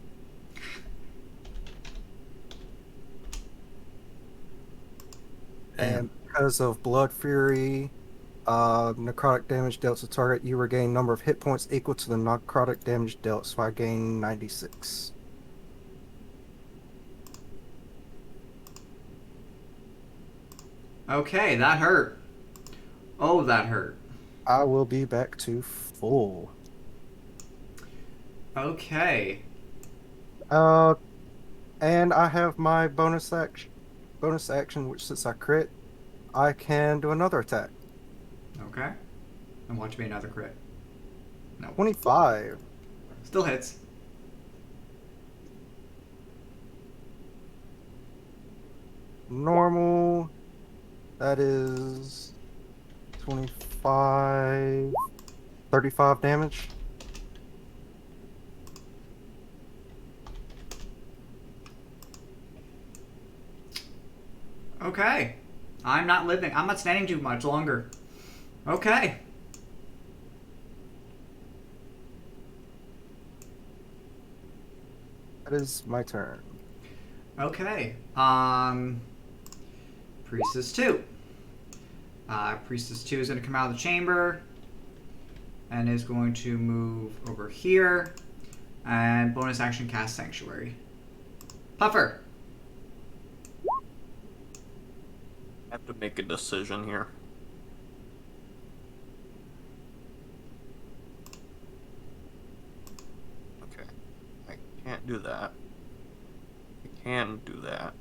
And because of Blood Fury, necrotic damage dealt to target, you regain number of hit points equal to the necrotic damage dealt, so I gain 96. Okay, that hurt. Oh, that hurt. I will be back to full. Okay. And I have my bonus action, which since I crit, I can do another attack. Okay. And watch me another crit. No. 25. Still hits. Normal. That is 25, 35 damage. Okay. I'm not living. I'm not standing too much longer. Okay. That is my turn. Okay. Priestess 2. Priestess 2 is going to come out of the chamber and is going to move over here and bonus action cast Sanctuary. Puffer. I have to make a decision here. Okay. I can't do that. I can do that.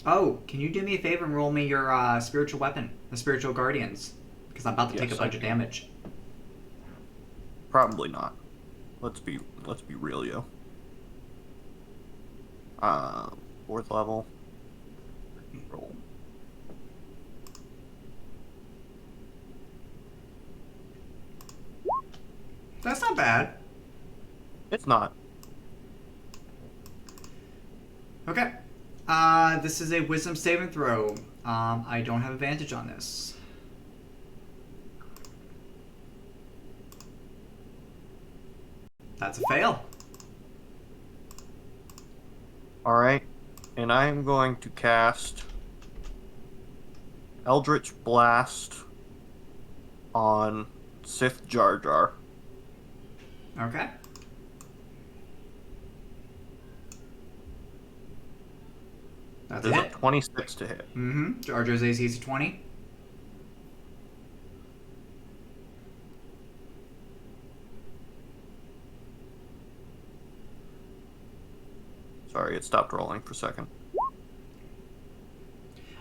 Oh, can you do me a favor and roll me your spiritual weapon, the spiritual guardians? Because I'm about to take a Yes, bunch I of can. damage. Probably not. Let's be real, yo. 4th level. Roll. That's not bad. It's not. Okay. This is a wisdom saving throw. I don't have advantage on this. That's a fail. Alright. And I am going to cast Eldritch Blast on Sith Jar Jar. Okay. That's There's a it. 26 to hit. Mm-hmm. Jar Jar's AC is 20. Sorry, it stopped rolling for a second.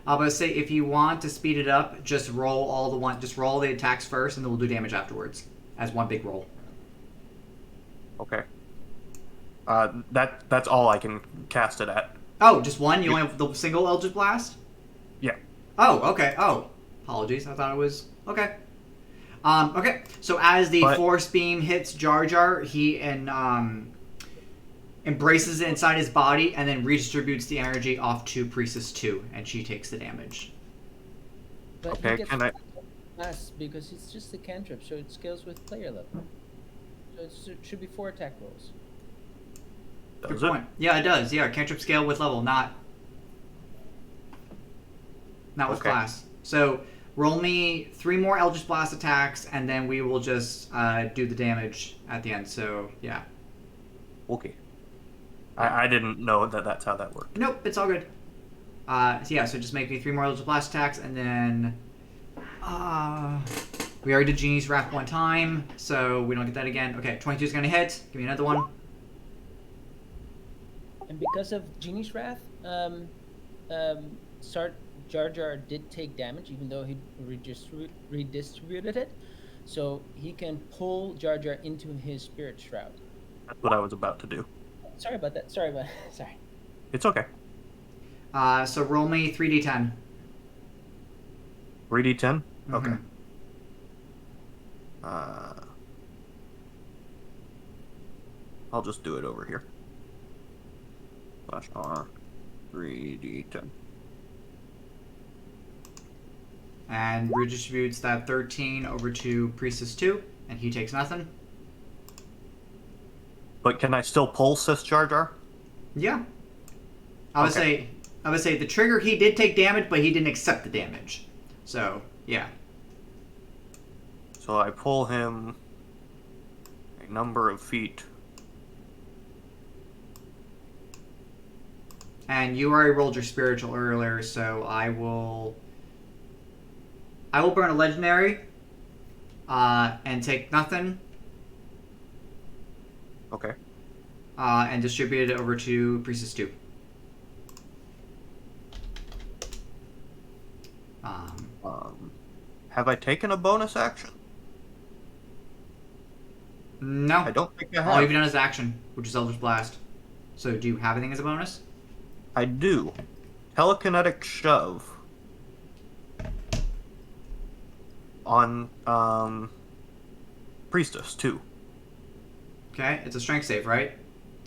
I was about to say, if you want to speed it up, just roll the attacks first, and then we'll do damage afterwards as one big roll. Okay. That's all I can cast it at. Oh, just one? You only have the single Eldritch Blast? Yeah. Oh, okay. Oh, apologies. I thought it was okay. Okay. So as the force beam hits Jar Jar, he embraces it inside his body and then redistributes the energy off to Priestess 2, and she takes the damage. But Okay, he gets can I- less because it's just a cantrip, so it scales with player level. So it should be 4 attack rolls. Good Does it? point. Yeah, it does. Yeah, cantrip scale with level, not with Okay. class. So roll me 3 more Eldritch Blast attacks, and then we will just do the damage at the end. So, yeah. Okay. I didn't know that that's how that worked. Nope, it's all good. So just make me 3 more Eldritch Blast attacks, and then... we already did Genie's Wrath 1 time, so we don't get that again. Okay, 22 is going to hit. Give me another one. And because of Genie's Wrath, Jar Jar did take damage, even though he redistributed it. So he can pull Jar Jar into his Spirit Shroud. That's what I was about to do. Sorry about that. Sorry. It's okay. So roll me 3d10. 3d10? Mhm. Okay. I'll just do it over here. /R 3d10. And redistributes that 13 over to Priestess 2, and he takes nothing. But can I still pull Sis Jar Jar? Yeah. I would say the trigger, he did take damage, but he didn't accept the damage. So, yeah. So I pull him a number of feet. And you already rolled your spiritual earlier, so I will burn a legendary and take nothing. Okay. And distribute it over to Priestess 2. Have I taken a bonus action? No. I don't think I have. All you've done is action, which is Eldritch Blast. So do you have anything as a bonus? I do. Telekinetic shove on Priestess 2. Okay, it's a strength save, right?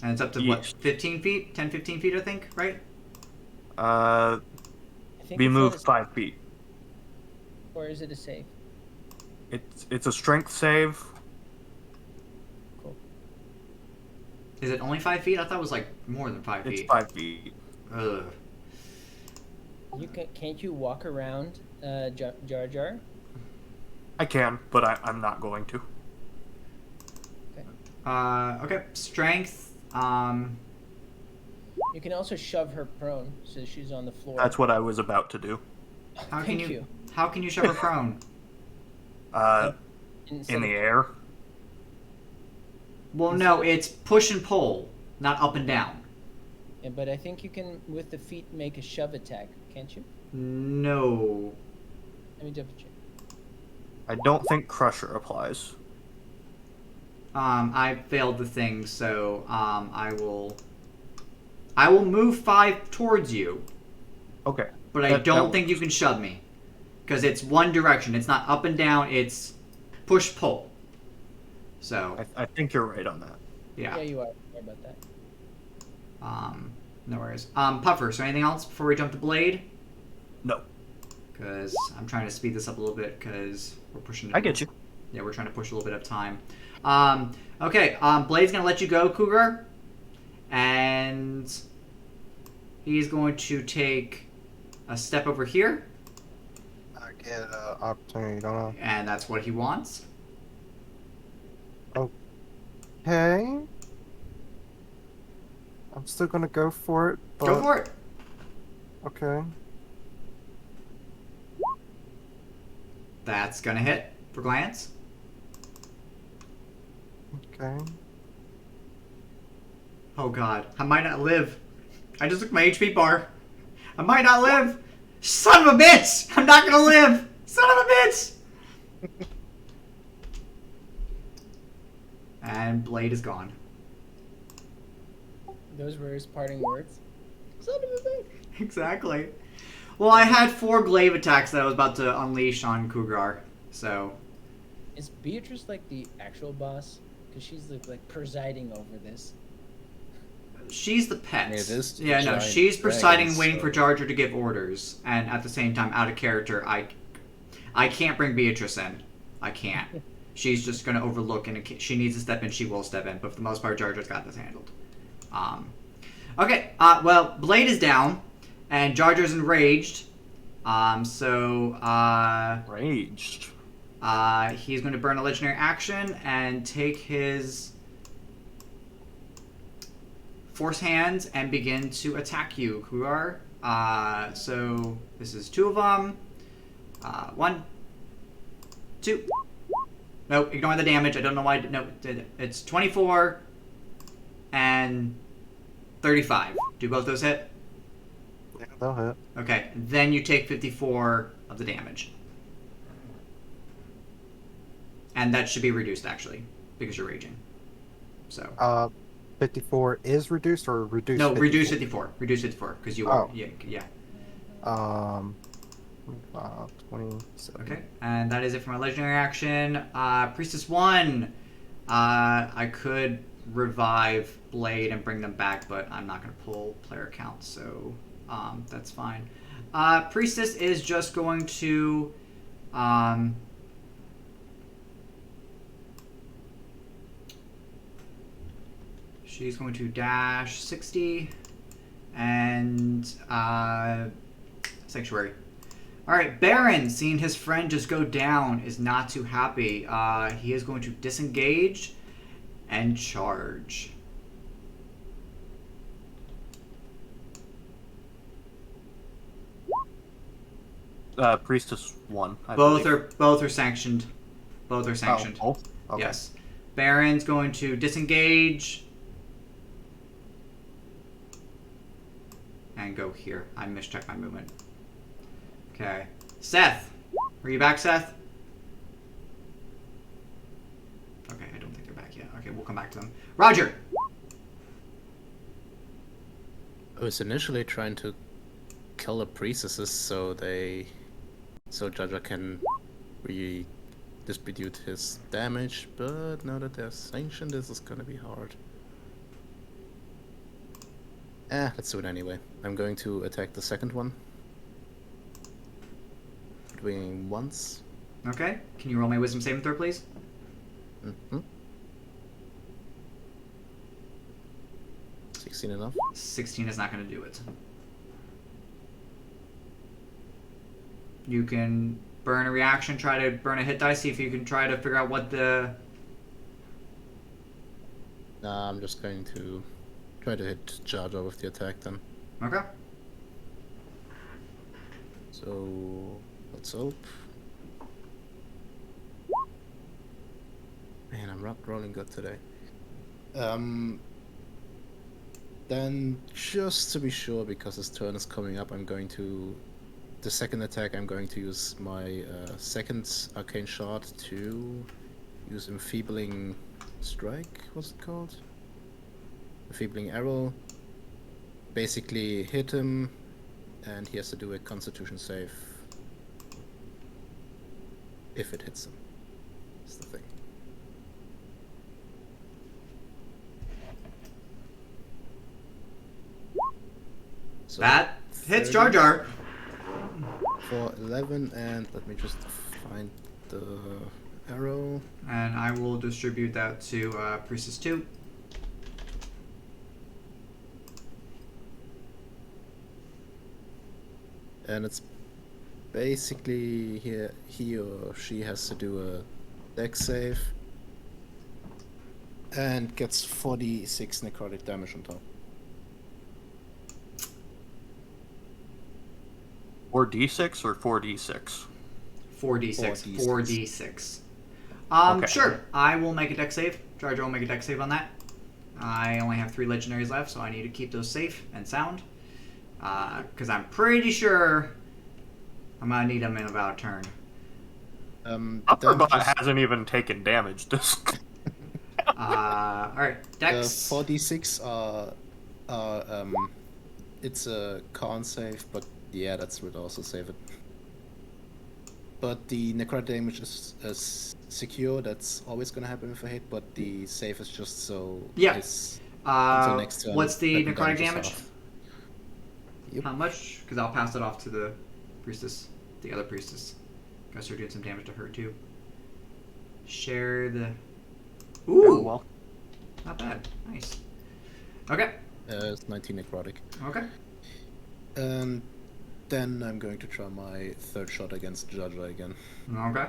And it's up to, what, Yes. 15 feet? 10, 15 feet, I think, right? I think Be it's moved not a- 5 feet. Or is it a save? It's a strength save. Cool. Is it only 5 feet? I thought it was, like, more than 5 It's feet. 5 feet. Ugh. Can't you walk around Jar Jar? I can, but I'm not going to. Okay, strength, You can also shove her prone, so she's on the floor. That's what I was about to do. how can Thank you, you. how can you shove her prone? Instead In the of- air. Well, no, it's push and pull, not up and down. Yeah, but I think you can, with the feet, make a shove attack, can't you? No. Let me double check. I don't think Crusher applies. I failed the thing, so, I will move 5 towards you, Okay. but I That don't think you works. can shove me. Because it's one direction, it's not up and down, it's push-pull. So, I think you're right on that. Yeah, you are. Sorry about that. No worries. Puffer, so anything else before we jump to Blade? No. Because I'm trying to speed this up a little bit, because we're pushing it. I get you. Yeah, we're trying to push a little bit of time. Okay, Blade's going to let you go, Cougar. And he's going to take a step over here. I get an opportunity, don't I? And that's what he wants. Okay. I'm still gonna go for it. But... Go for it. Okay. That's going to hit for glance. Okay. Oh god, I might not live. I just looked at my HP bar. I might not live. Son of a bitch! I'm not gonna live! Son of a bitch! And Blade is gone. Those were his parting words. Son of a bitch. Exactly. Well, I had 4 glaive attacks that I was about to unleash on Cougar, so... Is Beatrice like the actual boss? Because she's like presiding over this. She's the pet. It is the Yeah, no, giant she's presiding, dragon, waiting so- for Jar Jar to give orders, and at the same time, out of character, I can't bring Beatrice in. I can't. She's just gonna overlook, and she needs to step in, she will step in, but for the most part, Jar Jar's got this handled. Okay, well, Blade is down, and Jar Jar's enraged, Raged. He's going to burn a legendary action and take his force hands and begin to attack you, Kuar. So this is 2 of them. 1, 2. No, ignore the damage. I don't know why. No, it's 24 and 35. Do both those hit? Yeah, they'll hit. Okay, then you take 54 of the damage. And that should be reduced, actually, because you're raging. So. 54 is reduced or reduced? No, 54? reduce 54. Reduce 54, because you are. Oh. Yeah. 27. Okay, and that is it for my legendary action. Priestess 1. I could revive Blade and bring them back, but I'm not going to pull player count, so that's fine. Priestess is just going to... she's going to dash 60 and Sanctuary. Alright, Baron, seeing his friend just go down, is not too happy. He is going to disengage and charge. Priestess 1. Both are sanctioned. Both are sanctioned. Oh, Okay. Yes. Baron's going to disengage and go here. I mischecked my movement. Okay. Seth. Are you back, Seth? Okay, I don't think they're back yet. Okay, we'll come back to them. Roger! I was initially trying to kill the priestesses so Jaja can redistribute his damage, but now that they're sanctioned, this is gonna be hard. Let's do it anyway. I'm going to attack the second one. Doing once. Okay. Can you roll my wisdom saving throw, please? Mm-hmm. 16 enough? 16 is not going to do it. You can burn a reaction, try to burn a hit die, see if you can try to figure out what the... Nah, I'm just going to try to hit Jaja with the attack then. Okay. So, let's hope. Man, I'm not rolling good today. Then, just to be sure, because his turn is coming up, the second attack, I'm going to use my second arcane shot to use Enfeebling Strike, what's it called? Enfeebling Arrow. Basically hit him, and he has to do a Constitution save if it hits him. That's the thing. So That hits 30 Jar Jar. for 11, and let me just find the arrow. And I will distribute that to Priestess 2. And it's basically he or she has to do a dex save and gets 46 necrotic damage on top. 4d6 or 4d6? 4d6. 4d6. 4d6. Okay. Sure. I will make a dex save. Jar Jar will make a dex save on that. I only have 3 legendaries left, so I need to keep those safe and sound. Because I'm pretty sure I'm going to need them in about a turn. Upperbot hasn't even taken damage this. Alright, dex. 4d6 are it's a con save, but yeah, that would also save it. But the necrotic damage is secure. That's always gonna happen with a hit. But the save is just so. Yeah. It's until next turn. What's the weapon necrotic is damage? half. Yep. How much? Because I'll pass it off to the priestess, the other priestess. Guess we're doing some damage to her too. Share the. Ooh, Well, not bad. Nice. Okay. It's 19 necrotic. Okay. And Then I'm going to try my third shot against Jaja again. Okay.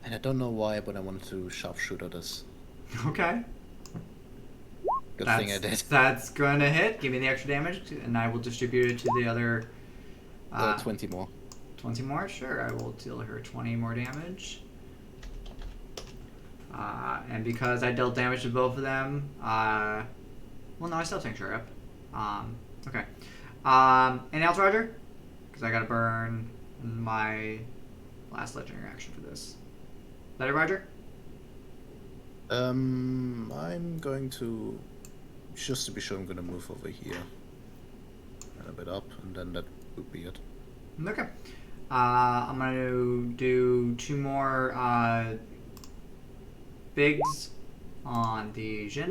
And I don't know why, but I wanted to sharpshooter this. Okay. Good thing I did. That's gonna hit. Give me the extra damage, and I will distribute it to the other. 20 more. 20 more? Sure, I will deal her 20 more damage. And because I dealt damage to both of them, well, no, I still take her up. Okay. Anything else, Roger? Because I gotta burn my last legendary action for this. That it, Roger? I'm going to, just to be sure, I'm going to move over here and a bit up, and then that would be it. Okay. I'm gonna do 2 more bigs on the Jin.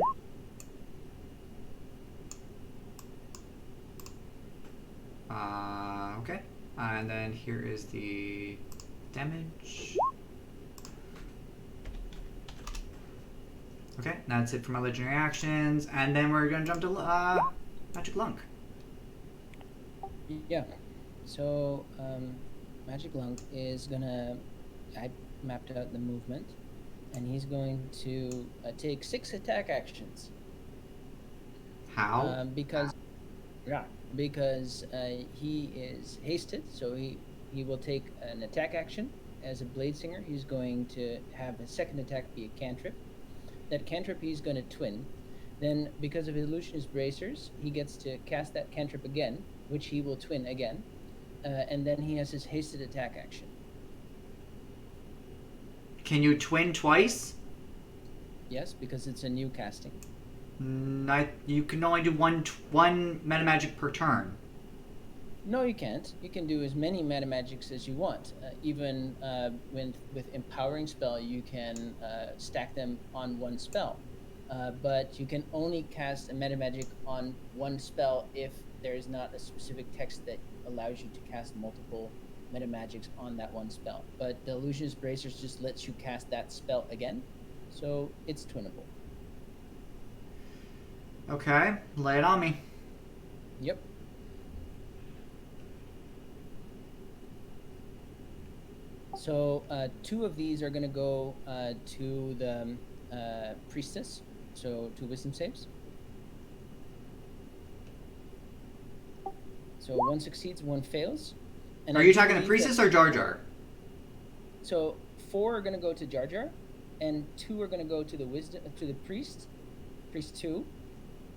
Okay. And then here is the damage. Okay, that's it for my legendary actions. And then we're gonna jump to Magic Lunk. Yeah. So, Magic Lunk is gonna. I mapped out the movement, and he's going to take 6 attack actions. How? Because he is hasted, so he will take an attack action. As a Blade Singer, he's going to have his second attack be a cantrip. That cantrip he's going to twin. Then, because of his Illusionist Bracers, he gets to cast that cantrip again, which he will twin again. And then he has his hasted attack action. Can you twin twice? Yes, because it's a new casting. You can only do one meta magic per turn. No, you can't. You can do as many meta magics as you want. Even with Empowering Spell, you can stack them on one spell. But you can only cast a meta magic on one spell if there is not a specific text that allows you to cast multiple meta magics on that one spell. But the Illusionist Bracers just lets you cast that spell again, so it's twinnable. Okay, lay it on me. Yep. So 2 of these are going to go to the Priestess, so 2 wisdom saves. So 1 succeeds, 1 fails. And Are you talking to Priestess or Jar Jar? So 4 are going to go to Jar Jar, and 2 are going to go to the priest 2,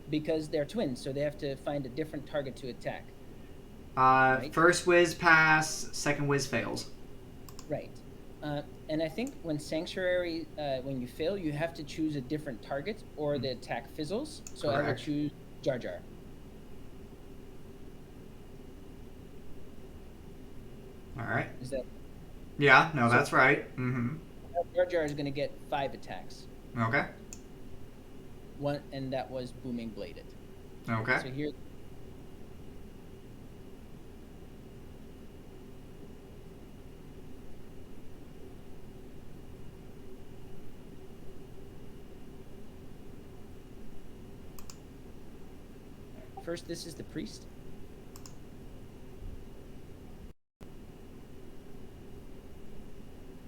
because they're twins, so they have to find a different target to attack. Right? First whiz pass, second whiz fails. Right. And I think when Sanctuary, when you fail, you have to choose a different target, or the attack fizzles. So Correct. I will choose Jar Jar. All right. Is that? Yeah, no, that's right. Mm-hmm. Jar Jar is going to get 5 attacks. Okay. 1, and that was Booming Bladed. Okay. So here. First, this is the priest.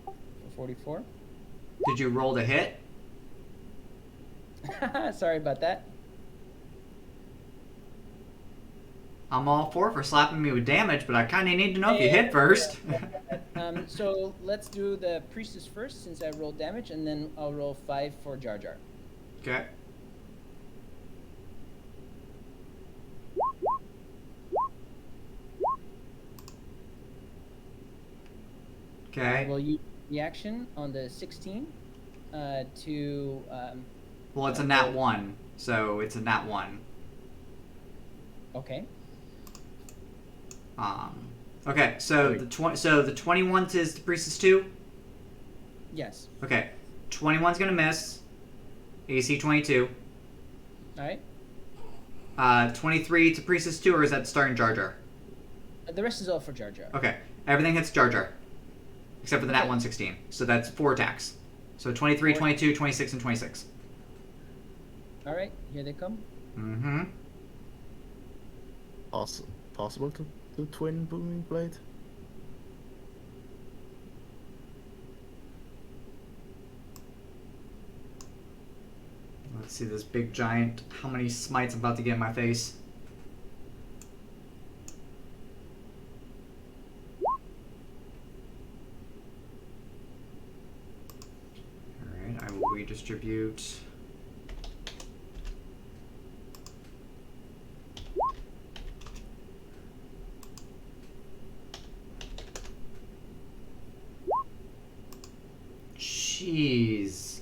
For 44. Did you roll the hit? Sorry about that. I'm all for slapping me with damage, but I kind of need to know if you hit first. So let's do the priestess first, since I rolled damage, and then I'll roll 5 for Jar Jar. Okay. Okay. Will you reaction on the 16 to? Well, it's a nat 1, so it's a nat 1. Okay. Okay, so the 21 is the priestess 2. Yes. Okay, 21's gonna miss. AC 22. All right. 23 to priestess 2, or is that starting Jar Jar? The rest is all for Jar Jar. Okay, everything hits Jar Jar, except for the nat 116. So that's 4 attacks. So 23, 22, 26, and 26. All right, here they come. Mm-hmm. possible to do twin booming blade? Let's see this big giant. How many smites I'm about to get in my face? Alright, I will redistribute. Jeez.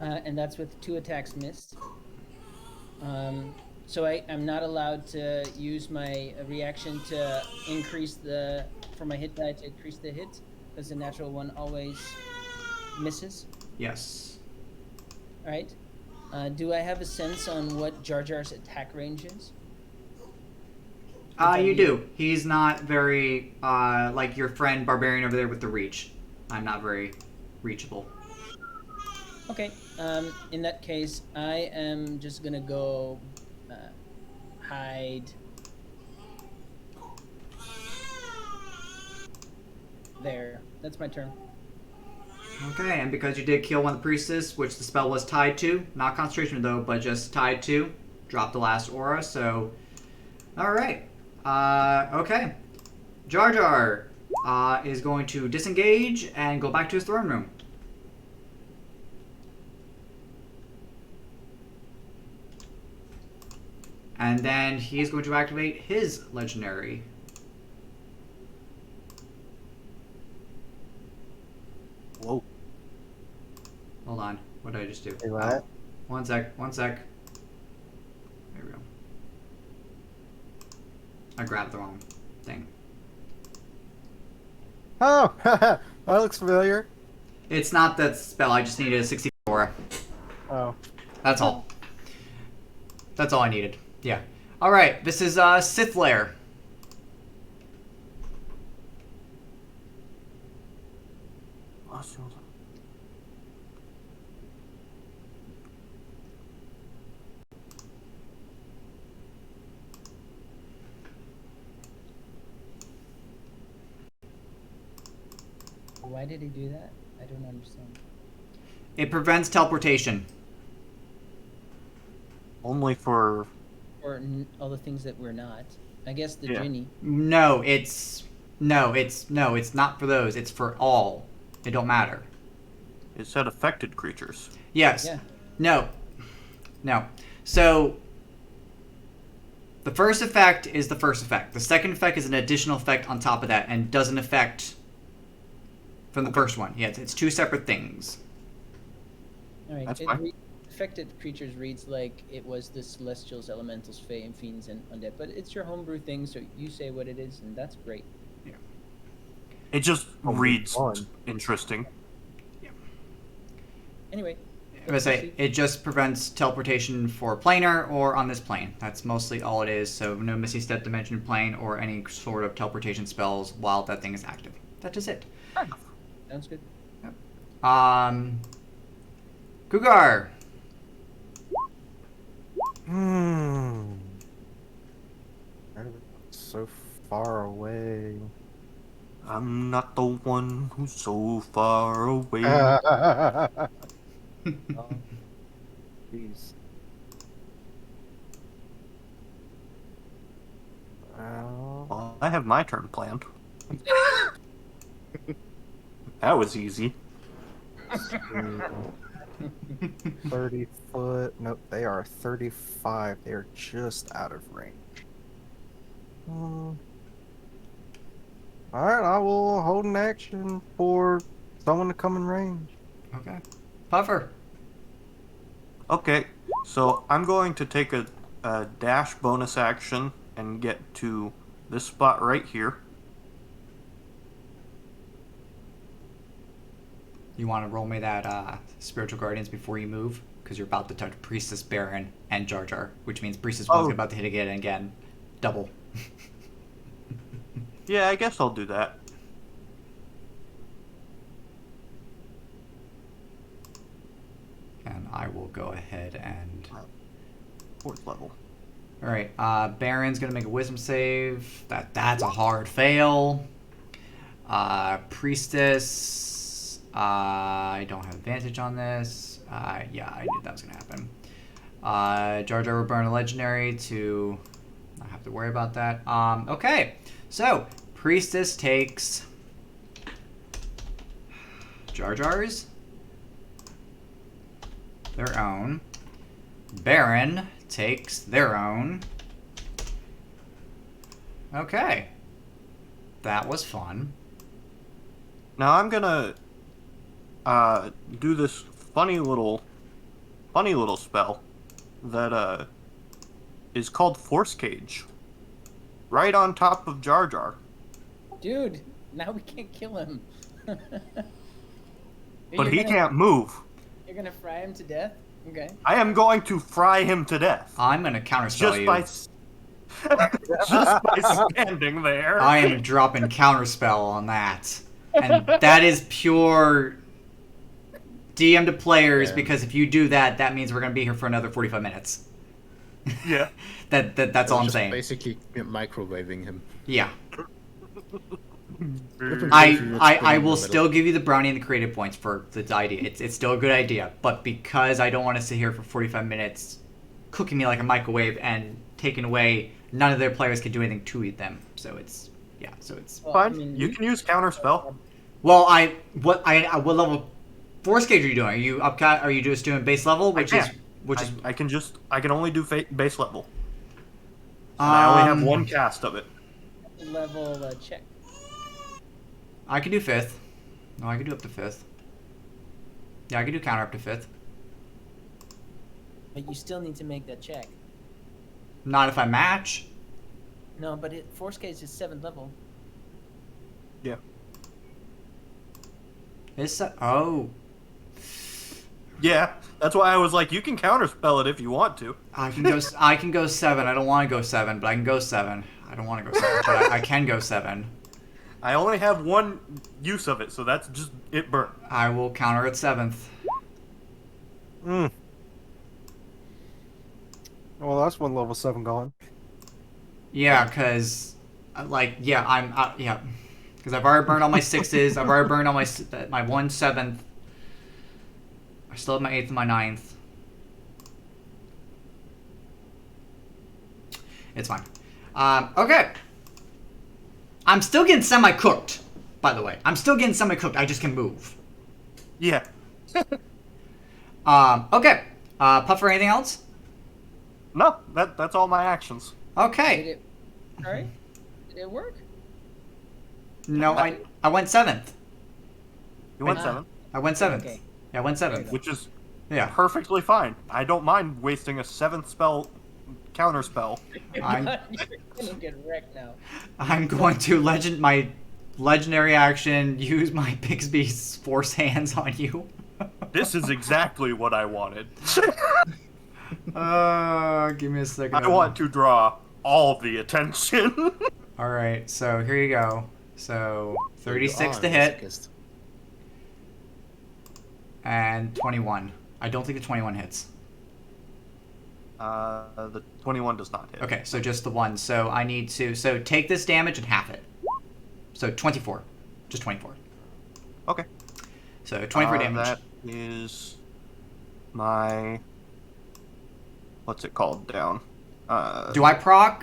And that's with 2 attacks missed. So I'm not allowed to use my reaction to increase for my hit die to increase the hit, because the natural one always misses. Yes. All right. Do I have a sense on what Jar Jar's attack range is? You do. He's not very, like your friend Barbarian over there with the reach. I'm not very reachable. Okay. In that case, I am just gonna go hide there. That's my turn. Okay, and because you did kill one of the priestess, which the spell was tied to, not concentration though, but just tied to, drop the last aura, so... Alright. Okay. Jar Jar is going to disengage and go back to his throne room. And then he's going to activate his legendary. Whoa. Hold on. What did I just do? Hey, what? One sec. There we go. I grabbed the wrong thing. Oh, that looks familiar. It's not that spell. I just needed a 64. Oh. That's all. That's all I needed. Yeah. All right. This is Sith Lair. Why did he do that? I don't understand. It prevents teleportation. Only for... Or all the things that we're not. I guess the Yeah. Ginny. No, it's not for those. It's for all. It don't matter. It said affected creatures. Yes. Yeah. No. So the first effect is the first effect. The second effect is an additional effect on top of that and doesn't affect from the first one. Yeah, it's 2 separate things. All right. That's fine. Affected creatures reads like it was the Celestials, Elementals, Fae, and Fiends, and Undead. But it's your homebrew thing, so you say what it is, and that's great. It just reads fun. interesting. Anyway. I was say it just prevents teleportation for planar or on this plane. That's mostly all it is. So no missing step dimension plane or any sort of teleportation spells while that thing is active. That is it. Sounds good. Cougar. So far away. I'm not the one who's so far away. Oh, jeez. Well, I have my turn planned. That was easy. 30 foot. Nope, they are 35. They're just out of range. Alright, I will hold an action for someone to come in range. Okay. Puffer. Okay, so I'm going to take a dash bonus action and get to this spot right here. You want to roll me that Spiritual Guardians before you move? Because you're about to touch Priestess, Baron, and Jar Jar, which means Priestess 1's about to hit again and again. Double. Yeah, I guess I'll do that. And I will go ahead and... 4th level. All right, Baron's gonna make a wisdom save. That's a hard fail. Priestess, I don't have advantage on this. Yeah, I knew that was gonna happen. Jar Jar will burn a legendary to not have to worry about that. Okay, so Priestess takes Jar Jar's, their own. Baron takes their own. Okay. That was fun. Now I'm gonna do this funny little spell that is called Force Cage. Right on top of Jar Jar. Dude, now we can't kill him. But he can't move. You're gonna fry him to death? Okay. I am going to fry him to death. I'm gonna counterspell Just you. by standing there. I am dropping counterspell on that. And that is pure DM to players, because if you do that, that means we're gonna be here for another 45 minutes. Yeah. That's all I'm Just saying. Basically microwaving him. Yeah. Flipping I crazy, let's put him in will the still middle. give you the brownie and the creative points for the idea. It's still a good idea, but because I don't want to sit here for 45 minutes cooking me like a microwave and taking away, none of their players can do anything to them. So it's Well, Fine. I mean, You can use counterspell. well. What level force gauge are you doing? Are you upcut? Are you just doing base level, which is I can only do base level. And I only have one cast of it. level check. I can do 5th. No, I can do up to 5th. Yeah, I can do counter up to 5th. But you still need to make that check. Not if I match. No, but Force Cage is 7th level. Yeah. Oh. Yeah, that's why I was like, you can counterspell it if you want to. I can go. I can go 7. I don't want to go 7, but I can go 7. I don't want to go 7, but I can go 7. I only have one use of it, so that's just it burnt. I will counter at 7th. Well, that's one level 7 gone. Yeah, because, yeah, because I've already burned all my 6s. I've already burned all my 1 7th. I still have my 8th and my 9th. It's fine. Okay. I'm still getting semi-cooked, by the way. I'm still getting semi-cooked. I just can move. Yeah. Okay. Puffer, anything else? No, that's all my actions. Okay. Alright? Did it work? No, I went 7th. You went Ah. 7, I went 7th. Okay. Yeah, I went 7th. which is Yeah. perfectly fine. I don't mind wasting a 7th spell counter spell. I'm, You're gonna get wrecked now. I'm going to my legendary action, use my Bixby's force hands on you. This is exactly what I wanted. Give me a second. I want to draw all the attention. All right, so here you go. So You 36 are to a hit masochist. and 21. I don't think the 21 hits. The 21 does not hit. Okay, so just the one. So I need to take this damage and half it. So 24, just 24. Okay. So 24 damage. That is my... What's it called down? Do I proc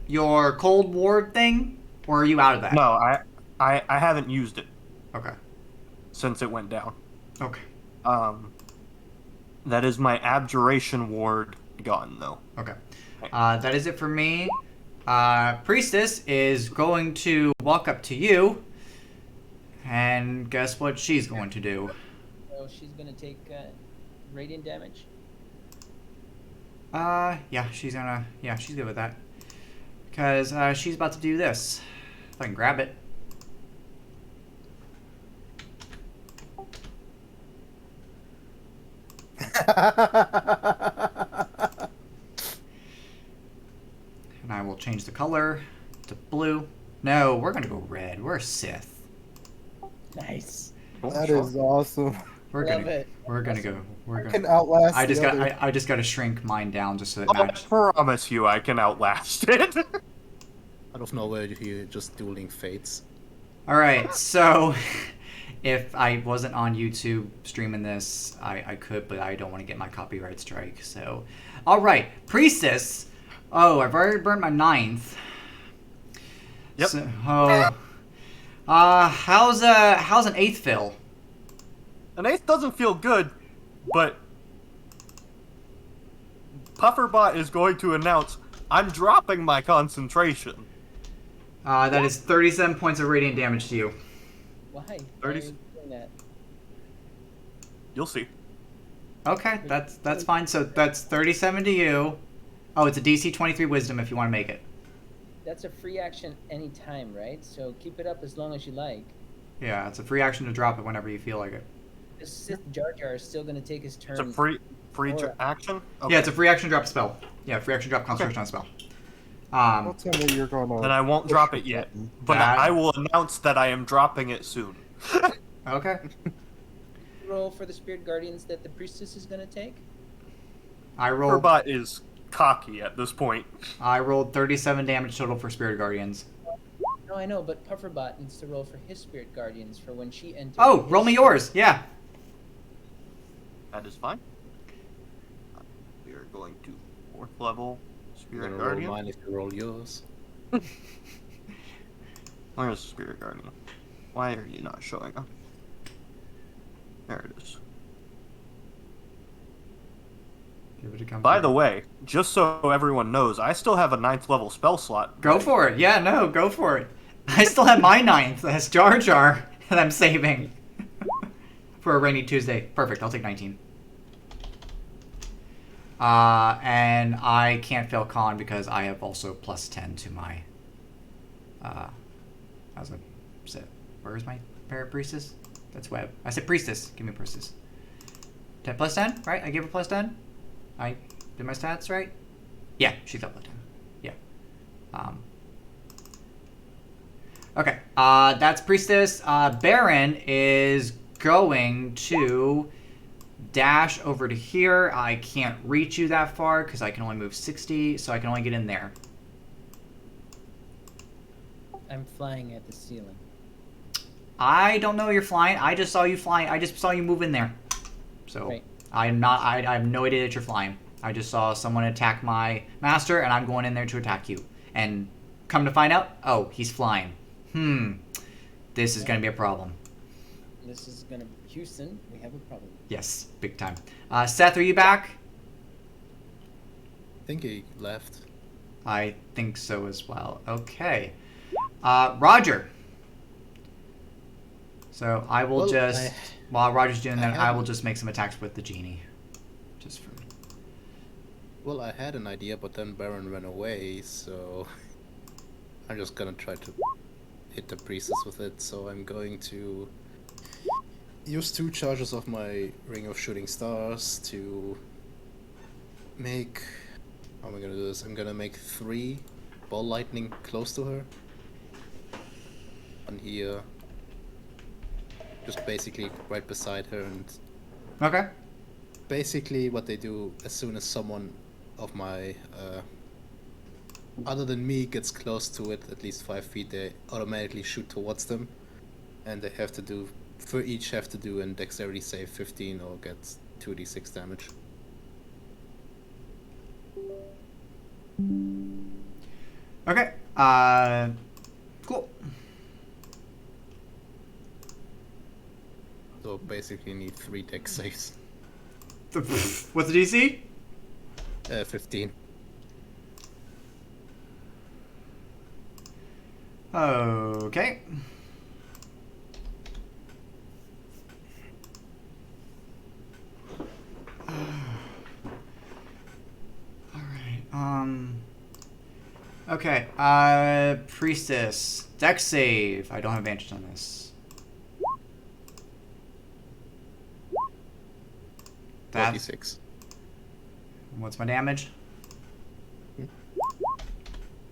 your cold ward thing, or are you out of that? No, I haven't used it Okay. since it went down. Okay. That is my abjuration ward gone though. Okay. That is it for me. Priestess is going to walk up to you, and guess what she's going to do? So she's gonna take radiant damage. Yeah, she's good with that. Because she's about to do this. If I can grab it. And I will change the color to blue. No, we're gonna go red. We're a Sith. Nice. Cool, That sure. is awesome. We're Love gonna it. we're gonna Awesome. go. We're I gonna. can outlast I just the got other. I just got to shrink mine down just so it Oh, I matches. promise you I can outlast it. Out of nowhere, you hear just dueling fates. All right, so if I wasn't on YouTube streaming this, I could, but I don't want to get my copyright strike. So, all right, priestess. Oh, I've already burned my 9th. Yep. So, how's an 8th fill? An 8th doesn't feel good, but Pufferbot is going to announce, I'm dropping my concentration. That is 37 points of radiant damage to you. Why? Why are 30. you doing that? You'll see. Okay, that's fine. So that's 37 to you. Oh, it's a DC 23 Wisdom if you want to make it. That's a free action anytime, right? So keep it up as long as you like. Yeah, it's a free action to drop it whenever you feel like it. The Sith Jar Jar is still going to take his turn. It's a free Aura. action? Yeah, it's a free action to drop a spell. Yeah, free action to drop concentration on a spell. I'll tell me you're gonna. Then I won't drop it yet. But That- I will announce that I am dropping it soon. Okay. Roll for the Spirit Guardians that the Priestess is going to take. I rolled Pufferbot is cocky at this point. 37 damage total for Spirit Guardians. No, I know, but Pufferbot needs to roll for his Spirit Guardians for when she enters. Oh, roll me yours. Yeah. That is fine. We are going to 4th level I'm Spirit gonna roll Guardian. mine if you roll yours. Where's Spirit Guardian? Why are you not showing up? There it is. Give it a come By through. the way, just so everyone knows, I still have a 9th level spell slot. Go for it. Yeah, no, go for it. I still have my 9th. That's Jar Jar that I'm saving for a rainy Tuesday. Perfect. I'll take 19. And I can't fail con because I have also plus 10 to my. How's it? Where's my parrot priestess? That's web. I said priestess. Give me priestess. 10 plus 10, right? I gave her plus 10. I did my stats right. Yeah, she's up plus 10. Yeah. Okay. That's priestess. Baron is going to dash over to here. I can't reach you that far because I can only move 60, so I can only get in there. I'm flying at the ceiling. I don't know you're flying. I just saw you flying. I just saw you move in there. So Right. I'm not. I have no idea that you're flying. I just saw someone attack my master, and I'm going in there to attack you. And come to find out, oh, he's flying. This is gonna be a problem. This is going to... Houston, we have a problem. Yes, big time. Seth, are you back? I think he left. I think so as well. Okay. Roger. So I will Well, just, while Roger's doing that, I had- will just make some attacks with the genie. Just for... Well, I had an idea, but then Baron ran away, so I'm just gonna try to hit the priestess with it. So I'm going to use 2 charges of my Ring of Shooting Stars to make... How am I gonna do this? I'm gonna make 3 ball lightning close to her. On here. Just basically right beside her, and Okay. basically what they do as soon as someone of my other than me gets close to it, at least 5 feet, they automatically shoot towards them, and they have to do, for each have to do an dexterity save 15 or get 2d6 damage. Okay. Cool. So basically need 3 dex saves. What's the DC? 15. Okay. Alright, okay, priestess. Dex save. I don't have advantage on this. That, 46. what's my damage?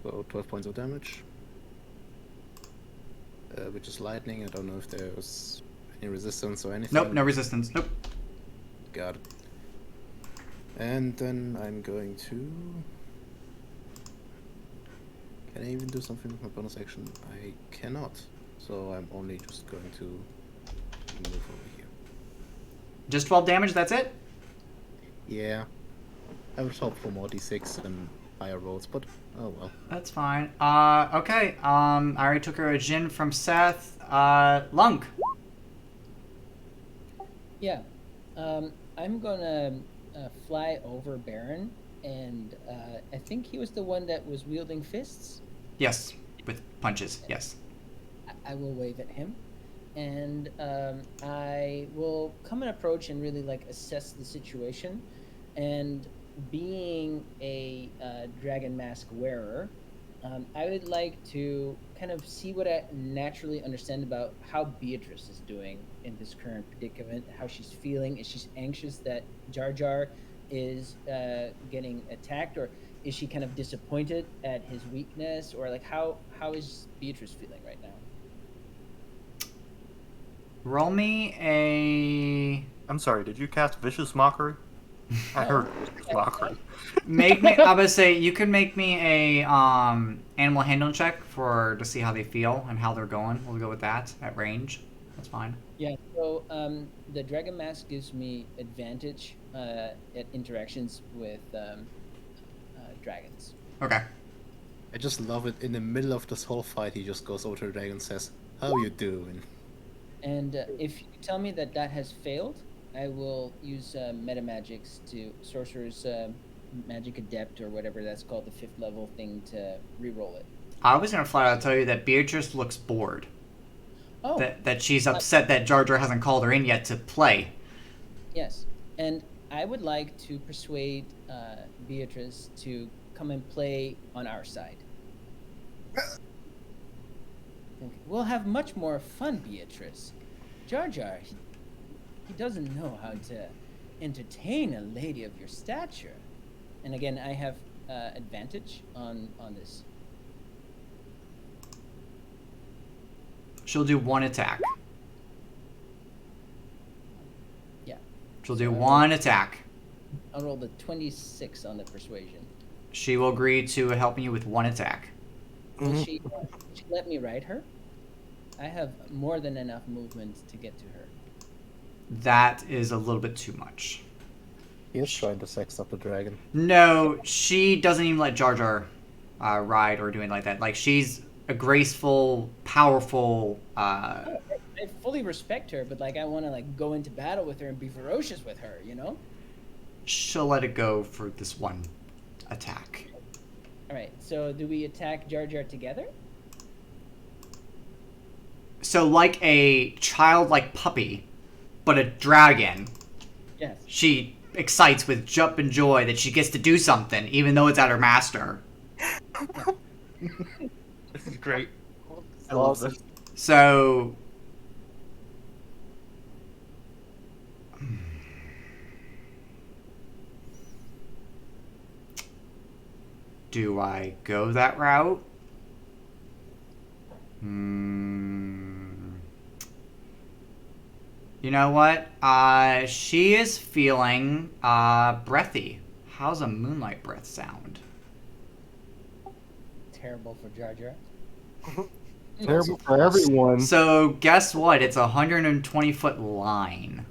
So 12 points of damage. Which is lightning. I don't know if there's Any resistance or anything? Nope, no resistance. Nope. Got it. And then I'm going to... Can I even do something with my bonus action? I cannot. So I'm only just going to move over here. Just 12 damage, that's it? Yeah. I would hope for more d6 and higher rolls, but oh well. That's fine. Okay. I already took her a Jin from Seth. Lunk. Yeah. I'm gonna fly over Baron, and I think he was the one that was wielding fists. Yes, with punches, yes. I will wave at him, and I will come and approach and really like assess the situation. And being a dragon mask wearer, I would like to kind of see what I naturally understand about how Beatrice is doing in this current predicament, how she's feeling. Is she anxious that Jar Jar is getting attacked, or is she kind of disappointed at his weakness, or like how is Beatrice feeling right now? Roll me a... I'm sorry, did you cast Vicious Mockery? I heard Vicious Mockery. Make me... I would say you can make me a animal handling check to see how they feel and how they're going. We'll go with that at range. That's fine. Yeah, so the Dragon Mask gives me advantage at interactions with dragons. Okay. I just love it. In the middle of this whole fight, he just goes over to the dragon and says, "How you doing?" And if you tell me that has failed, I will use metamagics to Sorcerer's Magic Adept or whatever that's called, the 5th level thing, to re-roll it. I was going to flat out tell you that Beatrice looks bored. Oh. That she's upset that Jar Jar hasn't called her in yet to play. Yes. And I would like to persuade Beatrice to come and play on our side. We'll have much more fun, Beatrice. Jar Jar, he doesn't know how to entertain a lady of your stature. And again, I have advantage on this. She'll do one attack. Yeah. She'll do one attack. I'll roll the 26 on the persuasion. She will agree to helping you with one attack. Will she let me ride her? I have more than enough movement to get to her. That is a little bit too much. He is trying to sex up the dragon. No, she doesn't even let Jar Jar ride or do anything like that. Like, she's a graceful, powerful... I fully respect her, but like I want to like go into battle with her and be ferocious with her, you know? She'll let it go for this one attack. All right, so do we attack Jar Jar together? So like a childlike puppy, but a dragon, Yes. she excites with jump and joy that she gets to do something, even though it's at her master. This is great. I love love this. So... Do I go that route? You know what? She is feeling breathy. How's a moonlight breath sound? Terrible for Jar Jar. Terrible for everyone. So guess what? It's a 120-foot line.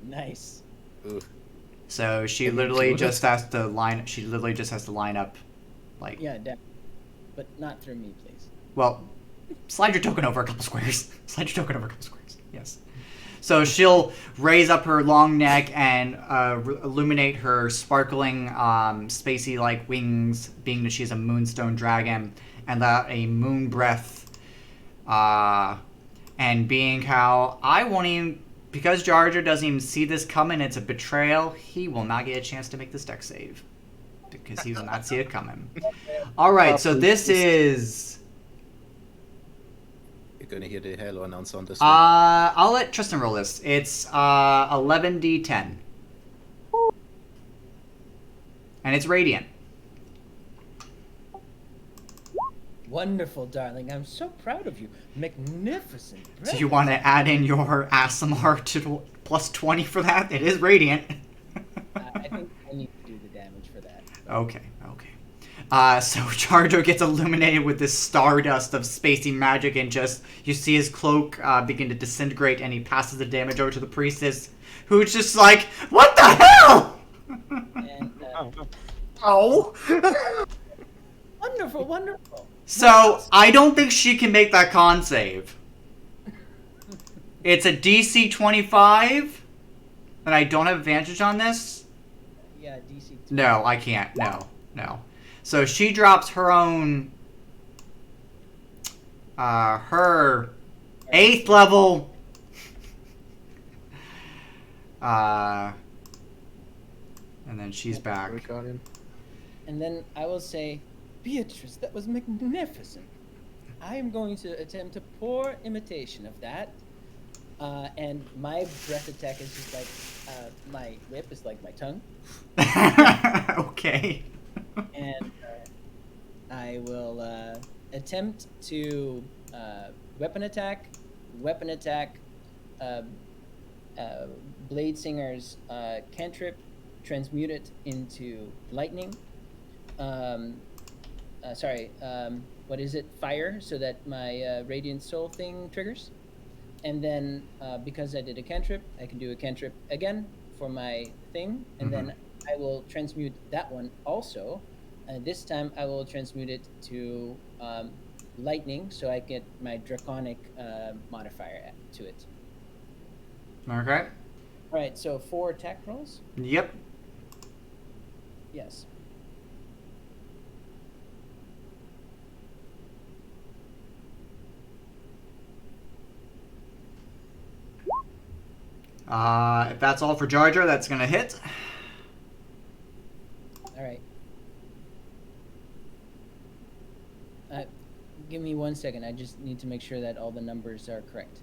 Nice. Ooh. So she literally just has to line. She literally just has to line up, like. Yeah, but not through me, please. Well, slide your token over a couple squares. Slide your token over a couple squares. Yes. So she'll raise up her long neck and illuminate her sparkling, spacey-like wings, being that she's a moonstone dragon, and let out a moon breath. And being how I won't even, because Jar Jar doesn't even see this coming, it's a betrayal, he will not get a chance to make this deck save. Because he will not see it coming. Alright, so this is... You're gonna hear the Halo announcer on this one. I'll let Tristan roll this. It's 11d10. And it's radiant. Wonderful, darling. I'm so proud of you. Magnificent. Do you want to add in your ASMR to plus 20 for that? It is radiant. I think I need to do the damage for that. Okay. So Charjo gets illuminated with this stardust of spacey magic, and just you see his cloak begin to disintegrate, and he passes the damage over to the priestess, who's just like, "What the hell?" And Oh. wonderful, wonderful. So I don't think she can make that con save. It's a DC 25, and I don't have advantage on this. Yeah, DC. 2. No, I can't. No. So she drops her own, her 8th level, and then she's back. Guardian. And then I will say, Beatrice, that was magnificent. I am going to attempt a poor imitation of that. And my breath attack is just like, my lip is like my tongue. Okay. And I will attempt to weapon attack, Blade Singer's cantrip, transmute it into lightning. What is it? Fire, so that my Radiant Soul thing triggers. And then, because I did a cantrip, I can do a cantrip again for my thing, and then I will transmute that one also. This time I will transmute it to lightning, so I get my draconic modifier to it. Okay. All right, so 4 attack rolls. Yep. Yes. If that's all for Jar Jar, that's gonna hit. All right. Give me 1 second. I just need to make sure that all the numbers are correct.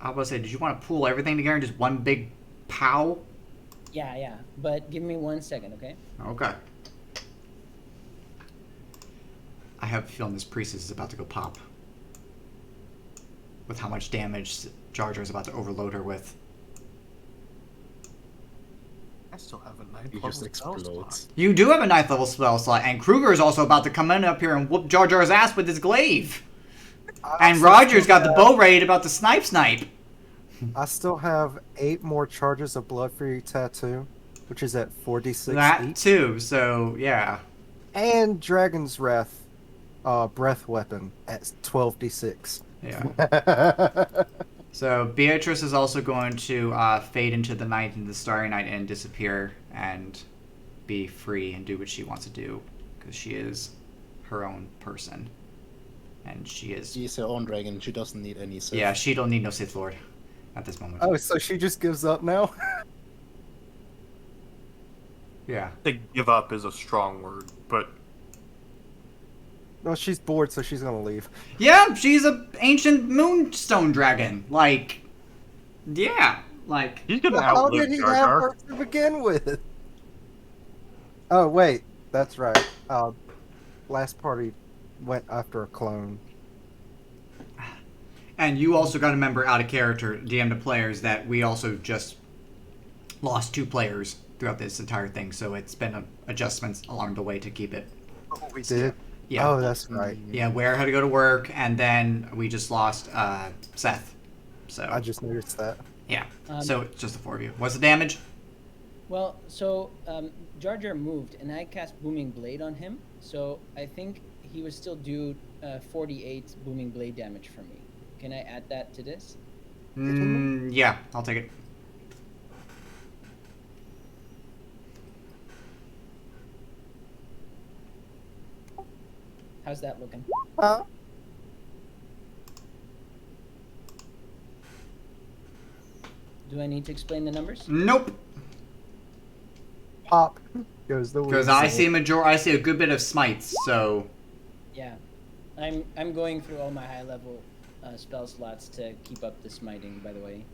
I was about to say, did you want to pool everything together in just one big pow? Yeah. But give me 1 second, okay? Okay. I have a feeling this priestess is about to go pop. With how much damage Jar Jar is about to overload her with. I still have a 9th He level just spell explodes. slot. You do have a 9th level spell slot, and Kruger is also about to come in up here and whoop Jar Jar's ass with his glaive. And Roger's got the bow raid about to snipe. I still have 8 more charges of Blood Fury Tattoo, which is at 4d6 That each. too, so yeah. And Dragon's Wrath breath weapon at 12d6. Yeah. So Beatrice is also going to fade into the night, into the starry night, and disappear and be free and do what she wants to do, because she is her own person, and she is. She's her own dragon. She doesn't need any Sith. Yeah, she don't need no Sith Lord at this moment. Oh, so she just gives up now? Yeah. I think give up is a strong word, but No, she's bored, so she's gonna leave. Yeah, she's a ancient moonstone dragon. Like, yeah, like. he's gonna How outlive did he Jar have Jar. her to begin with? Oh, wait. That's right. Last party went after a clone. And you also got to remember, out of character, DM to players, that we also just lost 2 players throughout this entire thing, so it's been adjustments along the way to keep it. Oh, we did? Yeah. Oh, that's right. Yeah, Ware had to go to work, and then we just lost Seth. So I just noticed that. yeah, so it's just the 4 of you. What's the damage? Well, so Jar Jar moved, and I cast Booming Blade on him. So I think he would still do 48 Booming Blade damage for me. Can I add that to this? Yeah, I'll take it. How's that looking? Do I need to explain the numbers? Nope. Pop goes the Because I see I see a good bit of smites, so Yeah, I'm going through all my high level spell slots to keep up the smiting. By the way.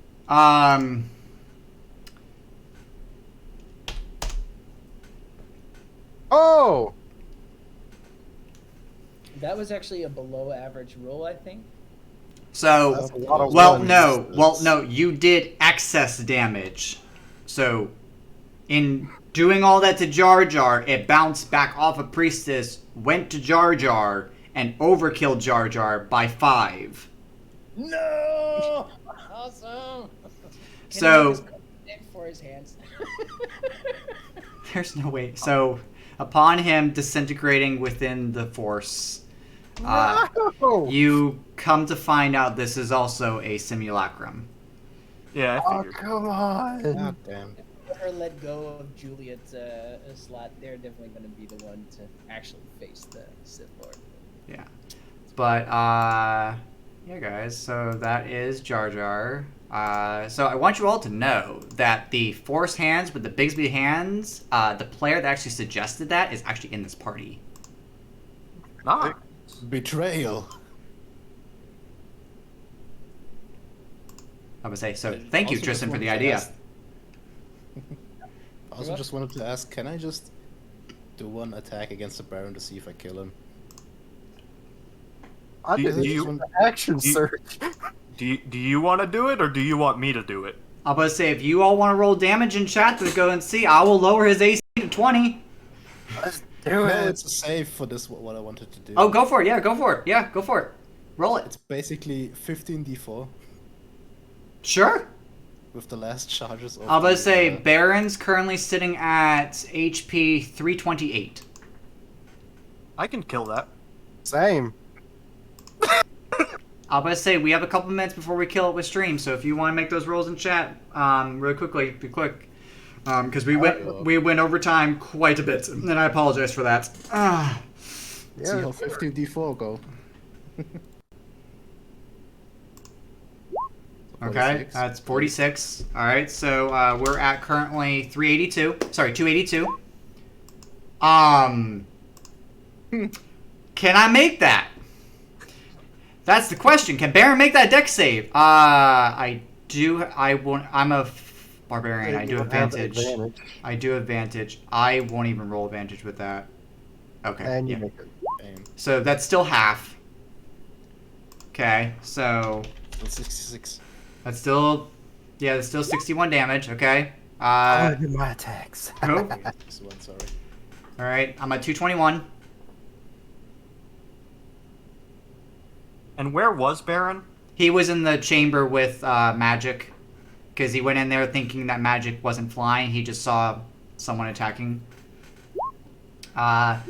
Oh! That was actually a below average roll, I think. So, That's a lot of well, ones. no, you did excess damage. So, in doing all that to Jar Jar, it bounced back off of Priestess, went to Jar Jar, and overkilled Jar Jar by 5. No! Awesome! So, For his hands. there's no way. So, upon him disintegrating within the Force, No! you come to find out this is also a simulacrum. Yeah, I Oh, figured. come on. God damn. Let her let go of Juliet's slot. They're definitely going to be the one to actually face the Sith Lord. Yeah. But, yeah, guys, so that is Jar Jar. So I want you all to know that the Force hands with the Bigsby hands, the player that actually suggested that is actually in this party. Nah. Betrayal. I would say, so thank you, Also Tristan, just for the wanted to idea. ask- I also just wanted to ask, can I just do one attack against the Baron to see if I kill him? I Do did you- an action do you- search. Do you want to do it, or do you want me to do it? I'm about to say, if you all want to roll damage in chat to go and see, I will lower his AC to 20. Let's do No, it. it's a save for this, what I wanted to do. Oh, go for it. Yeah, go for it. Yeah, go for it. Roll it. It's basically 15d4 Sure. with the last charges of I'm about to the, say, Baron's currently sitting at HP 328. I can kill that. Same. I'm about to say, we have a couple minutes before we kill it with stream, so if you want to make those rolls in chat, really quickly, be quick. Because we went over time quite a bit, and I apologize for that. see Yeah. how 15d4 go. Okay, 46. that's 46. All right, so we're at currently 382. Sorry, 282. Can I make that? That's the question. Can Baron make that deck save? I do. I won't. I'm a barbarian. I do You have advantage. advantage. I do advantage. I won't even roll advantage with that. Okay. And you yeah. make it. Damn. So that's still half. Okay, so That's 66. that's still, yeah, that's still 61 damage. Okay. I want to do my attacks. Who? This one, sorry. All right, I'm at 221. And where was Baron? He was in the chamber with magic, because he went in there thinking that magic wasn't flying. He just saw someone attacking. Because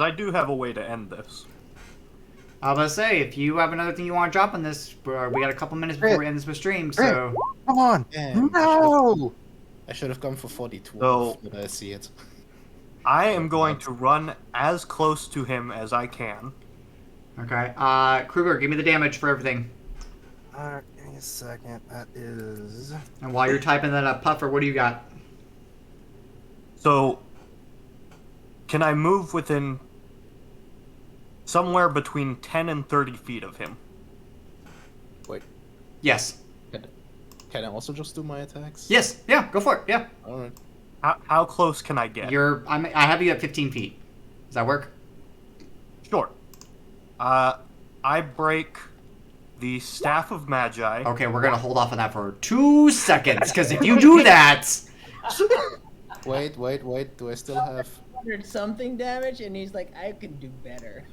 I do have a way to end this. I was about to say, if you have another thing you want to drop on this, we got a couple minutes before we end this with stream, so... Come on. Damn, No. I should have gone for 42, So- but I see it. I am going to run as close to him as I can. Okay, Kruger, give me the damage for everything. Give me a second. That is. And while you're typing that up, Puffer, what do you got? So, can I move within somewhere between 10 and 30 feet of him? Wait, Yes. can I also just do my attacks? Yes, yeah, go for it, yeah. Alright. How close can I get? I have you at 15 feet. Does that work? Sure. I break the Staff of Magi. Okay, we're gonna hold off on that for 2 seconds, because if you do that... Wait, do I still have... 100 something damage, and he's like, I can do better.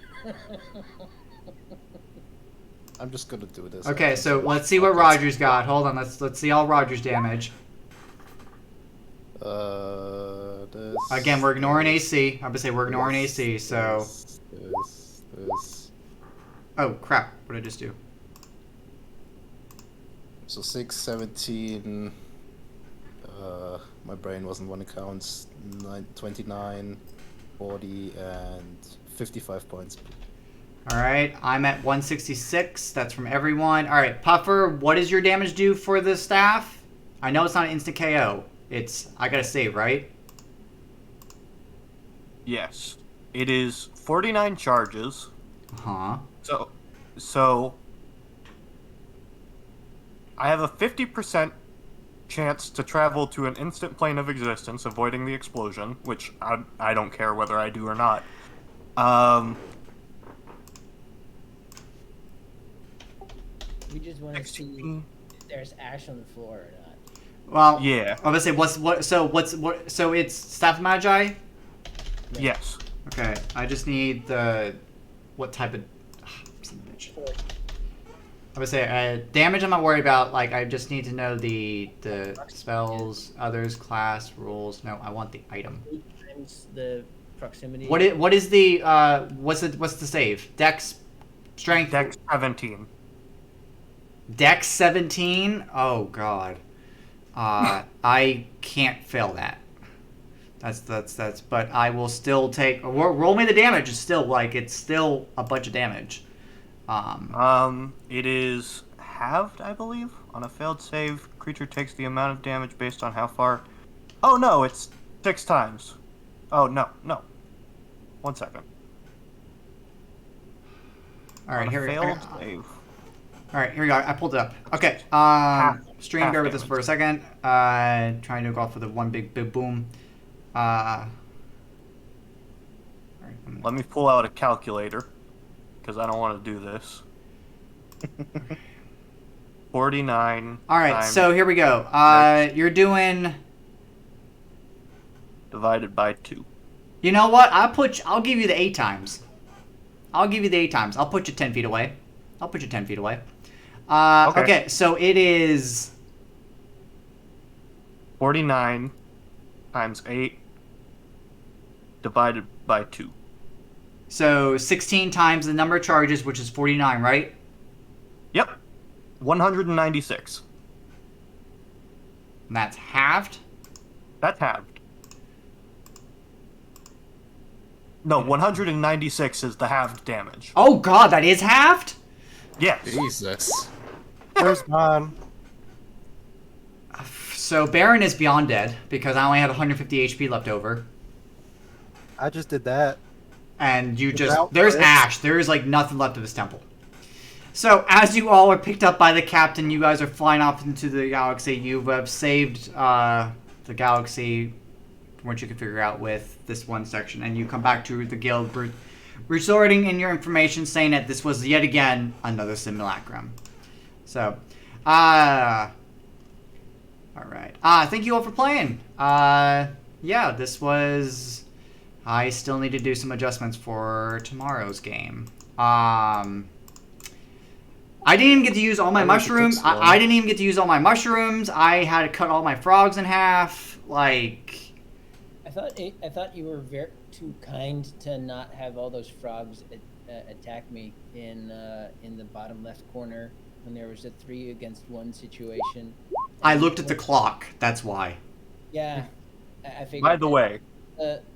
I'm just gonna do this. Okay, so let's see what Roger's got. Hold on, let's see all Roger's damage. This... Again, we're ignoring AC. I'm gonna say we're ignoring AC, so... This. Oh, crap. What did I just do? So 6, 17... my brain wasn't one it counts. 29, 40, and 55 points. Alright, I'm at 166. That's from everyone. Alright, Puffer, what does your damage do for the staff? I know it's not an instant KO. It's... I gotta save, right? Yes. It is 49 charges. Huh. So I have a 50% chance to travel to an instant plane of existence, avoiding the explosion, which I don't care whether I do or not. We just want to see 16. if there's ash on the floor or not. Well, Yeah. I was gonna say so it's Staff Magi. Yes. Okay, I just need what type of son of a bitch. I would say damage. I'm not worried about. Like I just need to know the spells, others, class, rules. No, I want the item. 8 times the proximity. What is the what's the save? Dex, strength. Dex 17. Dex 17. Oh god. I can't fail that. That's. But I will still take. Roll me the damage. It's still it's still a bunch of damage. It is halved, I believe. On a failed save, creature takes the amount of damage based on how far. Oh no, it's 6 times. Oh no. 1 second. All right, On a here. failed save. All right, here we go. I pulled it up. Okay. Stream, bear with us for a second. Trying to go off with a one big boom. All right, Let me pull out a calculator, because I don't want to do this. 49. All right, times so here we go. You're doing. divided by 2. You know what? I'll give you the 8 times. I'll give you the 8 times. I'll put you 10 feet away. Okay, so it is 49 times 8 divided by 2. so 16 times the number of charges, which is 49, right? Yep. 196. And that's halved. That's halved. No, 196 is the halved damage. Oh god, that is halved? Yes. Jesus. Where's mine? So Baron is beyond dead because I only have 150 HP left over. I just did that. And you just Without there's this? ash. There is nothing left of this temple. So as you all are picked up by the captain, you guys are flying off into the galaxy. You have saved the galaxy from what you can figure out with this one section, and you come back to the guild, resorting in your information, saying that this was yet again another simulacrum. So, all right. Thank you all for playing. Yeah, this was. I still need to do some adjustments for tomorrow's game. I didn't even get to use all my mushrooms. I didn't even get to use all my mushrooms. I had to cut all my frogs in half. I thought you were too kind to not have all those frogs attack me in the bottom left corner when there was a 3 against 1 situation. I looked at the clock. That's why. Yeah, I figured. By the way,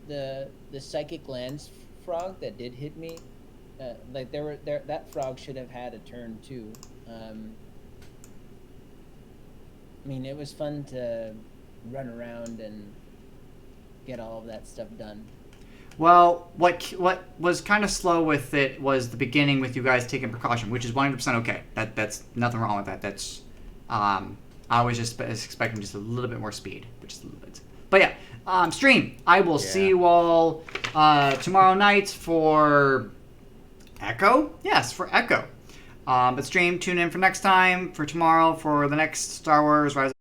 the psychic lens frog that did hit me, that frog should have had a turn too. I mean, it was fun to run around and get all of that stuff done. Well, what was kind of slow with it was the beginning with you guys taking precaution, which is 100% okay. That's nothing wrong with that. That's I was just expecting just a little bit more speed, which is a little bit. But yeah, stream. I will see you all tomorrow night for Echo. Yes, for Echo. But stream, tune in for next time, for tomorrow, for the next Star Wars Rise.